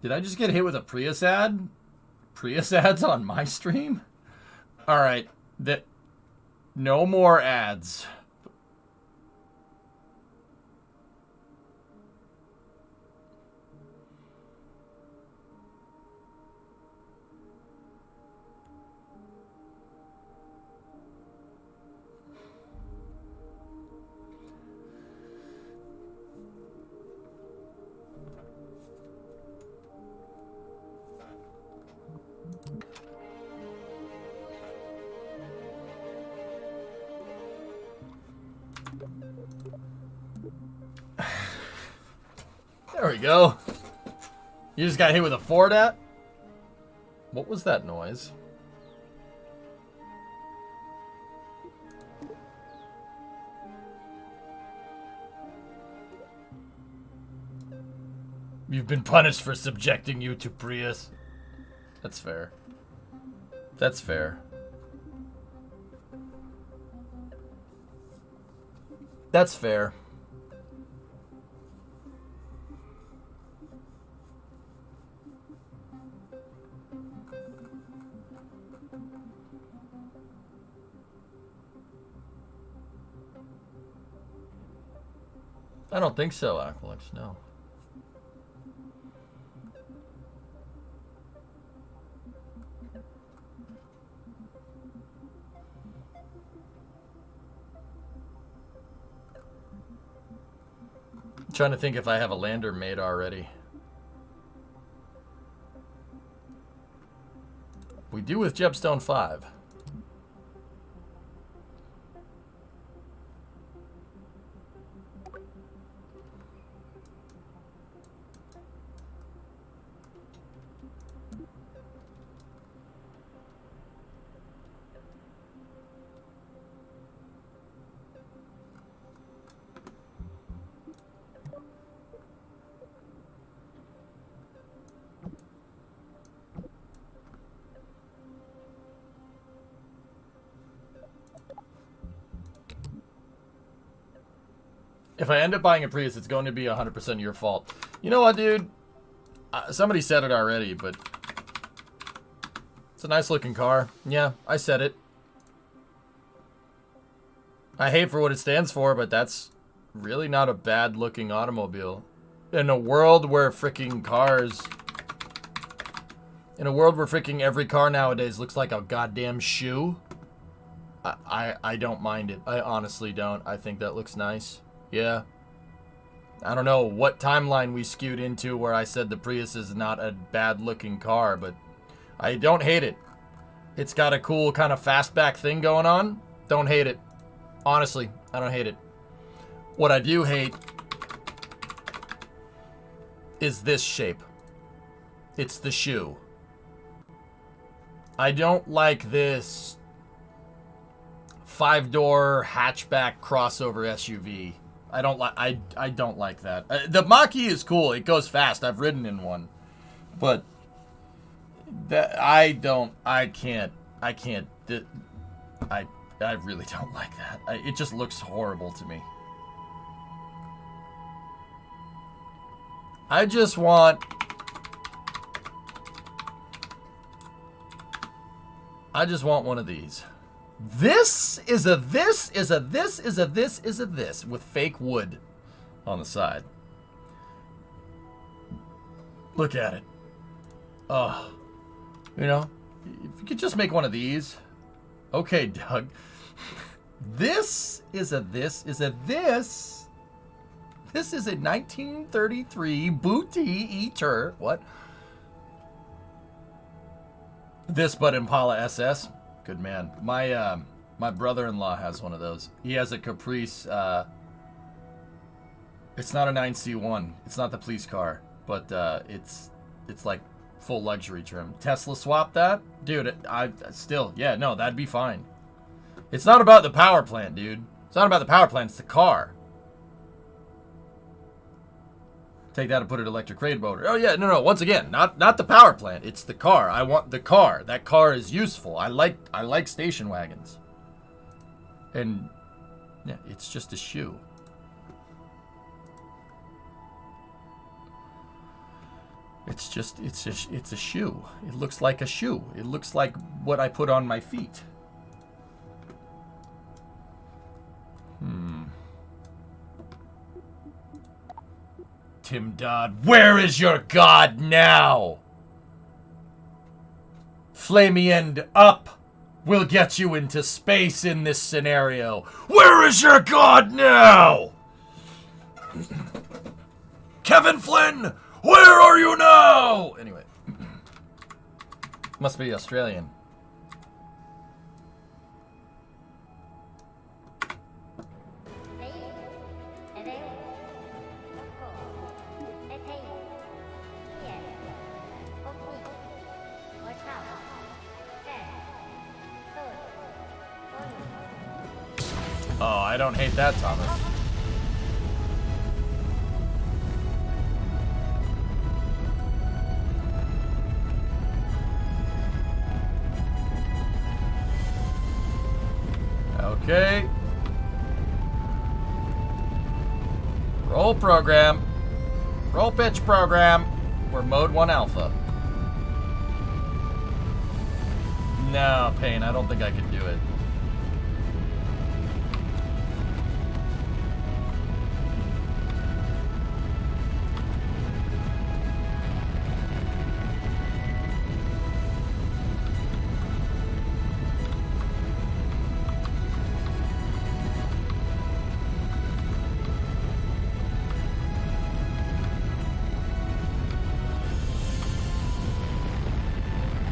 Did I just get hit with a Prius ad? Prius ads on my stream? All right, no more ads. There we go. You just got hit with a Ford at? What was that noise? You've been punished for subjecting you to Prius. That's fair. That's fair. That's fair. I don't think so, Aqualix, no. I'm trying to think if I have a lander made already. We do with Gemstone 5. If I end up buying a Prius, it's going to be 100% your fault. You know what, dude? Somebody said it already, but it's a nice looking car. Yeah, I said it. I hate for what it stands for, but that's really not a bad looking automobile. In a world where freaking cars... In a world where freaking every car nowadays looks like a goddamn shoe, I don't mind it. I honestly don't. I think that looks nice. Yeah. I don't know what timeline we skewed into where I said the Prius is not a bad looking car, but I don't hate it. It's got a cool kind of fastback thing going on. Don't hate it. Honestly, I don't hate it. What I do hate is this shape. It's the shoe. I don't like this 5-door hatchback crossover SUV. I don't like. I don't like that. The Mach-E is cool. It goes fast. I've ridden in one, but that I can't. I really don't like that. It just looks horrible to me. I just want one of these. This is a this is a this is a this is a this with fake wood on the side. Look at it. Oh, you know, if you could just make one of these. Okay, Doug. This is a this is a this. This is a 1933 Booty Eater. What? This but Impala SS. Good man. My brother-in-law has one of those. He has a Caprice. It's not a 9C1. It's not the police car, but it's like full luxury trim. Tesla swap that, dude. I still, yeah, no, that'd be fine. It's not about the power plant, dude. It's not about the power plant. It's the car. Take that and put it electric raid motor. Oh yeah, no. Once again, not the power plant. It's the car. I want the car. That car is useful. I like station wagons. And yeah, it's just a shoe. It's a shoe. It looks like a shoe. It looks like what I put on my feet. Tim Dodd, where is your god now? Flamey end up. We'll get you into space in this scenario. Where is your god now? Kevin Flynn, where are you now? Anyway. Must be Australian. Oh, I don't hate that, Thomas. Okay. Roll program. Roll pitch program. We're mode 1 alpha. No, Payne, I don't think I can do it.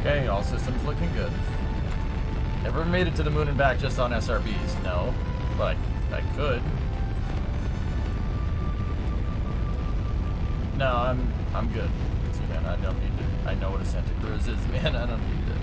Okay, all systems looking good. Ever made it to the moon and back just on SRBs? No, but I could. No, I'm good. See, man, I don't need to. I know what a Santa Cruz is, man. I don't need to.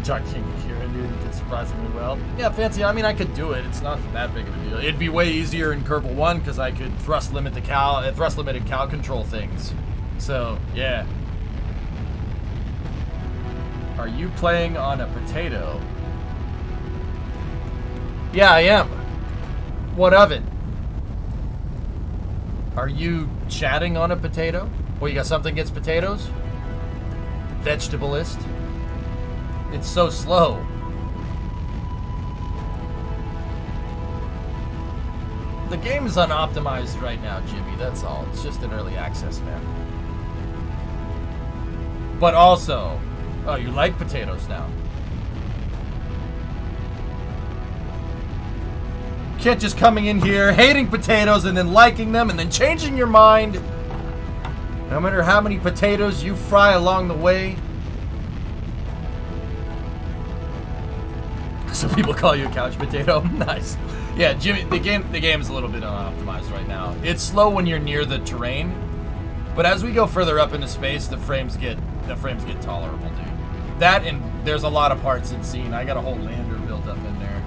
John King here, dude, he did surprisingly well. Yeah, fancy. I mean, I could do it. It's not that big of a deal. It'd be way easier in Kerbal 1 because I could thrust limited cow control things. So yeah. Are you playing on a potato? Yeah, I am. What of it? Are you chatting on a potato? Well, you got something against potatoes? Vegetableist? It's so slow. The game is unoptimized right now, Jimmy. That's all. It's just in early access, man. But also, oh, you like potatoes now. You can't just coming in here, hating potatoes, and then liking them, and then changing your mind. No matter how many potatoes you fry along the way. Some people call you a couch potato. Nice. Yeah, Jimmy, the game is a little bit unoptimized right now. It's slow when you're near the terrain, but as we go further up into space, the frames get tolerable, dude. That, and there's a lot of parts in scene. I got a whole lander built up in there.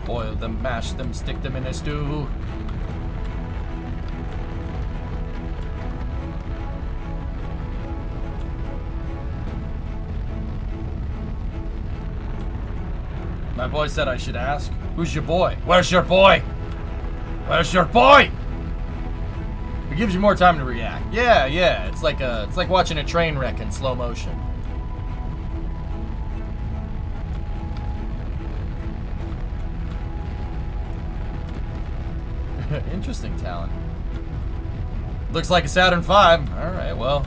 Boil them, mash them, stick them in a stew. My boy said I should ask. Who's your boy? Where's your boy? Where's your boy? It gives you more time to react. Yeah, yeah. It's like watching a train wreck in slow motion. Interesting talent. Looks like a Saturn V. Alright, well,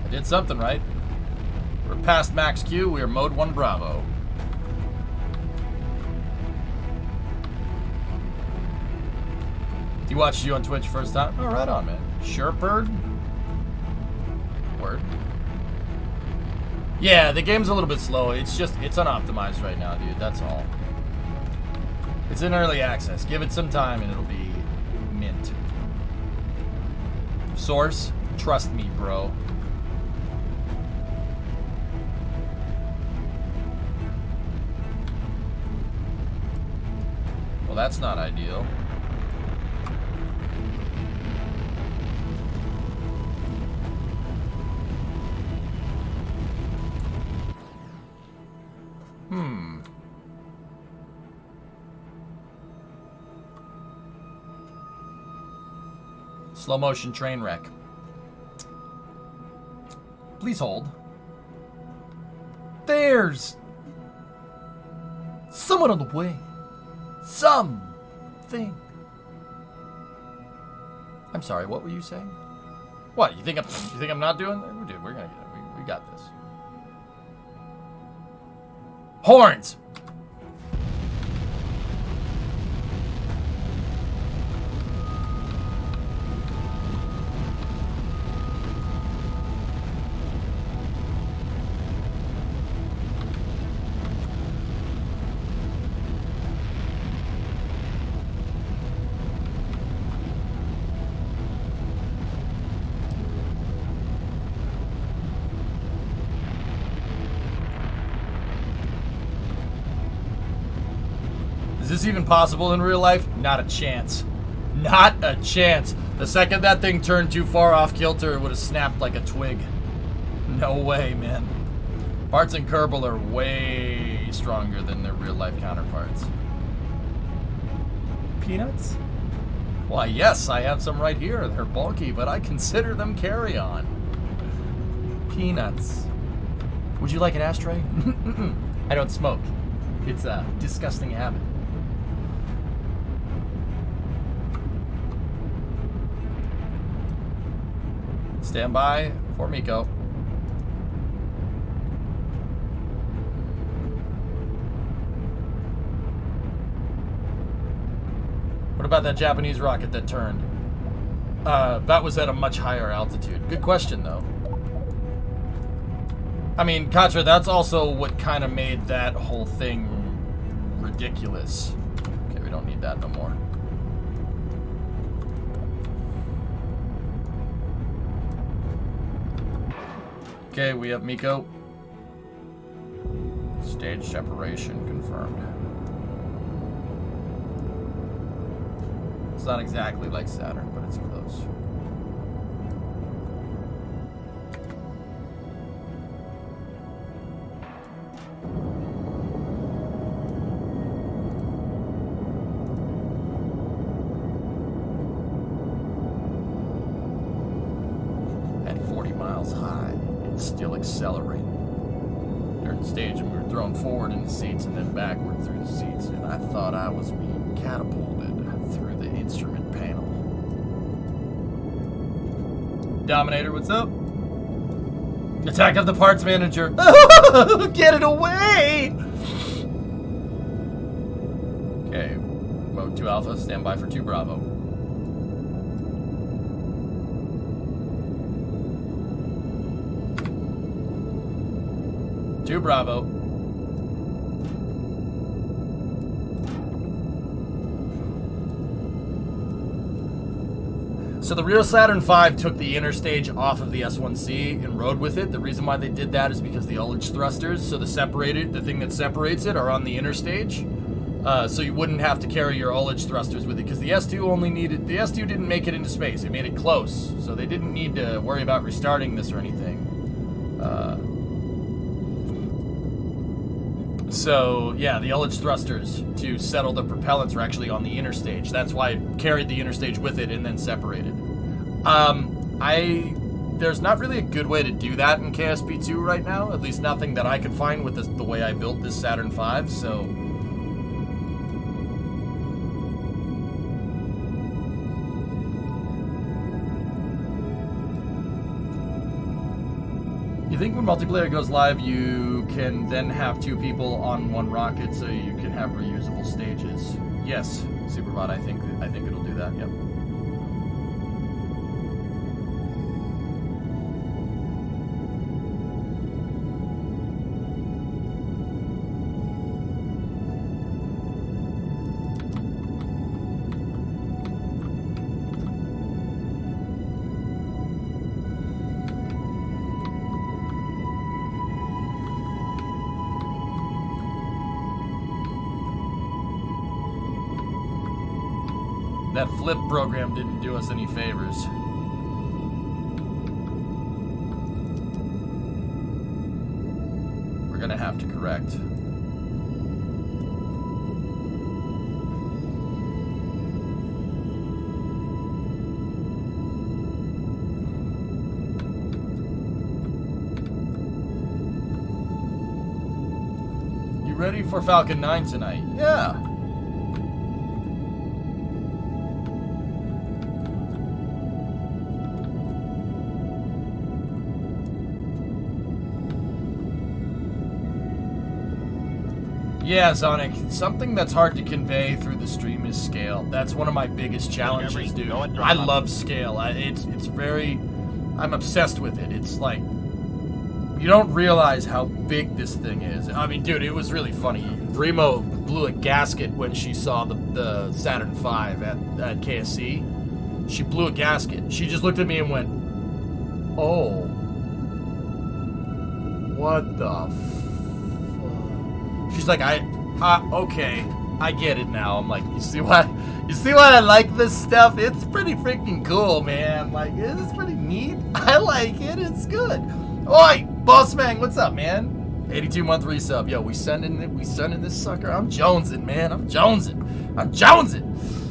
I did something right. We're past max Q. We are mode 1 Bravo. He watched you on Twitch first time? Oh, right on, man. Sure, bird? Word. Yeah, the game's a little bit slow. It's unoptimized right now, dude. That's all. It's in early access. Give it some time and it'll be mint. Source? Trust me, bro. Well, that's not ideal. Slow motion train wreck. Please hold. There's someone on the way. Something. I'm sorry, what were you saying? What, you think I'm not doing that? Dude, we're gonna get it. We got this. Horns! Is this even possible in real life? Not a chance. Not a chance. The second that thing turned too far off kilter, it would have snapped like a twig. No way, man. Parts in Kerbal are way stronger than their real life counterparts. Peanuts? Why, yes, I have some right here. They're bulky, but I consider them carry-on. Peanuts. Would you like an ashtray? I don't smoke. It's a disgusting habit. Stand by for Miko. What about that Japanese rocket that turned? That was at a much higher altitude. Good question, though. I mean, Katra, that's also what kind of made that whole thing ridiculous. Okay, we We don't need that no more. Okay, we have Miko. Stage separation confirmed. It's not exactly like Saturn, but it's close. At 40 miles high, it's still accelerating. During the stage, and we were thrown forward in the seats and then backward through the seats, and I thought I was being catapulted through the instrument panel. Dominator, what's up? Attack of the parts manager. Get it away! Okay, mode 2 Alpha, stand by for 2 Bravo. Two Bravo. So the real Saturn V took the inner stage off of the S1C and rode with it. The reason why they did that is because the ullage thrusters, so the thing that separates it, are on the inner stage. So you wouldn't have to carry your ullage thrusters with it, because the S2 didn't make it into space. It made it close, so they didn't need to worry about restarting this or anything. So, yeah, the ullage thrusters to settle the propellants are actually on the inner stage. That's why it carried the inner stage with it and then separated. There's not really a good way to do that in KSP2 right now. At least nothing that I could find with the way I built this Saturn V, so... You think when multiplayer goes live, you can then have 2 people on 1 rocket, so you can have reusable stages? Yes, Superbot. I think it'll do that. Yep. That flip program didn't do us any favors. We're gonna have to correct. You ready for Falcon 9 tonight? Yeah. Yeah, Sonic. Something that's hard to convey through the stream is scale. That's one of my biggest challenges, dude. I love scale. It's very... I'm obsessed with it. It's like... You don't realize how big this thing is. I mean, dude, it was really funny. Remo blew a gasket when she saw the Saturn V at KSC. She blew a gasket. She just looked at me and went, "Oh. What the She's like, okay, I get it now." I'm like, you see why I like this stuff? It's pretty freaking cool, man. Like, it's pretty neat. I like it. It's good. Oi, Boss Man, what's up, man? 82-month resub. Yo, we sending this sucker. I'm jonesing, man. I'm jonesing.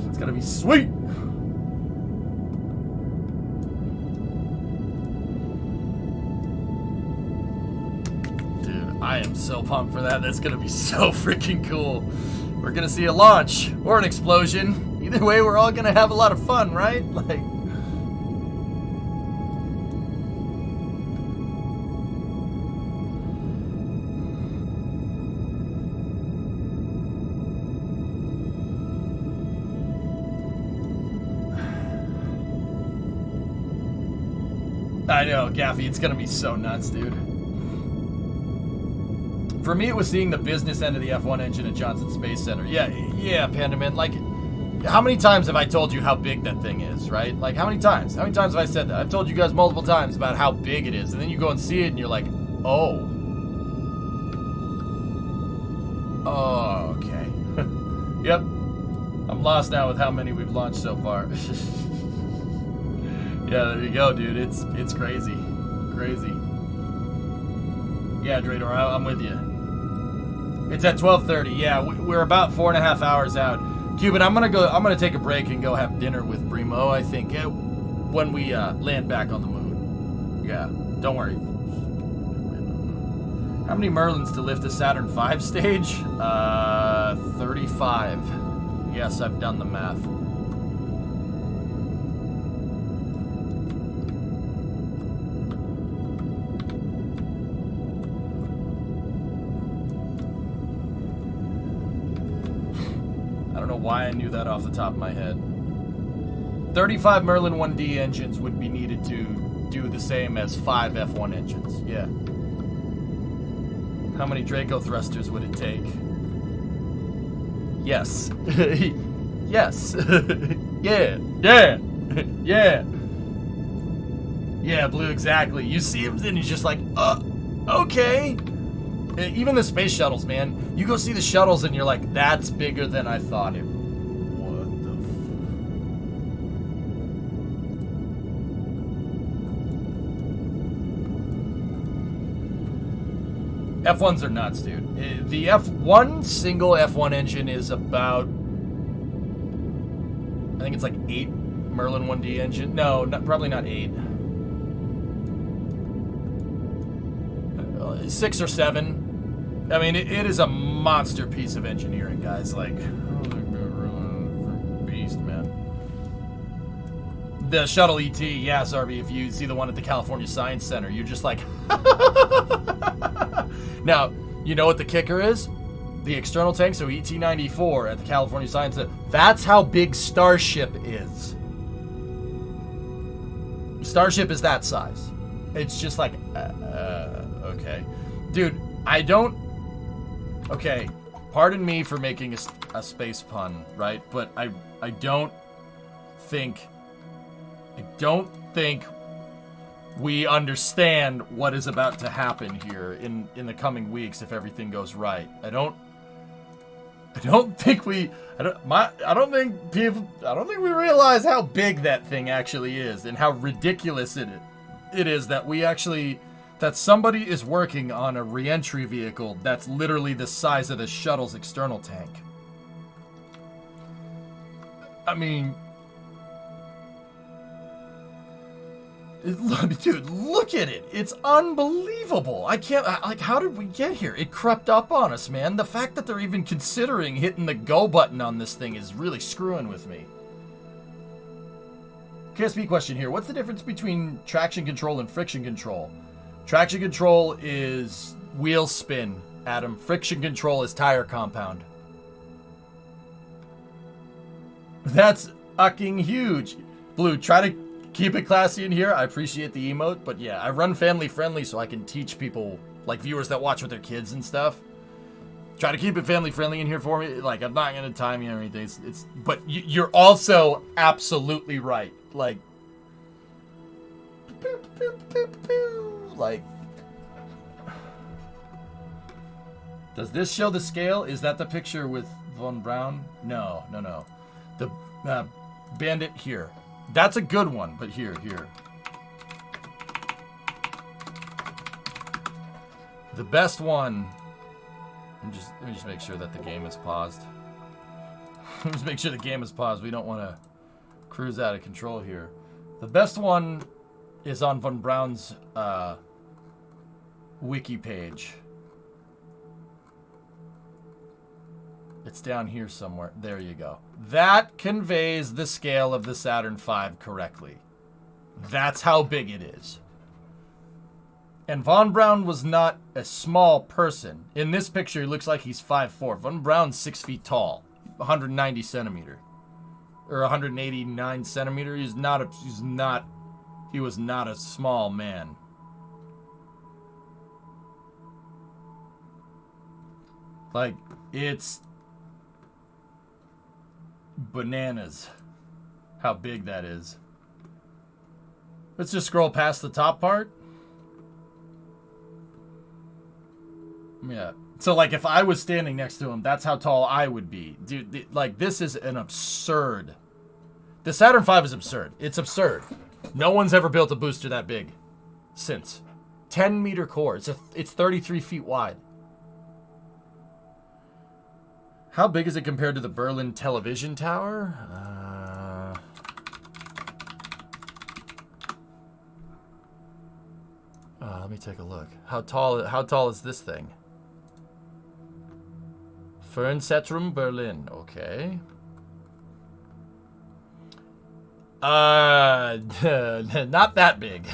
It's gonna be sweet. I am so pumped for that. That's gonna be so freaking cool. We're gonna see a launch or an explosion. Either way, we're all gonna have a lot of fun, right? Like, I know, Gaffy. It's gonna be so nuts, dude. For me, it was seeing the business end of the F1 engine at Johnson Space Center. Yeah, Panda Man. Like, how many times have I told you how big that thing is, right? Like, how many times? How many times have I said that? I've told you guys multiple times about how big it is, and then you go and see it, and you're like, oh. Oh, okay. Yep. I'm lost now with how many we've launched so far. Yeah, there you go, dude. It's crazy. Crazy. Yeah, Drador, I'm with you. It's at 12:30. Yeah, we're about 4.5 hours out. Cuban, I'm gonna take a break and go have dinner with Brimo, I think, when we land back on the moon. Yeah, don't worry. How many Merlins to lift a Saturn V stage? 35. Yes, I've done the math. I don't know why I knew that off the top of my head. 35 Merlin 1D engines would be needed to do the same as 5 F1 engines. Yeah. How many Draco thrusters would it take? Yes. Yes. Yeah. Yeah. Yeah. Yeah, Blue, exactly. You see him and he's just like, okay. Even the space shuttles, man. You go see the shuttles and you're like, that's bigger than I thought it. What the F1s are nuts, dude. The F1 single F1 engine is about, I think it's like 8 Merlin 1D engine. No, probably not 8. 6 or 7. I mean, it is a monster piece of engineering, guys. Like, beast, man. The shuttle ET, yeah, Zarby, if you see the one at the California Science Center, you're just like, Now, you know what the kicker is? The external tank, so ET-94 at the California Science Center. That's how big Starship is. Starship is that size. It's just like, okay. Dude, I don't... Okay, pardon me for making a space pun, right? But I don't think we understand what is about to happen here in the coming weeks if everything goes right. I don't think we realize how big that thing actually is and how ridiculous it is that somebody is working on a re-entry vehicle that's literally the size of the shuttle's external tank. I mean, dude, look at it. It's unbelievable. I can't, like, how did we get here? It crept up on us, man. The fact that they're even considering hitting the go button on this thing is really screwing with me. KSP question here. What's the difference between traction control and friction control? Traction control is wheel spin, Adam. Friction control is tire compound. That's fucking huge. Blue, try to keep it classy in here. I appreciate the emote, but yeah, I run family friendly so I can teach people, like viewers that watch with their kids and stuff. Try to keep it family friendly in here for me. Like, I'm not gonna time you or anything. But you're also absolutely right. Like, like, does this show the scale? Is that the picture with Von Braun? No. The Bandit here. That's a good one, but here. The best one. Let me just make sure that the game is paused. Just make sure the game is paused. We don't want to cruise out of control here. The best one is on Von Braun's wiki page. It's down here somewhere. There you go. That conveys the scale of the Saturn V correctly. That's how big it is. And Von Braun was not a small person. In this picture, he looks like he's 5'4". Von Braun's 6 feet tall, 190 centimeter, or 189 centimeter. He was not a small man. Like, it's bananas how big that is. Let's just scroll past the top part. Yeah. So, like, if I was standing next to him, that's how tall I would be. Dude, like, this is an absurd... The Saturn V is absurd. It's absurd. No one's ever built a booster that big since. 10-meter core. It's 33 feet wide. How big is it compared to the Berlin television tower? Let me take a look. How tall is this thing? Fernsehturm Berlin. Okay. Not that big.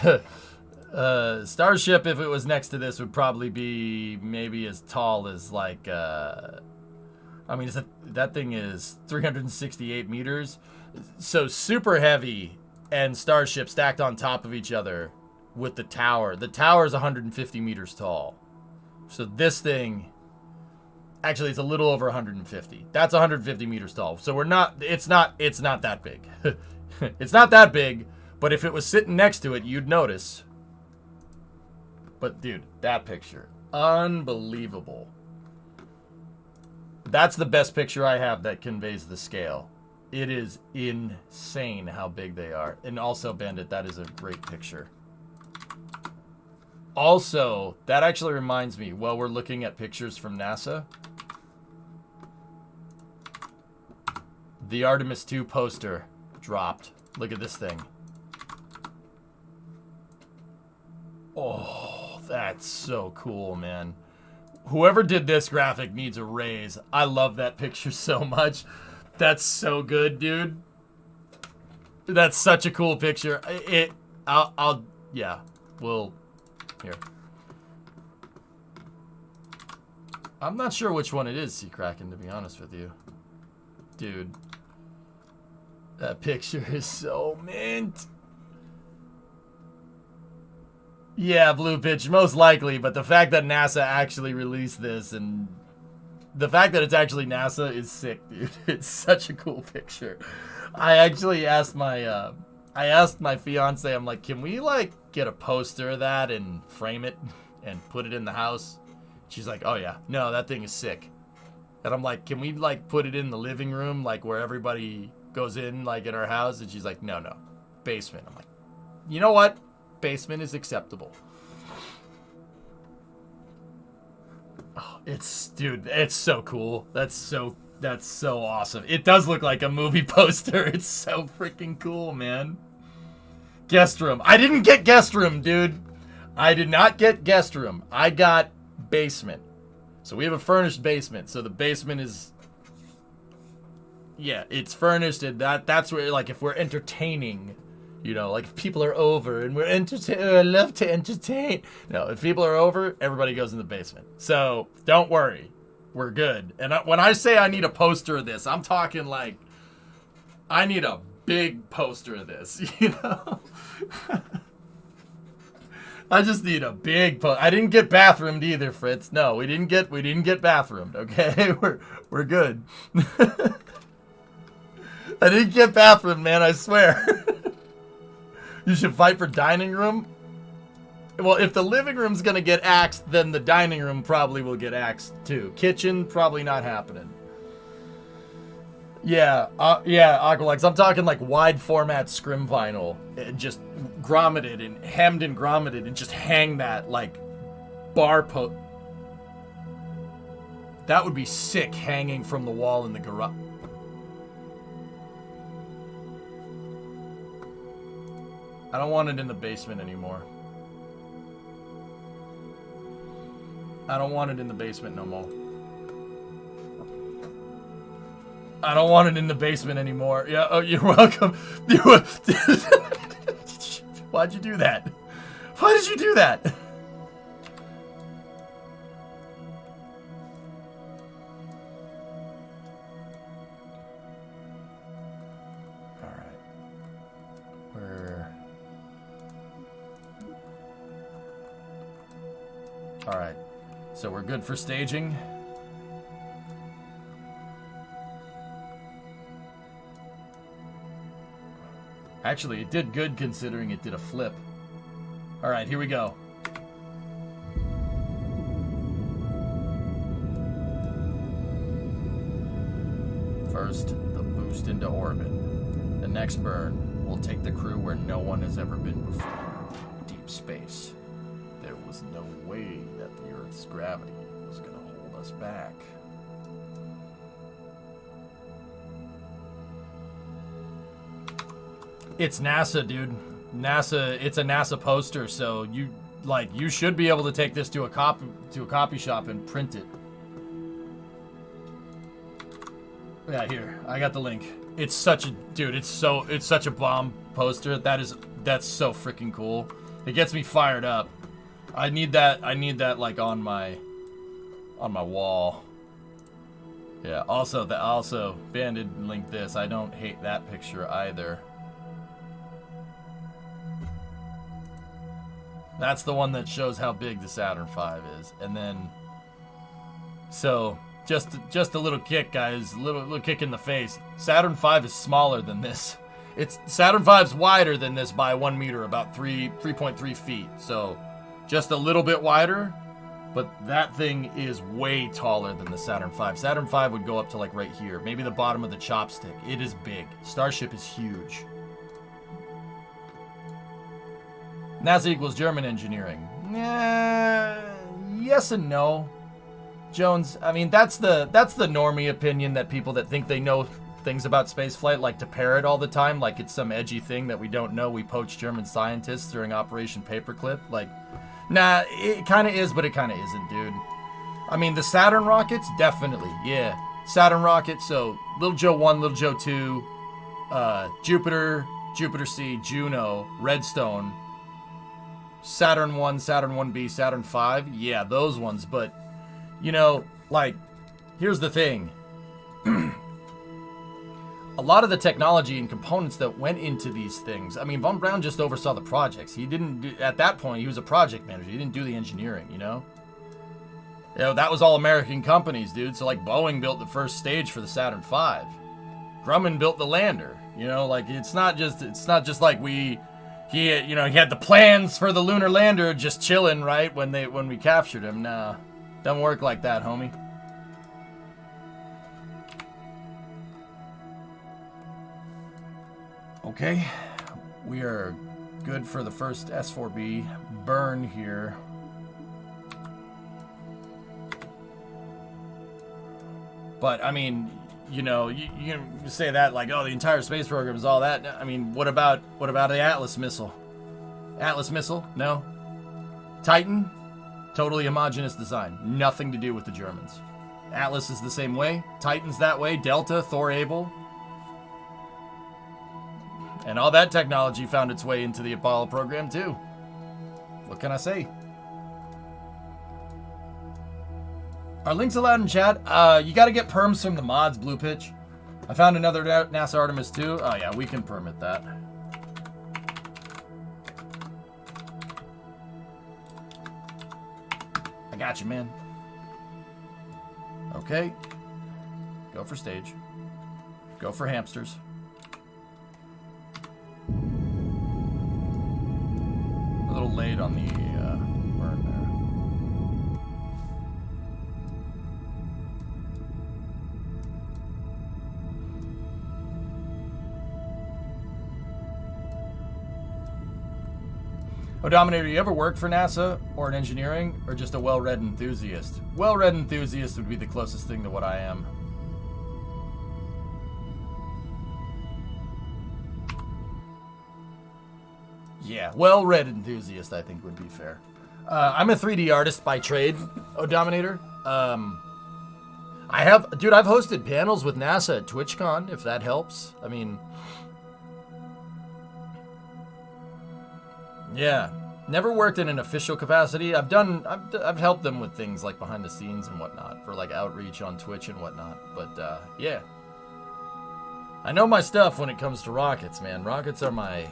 Starship, if it was next to this, would probably be maybe as tall as like. I mean, that thing is 368 meters, so super heavy, and Starship stacked on top of each other with the tower. The tower is 150 meters tall, so this thing. Actually, it's a little over 150. That's 150 meters tall. So we're not. It's not that big. It's not that big. But if it was sitting next to it, you'd notice. But dude, that picture, unbelievable. That's the best picture I have that conveys the scale. It is insane how big they are. And also, Bandit, that is a great picture. Also, that actually reminds me, while we're looking at pictures from NASA, the Artemis 2 poster dropped. Look at this thing. Oh, that's so cool, man. Whoever did this graphic needs a raise. I love that picture so much. That's so good, dude. That's such a cool picture. Yeah, here. I'm not sure which one it is, Sea Kraken, to be honest with you. Dude. That picture is so mint. Yeah, Blue Pitch, most likely, but the fact that NASA actually released this and the fact that it's actually NASA is sick, dude. It's such a cool picture. I actually asked my fiance, I'm like, can we like get a poster of that and frame it and put it in the house? She's like, oh yeah, no, that thing is sick. And I'm like, can we like put it in the living room, like where everybody goes in, like in our house? And she's like, no, basement. I'm like, you know what? Basement is acceptable. Oh, it's so cool. That's so awesome. It does look like a movie poster. It's so freaking cool, man. Guest room. I didn't get guest room, dude. I did not get guest room. I got basement. So we have a furnished basement. So the basement is, yeah, it's furnished, and that's where, like, if we're entertaining, you know, like if people are over and we're I love to entertain. No, if people are over, everybody goes in the basement. So don't worry, we're good. And when I say I need a poster of this, I'm talking like I need a big poster of this. You know, I just need a big poster. I didn't get bathroomed either, Fritz. No, we didn't get bathroomed. Okay, we're good. I didn't get bathroomed, man. I swear. You should fight for dining room? Well, if the living room's gonna get axed, then the dining room probably will get axed too. Kitchen, probably not happening. Yeah, Aqualex. I'm talking like wide format scrim vinyl. And just grommeted and hemmed and grommeted and just hang that like bar post. That would be sick, hanging from the wall in the garage. I don't want it in the basement anymore. I don't want it in the basement no more. I don't want it in the basement anymore. Yeah, oh, you're welcome. Why'd you do that? Why did you do that? Alright, so we're good for staging. Actually, it did good considering it did a flip. All right, here we go. First, the boost into orbit. The next burn will take the crew where no one has ever been before. Deep space. There was no way that the Earth's gravity was going to hold us back. It's NASA, dude. NASA, it's a NASA poster, so you should be able to take this to a copy shop and print it. Yeah, here. I got the link. It's such a dude, it's such a bomb poster. That's so freaking cool. It gets me fired up. I need that like on my wall. Yeah, also Bandit linked this. I don't hate that picture either. That's the one that shows how big the Saturn V is. And then so just a little kick, guys. A little kick in the face. Saturn V is smaller than this. Saturn V's wider than this by 1 meter, about 3.3 feet. So just a little bit wider, but that thing is way taller than the Saturn V. Saturn V would go up to like right here, maybe the bottom of the chopstick. It is big. Starship is huge. NASA equals German engineering. Yes and no. Jones, I mean, that's the normie opinion that people that think they know things about spaceflight like to parrot all the time, like it's some edgy thing that we don't know. We poached German scientists during Operation Paperclip. Like, nah, it kind of is, but it kind of isn't, dude. I mean, the Saturn rockets, definitely, yeah. Saturn rockets, so Little Joe 1, Little Joe 2, Jupiter, Jupiter C, Juno, Redstone, Saturn 1, Saturn 1B, Saturn 5, yeah, those ones, but you know, like, here's the thing. A lot of the technology and components that went into these things, I mean, Von Braun just oversaw the projects. He didn't do, at that point, he was a project manager. He didn't do the engineering, you know? You know, that was all American companies, dude. So, like, Boeing built the first stage for the Saturn V. Grumman built the lander. You know, like, it's not just like he had the plans for the lunar lander just chilling, right, when we captured him. Nah. Doesn't work like that, homie. Okay, we are good for the first S4B burn here. But, I mean, you know, you say that like, oh, the entire space program is all that. I mean, what about the Atlas missile? Atlas missile? No. Titan? Totally homogeneous design. Nothing to do with the Germans. Atlas is the same way. Titan's that way. Delta, Thor Able. And all that technology found its way into the Apollo program, too. What can I say? Are links allowed in chat? You got to get perms from the mods, Blue Pitch. I found another NASA Artemis 2. Oh, yeah, we can permit that. I got you, man. Okay. Go for stage. Go for hamsters. A little late on the burn there. Dominator, you ever worked for NASA or in engineering, or just a well-read enthusiast? Well-read enthusiast would be the closest thing to what I am. Yeah, well-read enthusiast, I think, would be fair. I'm a 3D artist by trade, Dominator. I've hosted panels with NASA at TwitchCon, if that helps. I mean, yeah, never worked in an official capacity. I've helped them with things like behind the scenes and whatnot for like outreach on Twitch and whatnot. But yeah, I know my stuff when it comes to rockets, man. Rockets are my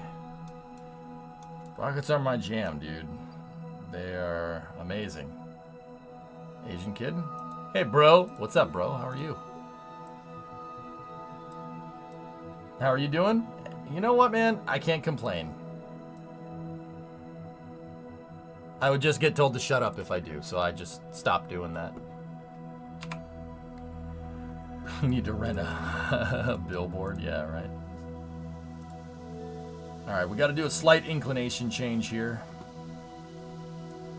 jam, dude. They are amazing. Asian kid? Hey, bro. What's up, bro? How are you? How are you doing? You know what, man? I can't complain. I would just get told to shut up if I do, so I just stopped doing that. You need to rent a billboard. Yeah, right. Alright, we got to do a slight inclination change here.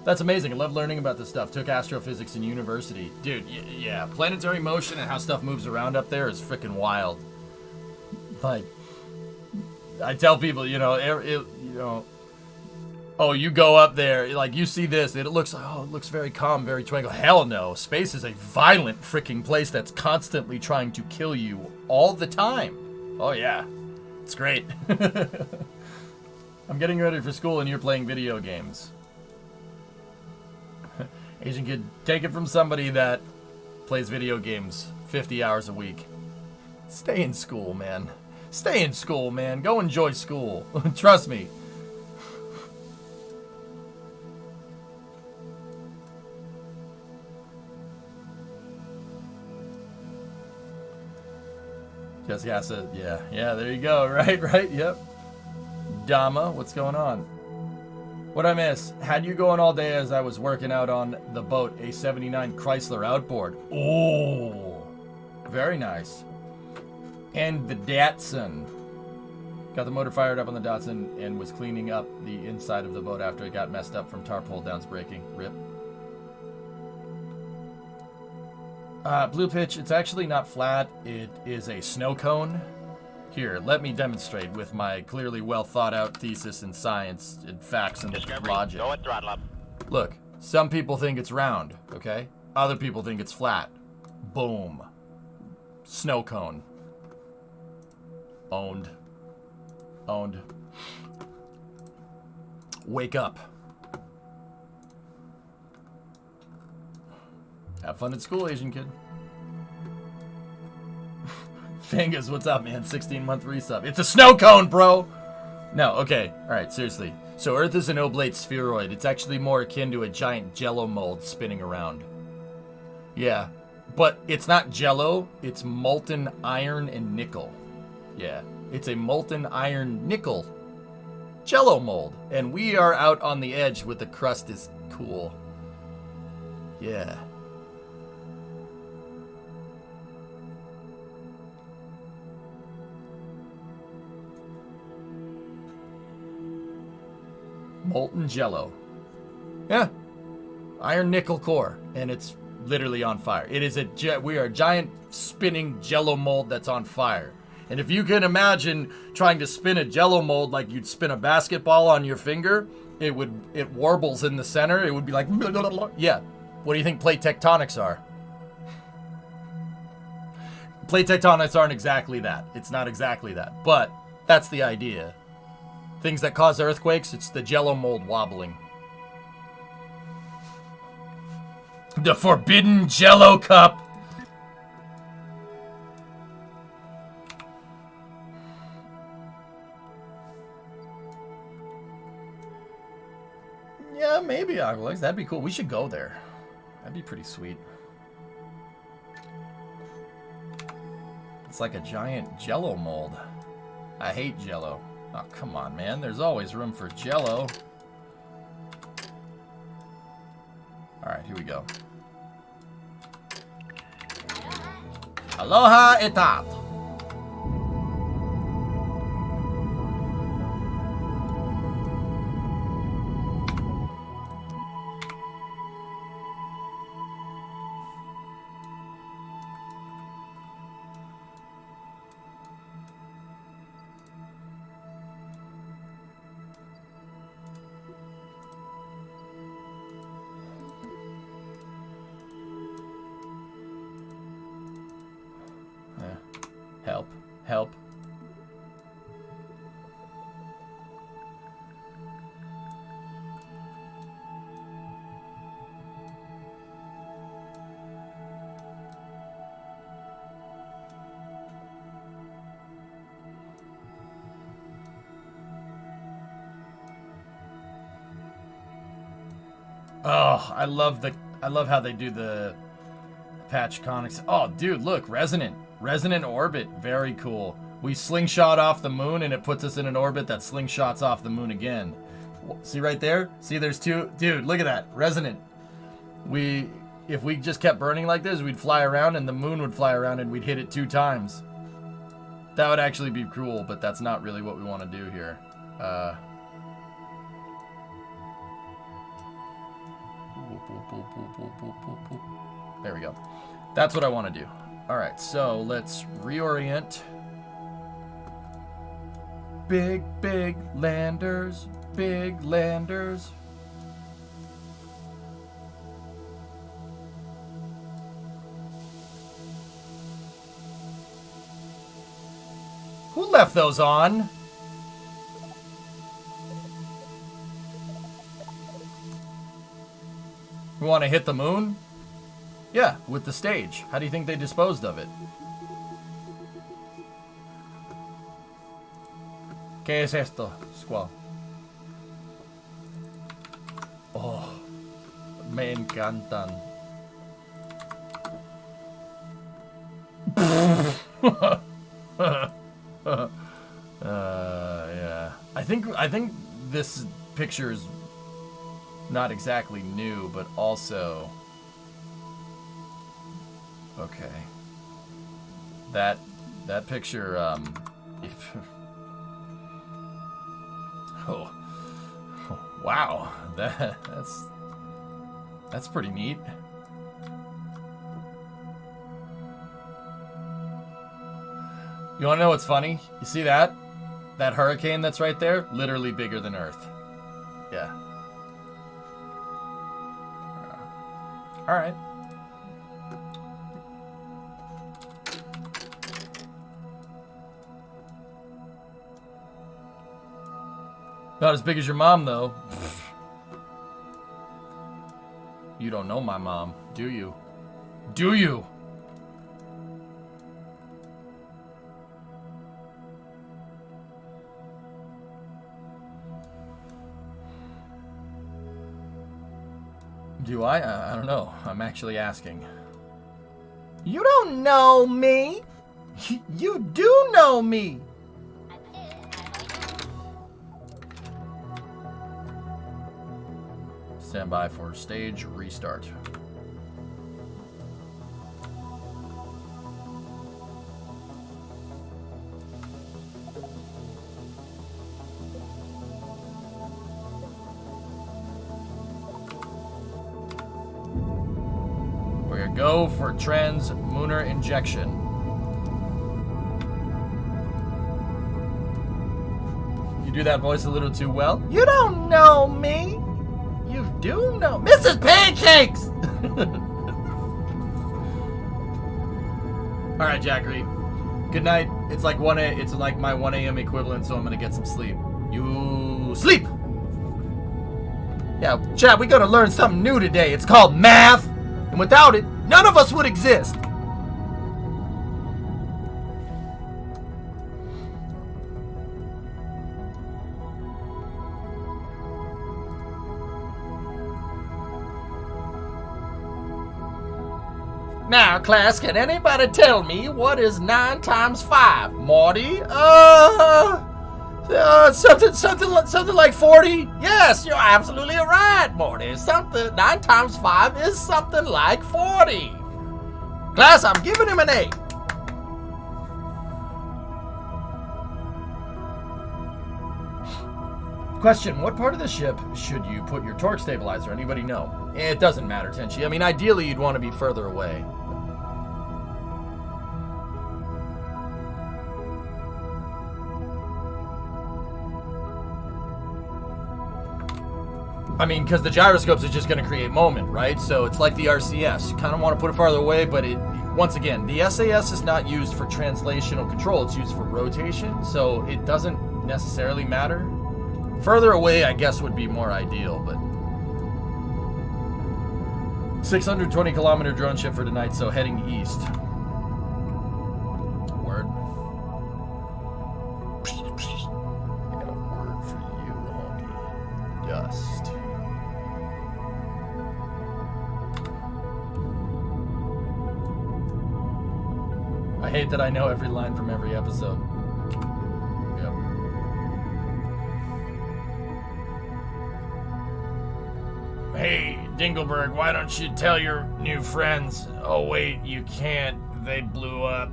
That's amazing. I love learning about this stuff. Took astrophysics in university. Dude, yeah. Planetary motion and how stuff moves around up there is freaking wild. Like, I tell people, you know, oh, you go up there, like, you see this, and it looks like, oh, it looks very calm, very tranquil. Hell no. Space is a violent freaking place that's constantly trying to kill you all the time. Oh, yeah. It's great. I'm getting ready for school, and you're playing video games. Asian kid, take it from somebody that plays video games 50 hours a week. Stay in school, man. Stay in school, man. Go enjoy school. Trust me. Jessica said, yeah, there you go. Right, yep. Dama, what's going on? What'd I miss? Had you going all day as I was working out on the boat, a 79 Chrysler outboard. Oh, very nice. And the Datsun. Got the motor fired up on the Datsun and was cleaning up the inside of the boat after it got messed up from tarp hold downs breaking. Rip. Blue pitch, it's actually not flat. It is a snow cone. Here, let me demonstrate with my clearly well thought out thesis in science and facts and Discovery, logic. go at throttle up. Look, some people think it's round, okay? Other people think it's flat. Boom. Snow cone. Owned. Wake up. Have fun at school, Asian kid. Fingers, what's up, man? 16-month resub. It's a snow cone, bro! No, okay. Alright, seriously. So Earth is an oblate spheroid. It's actually more akin to a giant jello mold spinning around. Yeah. But it's not jello. It's molten iron and nickel. Yeah. It's a molten iron nickel jello mold. And we are out on the edge with the crust is cool. Yeah. Molten jello. Yeah. Iron nickel core. And it's literally on fire. It is we are a giant spinning jello mold that's on fire. And if you can imagine trying to spin a jello mold like you'd spin a basketball on your finger, it warbles in the center. It would be like, yeah. What do you think plate tectonics are? Plate tectonics aren't exactly that. It's not exactly that. But that's the idea. Things that cause earthquakes, it's the jello mold wobbling. The forbidden jello cup. Yeah, maybe Aqualex. That'd be cool. We should go there. That'd be pretty sweet. It's like a giant jello mold. I hate jello. Oh, come on, man. There's always room for jello. Alright, here we go. Aloha etat. Help. Oh, I love how they do the patch conics. Oh, dude, look, resonant orbit, very cool. We slingshot off the moon, and it puts us in an orbit that slingshots off the moon again. See right there? See, there's two. Dude, look at that. Resonant. If we just kept burning like this, we'd fly around, and the moon would fly around, and we'd hit it 2 times. That would actually be cruel, but that's not really what we want to do here. There we go. That's what I want to do. All right, so let's reorient. Big, big landers. Big landers. Who left those on? We want to hit the moon? Yeah, with the stage. How do you think they disposed of it? ¿Qué es esto, Squall? Oh, me encantan. Yeah. I think this picture is not exactly new, but also okay. That picture, oh, wow, that's pretty neat. You want to know what's funny? You see that? That hurricane that's right there? Literally bigger than Earth. Yeah. All right. Not as big as your mom, though. You don't know my mom, do you? Do you? Do I? I don't know. I'm actually asking. You don't know me. You do know me. Stand by for stage restart. We're gonna go for trans-lunar injection. You do that voice a little too well. You don't know me. You do know Mrs. Pancakes! Alright, Jackery. Good night. It's like my 1 a.m. equivalent, so I'm gonna get some sleep. You sleep! Yeah, chat, we gotta learn something new today. It's called math. And without it, none of us would exist. Now, class, can anybody tell me what is 9 times 5? Morty? Something like 40? Yes, you're absolutely right, Morty. 9 times 5 is something like 40. Class, I'm giving him an A. Question, what part of the ship should you put your torque stabilizer? Anybody know? It doesn't matter, Tenchi. I mean, ideally, you'd want to be further away. I mean, because the gyroscopes is just going to create moment, right? So it's like the RCS. Kind of want to put it farther away, but once again, the SAS is not used for translational control. It's used for rotation, so it doesn't necessarily matter. Further away, I guess, would be more ideal, but 620-kilometer drone ship for tonight, so heading east. Word. I got a word for you, homie. Dust. I hate that I know every line from every episode. Dingleberg, why don't you tell your new friends? Oh, wait, you can't. They blew up.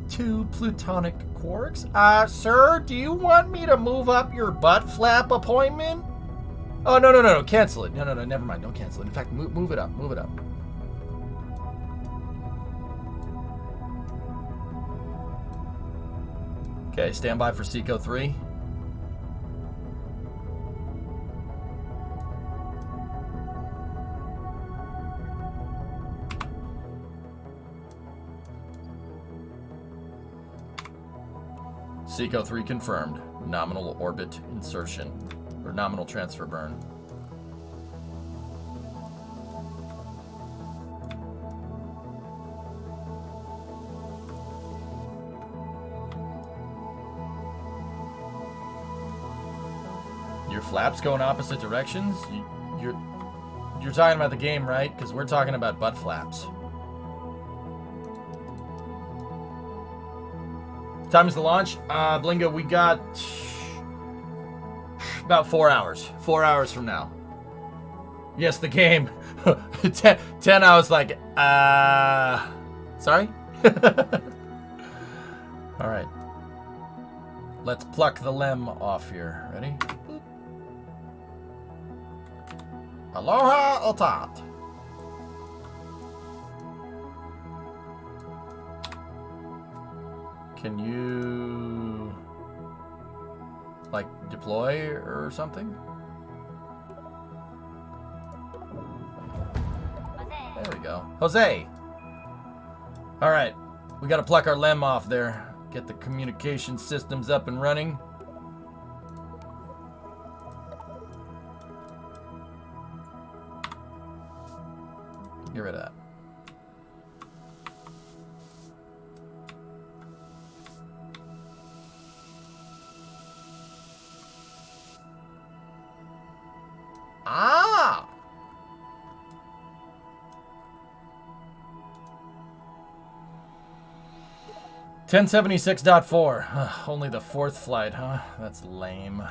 Two plutonic quarks? Sir, do you want me to move up your butt flap appointment? Oh, no, cancel it. No, never mind, don't cancel it. In fact, move it up, Okay, stand by for Seco 3. Seco 3 confirmed. Nominal orbit insertion. Or nominal transfer burn. Your flaps going opposite directions? You're talking about the game, right? Because we're talking about butt flaps. Time is the launch. Blingo, we got about 4 hours. 4 hours from now. Yes, the game. 10 I was like, sorry? Alright. Let's pluck the lem off here. Ready? Boop. Aloha Otat. Can you, like, deploy or something? There we go. Jose! Alright, we gotta pluck our lem off there. Get the communication systems up and running. Get rid of that. Ah! $1076.4. Only the 4th flight, huh? That's lame.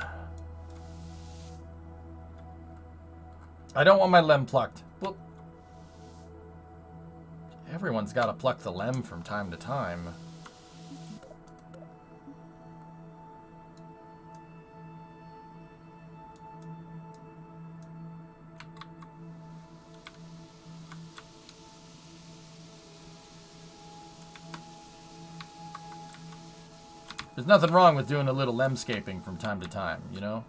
I don't want my lem plucked. Well, everyone's got to pluck the lem from time to time. There's nothing wrong with doing a little lemscaping from time to time, you know?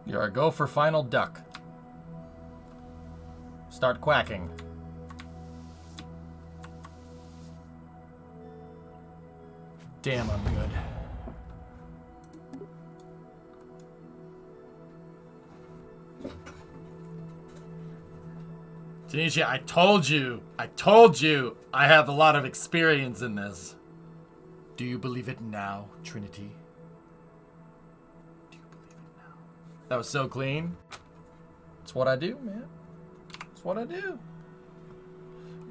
You're a go for final duck. Start quacking. Damn, I'm good. Tanisha, I told you I have a lot of experience in this. Do you believe it now, Trinity? That was so clean. It's what I do, man. It's what I do.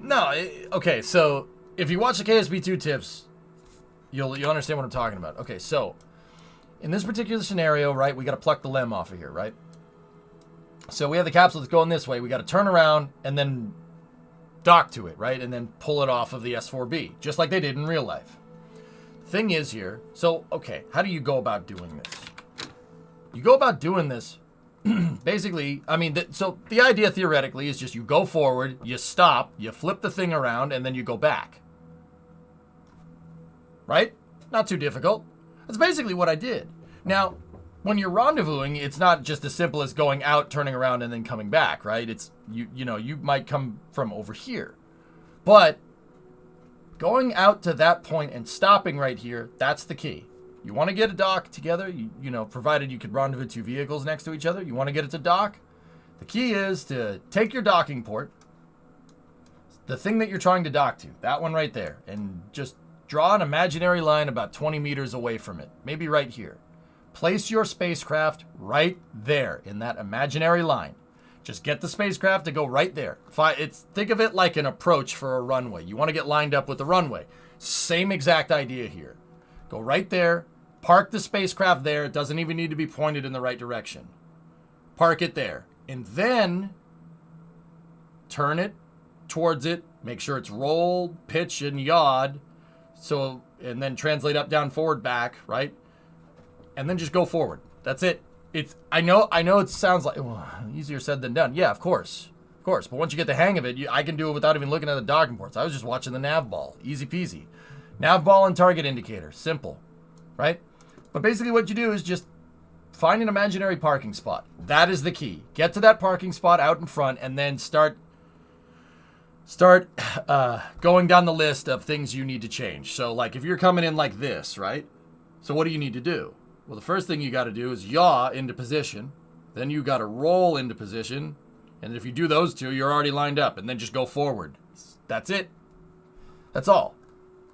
No, okay, so if you watch the KSB2 tips, you'll understand what I'm talking about. Okay, so in this particular scenario, right, we got to pluck the lem off of here, right? So we have the capsule that's going this way. We got to turn around and then dock to it, right? And then pull it off of the S4B, just like they did in real life. Thing is here, so, okay, how do you go about doing this? You go about doing this, basically, I mean, so the idea theoretically is just you go forward, you stop, you flip the thing around, and then you go back. Right? Not too difficult. That's basically what I did. Now, when you're rendezvousing, it's not just as simple as going out, turning around, and then coming back, right? It's, you know, you might come from over here. But going out to that point and stopping right here, that's the key. You want to get a dock together, you know, provided you could rendezvous two vehicles next to each other. You want to get it to dock. The key is to take your docking port, the thing that you're trying to dock to, that one right there, and just draw an imaginary line about 20 meters away from it, maybe right here. Place your spacecraft right there in that imaginary line. Just get the spacecraft to go right there. Think of it like an approach for a runway. You want to get lined up with the runway. Same exact idea here. Go right there. Park the spacecraft there. It doesn't even need to be pointed in the right direction. Park it there. And then turn it towards it. Make sure it's rolled, pitch, and yawed. So, and then translate up, down, forward, back, right? And then just go forward. That's it. I know it sounds like, well, easier said than done. Yeah, of course. Of course. But once you get the hang of it, I can do it without even looking at the docking ports. I was just watching the nav ball. Easy peasy. Nav ball and target indicator. Simple. Right? But basically what you do is just find an imaginary parking spot. That is the key. Get to that parking spot out in front and then start going down the list of things you need to change. So like if you're coming in like this, right? So what do you need to do? Well, the first thing you got to do is yaw into position. Then you got to roll into position. And if you do those two, you're already lined up. And then just go forward. That's it. That's all.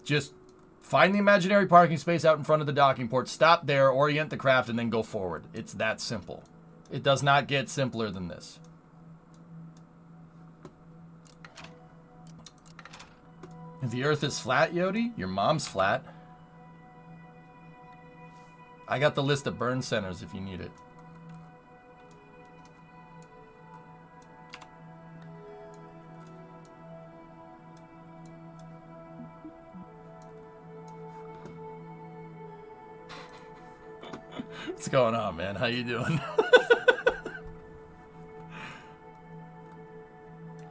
Just find the imaginary parking space out in front of the docking port. Stop there, orient the craft, and then go forward. It's that simple. It does not get simpler than this. If the Earth is flat, Yodi, your mom's flat. I got the list of burn centers if you need it. What's going on, man? How you doing?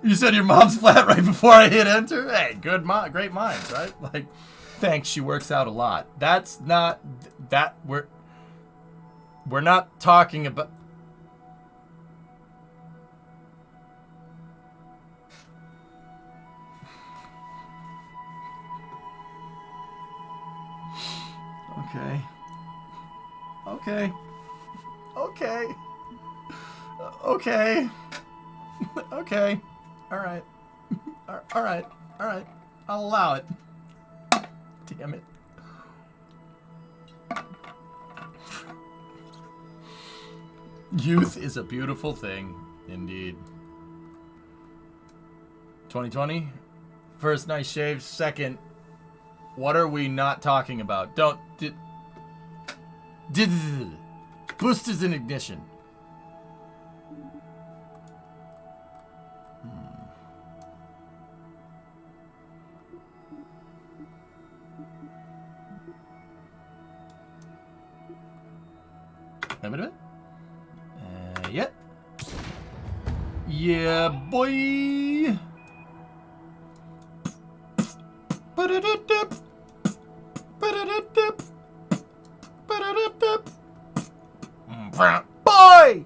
You said your mom's flat right before I hit enter? Hey, great minds, right? Like, thanks, she works out a lot. That's not that we're not talking about. Okay. Okay. Okay. Okay. Okay. All right. All right. All right. I'll allow it. Damn it. Youth is a beautiful thing, indeed. 2020? First, nice shave. Second, what are we not talking about? Boosters in ignition. Wait a minute. Yeah. Yeah, boy. Boy!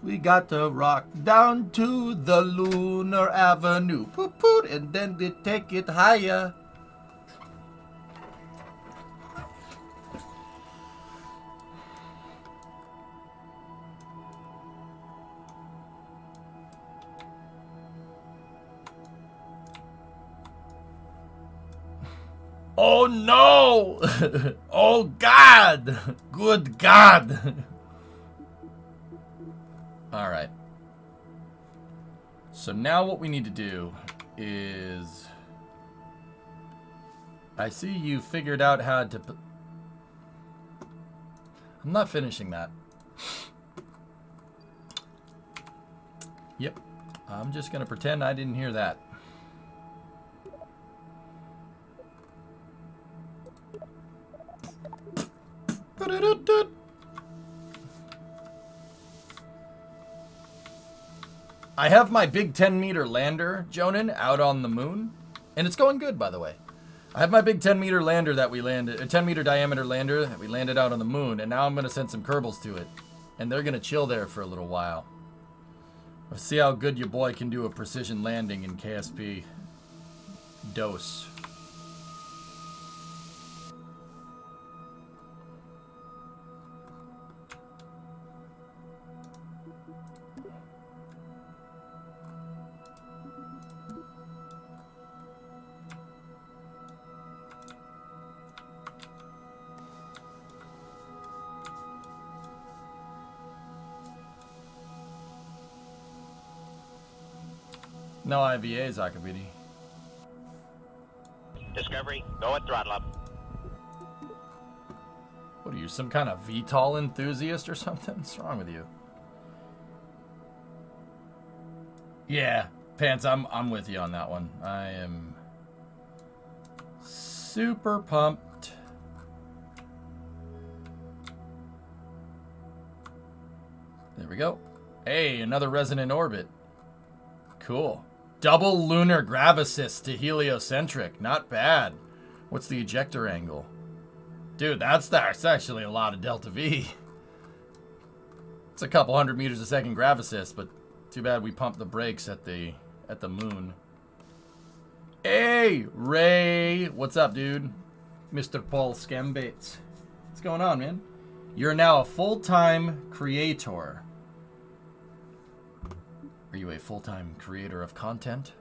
We got to rock down to the Lunar Avenue. Poot poot, and then they take it higher. Oh no! Oh God! Good God! Alright. So now what we need to do is... I see you figured out how to... I'm not finishing that. Yep. I'm just going to pretend I didn't hear that. I have my big 10-meter lander, Jonan, out on the moon. And it's going good, by the way. I have my big 10-meter lander that we landed, a 10-meter diameter lander that we landed out on the moon, and now I'm going to send some Kerbals to it. And they're going to chill there for a little while. Let's see how good your boy can do a precision landing in KSP. Dose. No IVAs, Akabidi. Discovery, go at throttle up. What are you, some kind of VTOL enthusiast or something? What's wrong with you? Yeah, Pants, I'm with you on that one. I am super pumped. There we go. Hey, another resonant orbit. Cool. Double lunar gravisis to heliocentric. Not bad. What's the ejector angle? Dude, that's actually a lot of delta V. It's a couple hundred meters a second gravisis, but too bad we pumped the brakes at the moon. Hey, Ray. What's up, dude? Mr. Paul Scambates. What's going on, man? You're now a full-time creator. Are you a full-time creator of content?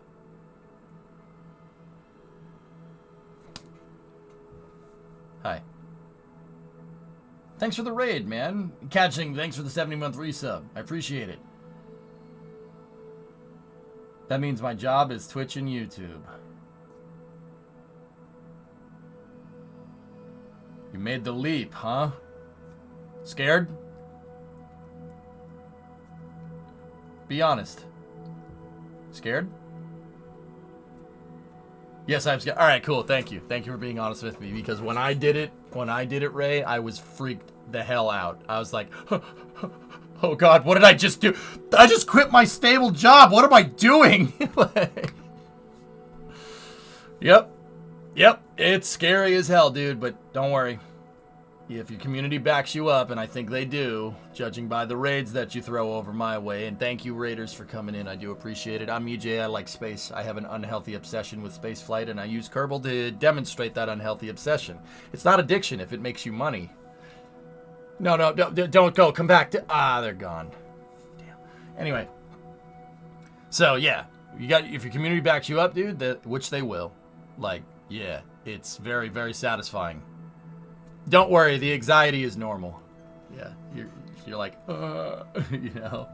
Hi. Thanks for the raid, man. Catching, thanks for the 70-month resub. I appreciate it. That means my job is Twitch and YouTube. You made the leap, huh? Scared? Be honest. Scared? Yes, I'm scared. All right, cool. Thank you. Thank you for being honest with me, because when I did it, Ray, I was freaked the hell out. I was like, oh God, what did I just do? I just quit my stable job. What am I doing? Like, yep. It's scary as hell, dude, but don't worry. If your community backs you up, and I think they do, judging by the raids that you throw over my way, and thank you, raiders, for coming in. I do appreciate it. I'm EJ. I like space. I have an unhealthy obsession with space flight, and I use Kerbal to demonstrate that unhealthy obsession. It's not addiction if it makes you money. No, don't go. Come back. They're gone. Damn. Anyway. So, yeah. If your community backs you up, dude, which they will. Like, yeah. It's very, very satisfying. Don't worry, the anxiety is normal. Yeah, you're like, you know.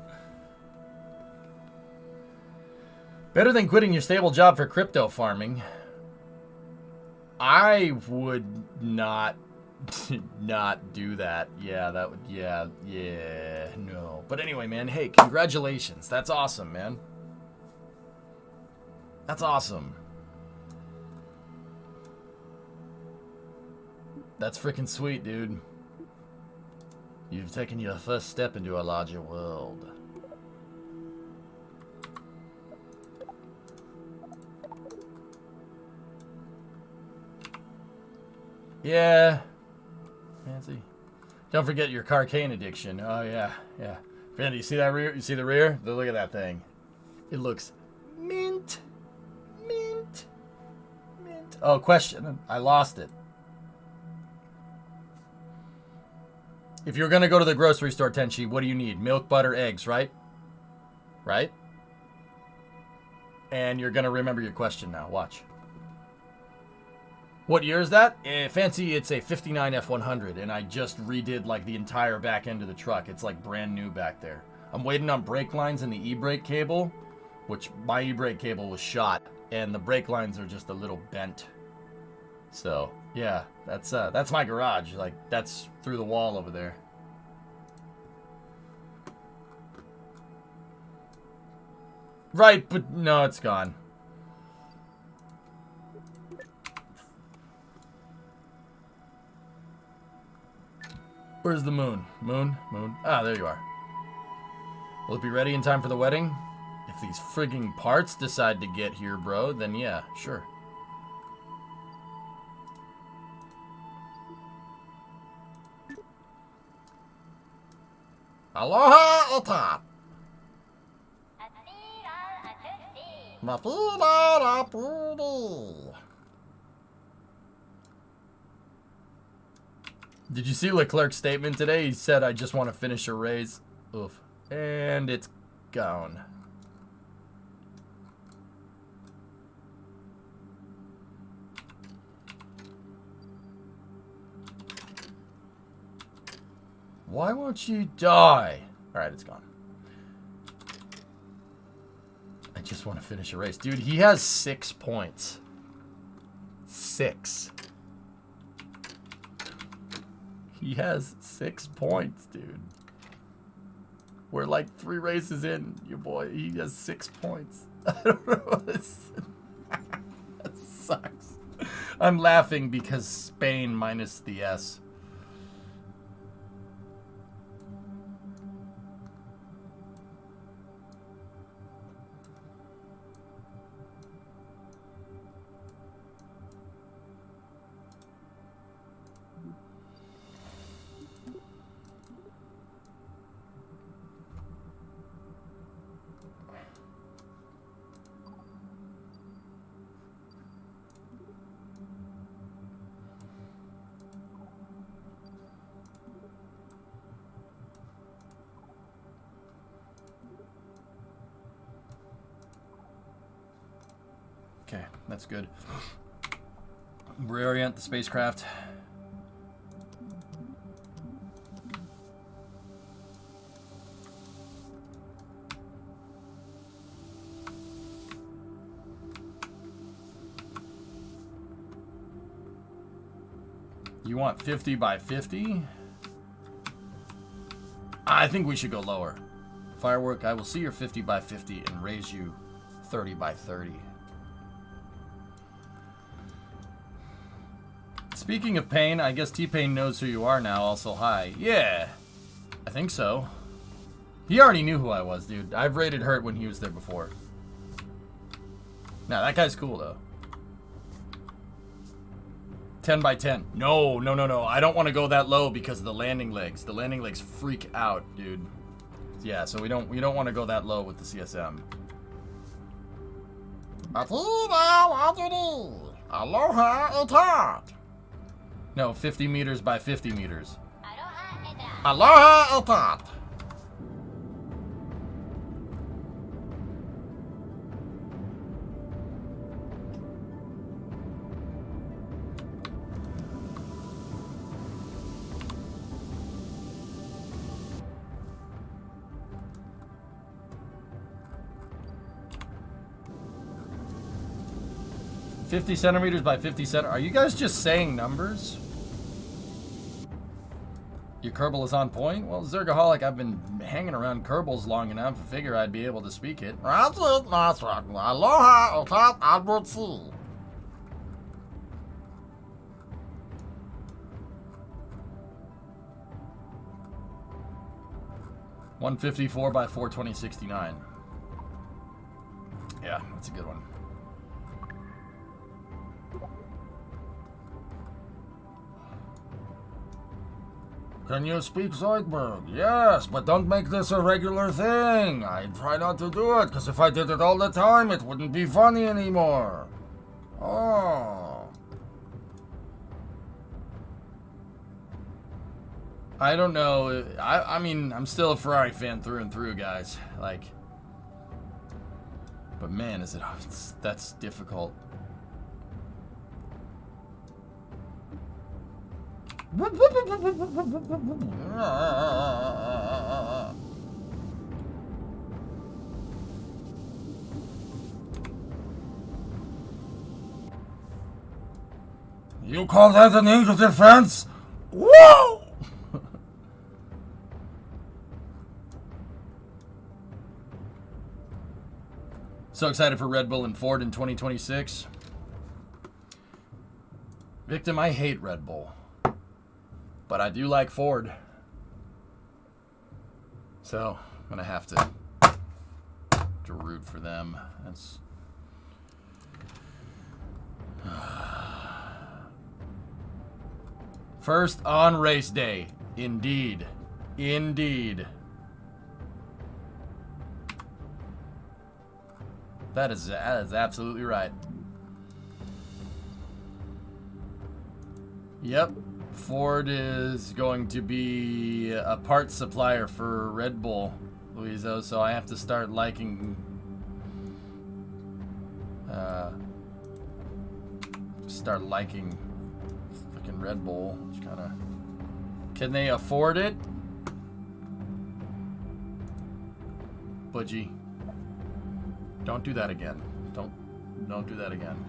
Better than quitting your stable job for crypto farming. I would not do that. Yeah, that would, yeah, no. But anyway, man, hey, congratulations. That's awesome, man. That's awesome. That's freaking sweet, dude. You've taken your first step into a larger world. Yeah. Fancy. Don't forget your Carcane addiction. Oh, yeah. Fancy, you see that rear? You see the rear? Look at that thing. It looks mint. Oh, question. I lost it. If you're going to go to the grocery store, Tenchi, what do you need? Milk, butter, eggs, right? Right? And you're going to remember your question now. Watch. What year is that? Fancy, it's a 59 F100, and I just redid, like, the entire back end of the truck. It's, like, brand new back there. I'm waiting on brake lines and the e-brake cable, which my e-brake cable was shot, and the brake lines are just a little bent. So, yeah, that's my garage. Like, that's through the wall over there. Right, but no, it's gone. Where's the moon? Moon? Ah, there you are. Will it be ready in time for the wedding? If these frigging parts decide to get here, bro, then yeah, sure. Aloha, Etat. Mafila Rapudi. Did you see Leclerc's statement today? He said, I just want to finish a race. Oof. And it's gone. Why won't you die? Alright, it's gone. I just want to finish a race. Dude, he has 6 points. 6. He has 6 points, dude. We're like 3 races in, your boy. He has 6 points. I don't know what this... That sucks. I'm laughing because Spain minus the S. Okay, that's good. Reorient the spacecraft. You want 50 by 50? I think we should go lower. Firework, I will see your 50 by 50 and raise you 30 by 30. Speaking of Pain, I guess T-Pain knows who you are now, also hi. Yeah, I think so. He already knew who I was, dude. I've rated Hurt when he was there before. Nah, that guy's cool, though. 10 by 10. No. I don't want to go that low because of the landing legs. The landing legs freak out, dude. Yeah, so we don't want to go that low with the CSM. Aloha, Etat. No, 50 meters by 50 meters. Aloha, Etat. $50 centimeters by 50 centimeters. Are you guys just saying numbers? Your Kerbal is on point? Well, Zergaholic, I've been hanging around Kerbals long enough to figure I'd be able to speak it. That's it, Master. Aloha, Etat, Albert C. 154 by 42069. Yeah, that's a good one. Can you speak Zoidberg? Yes, but don't make this a regular thing. I try not to do it, because if I did it all the time, it wouldn't be funny anymore. Oh. I don't know. I mean, I'm still a Ferrari fan through and through, guys. Like, but man, that's difficult. You call that an ink of defense? Whoa! So excited for Red Bull and Ford in 2026. Victim, I hate Red Bull. But I do like Ford. So, I'm going to have to root for them. That's... First on race day. Indeed. Indeed. That is absolutely right. Yep. Ford is going to be a parts supplier for Red Bull, Luizo, so I have to start liking freaking Red Bull. Just kind of, can they afford it? Budgie, don't do that again. Don't do that again.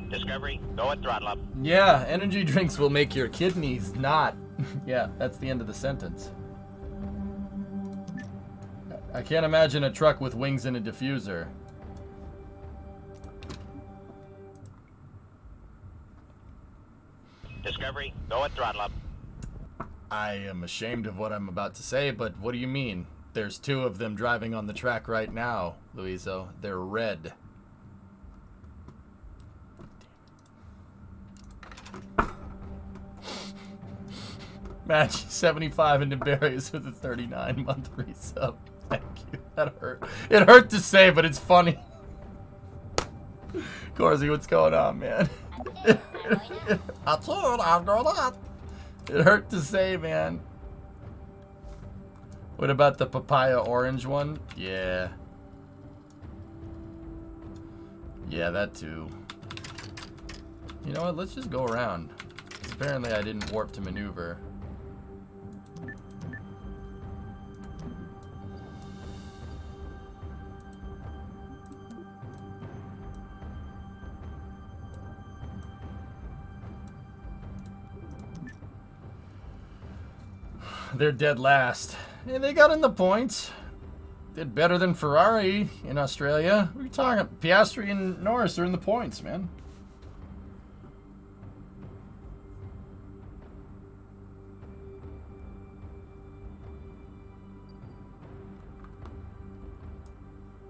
Discovery, go at throttle up. Yeah, energy drinks will make your kidneys not. Yeah, that's the end of the sentence. I can't imagine a truck with wings and a diffuser. Discovery, go at throttle up. I am ashamed of what I'm about to say, but what do you mean? There's two of them driving on the track right now, Luizo. They're red. Match 75 into berries with a 39-month resub. Thank you. That hurt. It hurt to say, but it's funny. Corsi, what's going on, man? I told I'm going on. It hurt to say, man. What about the papaya orange one? Yeah. Yeah, that too. You know what? Let's just go around. Apparently I didn't warp to maneuver. They're dead last. Hey, they got in the points. Did better than Ferrari in Australia. What are you talking? Piastri and Norris are in the points, man.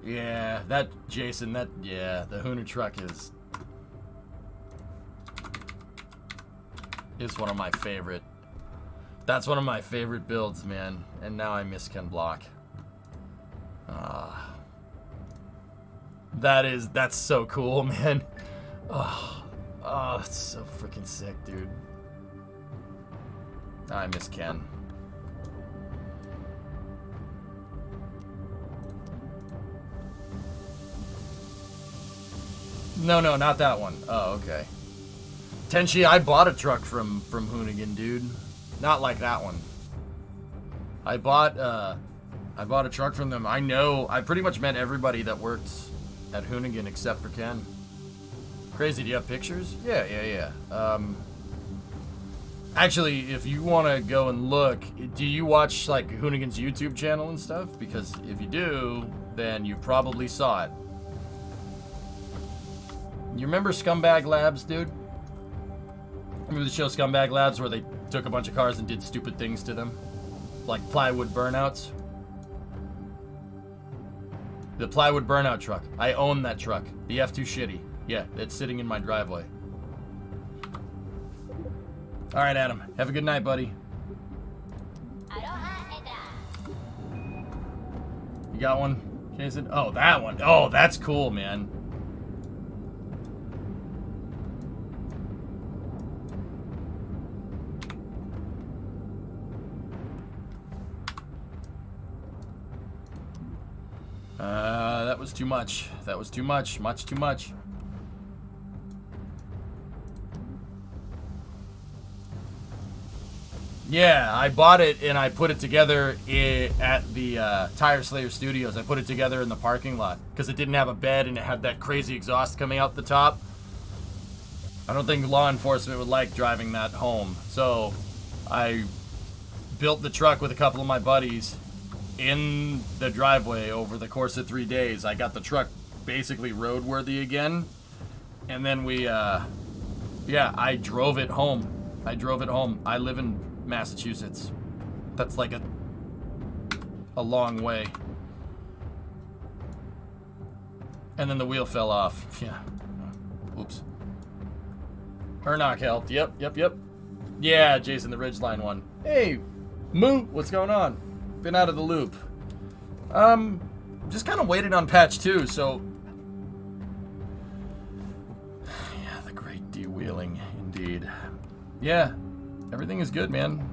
Yeah, that Jason, that yeah, the Hooner truck is one of my favorite. That's one of my favorite builds, man. And now I miss Ken Block. That's so cool, man. Oh, it's so freaking sick, dude. I miss Ken. No, not that one. Oh, okay. Tenchi, I bought a truck from Hoonigan, dude. Not like that one. I bought a truck from them. I pretty much met everybody that worked at Hoonigan except for Ken. Crazy, do you have pictures? Yeah. Actually, if you want to go and look, do you watch like Hoonigan's YouTube channel and stuff? Because if you do, then you probably saw it. You remember Scumbag Labs, dude? Remember the show Scumbag Labs where they took a bunch of cars and did stupid things to them? Like plywood burnouts? The plywood burnout truck. I own that truck. The F2 Shitty. Yeah, it's sitting in my driveway. Alright, Adam. Have a good night, buddy. You got one, Jason? Oh, that one. Oh, that's cool, man. That was too much. That was too much. Much too much. Yeah, I bought it and I put it together at the Tire Slayer Studios. I put it together in the parking lot because it didn't have a bed and it had that crazy exhaust coming out the top. I don't think law enforcement would like driving that home. So I built the truck with a couple of my buddies in the driveway over the course of 3 days. I got the truck basically roadworthy again. And then we, yeah, I drove it home. I live in Massachusetts. That's like a long way. And then the wheel fell off. Yeah. Oops. Ernock helped. Yep. Yeah, Jason, the Ridgeline one. Hey, Moo, what's going on? Been out of the loop. Just kind of waited on patch 2, so... Yeah, the great de-wheeling, indeed. Yeah, everything is good, man.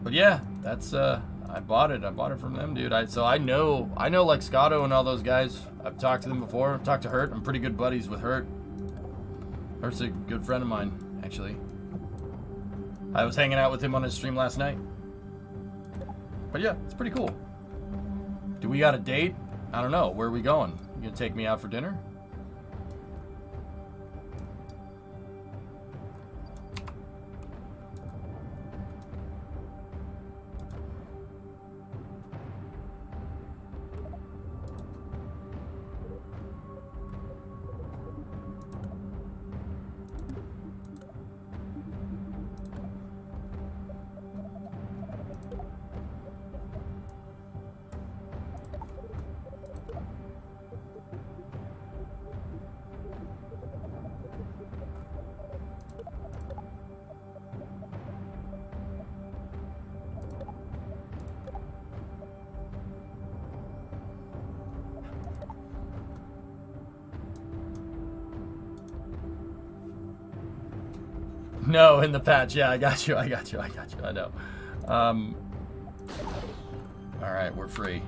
But yeah, that's, I bought it from them, dude. So I know like Scotto and all those guys. I've talked to them before. I've talked to Hurt. I'm pretty good buddies with Hurt. Hurt's a good friend of mine, actually. I was hanging out with him on his stream last night. But yeah, it's pretty cool. Do we got a date? I don't know. Where are we going? You gonna take me out for dinner? No, in the patch. Yeah, I got you. I know. Alright, we're free.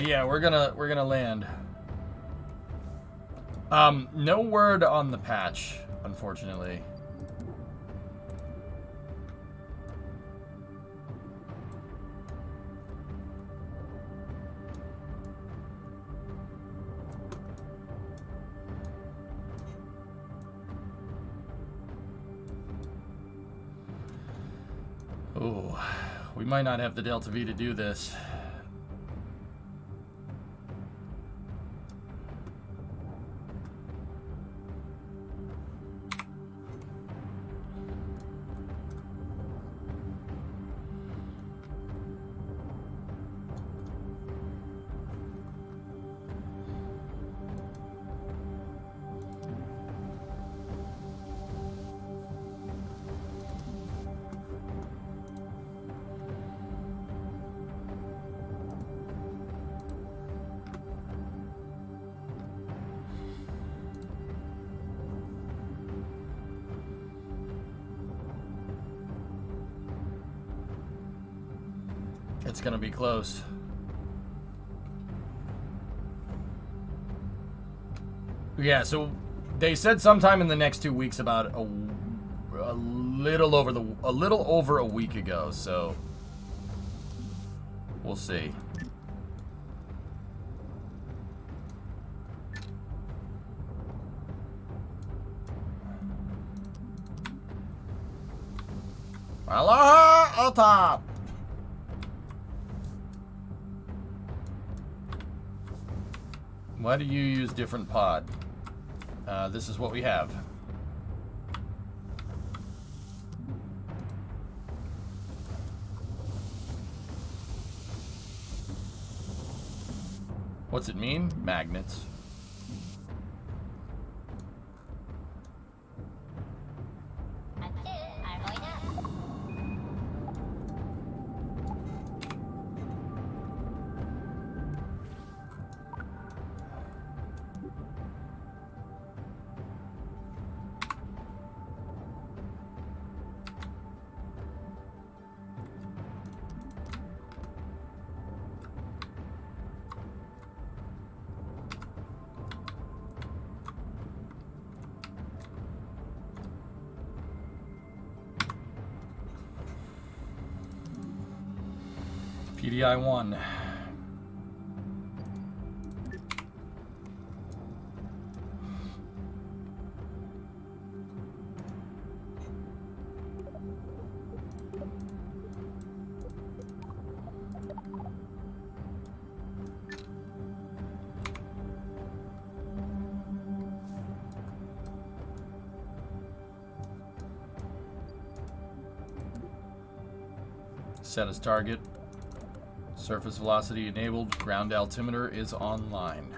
Yeah, we're gonna land. No word on the patch, unfortunately. Ooh, we might not have the Delta V to do this. It's gonna be close. Yeah, so they said sometime in the next 2 weeks about a little over a week ago, so we'll see. Aloha, Otop! Why do you use different pod? This is what we have. What's it mean? Magnets. GI1. Set as target. Surface velocity enabled. Ground altimeter is online.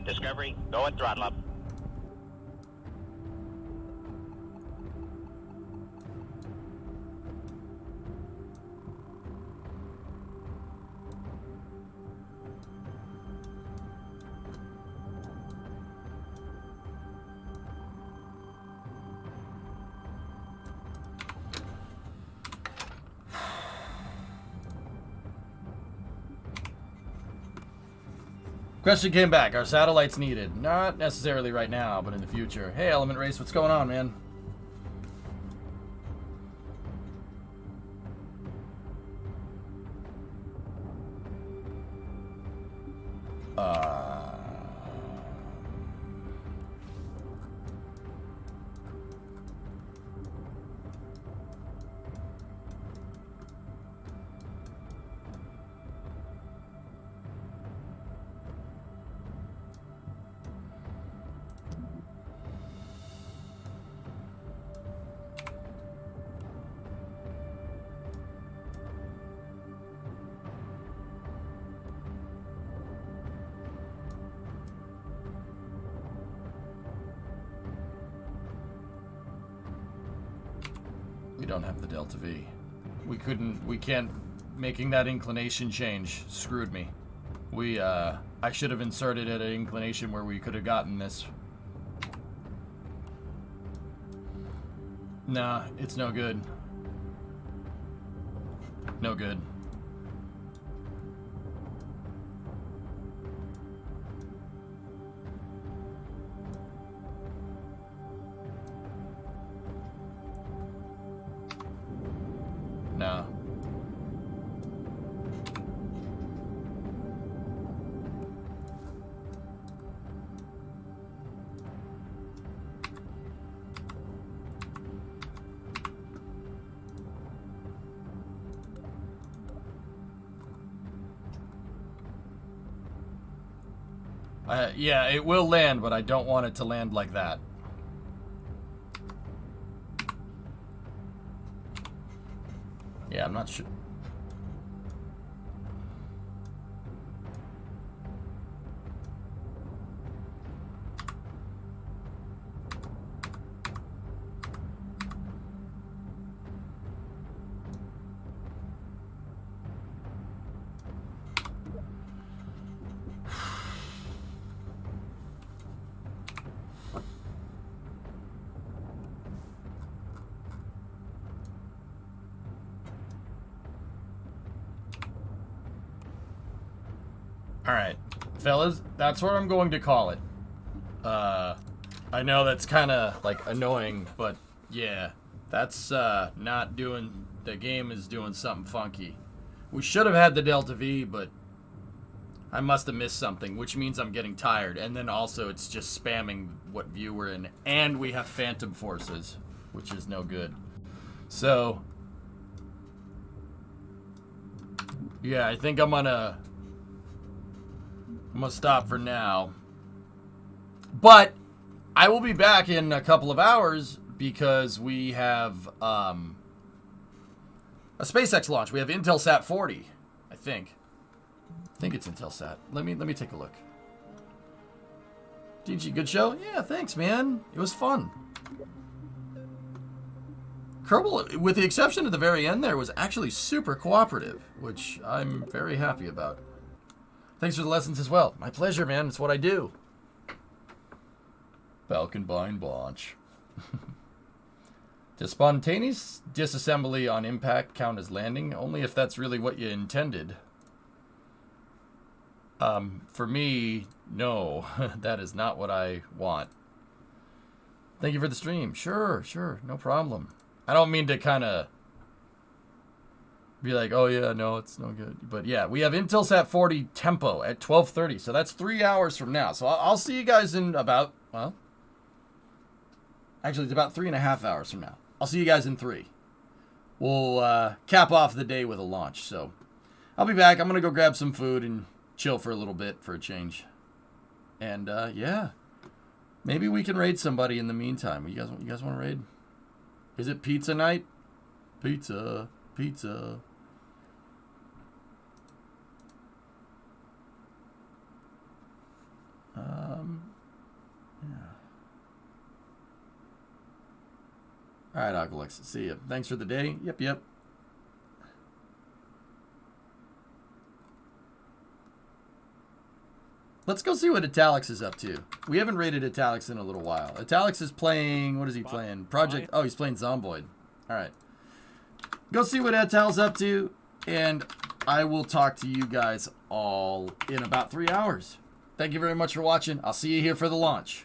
Discovery, go at throttle up. Question came back. Are satellites needed? Not necessarily right now, but in the future. Hey, Element Race, what's going on, man? We don't have the Delta V. We can't, making that inclination change screwed me. I should have inserted at an inclination where we could have gotten this. Nah, it's no good. No good. No. Yeah, it will land, but I don't want it to land like that. Yeah, I'm not sure. Alright, fellas, that's what I'm going to call it. I know that's kind of, like, annoying, but, yeah. That's, not doing... The game is doing something funky. We should have had the Delta V, but I must have missed something, which means I'm getting tired. And then also, it's just spamming what view we're in. And we have Phantom Forces, which is no good. So... yeah, I think I'm gonna stop for now. But I will be back in a couple of hours because we have a SpaceX launch. We have Intelsat 40, I think. I think it's Intelsat. Let me take a look. DG, good show? Yeah, thanks, man. It was fun. Kerbal, with the exception of the very end there, was actually super cooperative, which I'm very happy about. Thanks for the lessons as well. My pleasure, man. It's what I do. Falconbine launch. Does spontaneous disassembly on impact count as landing? Only if that's really what you intended. For me, no. That is not what I want. Thank you for the stream. Sure, no problem. I don't mean to kind of be like, oh yeah, no, it's no good. But yeah, we have Intelsat 40 tempo at 12:30, so that's 3 hours from now. So I'll see you guys in about, well, actually it's about 3.5 hours from now. I'll see you guys in 3. We'll cap off the day with a launch. So I'll be back. I'm gonna go grab some food and chill for a little bit for a change. And yeah, maybe we can raid somebody in the meantime. You guys want to raid? Is it pizza night? Pizza. Yeah. All right, Oculus. See you. Thanks for the day. Yep. Let's go see what Italix is up to. We haven't raided Italix in a little while. Italix is playing, what is he playing? Project, oh, he's playing Zomboid. All right. Go see what Ital's up to, and I will talk to you guys all in about 3 hours. Thank you very much for watching. I'll see you here for the launch.